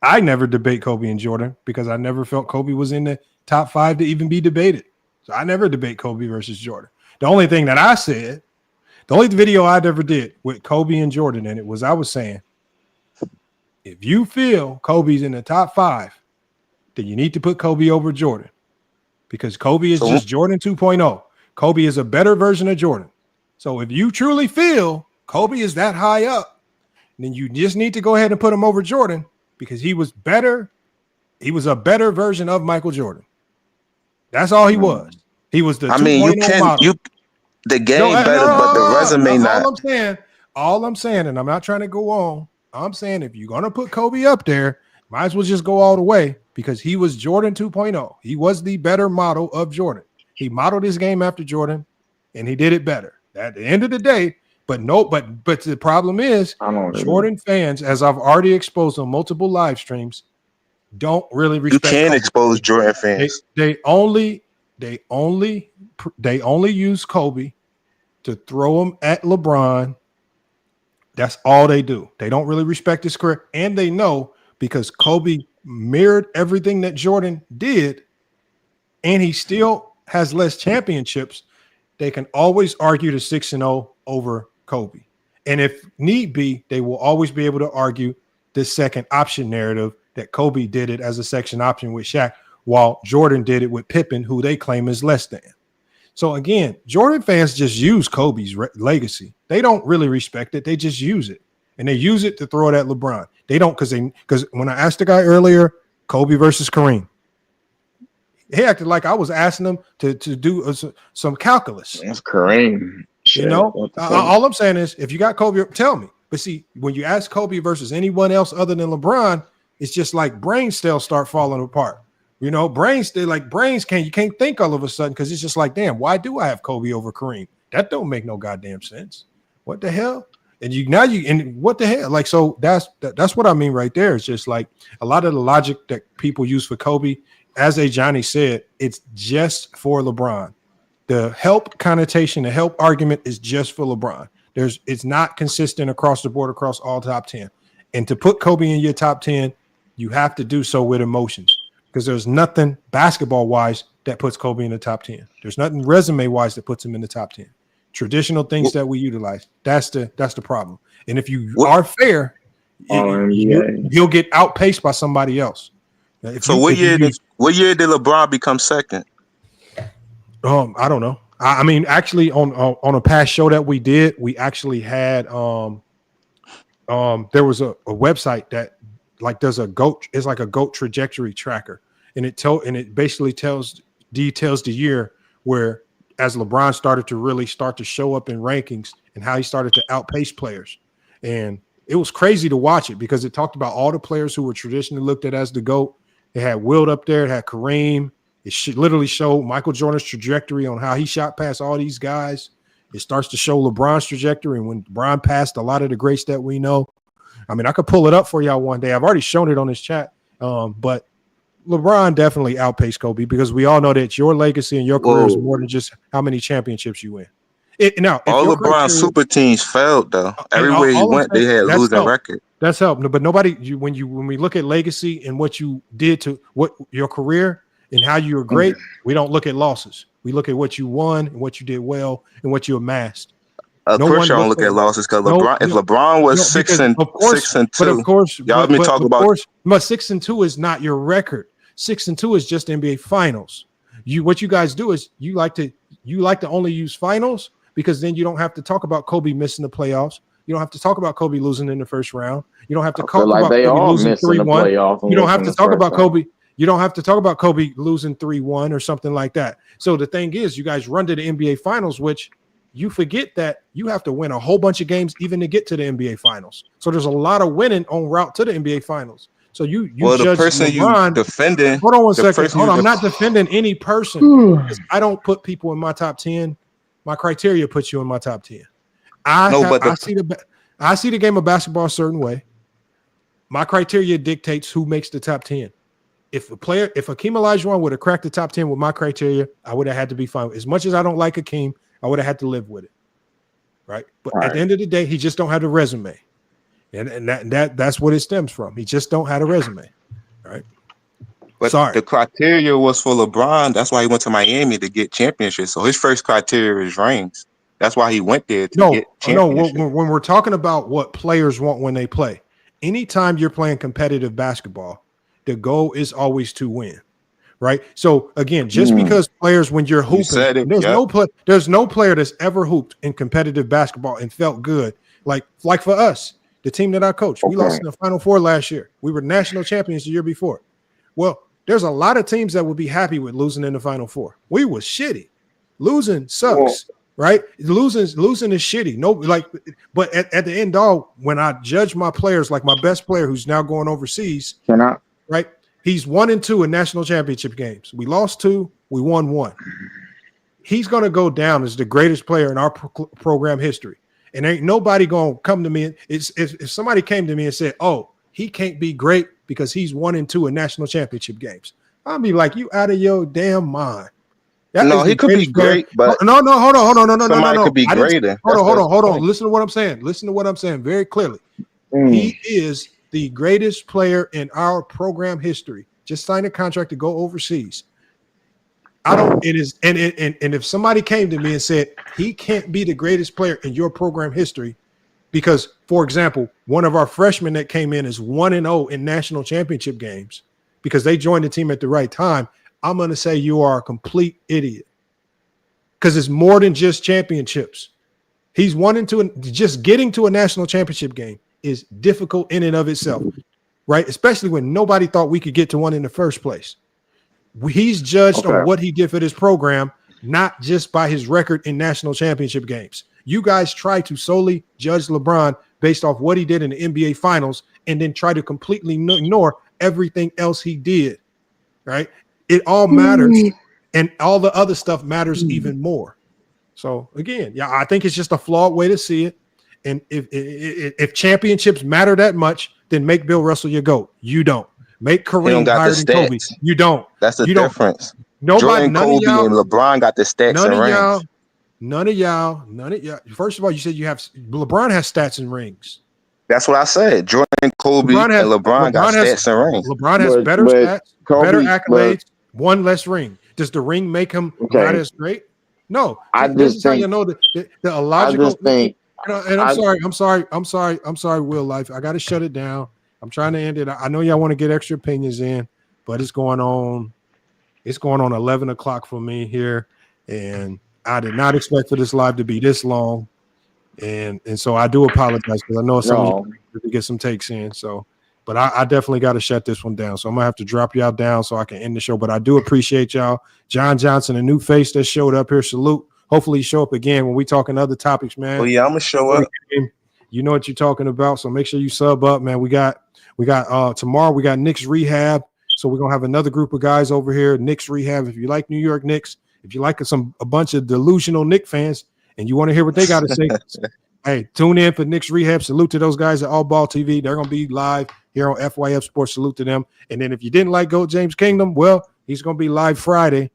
I never debate Kobe and Jordan because I never felt Kobe was in the top 5 to even be debated. So I never debate Kobe versus Jordan. The only thing that I said, the only video I ever did with Kobe and Jordan in it was I was saying, if you feel Kobe's in the top 5, then you need to put Kobe over Jordan because Kobe is just Jordan 2.0. Kobe is a better version of Jordan. So if you truly feel Kobe is that high up, then you just need to go ahead and put him over Jordan because he was better. He was a better version of Michael Jordan. That's all he was. He was the 2.0 model. The game better, but the resume not. All I'm saying, and I'm not trying to go on. I'm saying if you're gonna put Kobe up there, might as well just go all the way because he was Jordan 2.0. He was the better model of Jordan. He modeled his game after Jordan, and he did it better. At the end of the day, but the problem is Jordan fans, as I've already exposed on multiple live streams, don't really respect. You can't Kobe. expose Jordan fans. They only use Kobe to throw him at LeBron. That's all they do. They don't really respect his career, and they know because Kobe mirrored everything that Jordan did, and he still has less championships. They can always argue the 6-0 over Kobe, and if need be, they will always be able to argue the second option narrative that Kobe did it as a second option with Shaq, while Jordan did it with Pippen, who they claim is less than. So again, Jordan fans just use Kobe's legacy. They don't really respect it. They just use it, and they use it to throw it at LeBron. They don't because when I asked the guy earlier, Kobe versus Kareem, he acted like I was asking him to do some calculus. That's Kareem. You know, all I'm saying is if you got Kobe, tell me. But see, when you ask Kobe versus anyone else other than LeBron, it's just like brain cells start falling apart. You know, brains you can't think all of a sudden because it's just like, damn, why do I have Kobe over Kareem? That don't make no goddamn sense. What the hell? And what the hell? Like, so that's what I mean right there. It's just like a lot of the logic that people use for Kobe, as Johnny said, it's just for LeBron. The help connotation, the help argument is just for LeBron. It's not consistent across the board, across all top 10. And to put Kobe in your top 10, you have to do so with emotions. Because there's nothing basketball-wise that puts Kobe in the top 10. There's nothing resume-wise that puts him in the top 10. Traditional things that we utilize. That's the problem. And if you are fair, you'll get outpaced by somebody else. What year did LeBron become second? I don't know. I mean, actually, on a past show that we did, we actually had there was a website that like does a GOAT. It's like a GOAT trajectory tracker. And it basically details the year where as LeBron started to really start to show up in rankings and how he started to outpace players. And it was crazy to watch it because it talked about all the players who were traditionally looked at as the GOAT. It had Wilt up there, it had Kareem. It literally showed Michael Jordan's trajectory on how he shot past all these guys. It starts to show LeBron's trajectory and when LeBron passed a lot of the greats that we know. I mean, I could pull it up for y'all one day. I've already shown it on this chat, but LeBron definitely outpaced Kobe because we all know that your legacy and your career is more than just how many championships you win. All LeBron super teams failed though. Everywhere he went, they had losing record. That's help. But nobody, when we look at legacy and what you did to what your career and how you were great, we don't look at losses. We look at what you won and what you did well and what you amassed. Of course, y'all don't look at losses because LeBron. If LeBron was 6 and 2, but of course, y'all been talking about. But 6 and 2 is not your record. 6 and 2 is just NBA Finals. What you guys do is you like to only use finals because then you don't have to talk about Kobe missing the playoffs. You don't have to talk about Kobe losing in the first round. You don't have to talk about Kobe losing 3-1. You don't have to talk about Kobe. You don't have to talk about Kobe losing 3-1 or something like that. So the thing is, you guys run to the NBA Finals, which you forget that you have to win a whole bunch of games even to get to the NBA Finals. So there's a lot of winning en route to the NBA Finals. So you judge the person LeBron, you defending. Hold on one second. Hold on. I'm not defending any person. I don't put people in my top 10. My criteria puts you in my top 10. I see the game of basketball a certain way. My criteria dictates who makes the top 10. if Hakeem Olajuwon would have cracked the top 10 with my criteria, I would have had to be fine. As much as I don't like Hakeem, I would have had to live with it. Right. But at the end of the day, he just don't have the resume. And that's what it stems from. He just don't have a resume. Right. But the criteria was for LeBron. That's why he went to Miami to get championships. So his first criteria is rings. That's why he went there to get championships. No, when we're talking about what players want when they play, anytime you're playing competitive basketball, the goal is always to win. Right. So again, just because players, when you're hooping, there's no player that's ever hooped in competitive basketball and felt good. Like for us, the team that I coached, we lost in the Final Four last year. We were national champions the year before. Well, there's a lot of teams that would be happy with losing in the Final Four. We was shitty. Losing sucks, right? Losing is shitty. No, but at the end, when I judge my players, like my best player who's now going overseas, right? He's 1-2 in national championship games. We lost 2, we won 1. He's going to go down as the greatest player in our program history. And ain't nobody going to come to me. If somebody came to me and said, "Oh, he can't be great because he's 1-2 in national championship games," I'll be like, "You out of your damn mind." He could be great, but no, hold on, no. Somebody could be greater. Hold on. Listen to what I'm saying. Listen to what I'm saying very clearly. He is the greatest player in our program history. Just signed a contract to go overseas. And if somebody came to me and said he can't be the greatest player in your program history because, for example, one of our freshmen that came in is 1-0 in national championship games because they joined the team at the right time, I'm going to say you are a complete idiot because it's more than just championships. He's 1-2, and just getting to a national championship game is difficult in and of itself, right? Especially when nobody thought we could get to one in the first place. He's judged on what he did for this program, not just by his record in national championship games. You guys try to solely judge LeBron based off what he did in the NBA Finals and then try to completely ignore everything else he did, right? It all matters, and all the other stuff matters even more. So, again, I think it's just a flawed way to see it. And if championships matter that much, then make Bill Russell your GOAT. You don't. Make Kareem higher than Kobe. You don't. That's the difference. Nobody, Jordan, Kobe, and LeBron got the stats and rings. None of y'all. First of all, you said LeBron has stats and rings. That's what I said. Jordan, Kobe, and LeBron got stats and rings. LeBron has better stats, better accolades, one less ring. Does the ring make him not as great? No. This is how you know the illogical. I just think. And I'm sorry, Will Life. I got to shut it down. I'm trying to end it. I know y'all want to get extra opinions in, but it's going on 11 o'clock for me here, and I did not expect for this live to be this long, and so I do apologize because I know it's something to get some takes in. So, but I definitely got to shut this one down. So I'm gonna have to drop y'all down so I can end the show. But I do appreciate y'all, John Johnson, a new face that showed up here. Salute. Hopefully, show up again when we talking other topics, man. Oh yeah, I'm gonna show up. You know what you're talking about, so make sure you sub up, man. We got tomorrow. We got Knicks Rehab, so we're gonna have another group of guys over here. Knicks Rehab. If you like New York Knicks, if you like a bunch of delusional Knicks fans, and you want to hear what they got to say, hey, tune in for Knicks Rehab. Salute to those guys at All Ball TV. They're gonna be live here on FYF Sports. Salute to them. And then if you didn't like GOAT James Kingdom, well, he's gonna be live Friday,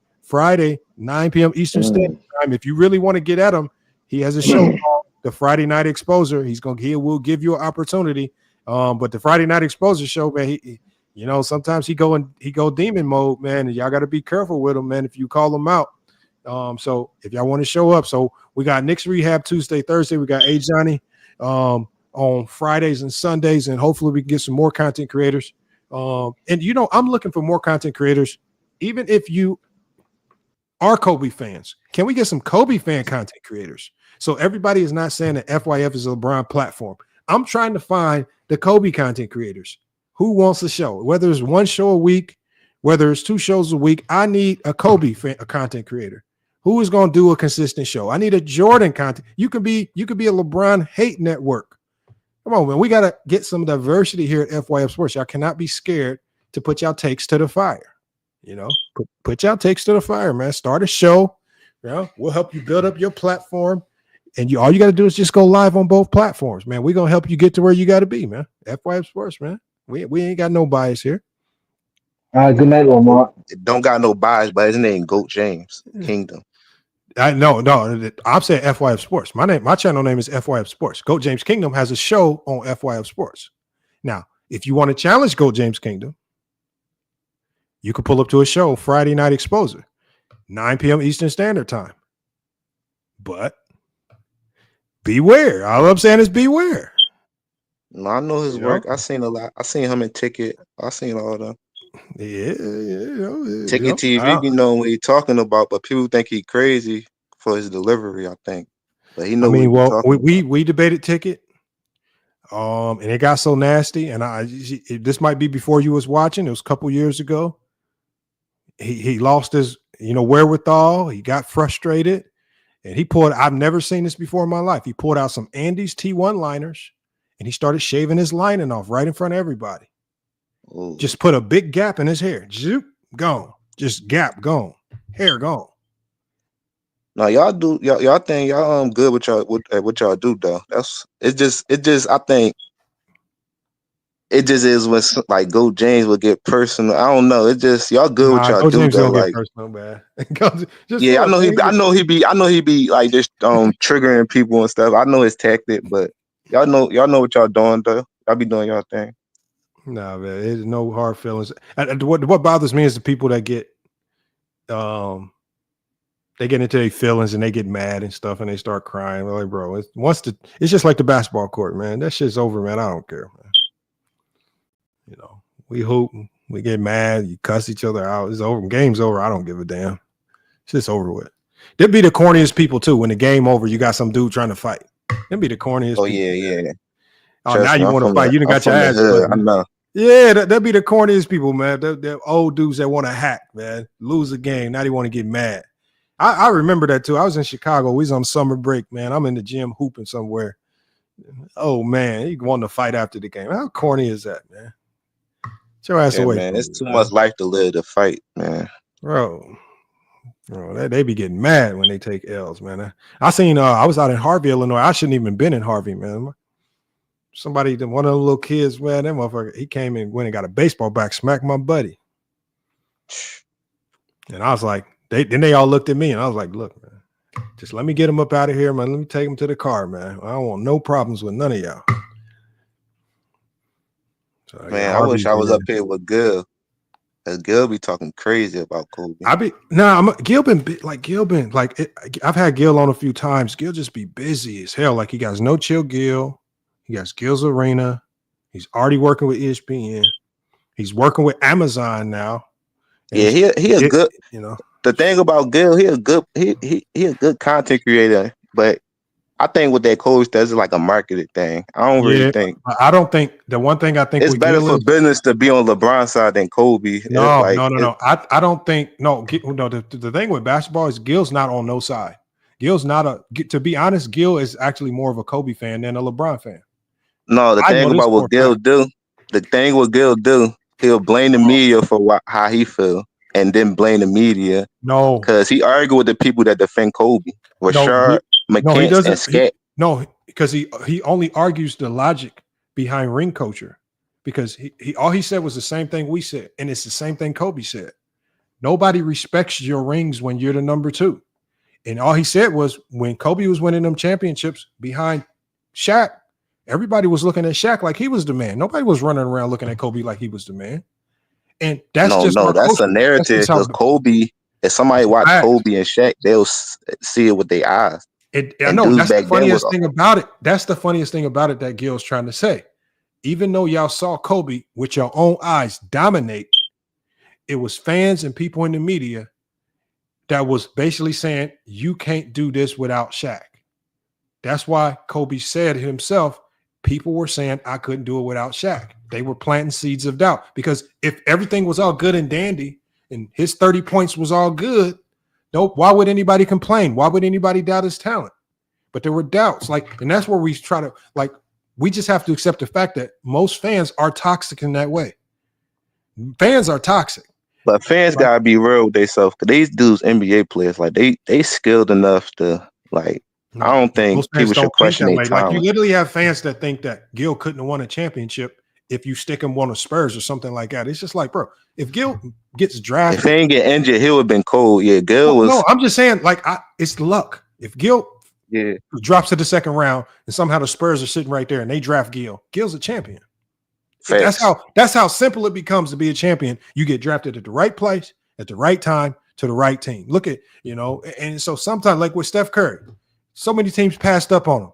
9 p.m. Eastern Standard Time. If you really want to get at him, he has a show called The Friday Night Exposer. He will give you an opportunity. But the Friday Night Exposer show, man, he sometimes he go demon mode, man, and y'all got to be careful with him, man, if you call him out. So if y'all want to show up, so we got Knicks Rehab Tuesday, Thursday. We got A Johnny on Fridays and Sundays, and hopefully we can get some more content creators. And I'm looking for more content creators, even if you are Kobe fans. Can we get some Kobe fan content creators? So everybody is not saying that FYF is a LeBron platform. I'm trying to find the Kobe content creators. Who wants a show? Whether it's one show a week, whether it's 2 shows a week, I need a Kobe content creator. Who is going to do a consistent show? I need a Jordan content. You could be a LeBron hate network. Come on, man. We got to get some diversity here at FYF Sports. Y'all cannot be scared to put y'all takes to the fire. Put y'all takes to the fire, man. Start a show. We'll help you build up your platform. And all you got to do is just go live on both platforms, man. We're going to help you get to where you got to be, man. FYF Sports, man. We ain't got no bias here. All right, good night, Lamar. It don't got no bias, but his name Goat James Kingdom. No, I'm saying FYF Sports. My channel name is FYF Sports. Goat James Kingdom has a show on FYF Sports. Now, if you want to challenge Goat James Kingdom, you can pull up to a show, Friday Night Exposure, 9 p.m. Eastern Standard Time. But beware. All I'm saying is beware. No, I know his work. I seen a lot. I seen him in Ticket. I seen all of them. Yeah. Ticket TV, you know what he talking about, but people think he crazy for his delivery, I think. But he know we debated Ticket. And it got so nasty, and this might be before you was watching. It was a couple years ago. He lost his wherewithal. He got frustrated, and he pulled. I've never seen this before in my life. He pulled out some Andes T1 liners, and he started shaving his lining off right in front of everybody. Ooh. Just put a big gap in his hair. Zoop, gone. Just gap gone. Hair gone. No, y'all think y'all good with what y'all do though. It just I think it just is when like Go James would get personal. I don't know. It just y'all good with y'all do though. Like personal, man. Yeah, I know he be like just triggering people and stuff. I know his tactic, but y'all know what y'all doing though. Y'all be doing y'all thing. Nah, man, there's no hard feelings. And what bothers me is the people that get they get into their feelings and they get mad and stuff and they start crying. Like, bro, it's just like the basketball court, man. That shit's over, man. I don't care, man. We hoop, we get mad, you cuss each other out. It's over. Game's over. I don't give a damn. It's just over with. There'd be the corniest people too. When the game over, you got some dude trying to fight. There'd be the corniest. Oh people. yeah. Oh, now you want to fight? You done got your ass. I know. Yeah, that'd be the corniest people, man. They're old dudes that want to hack, man. Lose a game. Now they want to get mad. I remember that too. I was in Chicago. We was on summer break, man. I'm in the gym hooping somewhere. Oh man, he wanted to fight after the game. How corny is that, man? Get your ass away, man. It's too much life to live to fight, man. Bro, they be getting mad when they take L's, man. I seen. I was out in Harvey, Illinois. I shouldn't even been in Harvey, man. Somebody, one of the little kids, man, that motherfucker, he came and went and got a baseball bat, smacked my buddy. And I was like, they all looked at me and I was like, look, man, just let me get him up out of here, man. Let me take him to the car, man. I don't want no problems with none of y'all. So, man, I wish I was up here with Gil. Cause Gil be talking crazy about Kobe. Gil been I've had Gil on a few times. Gil just be busy as hell. Like he got No Chill Gil. He got Gil's Arena. He's already working with ESPN. He's working with Amazon now. Yeah, he a good. The thing about Gil, he a good content creator. But I think what that coach does is like a marketing thing. I don't really think. I don't think the one thing I think it's better for business to be on LeBron's side than Kobe. No. I don't think. No. The thing with basketball is Gil's not on no side. Gil's not to be honest, Gil is actually more of a Kobe fan than a LeBron fan. No, the thing about what Gil do, he'll blame the media for how he feel, and then blame the media. No, because he argued with the people that defend Kobe, Rashard, McCants, and Scat. Because he only argues the logic behind ring culture. Because he all he said was the same thing we said, and it's the same thing Kobe said. Nobody respects your rings when you're the number two. And all he said was when Kobe was winning them championships behind Shaq, everybody was looking at Shaq like he was the man. Nobody was running around looking at Kobe like he was the man. And that's that's a narrative because Kobe, if somebody watch Kobe and Shaq, they'll see it with their eyes. I know that's the funniest thing about it. That's the funniest thing about it that Gil's trying to say. Even though y'all saw Kobe with your own eyes dominate, it was fans and people in the media that was basically saying you can't do this without Shaq. That's why Kobe said himself, people were saying I couldn't do it without Shaq. They were planting seeds of doubt because if everything was all good and dandy and his 30 points was all good, why would anybody complain? Why would anybody doubt his talent? But there were doubts, and that's where we try to we just have to accept the fact that most fans are toxic in that way. Fans are toxic. But fans gotta be real with themselves because these dudes NBA players, they skilled enough to I don't think people should question their talent. You literally have fans that think that Gil couldn't have won a championship if you stick him on the Spurs or something like that. It's just like, bro, if Gil gets drafted, if he ain't get injured, he would have been cold. Yeah, Gil was. No, I'm just saying, like, it's luck. If Gil drops to the second round and somehow the Spurs are sitting right there and they draft Gil, Gil's a champion. That's how simple it becomes to be a champion. You get drafted at the right place at the right time to the right team. Look at, and so sometimes, like with Steph Curry, so many teams passed up on him.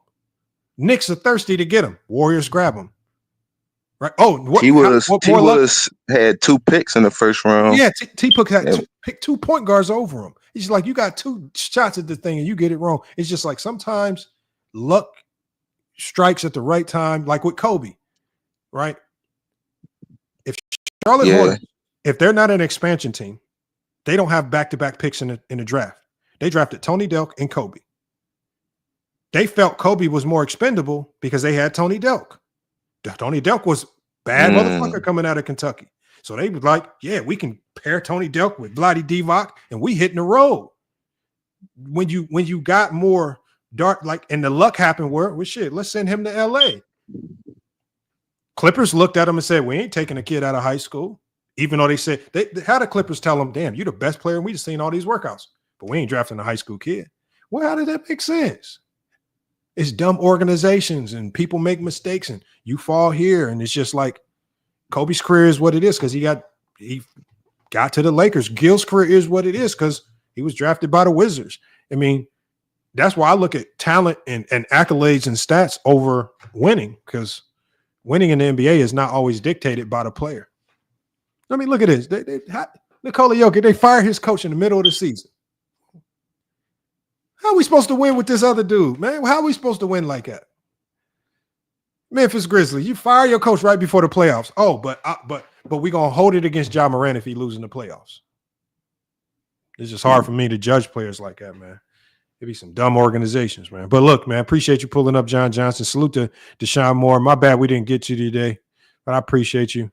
Knicks are thirsty to get him. Warriors grab him. Right? Oh, He had 2 picks in the first round. Yeah, T-Book had picked 2 point guards over him. He's like, you got 2 shots at the thing and you get it wrong. It's just like sometimes luck strikes at the right time, like with Kobe, right? If Charlotte Hornets, if they're not an expansion team, they don't have back-to-back picks in the draft. They drafted Tony Delk and Kobe. They felt Kobe was more expendable because they had Tony Delk. Tony Delk was bad motherfucker coming out of Kentucky. So they was like, yeah, we can pair Tony Delk with Vlade Divac and we hitting the road. When you got more dark, like, and the luck happened well, shit, let's send him to LA. Clippers looked at him and said, we ain't taking a kid out of high school. Even though they said, how the Clippers tell them, damn, you're the best player and we just seen all these workouts, but we ain't drafting a high school kid. Well, how did that make sense? It's dumb organizations and people make mistakes and you fall here. And it's just like Kobe's career is what it is because he got to the Lakers. Gil's career is what it is because he was drafted by the Wizards. I mean, that's why I look at talent and accolades and stats over winning, because winning in the NBA is not always dictated by the player. I mean, look at this. Nikola Jokic, they fired his coach in the middle of the season. How are we supposed to win with this other dude, man? How are we supposed to win like that? Memphis Grizzlies, you fire your coach right before the playoffs. Oh, but we're gonna hold it against Ja Morant if he loses in the playoffs. It's just hard for me to judge players like that, man. It'd be some dumb organizations, man. But look, man, appreciate you pulling up, John Johnson. Salute to Deshaun Moore. My bad we didn't get to you today, but I appreciate you.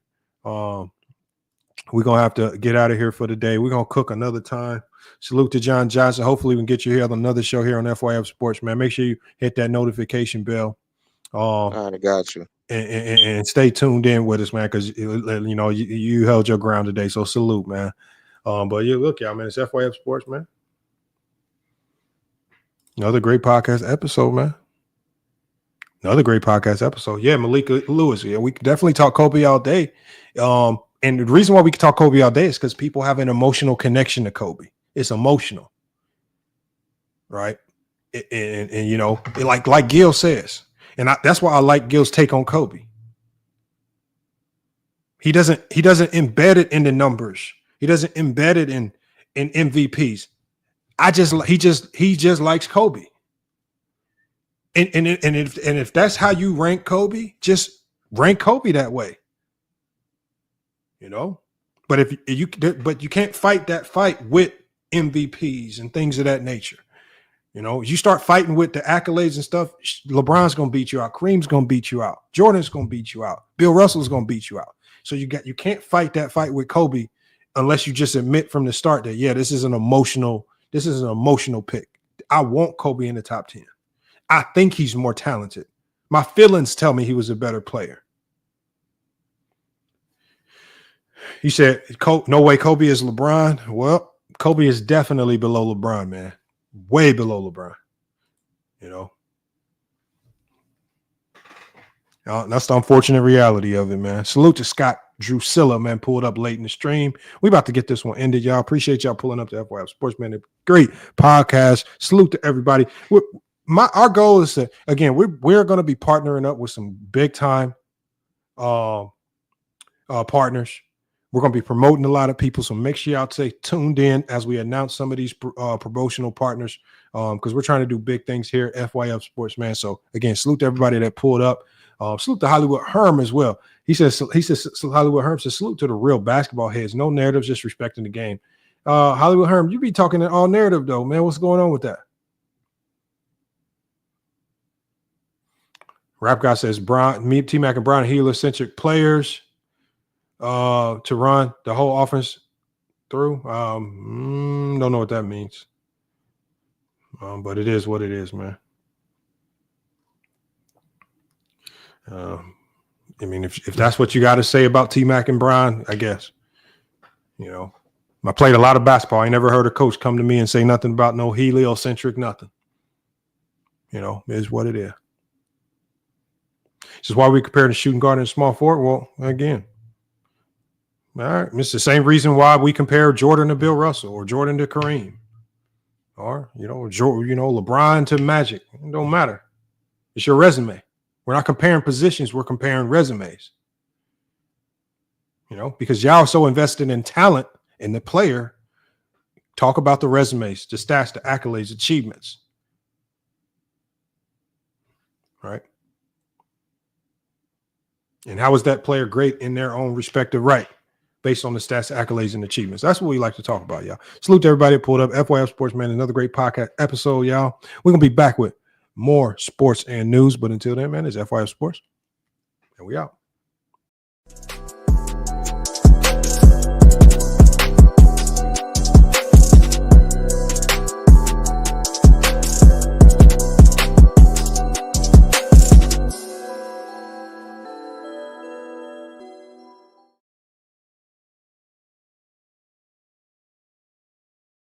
We're gonna have to get out of here for the day. We're gonna cook another time. Salute to John Johnson. Hopefully we can get you here on another show here on FYF Sports, man. Make sure you hit that notification bell. I got you. And stay tuned in with us, man, because you held your ground today. So salute, man. But yeah, look, y'all, man, it's FYF Sports, man. Another great podcast episode, man. Another great podcast episode. Yeah, Malika Lewis. Yeah, we could definitely talk Kobe all day. And the reason why we can talk Kobe all day is because people have an emotional connection to Kobe. It's emotional, right? And like Gil says, and that's why I like Gil's take on Kobe. He doesn't embed it in the numbers. He doesn't embed it in MVPs. He just likes Kobe. And if that's how you rank Kobe, just rank Kobe that way. But you can't fight that fight with MVPs and things of that nature. You start fighting with the accolades and stuff, LeBron's gonna beat you out, Kareem's gonna beat you out, Jordan's gonna beat you out, Bill Russell's gonna beat you out. So you can't fight that fight with Kobe unless you just admit from the start that this is an emotional pick. I want Kobe in the top 10. I think he's more talented. My feelings tell me he was a better player. He said, no way Kobe is LeBron. Well, Kobe is definitely below LeBron, man. Way below LeBron. That's the unfortunate reality of it, man. Salute to Scott Drusilla, man. Pulled up late in the stream. We about to get this one ended, y'all. Appreciate y'all pulling up the FYF Sports, man. Great podcast. Salute to everybody. Our goal is to, again, we're going to be partnering up with some big time partners. We're going to be promoting a lot of people, so make sure y'all stay tuned in as we announce some of these promotional partners, because we're trying to do big things here at FYF Sports, man. So again, salute to everybody that pulled up. Salute to Hollywood Herm as well. He says Hollywood Herm says salute to the real basketball heads. No narratives, just respecting the game. Hollywood Herm, you be talking in all narrative though, man. What's going on with that? Rap guy says T-Mac and Brian healer-centric players to run the whole offense through. Don't know what that means. But it is what it is, man. I mean, if that's what you got to say about T-Mac and Brian, I guess. You know, I played a lot of basketball. I never heard a coach come to me and say nothing about no heliocentric nothing. You know, it is what it is. This is why we compare the shooting guard and small forward. Well, again, all right, it's the same reason why we compare Jordan to Bill Russell or Jordan to Kareem, or LeBron to Magic. It don't matter. It's your resume. We're not comparing positions. We're comparing resumes. You know, because y'all are so invested in talent in the player. Talk about the resumes, the stats, the accolades, achievements. Right. And how is that player great in their own respective right based on the stats, accolades, and achievements? That's what we like to talk about, y'all. Salute to everybody that pulled up. FYF Sports, man, another great podcast episode, y'all. We're going to be back with more sports and news. But until then, man, it's FYF Sports. And we out.